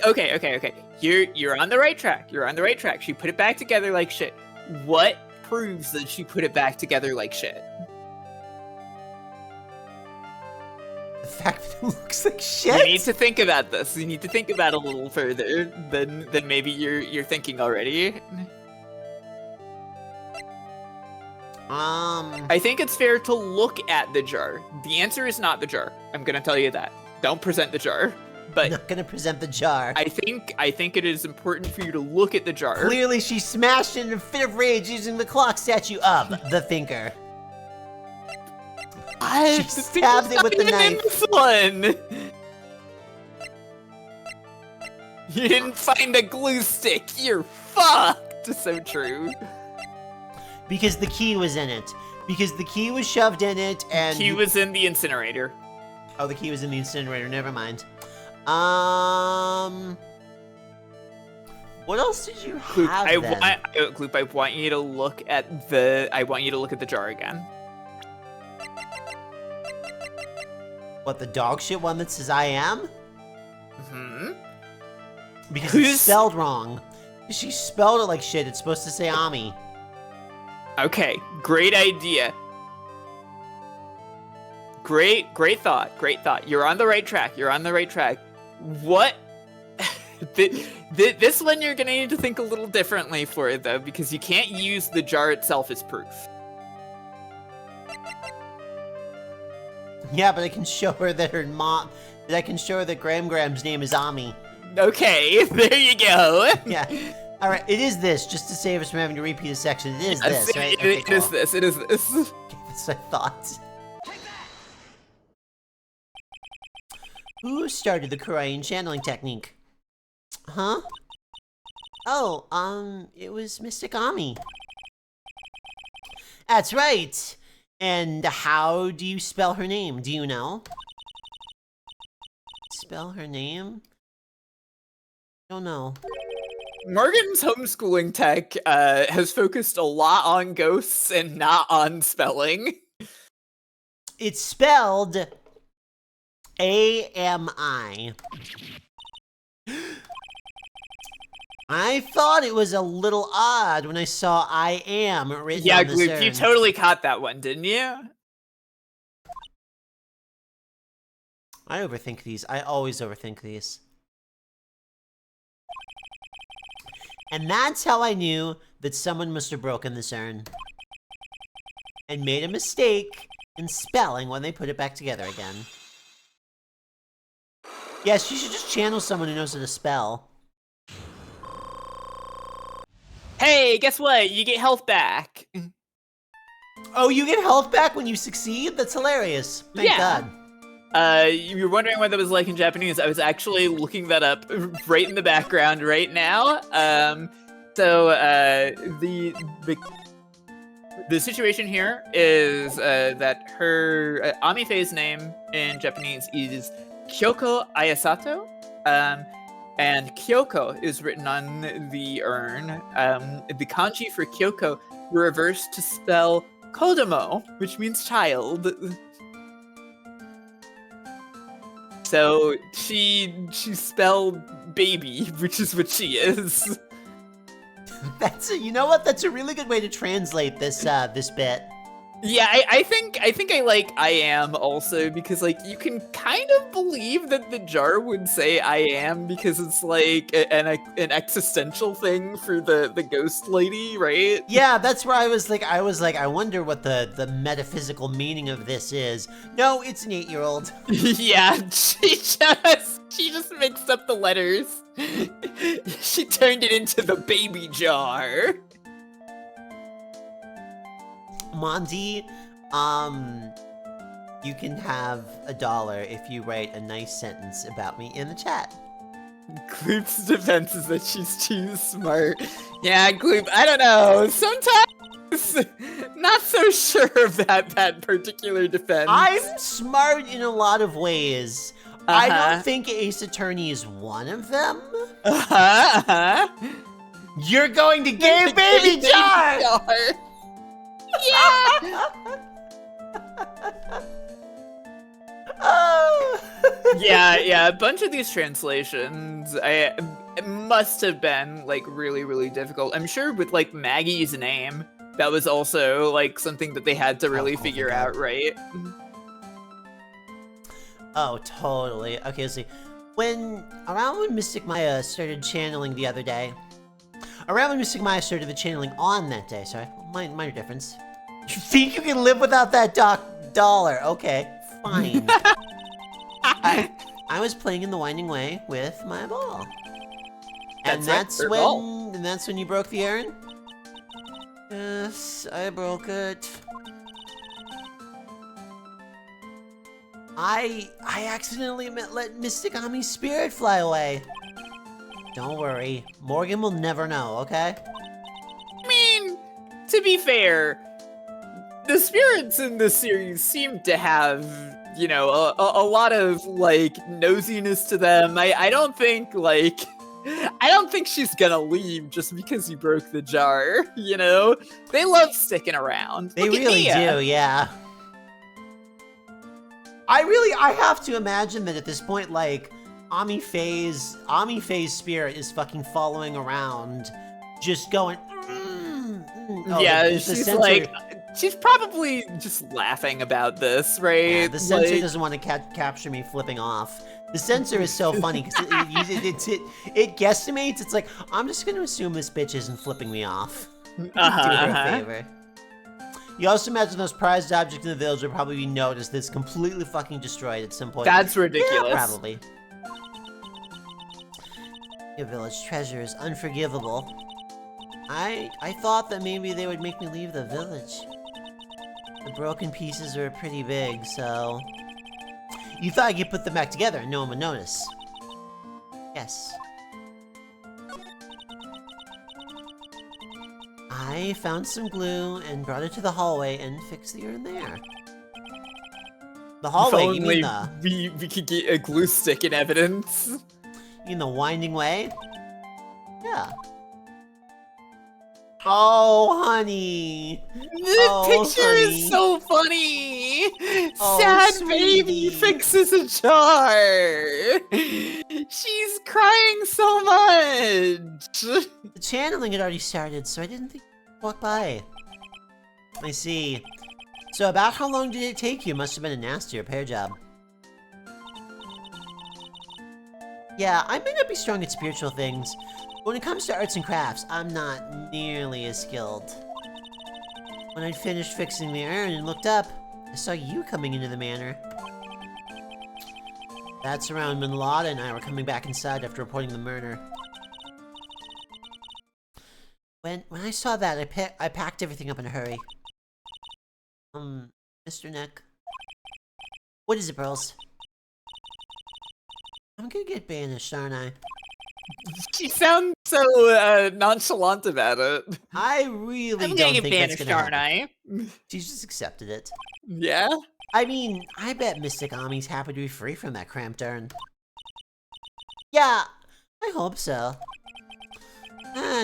Okay. You're on the right track. You're on the right track. She put it back together like shit. What proves that she put it back together like shit? The fact that it looks like shit? You need to think about this. You need to think about it a little further than maybe you're thinking already. I think it's fair to look at the jar. The answer is not the jar. I'm gonna tell you that. Don't present the jar. but I'm not gonna present the jar. I think it is important for you to look at the jar. Clearly, she smashed it in a fit of rage using the clock statue of the Thinker. She stabbed it with the knife. This one. You didn't find a glue stick. You're fucked. So true. Because the key was in it. Because the key was shoved in it, and He was in the incinerator. Oh, the key was in the incinerator. Never mind. What else did you Gloop, have then? Gloop, I want you to look at the jar again. What, the dog shit one that says I am? Hmm. Because it's spelled wrong. She spelled it like shit. It's supposed to say Ami. Okay, great idea. Great thought. You're on the right track. What? This one you're gonna need to think a little differently for it though, because you can't use the jar itself as proof. Yeah, but I can show her that her mom. That I can show her that Graham's name is Ami. Okay, there you go. Yeah. All right. It is this. Just to save us from having to repeat a section. It is Yes, this, right? It is this. That's what I thought. Who started the Korean channeling technique? Huh? Oh, it was Mystic Ami. That's right. And how do you spell her name? Do you know? Spell her name? Don't know. Morgan's homeschooling tech has focused a lot on ghosts and not on spelling. It's spelled A-M-I. I thought it was a little odd when I saw I am written on the Gloop, you urn. totally caught that one, didn't you? I overthink these. I always overthink these. And that's how I knew that someone must have broken this urn. And made a mistake in spelling when they put it back together again. Yes, you should just channel someone who knows how to spell. Hey, guess what? You get health back. Oh, you get health back when you succeed? That's hilarious. Thank God. You're wondering what that was like in Japanese. I was actually looking that up right in the background right now. The situation here is that her Amife's name in Japanese is Kyoko Ayasato. And Kyoko is written on the urn. The kanji for Kyoko were reversed to spell kodomo, which means child. So she spelled baby, which is what she is. You know what? That's a really good way to translate this this bit. Yeah, I think I like I am also because like you can kind of believe that the jar would say I am because it's like an existential thing for the ghost lady, right? Yeah, that's where I was like I wonder what the metaphysical meaning of this is. No, it's an 8-year-old. Yeah, she just mixed up the letters. She turned it into the baby jar. Monty, you can have $1 if you write a nice sentence about me in the chat. Gloop's defense is that she's too smart. Yeah, Gloop, I don't know. Sometimes not so sure of that particular defense. I'm smart in a lot of ways. I don't think Ace Attorney is one of them. You're going to gay baby jar! Yeah! yeah, a bunch of these translations it must have been like really difficult. I'm sure with like Maggie's name, that was also like something that they had to really figure out, right? Oh, totally. Okay, let's see. Around when Mystic Maya started channeling the other day. Around when Mystic Maya started the channeling on that day, sorry. Minor difference. You think you can live without that $1? Okay, fine. I was playing in the Winding Way with my ball. And That's it, that's when you broke the urn? Yes, I broke it. I accidentally let Mystic Ami's spirit fly away. Don't worry, Morgan will never know, okay? I mean, to be fair, the spirits in this series seem to have, you know, a lot of, like, nosiness to them. I don't think, like, I don't think she's gonna leave just because you broke the jar, you know? They love sticking around. They Look at really Nia. do, yeah. I have to imagine that at this point, like, Ami Faye's spirit is fucking following around, just going, Oh, yeah, the she's sensor, like, she's probably just laughing about this, right? yeah, the sensor Like, doesn't want to capture me flipping off. The sensor is so funny because it guesstimates. It's like, I'm just going to assume this bitch isn't flipping me off. Do her a favor. You also imagine those prized objects in the village would probably be noticed that's completely fucking destroyed at some point. That's ridiculous. Yeah, probably. Your village treasure is unforgivable. I thought that maybe they would make me leave the village. The broken pieces are pretty big, so... You thought I could put them back together and no one would notice. Yes. I found some glue and brought it to the hallway and fixed the urn there. The hallway, you mean the... we could get a glue stick in evidence. You mean the Winding Way? Yeah. Oh, honey. The picture is so funny. Oh, Sad baby sweetie. fixes a jar. She's crying so much. The channeling had already started, so I didn't think you'd walk by. I see. So about how long did it take you? Must have been a nasty repair job. Yeah, I may not be strong at spiritual things, but when it comes to arts and crafts, I'm not nearly as skilled. When I'd finished fixing the urn and looked up, I saw you coming into the manor. That's around when Lotta and I were coming back inside after reporting the murder. When I saw that, I packed everything up in a hurry. Mr. Neck. What is it, Pearls? I'm gonna get banished, aren't I? She sounds so nonchalant about it. I really I'm don't gonna get think that's banished, gonna aren't happen. I? She's just accepted it. Yeah? I mean, I bet Mystic Ami's happy to be free from that cramped urn. Yeah, I hope so.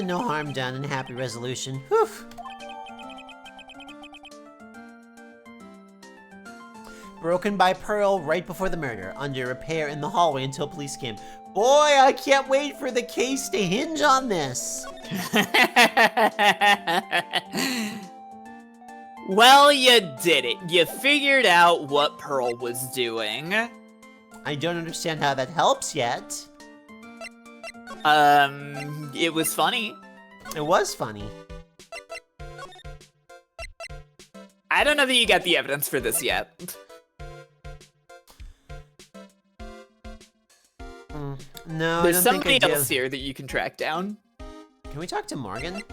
No harm done and happy resolution. Whew. Broken by Pearl right before the murder, under repair in the hallway until police came. Boy, I can't wait for the case to hinge on this. Well, you did it. You figured out what Pearl was doing. I don't understand how that helps yet. It was funny. It was funny. I don't know that you got the evidence for this yet. No, There's I don't somebody think I do. else here that you can track down. Can we talk to Morgan?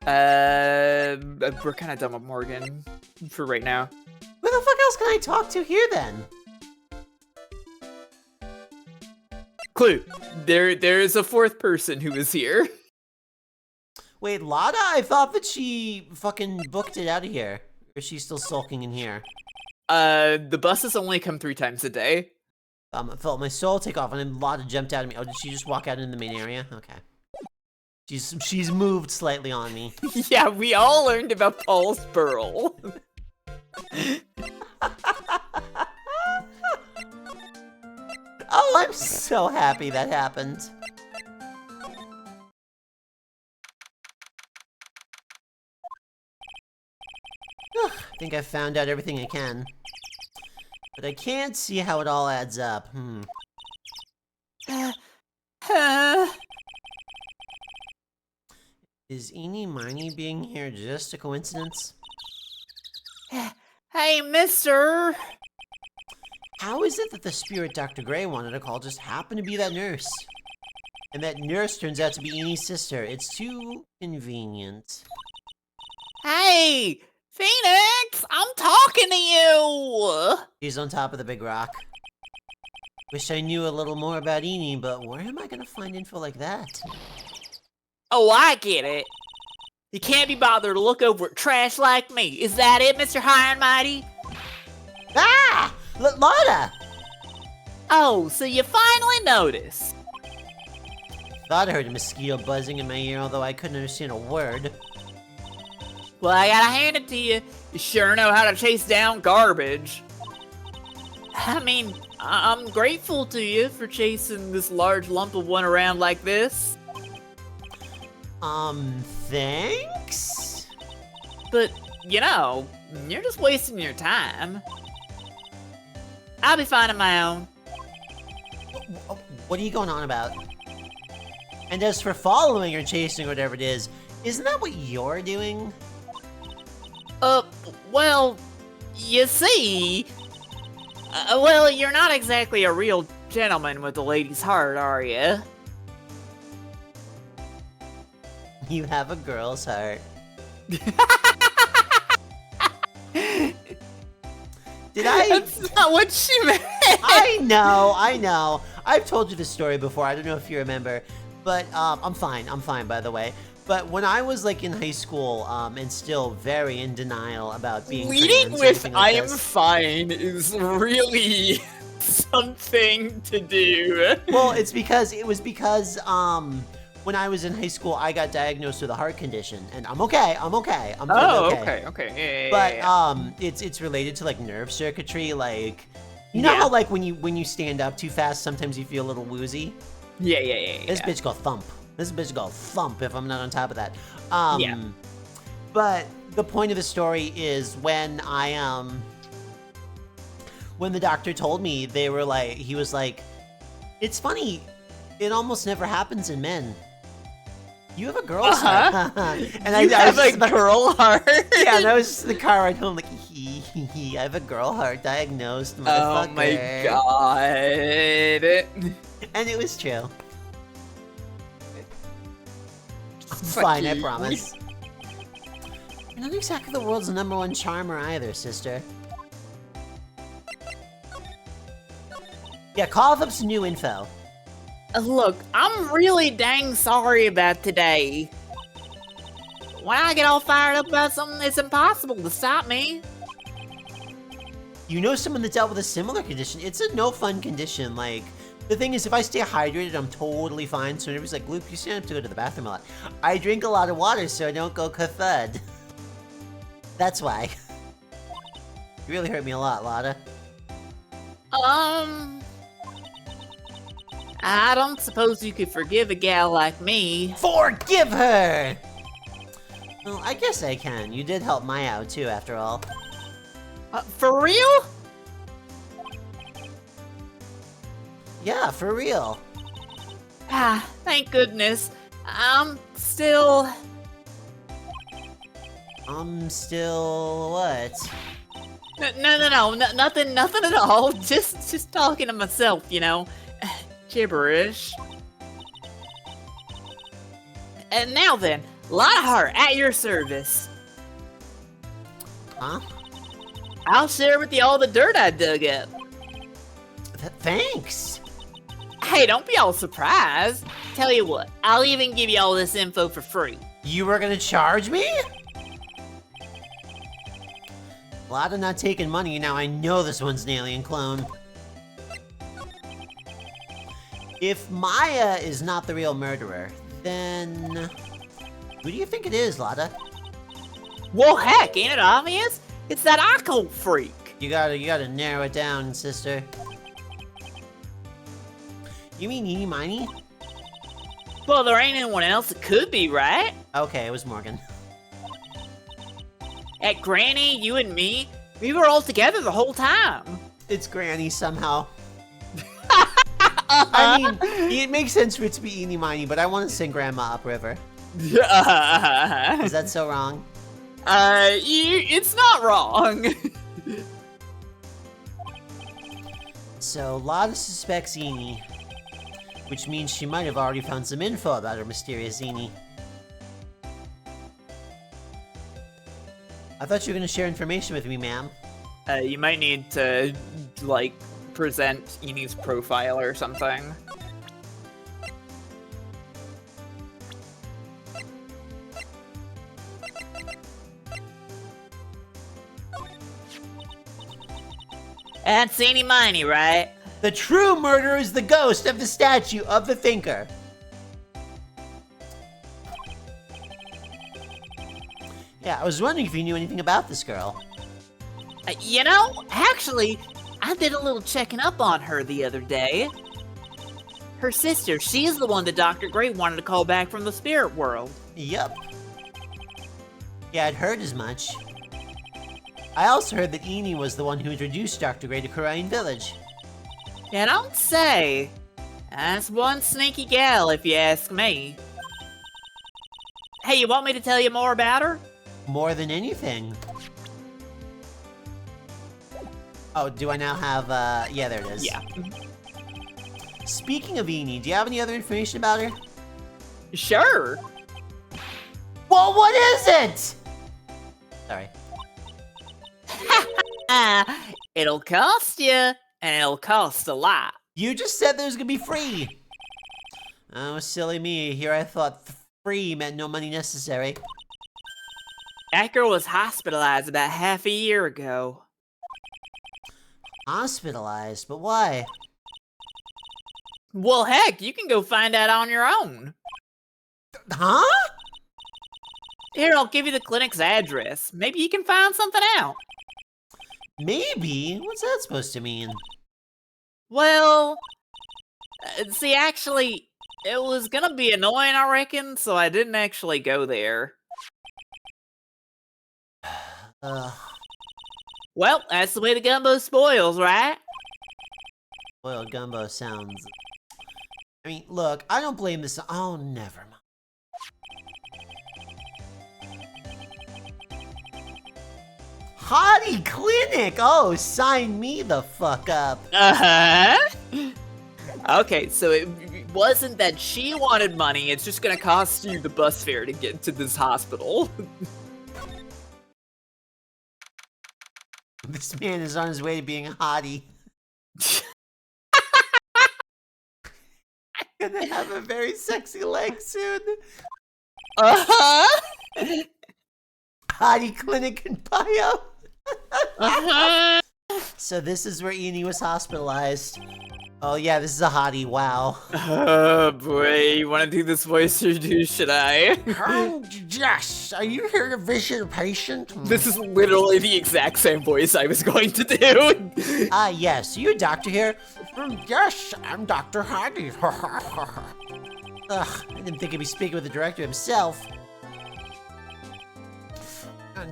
We're kind of done with Morgan for right now. Who the fuck else can I talk to here then? Clue. There is a fourth person who is here. Wait, Lotta? I thought that she fucking booked it out of here. Or is she still sulking in here? The buses only come 3 times a day. I felt my soul take off and then Lotta jumped out of me. Oh, did she just walk out in the main area? Okay. She's moved slightly on me. Yeah, we all learned about Paul's Pearl. Oh, I'm so happy that happened. I think I've found out everything I can. But I can't see how it all adds up. Is Eenie Meenie being here just a coincidence? Hey, mister. How is it that the spirit Dr. Gray wanted to call just happened to be that nurse? And that nurse turns out to be Enie's sister. It's too convenient. Hey! Phoenix! I'm talking to you! He's on top of the big rock. Wish I knew a little more about Enie, but where am I gonna find info like that? Oh, I get it. You can't be bothered to look over at trash like me. Is that it, Mr. High and Mighty? Ah! Lotta! Oh, so you finally noticed. Thought I heard a mosquito buzzing in my ear, although I couldn't understand a word. Well, I gotta hand it to you. You sure know how to chase down garbage. I mean, I'm grateful to you for chasing this large lump of one around like this. Thanks? But, you know, you're just wasting your time. I'll be fine on my own. What are you going on about? And as for following or chasing or whatever it is, isn't that what you're doing? Well, you see... well, you're not exactly a real gentleman with a lady's heart, are you? You have a girl's heart. Did I? That's not what she meant! I know. I've told you this story before, I don't know if you remember. But, I'm fine, by the way. But when I was, like, in high school, and still very in denial about being Leading trans, with like "I am this. fine" is really something to do. Well, it was because, when I was in high school, I got diagnosed with a heart condition, and I'm okay. I'm totally Okay. But it's related to like nerve circuitry, like you know how like when you stand up too fast, sometimes you feel a little woozy. Yeah. This bitch go thump. This bitch go thump if I'm not on top of that. But the point of the story is when when the doctor told me, he was like, it's funny, it almost never happens in men. You have a girl's heart. And I have a girl heart? Yeah, and I was just in the car ride home like, I have a girl heart diagnosed, motherfucker. Oh my god. And it was true. I'm Fuck fine, I you. promise. You're not exactly the world's #1 charmer either, sister. Yeah, call up some new info. Look, I'm really dang sorry about today. When I get all fired up about something, it's impossible to stop me. You know someone that dealt with a similar condition. It's a no fun condition. Like, the thing is, if I stay hydrated, I'm totally fine. So everybody's like, Gloop, you stand up to go to the bathroom a lot. I drink a lot of water so I don't go ka-thud. That's why. You really hurt me a lot, Lotta. I don't suppose you could forgive a gal like me. Forgive her! Well, I guess I can. You did help Maya out too, after all. For real? Yeah, for real. Ah, thank goodness. I'm still what? No, nothing at all. Just talking to myself, you know. Gibberish. And now then, Lionheart at your service. Huh? I'll share with you all the dirt I dug up. Thanks! Hey, don't be all surprised. Tell you what, I'll even give you all this info for free. You were gonna charge me? Lotta not taking money, now I know this one's an alien clone. If Maya is not the real murderer, then... who do you think it is, Lotta? Well, heck, ain't it obvious? It's that occult freak. You gotta narrow it down, sister. You mean Eenie Miney? Well, there ain't anyone else it could be, right? Okay, it was Morgan. At Granny, you and me, we were all together the whole time. It's Granny somehow. I mean, it makes sense for it to be Eenie Miney, but I want to sing Grandma Upriver. Is that so wrong? It's not wrong. So Lotta suspects Eenie, which means she might have already found some info about her mysterious Eenie. I thought you were gonna share information with me, ma'am. You might need to, like, present Enie's profile or something. That's Eenie Miney, right? The true murderer is the ghost of the statue of the thinker. Yeah, I was wondering if you knew anything about this girl. You know, actually, I did a little checking up on her the other day. Her sister, she's the one that Dr. Gray wanted to call back from the spirit world. Yup. Yeah, I'd heard as much. I also heard that Eenie was the one who introduced Dr. Gray to Korean Village. Yeah, don't say. That's one sneaky gal, if you ask me. Hey, you want me to tell you more about her? More than anything. Oh, do I now have, yeah, there it is. Yeah. Speaking of Eenie, do you have any other information about her? Sure. Well, what is it? Sorry. It'll cost you, and it'll cost a lot. You just said that it was gonna be free. Oh, silly me. Here I thought free meant no money necessary. That girl was hospitalized about half a year ago. Hospitalized? But why? Well, heck, you can go find out on your own. Huh? Here, I'll give you the clinic's address. Maybe you can find something out. Maybe? What's that supposed to mean? Well, see, actually, it was gonna be annoying, I reckon, so I didn't actually go there. Well, that's the way the gumbo spoils, right? Boiled gumbo sounds... I mean, look, I don't blame this... Oh, never mind. Hottie Clinic! Oh, sign me the fuck up. Uh-huh. Okay, so it wasn't that she wanted money, it's just gonna cost you the bus fare to get to this hospital. This man is on his way to being a hottie. I'm gonna have a very sexy leg soon. Uh-huh! Hottie Clinic in bio. Uh-huh! So this is where Eenie was hospitalized. Oh yeah, this is a hottie, wow. Oh boy, you wanna do this voice or should I? Yes, are you here to visit a patient? This is literally the exact same voice I was going to do. Yes, you a doctor here? Yes, I'm Dr. Hottie. Ugh, I didn't think I'd be speaking with the director himself.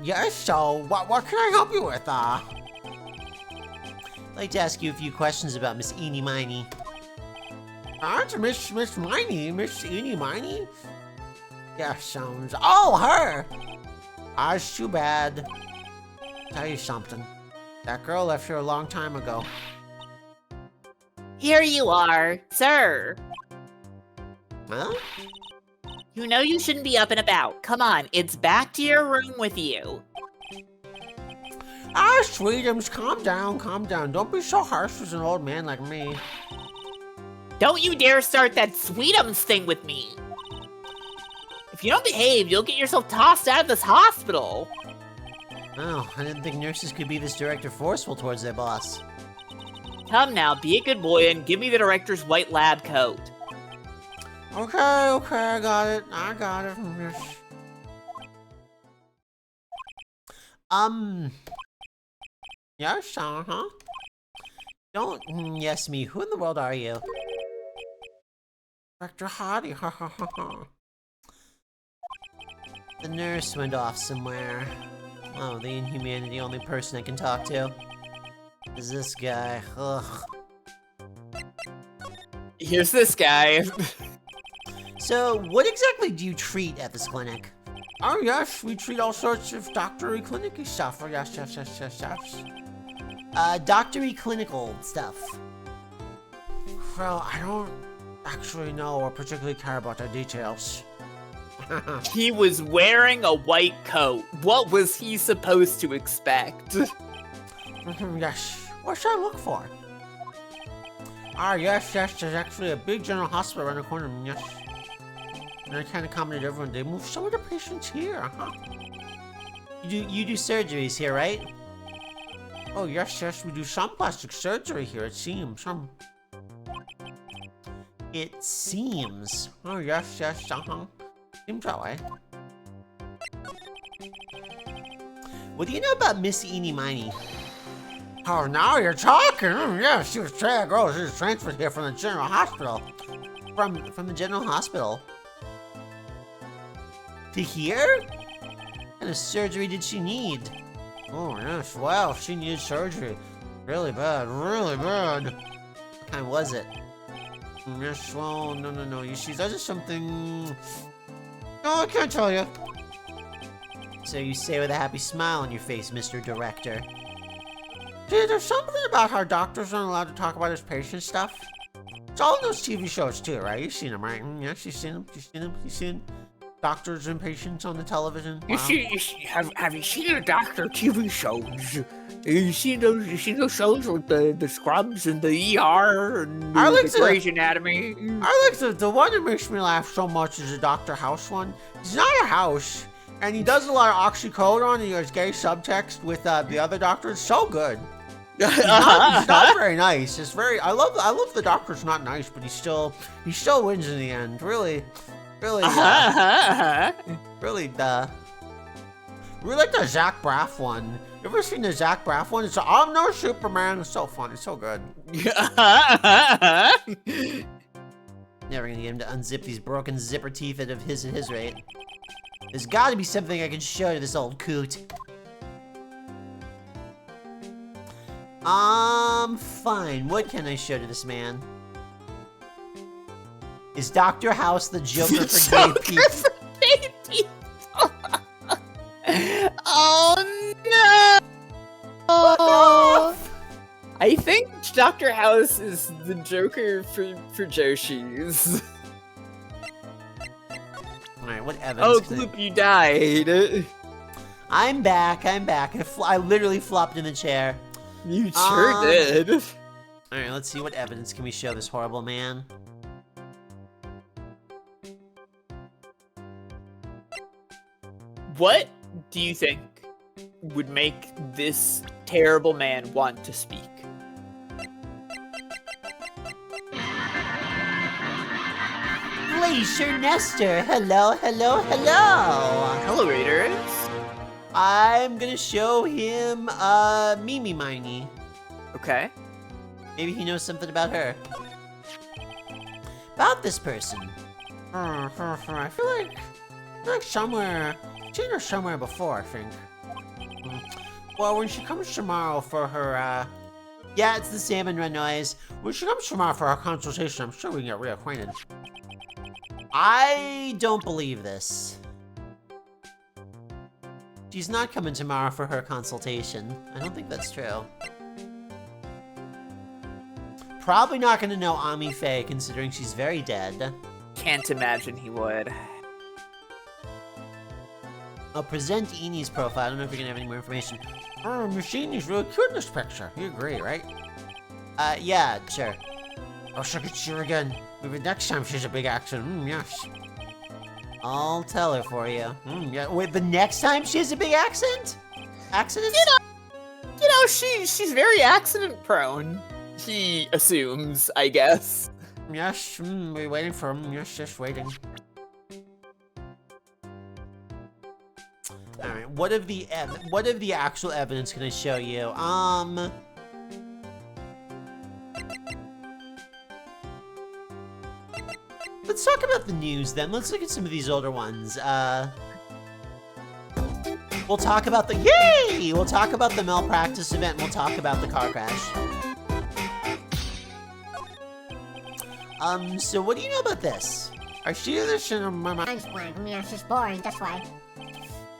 Yes, so what can I help you with? I'd like to ask you a few questions about Miss Eenie Miney. That's Miss Miney, Miss Eenie Miney? Yeah, sounds... Oh, her! It's too bad. Tell you something. That girl left here a long time ago. Here you are, sir. Huh? You know you shouldn't be up and about. Come on, it's back to your room with you. Ah, Sweetums, calm down, calm down. Don't be so harsh with an old man like me. Don't you dare start that Sweetums thing with me. If you don't behave, you'll get yourself tossed out of this hospital. Oh, I didn't think nurses could be this director forceful towards their boss. Come now, be a good boy and give me the director's white lab coat. Okay, I got it. Yes. Yes, uh-huh. Don't yes me. Who in the world are you? Dr. Hottie, ha ha ha ha. The nurse went off somewhere. Oh, the inhumanity only person I can talk to is this guy. Ugh. Here's this guy. So, what exactly do you treat at this clinic? Oh yes, we treat all sorts of doctory clinicy stuff. Oh, yes. Doctory clinical stuff. Well, I don't actually know or particularly care about the details. He was wearing a white coat. What was he supposed to expect? Yes. What should I look for? Ah, yes, there's actually a big general hospital around the corner, yes. And I kind of commented to everyone, they move some of the patients here, huh? You do surgeries here, right? Oh, yes, we do some plastic surgery here, it seems. It seems. Oh, yes, seems that way. What do you know about Miss Eeny Miny? Oh, now you're talking! Yeah, she was girl, she was transferred here from the general hospital. From the general hospital? To here? What kind of surgery did she need? Oh, yes, well, she needed surgery. Really bad, really bad. What kind was it? Yes, well, no. You see, that is something... No, I can't tell you. So you say with a happy smile on your face, Mr. Director. See, there's something about how doctors aren't allowed to talk about his patient stuff. It's all in those TV shows too, right? You've seen them, right? Yes, you've seen them. You've seen doctors and patients on the television. Wow. Have you seen the doctor TV shows? You seen those shows with the scrubs and the ER and the Grey's Anatomy? I like the one that makes me laugh so much is the Dr. House one. He's not a house, and he does a lot of oxycodone and he has gay subtext with the other doctor. It's so good. He's not very nice. It's very. I love the doctor's not nice, but he still wins in the end. Really. Really like the Zach Braff one. You ever seen the Zach Braff one? It's I'm no Superman. It's so fun. It's so good. Never gonna get him to unzip these broken zipper teeth at his rate. There's gotta be something I can show to this old coot. Fine. What can I show to this man? Is Dr. House the Joker for gay people? Oh no! I think Dr. House is the Joker for Joshi's. Alright, what evidence? Oh, Gloop, you died. I'm back. I literally flopped in the chair. You sure did. Alright, let's see what evidence can we show this horrible man. What do you think would make this terrible man want to speak? Glacier Nestor, hello. Hello, Raiders. I'm gonna show him, Mimi Miny. Okay. Maybe he knows something about her. About this person. I feel like somewhere, I've seen her somewhere before, I think. Well, when she comes tomorrow for her, Yeah, it's the salmon run noise. when she comes tomorrow for her consultation, I'm sure we can get reacquainted. I don't believe this. She's not coming tomorrow for her consultation. I don't think that's true. Probably not gonna know Ami Faye, considering she's very dead. Can't imagine he would. I'll present Eenie's profile. I don't know if you're gonna have any more information. Machini's really cute in this picture. You agree, right? Yeah, sure. I wish I could see her again. Maybe next time she's a big accident. Yes. I'll tell her for you. Yeah. Wait, the next time she has a big accident? Accident? You know, she's very accident prone. He assumes, I guess. Yes. We're waiting for him. Yes, just waiting. All right. What of the actual evidence can I show you? Let's talk about the news then. Let's look at some of these older ones. We'll talk about the yay! We'll talk about the malpractice event. We'll talk about the car crash. So what do you know about this? I see this in my mind. Mine's blank. Yes, it's boring, that's why.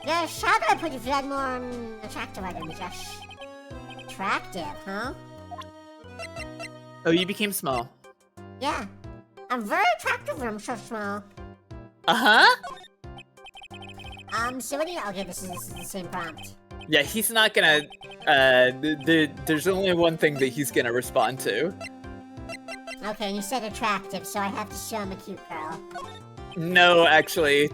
Yes, how do I put it that more attractive items? Yes. Attractive, huh? Oh, you became small. Yeah. I'm very attractive when I'm so small. Uh-huh. So what do you... Okay, this is the same prompt. Yeah, he's not gonna, there's only one thing that he's gonna respond to. Okay, and you said attractive, so I have to show him a cute girl. No, actually.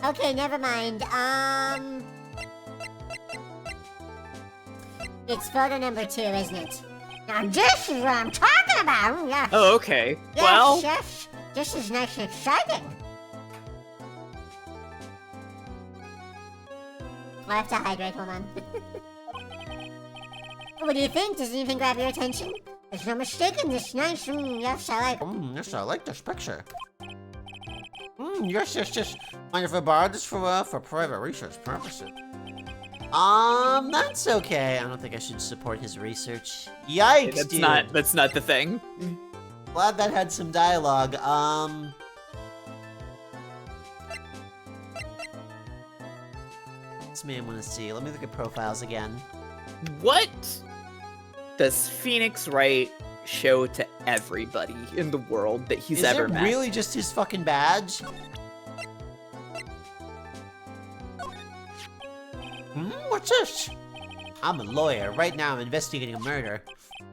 Okay, never mind. It's photo number 2, isn't it? Now this is what I'm talking about! Yes. Oh, okay. Yes, Well, yes. This is nice and exciting. I have to hydrate, hold on. What do you think? Does anything grab your attention? There's no mistaking this nice, yes, I like. Yes, I like this picture. Yes, yes. Mind if I borrow this for private research purposes? That's okay. I don't think I should support his research. Yikes, that's dude. that's not the thing. Glad that had some dialogue. This man want to see. Let me look at profiles again. What does Phoenix Wright show to everybody in the world that he's ever met? Is it really just his fucking badge? What's this? I'm a lawyer. Right now I'm investigating a murder.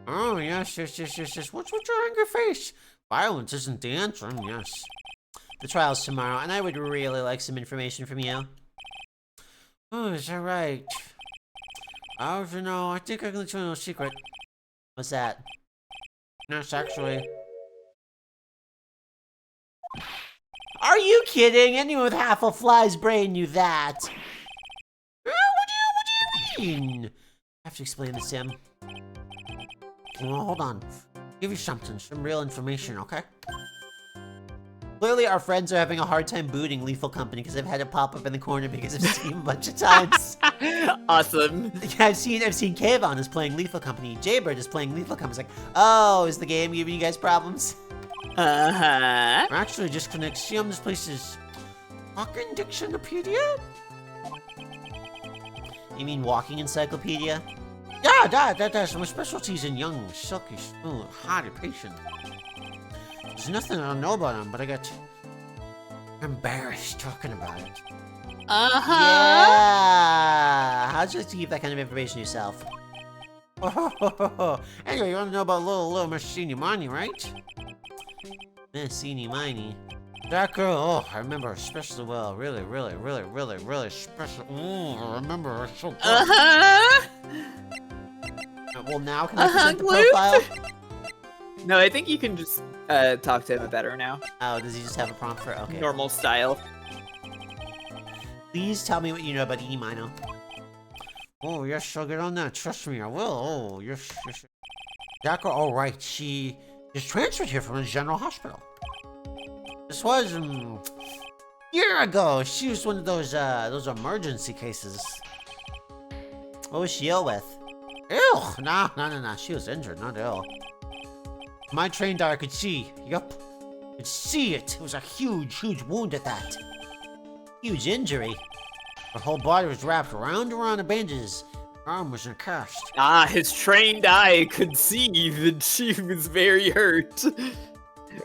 Oh, yes. What's with your angry face? Violence isn't the answer, yes. The trial's tomorrow, and I would really like some information from you. Oh, is that right? I don't know. I think I can let you know a secret. What's that? Yes, actually. Are you kidding? Anyone with half a fly's brain knew that. What do you mean? I have to explain this to him. Well, hold on. Give you something, some real information, okay? Clearly, our friends are having a hard time booting Lethal Company because I've had it pop up in the corner because I've seen him a bunch of times. Awesome. Yeah, I've seen Kayvon is playing Lethal Company. Jaybird is playing Lethal Company. It's like, oh, is the game giving you guys problems? Uh-huh. Actually, just connect. See, this place is fucking Dictionopedia? You mean walking encyclopedia? Yeah, that's my specialty's in young, silky, smooth, hardy patient. There's nothing I don't know about him, but I get embarrassed talking about it. Uh-huh. Yeah. How'd you like to keep that kind of information yourself? Anyway, you want to know about little Miss Eeny Miny, right? Miss Eeny Miny. That girl, oh, I remember her especially well. Really special. I remember her so good. Uh-huh. Well, now can I present the Gloop. profile? No, I think you can just talk to him better now. Oh, does he just have a prompt for? Okay. Normal style. Please tell me what you know about Eeny Mino. Oh, yes, I'll get on that. Trust me, I will. Oh, yes. That girl, oh, right. She is transferred here from a general hospital. This was, a year ago. She was one of those emergency cases. What was she ill with? Ew! Nah. She was injured, not ill. My trained eye could see. Yup. Could see it. It was a huge wound at that. Huge injury. Her whole body was wrapped around in bandages. Her arm was in a cast. Ah, his trained eye could see that she was very hurt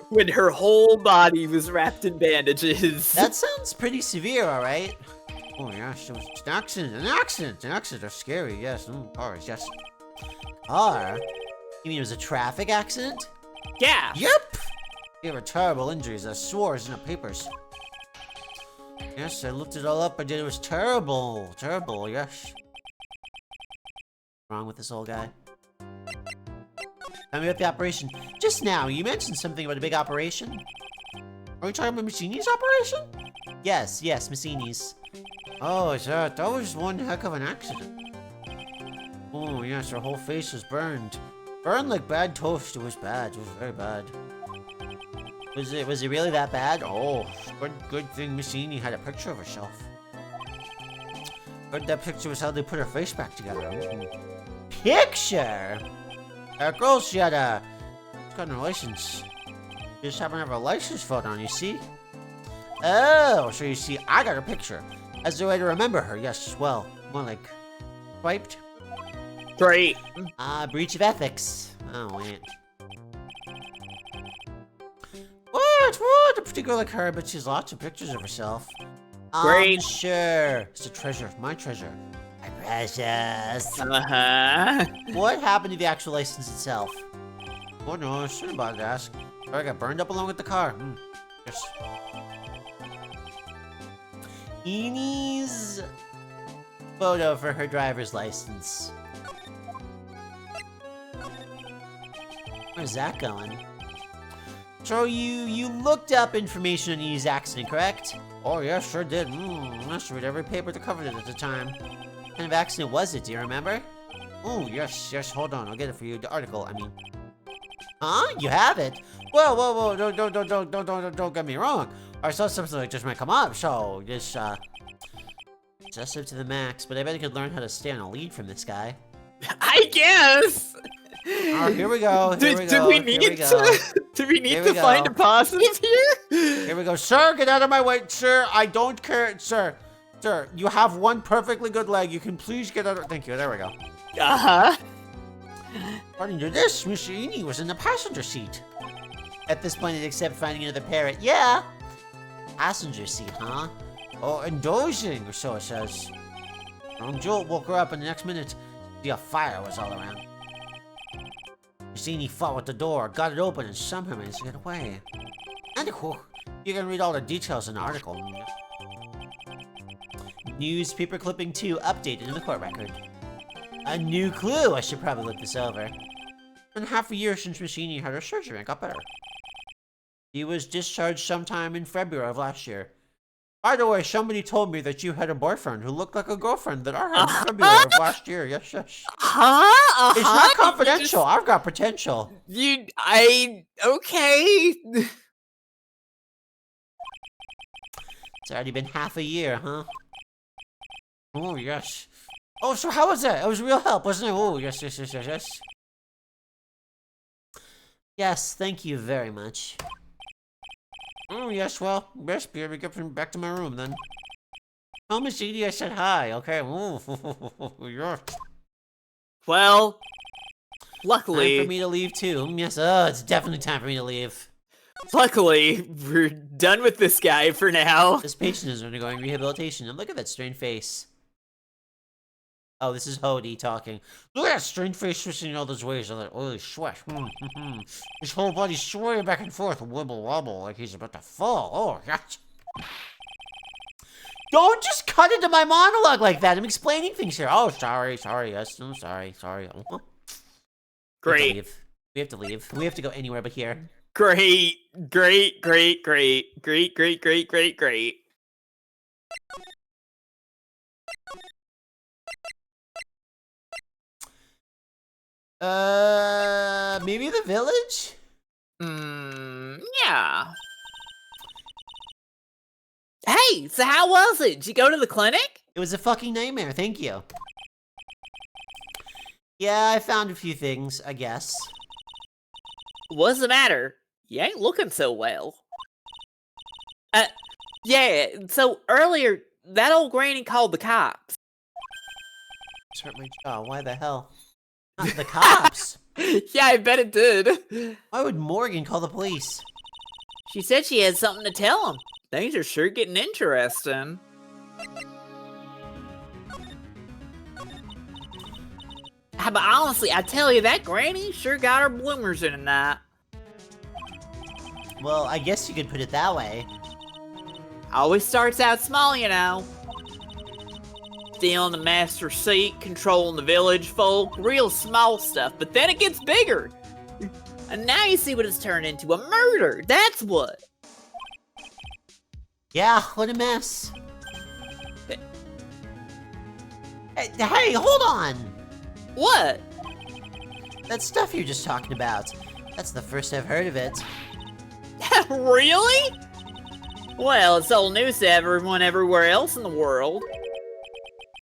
when her whole body was wrapped in bandages. That sounds pretty severe, alright? Oh, yes, it was an accident. Accidents are scary, yes. Cars, yes. Car? You mean it was a traffic accident? Yeah. Yep! Gave her terrible injuries. I swore it was in the papers. Yes, I looked it all up. I did. It was terrible. Terrible, yes. What's wrong with this old guy? Tell me about the operation. Just now, you mentioned something about a big operation. Are you talking about Messini's operation? Yes, Messini's. Oh, is that? That was one heck of an accident. Oh, yes, her whole face was burned. Burned like bad toast. It was bad. It was very bad. Was it really that bad? Oh, good thing Messini had a picture of herself. But that picture was how they put her face back together. Picture? That girl, she got her license. She just happened to have her license photo on, you see? Oh, so you see, I got her picture. As a way to remember her, yes, well, more like swiped. Great. Breach of ethics. Oh, wait. What? A pretty girl like her, but she's lots of pictures of herself. Great. Sure. It's a treasure. My treasure. My precious. Uh-huh. What happened to the actual license itself? Oh no, I should have bothered to ask. I got burned up along with the car. Yes. Enie's photo for her driver's license. Where's that going? So you looked up information on Enie's accident, correct? Oh yes, sure did. I must read every paper that covered it at the time. What kind of accident was it? Do you remember? Oh yes. Hold on, I'll get it for you. The article, I mean. Huh? You have it? Whoa! Don't get me wrong. I saw something like this might come up, so just up to the max. But I bet I could learn how to stay on a lead from this guy. I guess. Oh, here we go. Do we need to find a positive here? Here we go. Sir, get out of my way. Sir, I don't care. Sir, you have one perfectly good leg. You can please get out of... Thank you. There we go. Uh-huh. According to this, Mr. Eni was in the passenger seat. At this point, except finding another parrot. Yeah. Passenger seat, huh? Oh, and dozing, or so it says. Jolt woke her up in the next minute. The fire was all around. Mr. Eni fought with the door, got it open, and somehow managed to get away. And you can read all the details in the article. Newspaper clipping 2 updated in the court record. A new clue! I should probably look this over. It's been half a year since Miss Eni had her surgery and got better. He was discharged sometime in February of last year. By the way, somebody told me that you had a boyfriend who looked like a girlfriend that I had in February of last year. Yes. It's not confidential. I've got potential. Okay. It's already been half a year, huh? Oh, yes. Oh, so how was that? It was real help, wasn't it? Oh, yes. Yes, thank you very much. Oh, yes, well, best be able to get back to my room, then. Oh, Miss Edie, I said hi, okay? Oh, yes. Well, luckily... Time for me to leave, too. Yes, it's definitely time for me to leave. Luckily, we're done with this guy for now. This patient is undergoing rehabilitation, and look at that strange face. Oh, this is Hody talking. Look at that strange face twisting all those ways, all that oily sweat. His whole body's swaying back and forth, wibble wobble, like he's about to fall. Oh, yes. Don't just cut into my monologue like that. I'm explaining things here. Oh, sorry, yes, I'm sorry. Great. We have to leave. We have to go anywhere but here. Great. Maybe the village? Yeah. Hey, so how was it? Did you go to the clinic? It was a fucking nightmare, thank you. Yeah, I found a few things, I guess. What's the matter? You ain't looking so well. Yeah, so earlier, that old granny called the cops. Just hurt my jaw, why the hell? Not the cops! Yeah, I bet it did. Why would Morgan call the police? She said she had something to tell him. Things are sure getting interesting. But honestly, I tell you, that granny sure got her bloomers in a night. Well, I guess you could put it that way. Always starts out small, you know. Stealing the master seat, controlling the village folk, real small stuff, but then it gets bigger. And now you see what it's turned into, a murder, that's what. Yeah, what a mess. Hey, hold on! What? That stuff you're just talking about. That's the first I've heard of it. Really? Well, it's old news to everyone everywhere else in the world.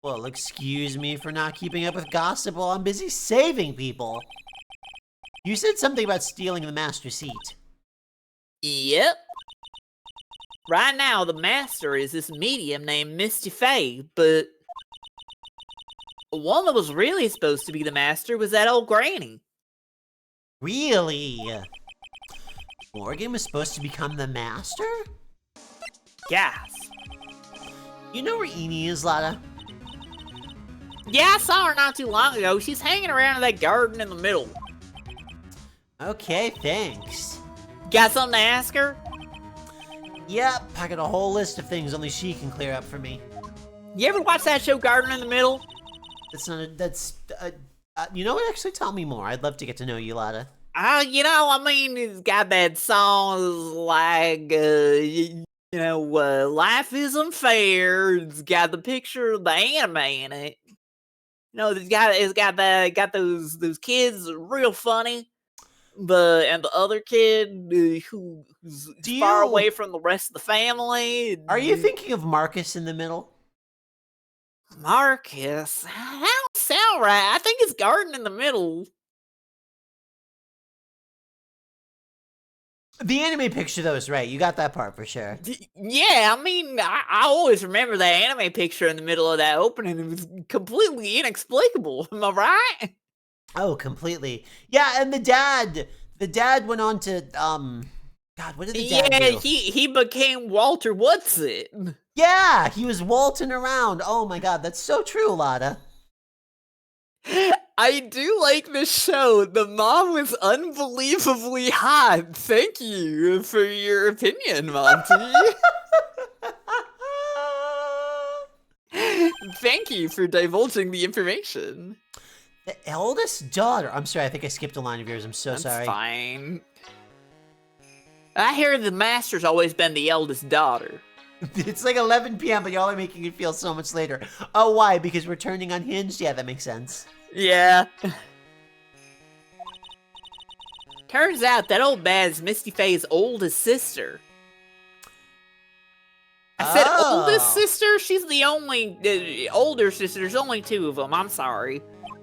Well, excuse me for not keeping up with gossip while I'm busy saving people. You said something about stealing the master seat. Yep. Right now, the master is this medium named Misty Faye, but one that was really supposed to be the master was that old granny. Really? Morgan was supposed to become the master? Yes. You know where Eni is, Lada? Yeah, I saw her not too long ago. She's hanging around in that garden in the middle. Okay, thanks. Got something to ask her? Yep, I got a whole list of things only she can clear up for me. You ever watch that show Garden in the Middle? You know what? Actually, tell me more. I'd love to get to know you, Lada. It's got that song like, life is unfair. It's got the picture of the anime in it. It's got those kids real funny. And the other kid who's far away from the rest of the family. Are you thinking of Marcus in the middle? Marcus? That don't sound right. I think it's Garden in the Middle. The anime picture, though, is right. You got that part for sure. Yeah, I always remember that anime picture in the middle of that opening. It was completely inexplicable. Am I right? Oh, completely. Yeah, and the dad went on to, God, what did the dad do? Yeah, he became Walter Woodson. Yeah, he was waltzing around. Oh my God, that's so true, Lada. I do like this show. The mom was unbelievably hot. Thank you for your opinion, Monty. Thank you for divulging the information. The eldest daughter. I'm sorry, I think I skipped a line of yours. I'm so That's sorry. Fine. I hear the master's always been the eldest daughter. It's like 11 p.m., but y'all are making it feel so much later. Oh, why? Because we're turning unhinged? Yeah, that makes sense. Yeah. Turns out that old bad's Misty Faye's oldest sister. I said oldest sister? She's the only older sister. There's only two of them. I'm sorry.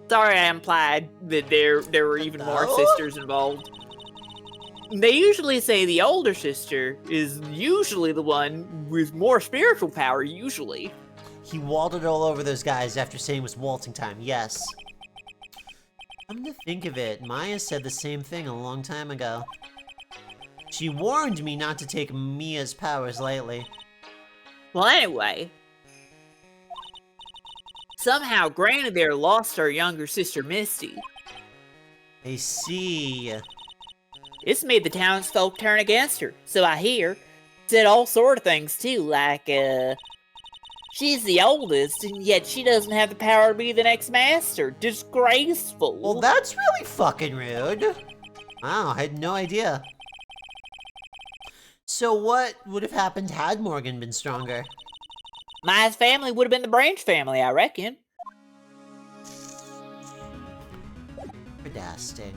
Sorry I implied that there were even more sisters involved. They usually say the older sister is usually the one with more spiritual power, usually. He walled all over those guys after saying it was waltzing time, yes. Come to think of it, Maya said the same thing a long time ago. She warned me not to take Mia's powers lightly. Well, anyway. Somehow, Granny there lost her younger sister, Misty. I see. It's made the townsfolk turn against her, so I hear. Said all sort of things, too, like, she's the oldest, and yet she doesn't have the power to be the next master. Disgraceful. Well, that's really fucking rude. Wow, I had no idea. So what would have happened had Morgan been stronger? Maya's family would have been the Branch family, I reckon. Fantastic.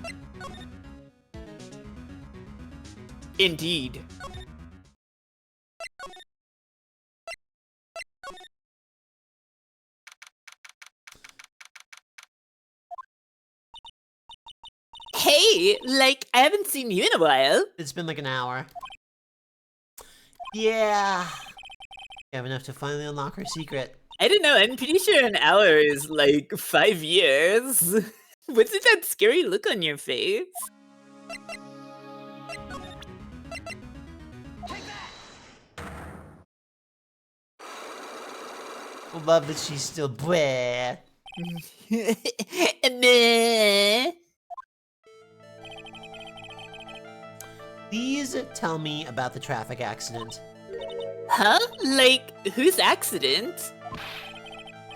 Indeed. Hey, I haven't seen you in a while. It's been like an hour. Yeah. You have enough to finally unlock her secret. I don't know, I'm pretty sure an hour is 5 years. What's with that scary look on your face? I love that she's still bleh. Please tell me about the traffic accident. Huh? Whose accident?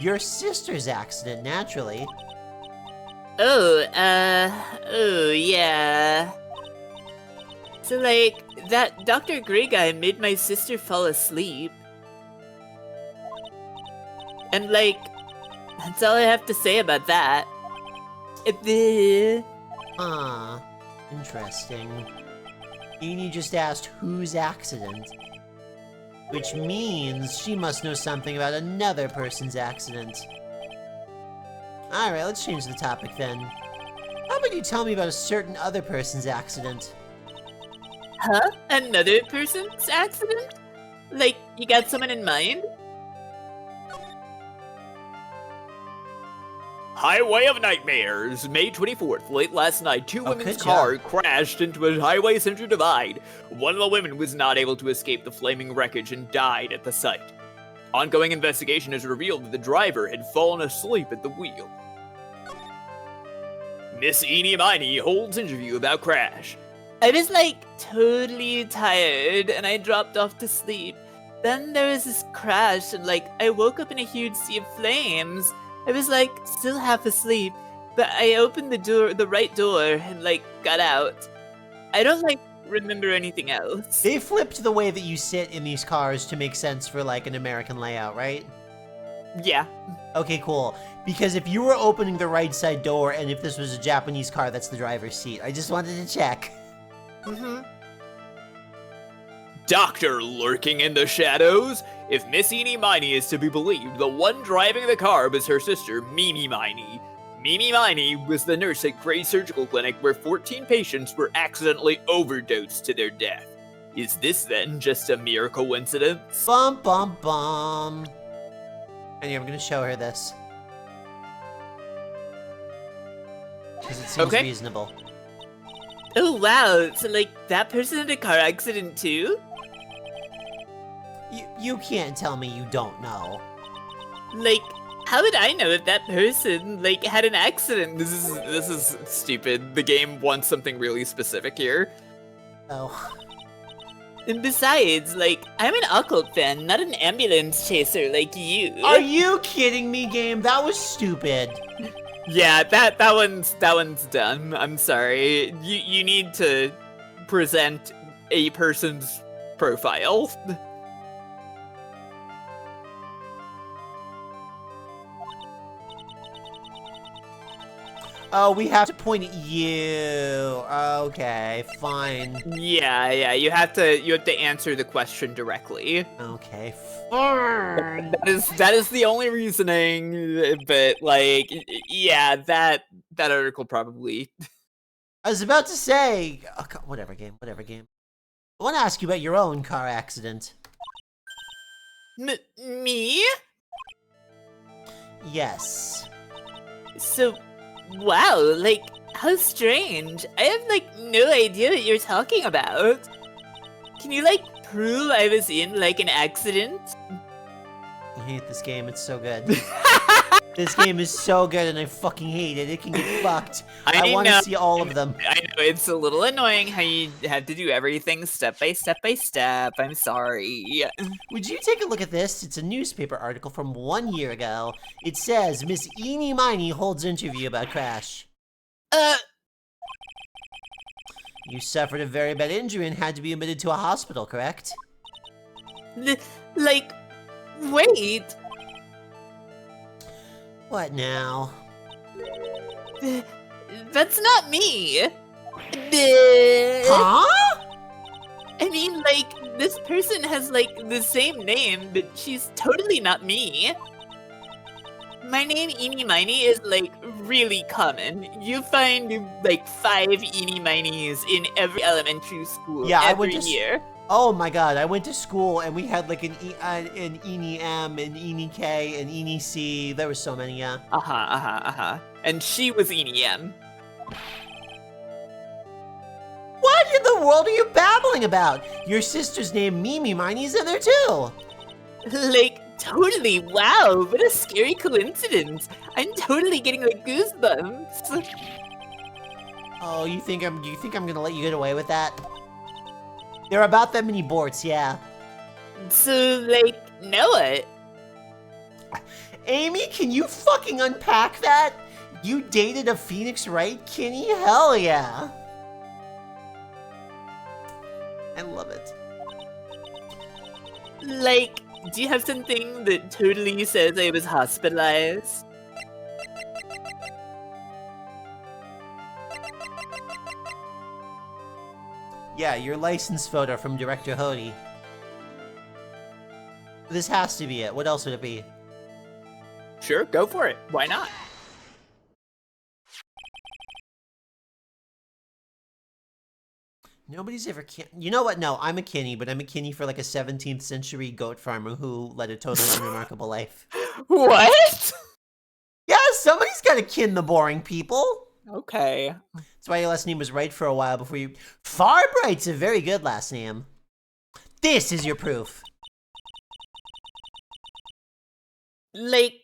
Your sister's accident, naturally. Oh, yeah. So, that Dr. Grey guy made my sister fall asleep. And, that's all I have to say about that. Ah, interesting. Eni just asked whose accident. Which means she must know something about another person's accident. Alright, let's change the topic then. How about you tell me about a certain other person's accident? Huh? Another person's accident? You got someone in mind? Highway of Nightmares, May 24th, late last night, two women's good car crashed into a highway center divide. One of the women was not able to escape the flaming wreckage and died at the site. Ongoing investigation has revealed that the driver had fallen asleep at the wheel. Miss Eenie Miney holds interview about crash. I was like totally tired and I dropped off to sleep. Then there was this crash and like I woke up in a huge sea of flames. I was like still half asleep, but I opened the right door and like got out. I don't like remember anything else. They flipped the way that you sit in these cars to make sense for like an American layout, right? Yeah. Okay, cool. Because if you were opening the right side door and if this was a Japanese car, that's the driver's seat. I just wanted to check. Doctor lurking in the shadows? If Miss Eenie Miney is to be believed, the one driving the car was her sister, Mimi Miney. Mimi Miney was the nurse at Gray Surgical Clinic where 14 patients were accidentally overdosed to their death. Is this then just a mere coincidence? Bum, bum, bum. Anyway, I'm gonna show her this. Because it seems reasonable. Oh wow, so like that person had a car accident too? You can't tell me you don't know. Like, how would I know if that person like had an accident? This is stupid. The game wants something really specific here. Oh. And besides, like, I'm an occult fan, not an ambulance chaser like you. Are you kidding me, game? That was stupid. Yeah, that one's done. I'm sorry. You need to present a person's profile. Oh, we have to point at you. Okay, fine. Yeah, you have to answer the question directly. Okay, fine. That is the only reasoning, but like, yeah, that article probably. I was about to say, whatever game. I want to ask you about your own car accident. Me? Yes. So, wow, like, how strange. I have, like, no idea what you're talking about. Can you, like, prove I was in, like, an accident? I hate this game, it's so good. This game is so good and I fucking hate it. It can get fucked. I want to see all of them. I know, it's a little annoying how you have to do everything step by step by step. I'm sorry. Would you take a look at this? It's a newspaper article from 1 year ago. It says, Miss Eenie Miney holds interview about crash. You suffered a very bad injury and had to be admitted to a hospital, correct? Like, wait. What now? That's not me. Huh? I mean, like, this person has, like, the same name, but she's totally not me. My name, Eenie Miney, is, like, really common. You find, like, 5 Eenie Mineys in every elementary school every year. Oh my god, I went to school and we had like an Eenie M, an Eenie K, an Eenie C. There were so many, yeah. And she was Eenie M. What in the world are you babbling about? Your sister's name Mimi Miney's in there too. Like, totally, wow, what a scary coincidence. I'm totally getting like goosebumps. Oh, you think I'm gonna let you get away with that? There are about that many borts, yeah. So, like, know it. Amy, can you fucking unpack that? You dated a Phoenix Wright Kinney? Hell yeah. I love it. Like, do you have something that totally says I was hospitalized? Yeah, your license photo from Director Hody. This has to be it. What else would it be? Sure, go for it. Why not? Nobody's ever You know what? No, I'm a Kinney, but I'm a Kinney for like a 17th century goat farmer who led a totally unremarkable life. What? Yeah, somebody's got gotta kin the boring people. Okay. That's why your last name was right for a while before you... Farbright's a very good last name. This is your proof. Like,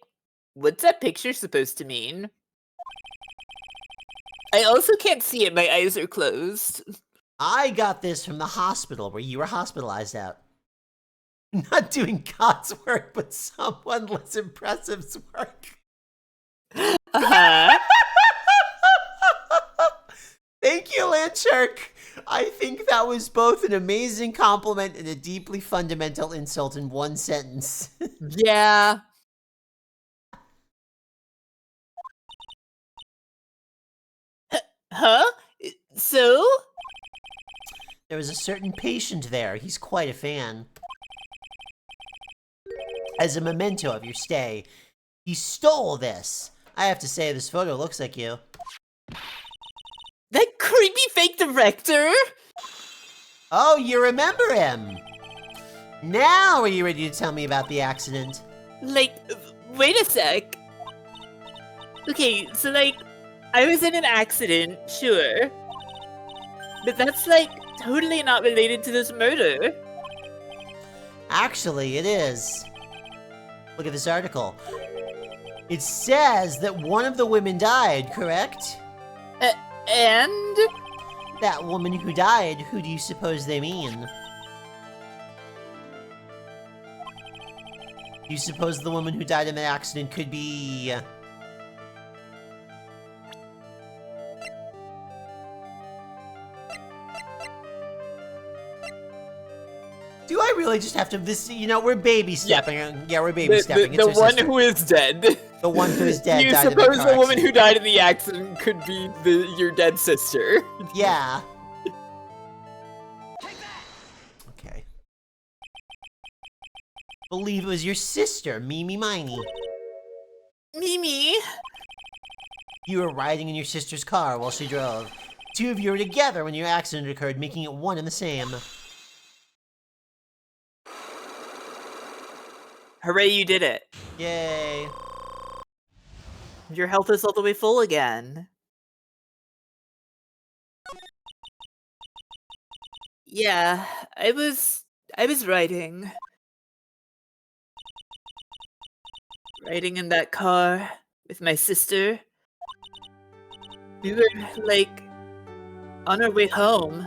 what's that picture supposed to mean? I also can't see it, my eyes are closed. I got this from the hospital where you were hospitalized out. Not doing God's work, but someone less impressive's work. Uh-huh. Thank you, Landshark. I think that was both an amazing compliment and a deeply fundamental insult in one sentence. Yeah. Huh? So? There was a certain patient there. He's quite a fan. As a memento of your stay, he stole this. I have to say, this photo looks like you. That creepy fake director? Oh, you remember him. Now are you ready to tell me about the accident? Like, wait a sec. Okay, so like, I was in an accident, sure. But that's like, totally not related to this murder. Actually, it is. Look at this article. It says that one of the women died, correct? And? That woman who died, who do you suppose they mean? Do you suppose the woman who died in the accident could be... Do I really just have to... This, you know, we're baby stepping. Yeah, we're baby stepping. The one who is dead. The one who is dead. You died in suppose car the woman accident. who died in the accident could be your dead sister? Yeah. Okay. Believe it was your sister, Mimi Miney. Mimi? You were riding in your sister's car while she drove. Two of you were together when your accident occurred, making it one and the same. Hooray, you did it. Yay. Your health is all the way full again. Yeah, I was riding. Riding in that car with my sister. We were, like, on our way home.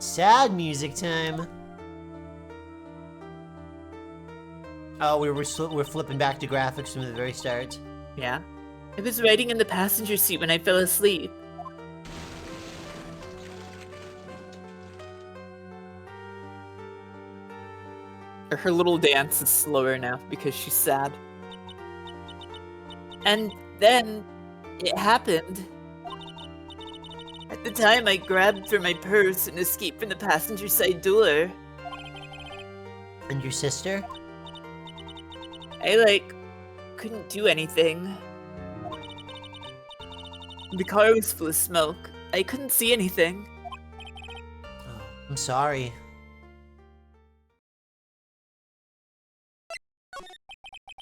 Sad music time. Oh, we're flipping back to graphics from the very start. Yeah. I was riding in the passenger seat when I fell asleep. Her little dance is slower now because she's sad. And then it happened. At the time, I grabbed for my purse and escaped from the passenger side door. And your sister? I, like, couldn't do anything. The car was full of smoke. I couldn't see anything. Oh, I'm sorry.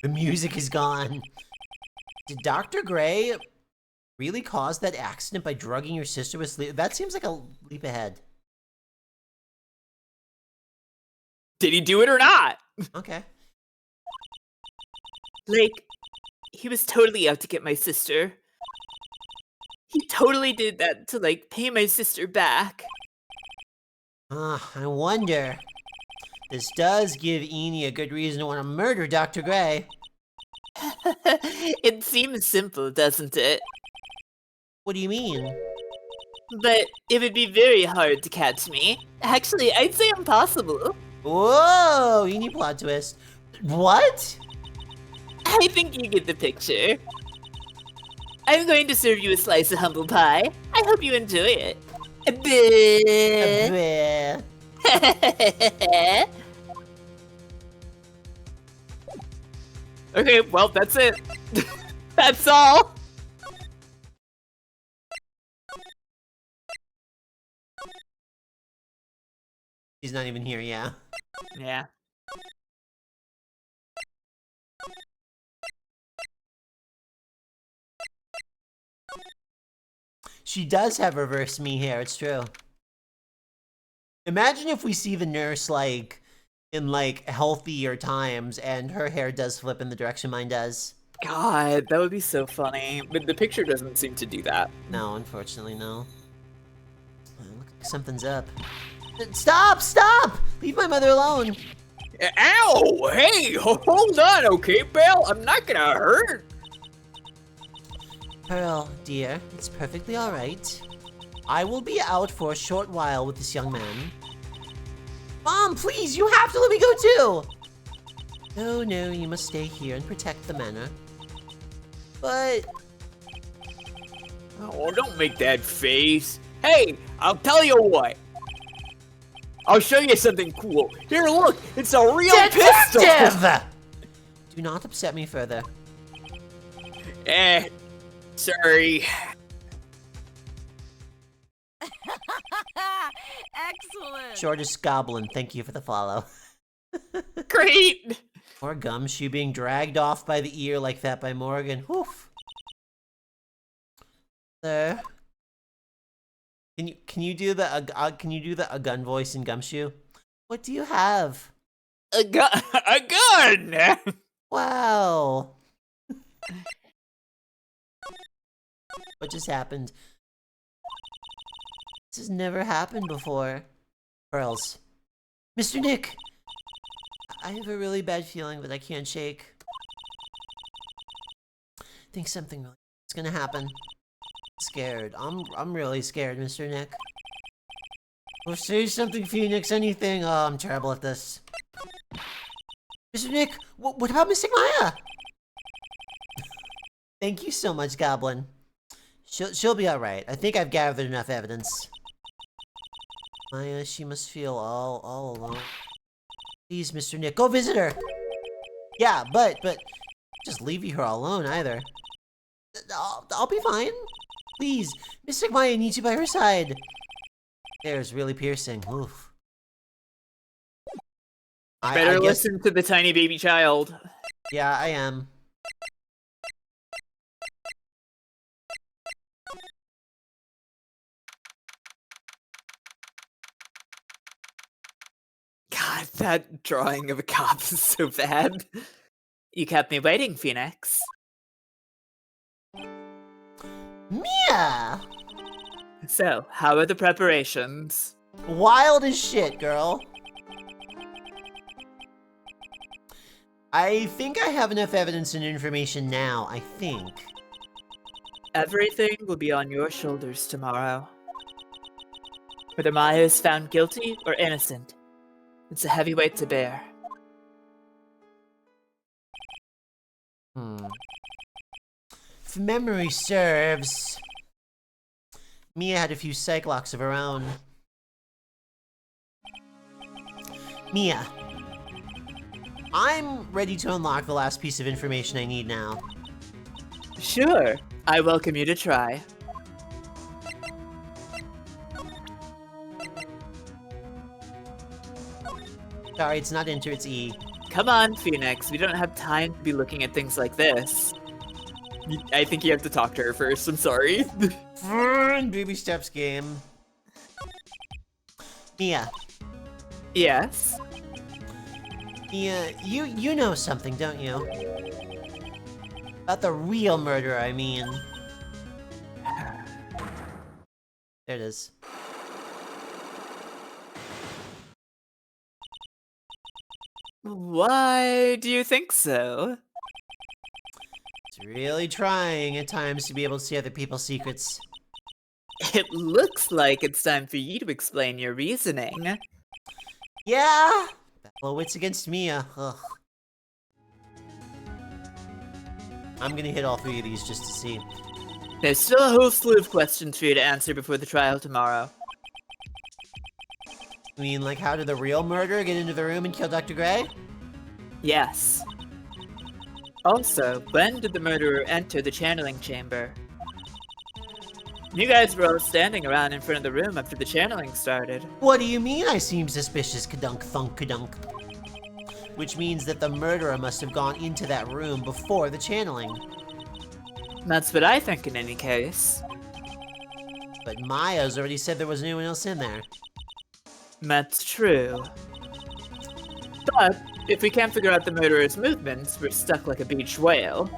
The music is gone. Did Dr. Gray really cause that accident by drugging your sister with sleep? That seems like a leap ahead. Did he do it or not? Okay. Like, he was totally out to get my sister. He totally did that to, like, pay my sister back. I wonder. This does give Eni a good reason to want to murder Dr. Gray. It seems simple, doesn't it? What do you mean? But it would be very hard to catch me. Actually, I'd say impossible. Whoa, Eni plot twist. What? I think you get the picture. I'm going to serve you a slice of humble pie. I hope you enjoy it. Bleh. Okay, well, that's it. That's all. He's not even here, yeah. Yeah. She does have reverse me hair, it's true. Imagine if we see the nurse, like, in, like, healthier times, and her hair does flip in the direction mine does. God, that would be so funny. But the picture doesn't seem to do that. No, unfortunately, no. Look like something's up. Stop! Stop! Leave my mother alone! Ow! Hey, hold on, okay, pal? I'm not gonna hurt. Pearl, dear, it's perfectly alright. I will be out for a short while with this young man. Mom, please, you have to let me go too! No, no, you must stay here and protect the manor. But... Oh, don't make that face. Hey, I'll tell you what. I'll show you something cool. Here, look, it's a real pistol. Detective! Do not upset me further. Sorry. Excellent. Shortest goblin, thank you for the follow. Great. Or Gumshoe being dragged off by the ear like that by Morgan. Woof. There. Can you do the a gun voice in Gumshoe? What do you have? A gun. Wow. What just happened? This has never happened before. Pearls. Mr. Nick! I have a really bad feeling that I can't shake. I think something really is gonna happen. Scared. I'm really scared, Mr. Nick. Or say something, Phoenix, anything. Oh, I'm terrible at this. Mr. Nick, what about Mystic Maya? Thank you so much, Goblin. She'll be alright. I think I've gathered enough evidence. Maya, she must feel all alone. Please, Mr. Nick, go visit her! Yeah, but just leave her alone either. I'll be fine. Please, Mystic Maya needs you by her side. Hair's really piercing. Oof. Better I guess, listen to the tiny baby child. yeah, I am. God, that drawing of a cop is so bad. You kept me waiting, Phoenix. Mia! So, how are the preparations? Wild as shit, girl. I think I have enough evidence and information now, I think. Everything will be on your shoulders tomorrow. Whether Maya is found guilty or innocent, it's a heavy weight to bear. If memory serves, Mia had a few psych locks of her own. Mia, I'm ready to unlock the last piece of information I need now. Sure, I welcome you to try. Sorry, it's not enter, it's E. Come on, Phoenix, we don't have time to be looking at things like this. I think you have to talk to her first. I'm sorry. Fine, baby steps game. Mia. Yes? Mia, you know something, don't you? About the real murderer, I mean. There it is. Why do you think so? It's really trying at times to be able to see other people's secrets. It looks like it's time for you to explain your reasoning. Yeah! Battle of wits against Mia. Ugh. I'm gonna hit all three of these just to see. There's still a whole slew of questions for you to answer before the trial tomorrow. I mean, like, how did the real murderer get into the room and kill Dr. Gray? Yes. Also, when did the murderer enter the channeling chamber? You guys were all standing around in front of the room after the channeling started. What do you mean I seem suspicious, kadunk thunk kadunk? Which means that the murderer must have gone into that room before the channeling. That's what I think in any case. But Maya's already said there wasn't anyone else in there. That's true. But if we can't figure out the murderer's movements, we're stuck like a beached whale.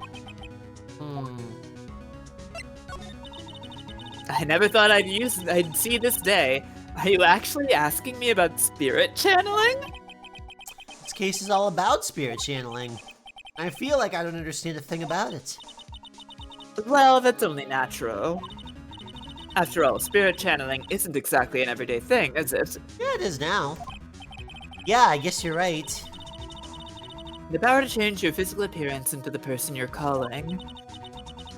I never thought I'd see this day. Are you actually asking me about spirit channeling? This case is all about spirit channeling. I feel like I don't understand a thing about it. Well, that's only natural. After all, spirit channeling isn't exactly an everyday thing, is it? Yeah, it is now. Yeah, I guess you're right. The power to change your physical appearance into the person you're calling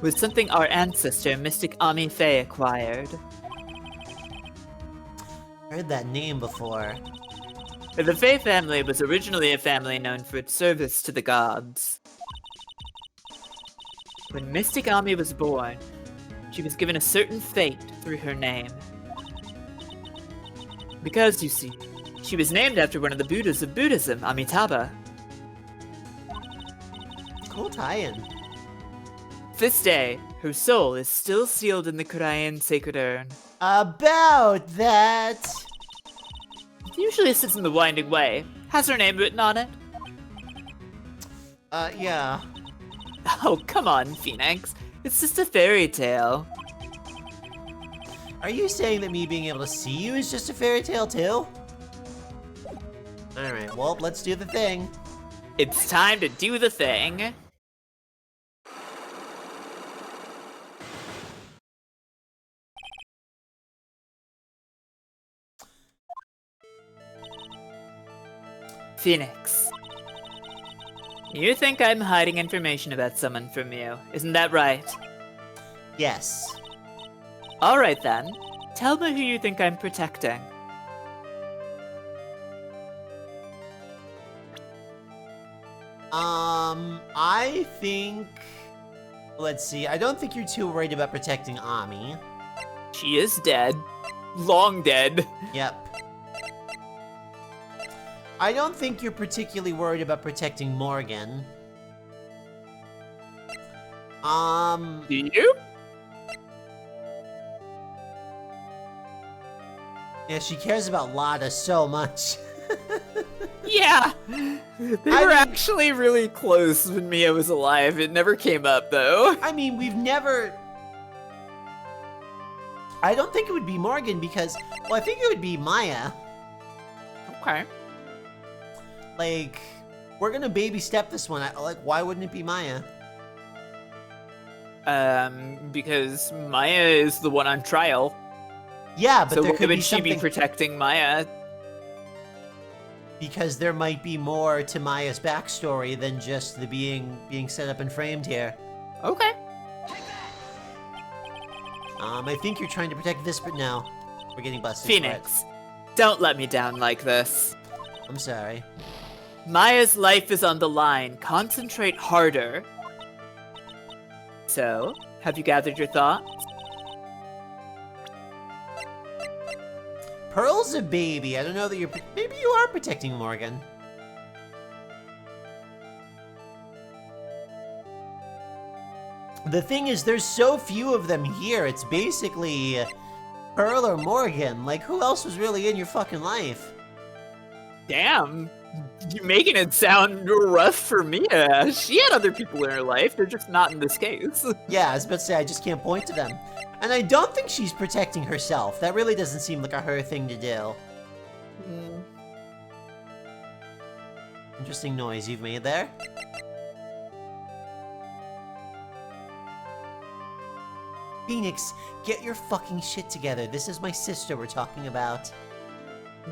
was something our ancestor, Mystic Ami Faye, acquired. Heard that name before. The Faye family was originally a family known for its service to the gods. When Mystic Ami was born, she was given a certain fate through her name. Because, you see, she was named after one of the Buddhas of Buddhism, Amitabha. Cool tie-in. This day, her soul is still sealed in the Korean sacred urn. About that... It usually sits in the winding way. Has her name written on it? Yeah. Oh, come on, Phoenix. It's just a fairy tale. Are you saying that me being able to see you is just a fairy tale too? Alright, well, let's do the thing. It's time to do the thing. Phoenix. You think I'm hiding information about someone from you, isn't that right? Yes. Alright then. Tell me who you think I'm protecting. I think... Let's see, I don't think you're too worried about protecting Ami. She is dead. Long dead. Yep. I don't think you're particularly worried about protecting Morgan. Do you? Yeah, she cares about Lada so much. Yeah! They were actually really close when Mia was alive. It never came up, though. I mean, we've never... I don't think it would be Morgan because... Well, I think it would be Maya. Okay. Like, we're gonna baby step this one. Like, why wouldn't it be Maya? Because Maya is the one on trial. Yeah, but so there why could would be she something... be protecting Maya? Because there might be more to Maya's backstory than just the being set up and framed here. Okay. I think you're trying to protect this, but no. We're getting busted. Phoenix, don't let me down like this. I'm sorry. Maya's life is on the line. Concentrate harder. So, have you gathered your thoughts? Pearl's a baby. I don't know that you're... Maybe you are protecting Morgan. The thing is, there's so few of them here. It's basically Pearl or Morgan. Like, who else was really in your fucking life? Damn. You're making it sound rough for Mia. She had other people in her life. They're just not in this case. Yeah, I was about to say, I just can't point to them. And I don't think she's protecting herself. That really doesn't seem like a her thing to do. Interesting noise you've made there. Phoenix, get your fucking shit together. This is my sister we're talking about.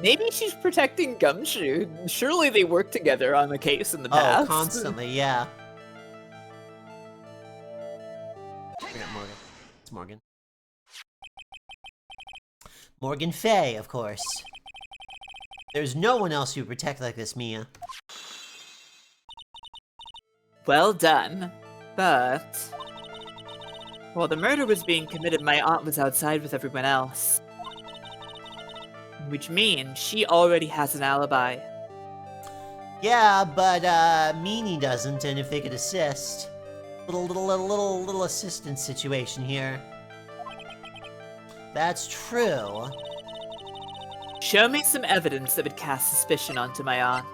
Maybe she's protecting Gumshoe. Surely they worked together on the case in the past. Oh, constantly, yeah. Forget Morgan. It's Morgan. Morgan Faye, of course. There's no one else you protect like this, Mia. Well done. But... while the murder was being committed, my aunt was outside with everyone else. Which means she already has an alibi. Yeah, but, Meanie doesn't, and if they could assist... Little assistance situation here. That's true. Show me some evidence that would cast suspicion onto my aunt.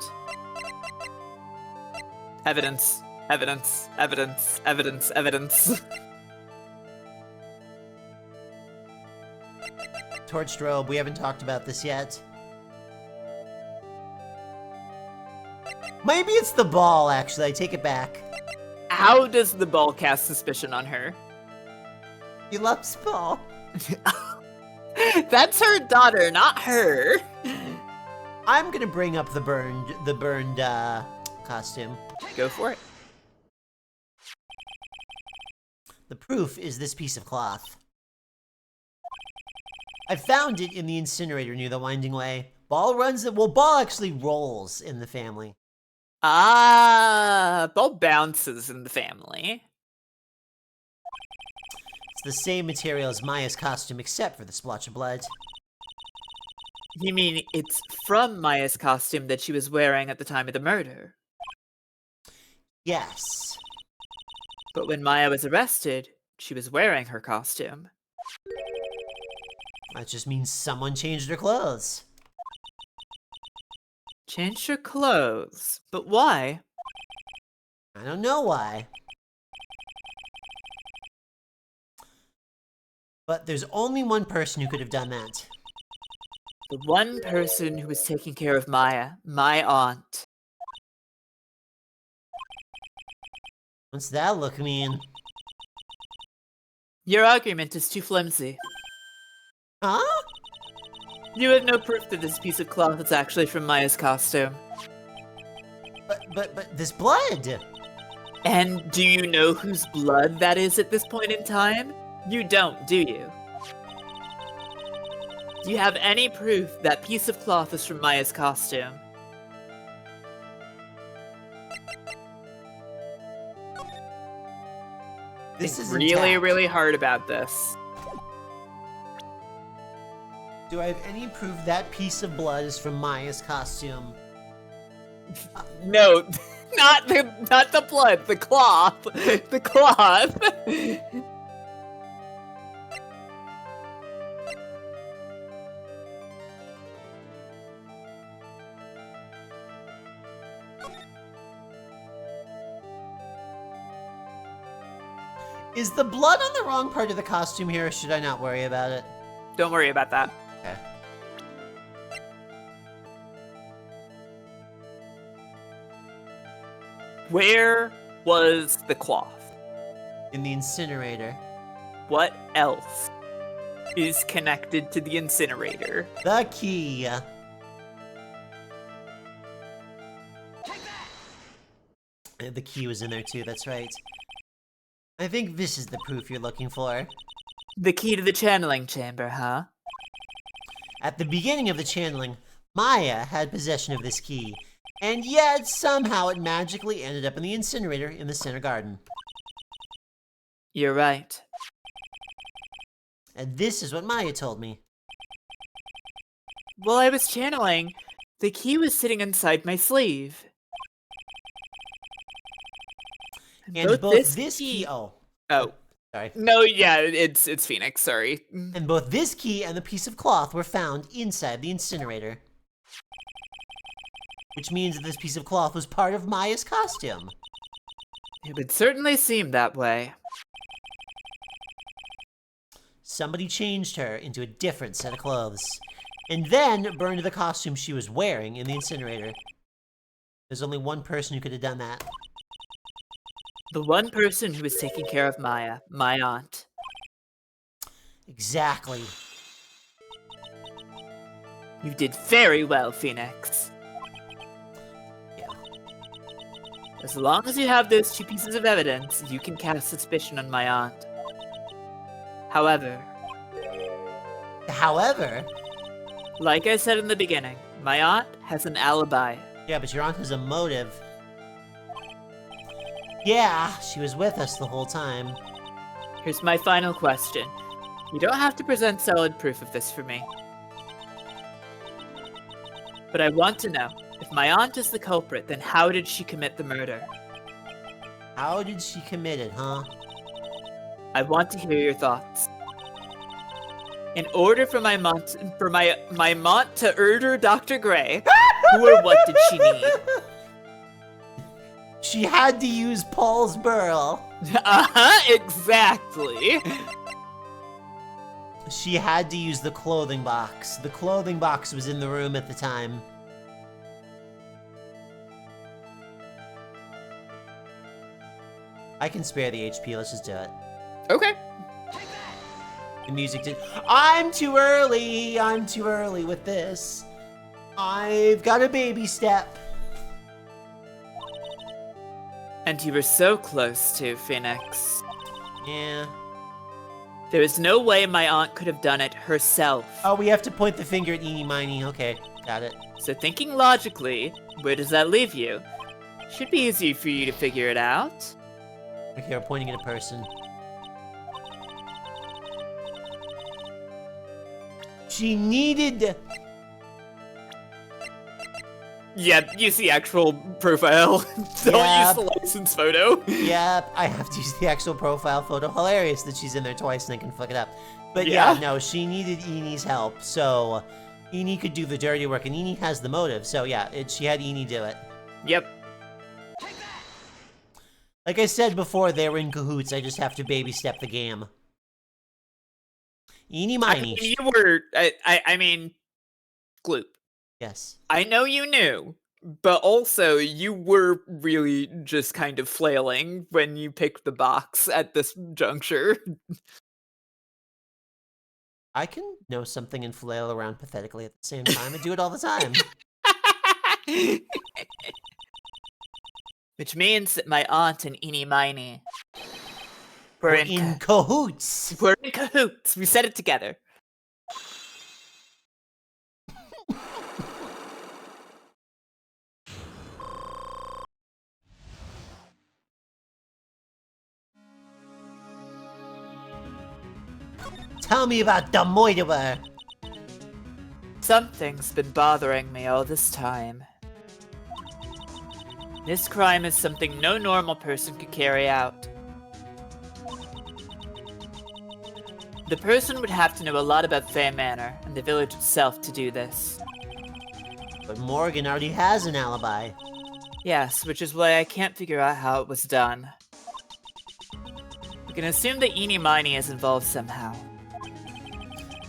Evidence. Evidence. Evidence. Evidence. Evidence. Torched robe, we haven't talked about this yet. Maybe it's the ball, actually. I take it back. How does the ball cast suspicion on her? He loves ball. That's her daughter, not her. I'm gonna bring up the burned costume. Go for it. The proof is this piece of cloth. I found it in the incinerator near the Winding Way. Ball runs it. Well, Ball actually rolls in the family. Ah, ball bounces in the family. It's the same material as Maya's costume, except for the splotch of blood. You mean it's from Maya's costume that she was wearing at the time of the murder? Yes. But when Maya was arrested, she was wearing her costume. That just means someone changed her clothes. Changed her clothes? But why? I don't know why. But there's only one person who could have done that. The one person who was taking care of Maya, my aunt. What's that look mean? Your argument is too flimsy. Huh? You have no proof that this piece of cloth is actually from Maya's costume. But this blood! And do you know whose blood that is at this point in time? You don't, do you? Do you have any proof that piece of cloth is from Maya's costume? This is really, intact. really hard about this. Do I have any proof that piece of blood is from Maya's costume? No, not the blood, the cloth. The cloth. Is the blood on the wrong part of the costume here, or should I not worry about it? Don't worry about that. Okay. Where was the cloth? In the incinerator. What else is connected to the incinerator? The key. The key was in there too, that's right. I think this is the proof you're looking for. The key to the channeling chamber, huh? At the beginning of the channeling, Maya had possession of this key, and yet somehow it magically ended up in the incinerator in the center garden. You're right. And this is what Maya told me. While I was channeling, the key was sitting inside my sleeve. And both this key... Oh. Oh. Sorry. No, yeah, it's Phoenix, sorry. And both this key and the piece of cloth were found inside the incinerator. Which means that this piece of cloth was part of Maya's costume. It would certainly seem that way. Somebody changed her into a different set of clothes, and then burned the costume she was wearing in the incinerator. There's only one person who could have done that. The one person who was taking care of Maya, my aunt. Exactly. You did very well, Phoenix. Yeah. As long as you have those two pieces of evidence, you can cast suspicion on my aunt. However, like I said in the beginning, my aunt has an alibi. Yeah, but your aunt has a motive. Yeah, she was with us the whole time. Here's my final question. You don't have to present solid proof of this for me. But I want to know, if my aunt is the culprit, then how did she commit the murder? How did she commit it, huh? I want to hear your thoughts. In order for my mont to order Dr. Gray, who or what did she need? She had to use Paul's Burl. Exactly. She had to use the clothing box. The clothing box was in the room at the time. I can spare the HP, let's just do it. Okay. The music did. I'm too early with this. I've got a baby step. And you were so close to, Phoenix. Yeah. There is no way my aunt could have done it herself. Oh, we have to point the finger at Eenie Miney. Okay, got it. So thinking logically, where does that leave you? Should be easy for you to figure it out. Okay, we're pointing at a person. She needed... Yeah, use the actual profile. Don't use the license photo. Yep, I have to use the actual profile photo. Hilarious that she's in there twice and I can fuck it up. But yeah, no, she needed Enie's help, so Enie could do the dirty work, and Enie has the motive, so yeah, she had Enie do it. Yep. Like I said before, they were in cahoots. I just have to baby step the game. Eenie Miney. I mean, you were. I mean, Gloop. Yes. I know you knew, but also you were really just kind of flailing when you picked the box at this juncture. I can know something and flail around pathetically at the same time. I do it all the time. Which means that my aunt and Eenie Miney We're in cahoots. We're in cahoots. We said it together. Tell me about the murderer. Something's been bothering me all this time. This crime is something no normal person could carry out. The person would have to know a lot about Fay Manor and the village itself to do this. But Morgan already has an alibi. Yes, which is why I can't figure out how it was done. We can assume that Eenie Miney is involved somehow.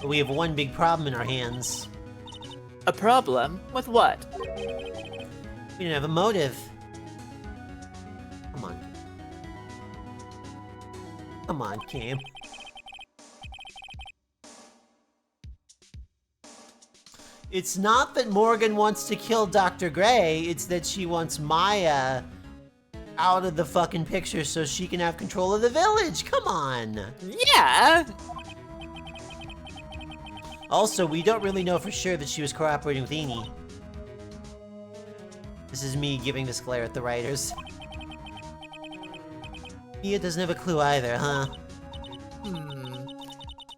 But we have one big problem in our hands. A problem? With what? We don't have a motive. Come on. Come on, Cam. It's not that Morgan wants to kill Dr. Gray, it's that she wants Maya out of the fucking picture so she can have control of the village. Come on. Yeah. Also, we don't really know for sure that she was cooperating with Enie. This is me giving this glare at the writers. Mia doesn't have a clue either, huh?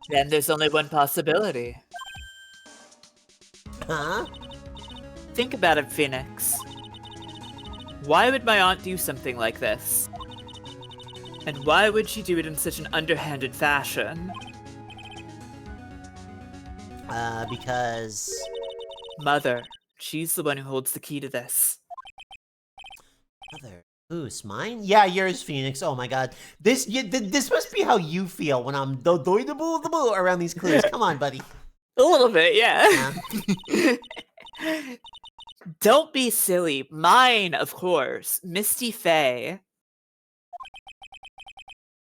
Then there's only one possibility. Huh? Think about it, Phoenix. Why would my aunt do something like this? And why would she do it in such an underhanded fashion? Because... Mother. She's the one who holds the key to this. Mother. Who's mine? Yeah, yours, Phoenix. Oh my god. This must be how you feel when I'm around these clues. Come on, buddy. A little bit, yeah. Don't be silly. Mine, of course. Misty Fay.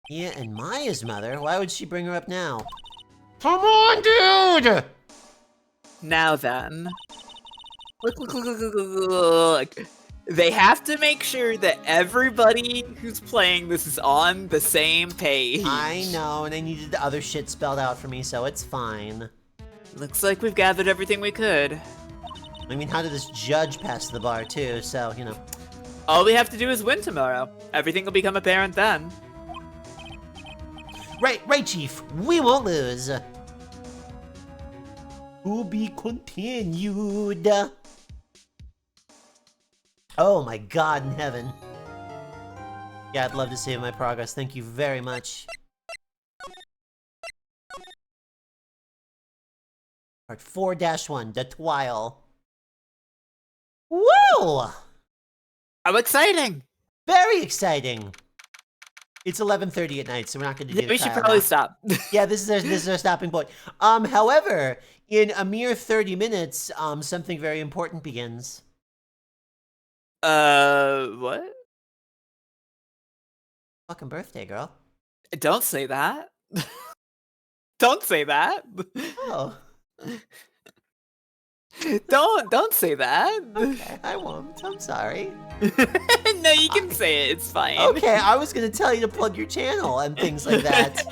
Yeah, and Maya's mother. Why would she bring her up now? Come on, dude! Now then. Look. They have to make sure that everybody who's playing this is on the same page. I know, and I needed the other shit spelled out for me, so it's fine. Looks like we've gathered everything we could. I mean, how did this judge pass the bar, too? So, you know. All we have to do is win tomorrow. Everything will become apparent then. Right, Chief. We won't lose. To be continued. Oh my god in heaven. Yeah, I'd love to save my progress. Thank you very much. Part 4-1, the Twile. Woo! How exciting! Very exciting. It's 11:30 at night, so we're not going to do. We should probably stop. Yeah, this is our stopping point. However, in a mere 30 minutes, something very important begins. What? Fucking birthday, girl. Don't say that. Don't say that. Oh. Don't say that. Okay, I won't. I'm sorry. No, you can say it. It's fine. Okay, I was gonna tell you to plug your channel and things like that.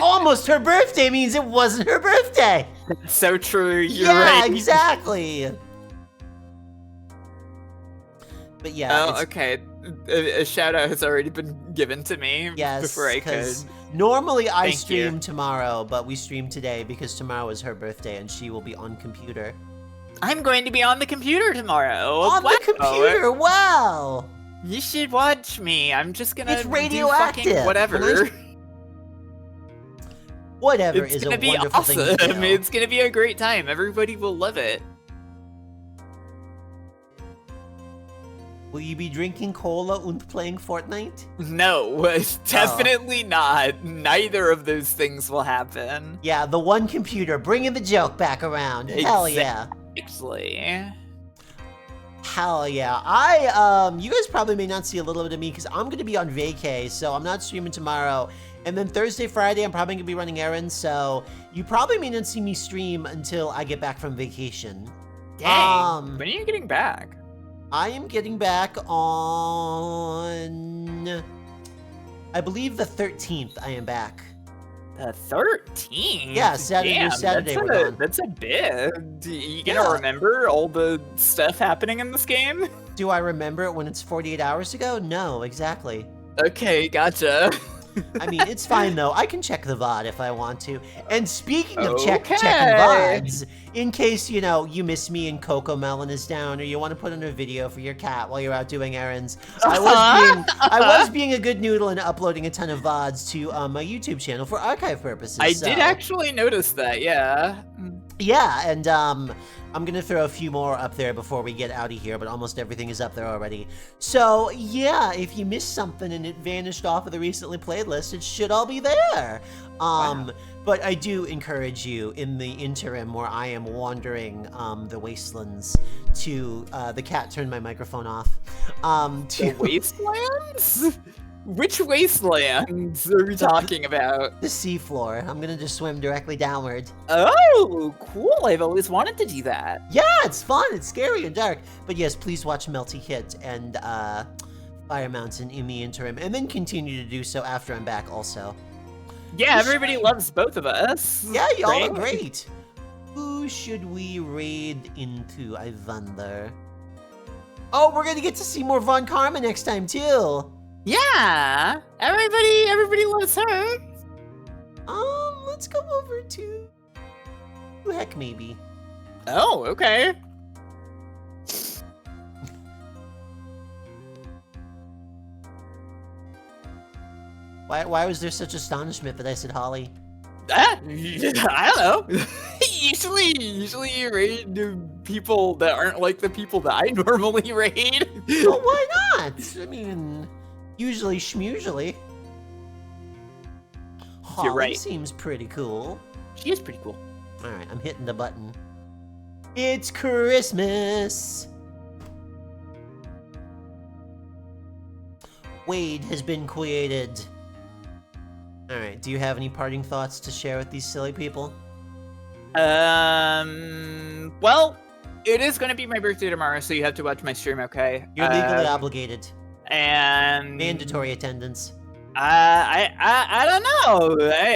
Almost her birthday means it wasn't her birthday. So true. You're yeah, right. Exactly. But yeah. Oh, okay. A shout out has already been given to me. Yes, before I could. Normally I Thank stream you. tomorrow, but we stream today because tomorrow is her birthday and she will be on computer. I'm going to be on the computer tomorrow. On the computer, wow! You should watch me. I'm just gonna It's do radioactive. fucking whatever. Whatever It's is a gonna be wonderful awesome. thing to do. It's gonna be a great time. Everybody will love it. Will you be drinking cola and playing Fortnite? No, definitely not. Neither of those things will happen. Yeah, the one computer, bringing the joke back around. Hell yeah. Actually. Hell yeah. You guys probably may not see a little bit of me because I'm going to be on vacay, so I'm not streaming tomorrow. And then Thursday, Friday, I'm probably going to be running errands, so you probably may not see me stream until I get back from vacation. Dang. When are you getting back? I am getting back on, I believe the 13th I am back. The 13th? Yeah, Saturday. Damn, Saturday we're gone. That's a bit. You gonna remember all the stuff happening in this game? Do I remember it when it's 48 hours ago? No, exactly. Okay, gotcha. I mean, it's fine though. I can check the VOD if I want to. And speaking of checking Okay. VODs, in case, you know, you miss me and Coco Melon is down, or you want to put in a video for your cat while you're out doing errands, I was being a good noodle and uploading a ton of VODs to my YouTube channel for archive purposes. I did actually notice that, yeah. Yeah, and I'm gonna throw a few more up there before we get out of here, but almost everything is up there already. So yeah, if you missed something and it vanished off of the recently played list, it should all be there. Wow. But I do encourage you in the interim where I am wandering the wastelands to the cat turned my microphone off. To The wastelands? Which wastelands are we talking about? the seafloor. I'm gonna just swim directly downward. Oh, cool. I've always wanted to do that. Yeah, it's fun. It's scary and dark. But yes, please watch Melty Hit and Fire Mountain in the interim, and then continue to do so after I'm back also. Yeah, everybody loves both of us. Yeah, y'all right? are great. Who should we raid into, I wonder? Oh, we're gonna get to see more Von Karma next time, too. Yeah, everybody loves her. Let's go over to... Heck, maybe. Oh, okay. Why was there such astonishment that I said Holly? I don't know. usually you raid people that aren't like the people that I normally raid. Well, why not? I mean, usually schmusually. Holly right. seems pretty cool. She is pretty cool. Alright, I'm hitting the button. It's Christmas! Wade has been created. Alright, do you have any parting thoughts to share with these silly people? Well, it is going to be my birthday tomorrow, so you have to watch my stream, okay? You're legally obligated. And... Mandatory attendance. I don't know.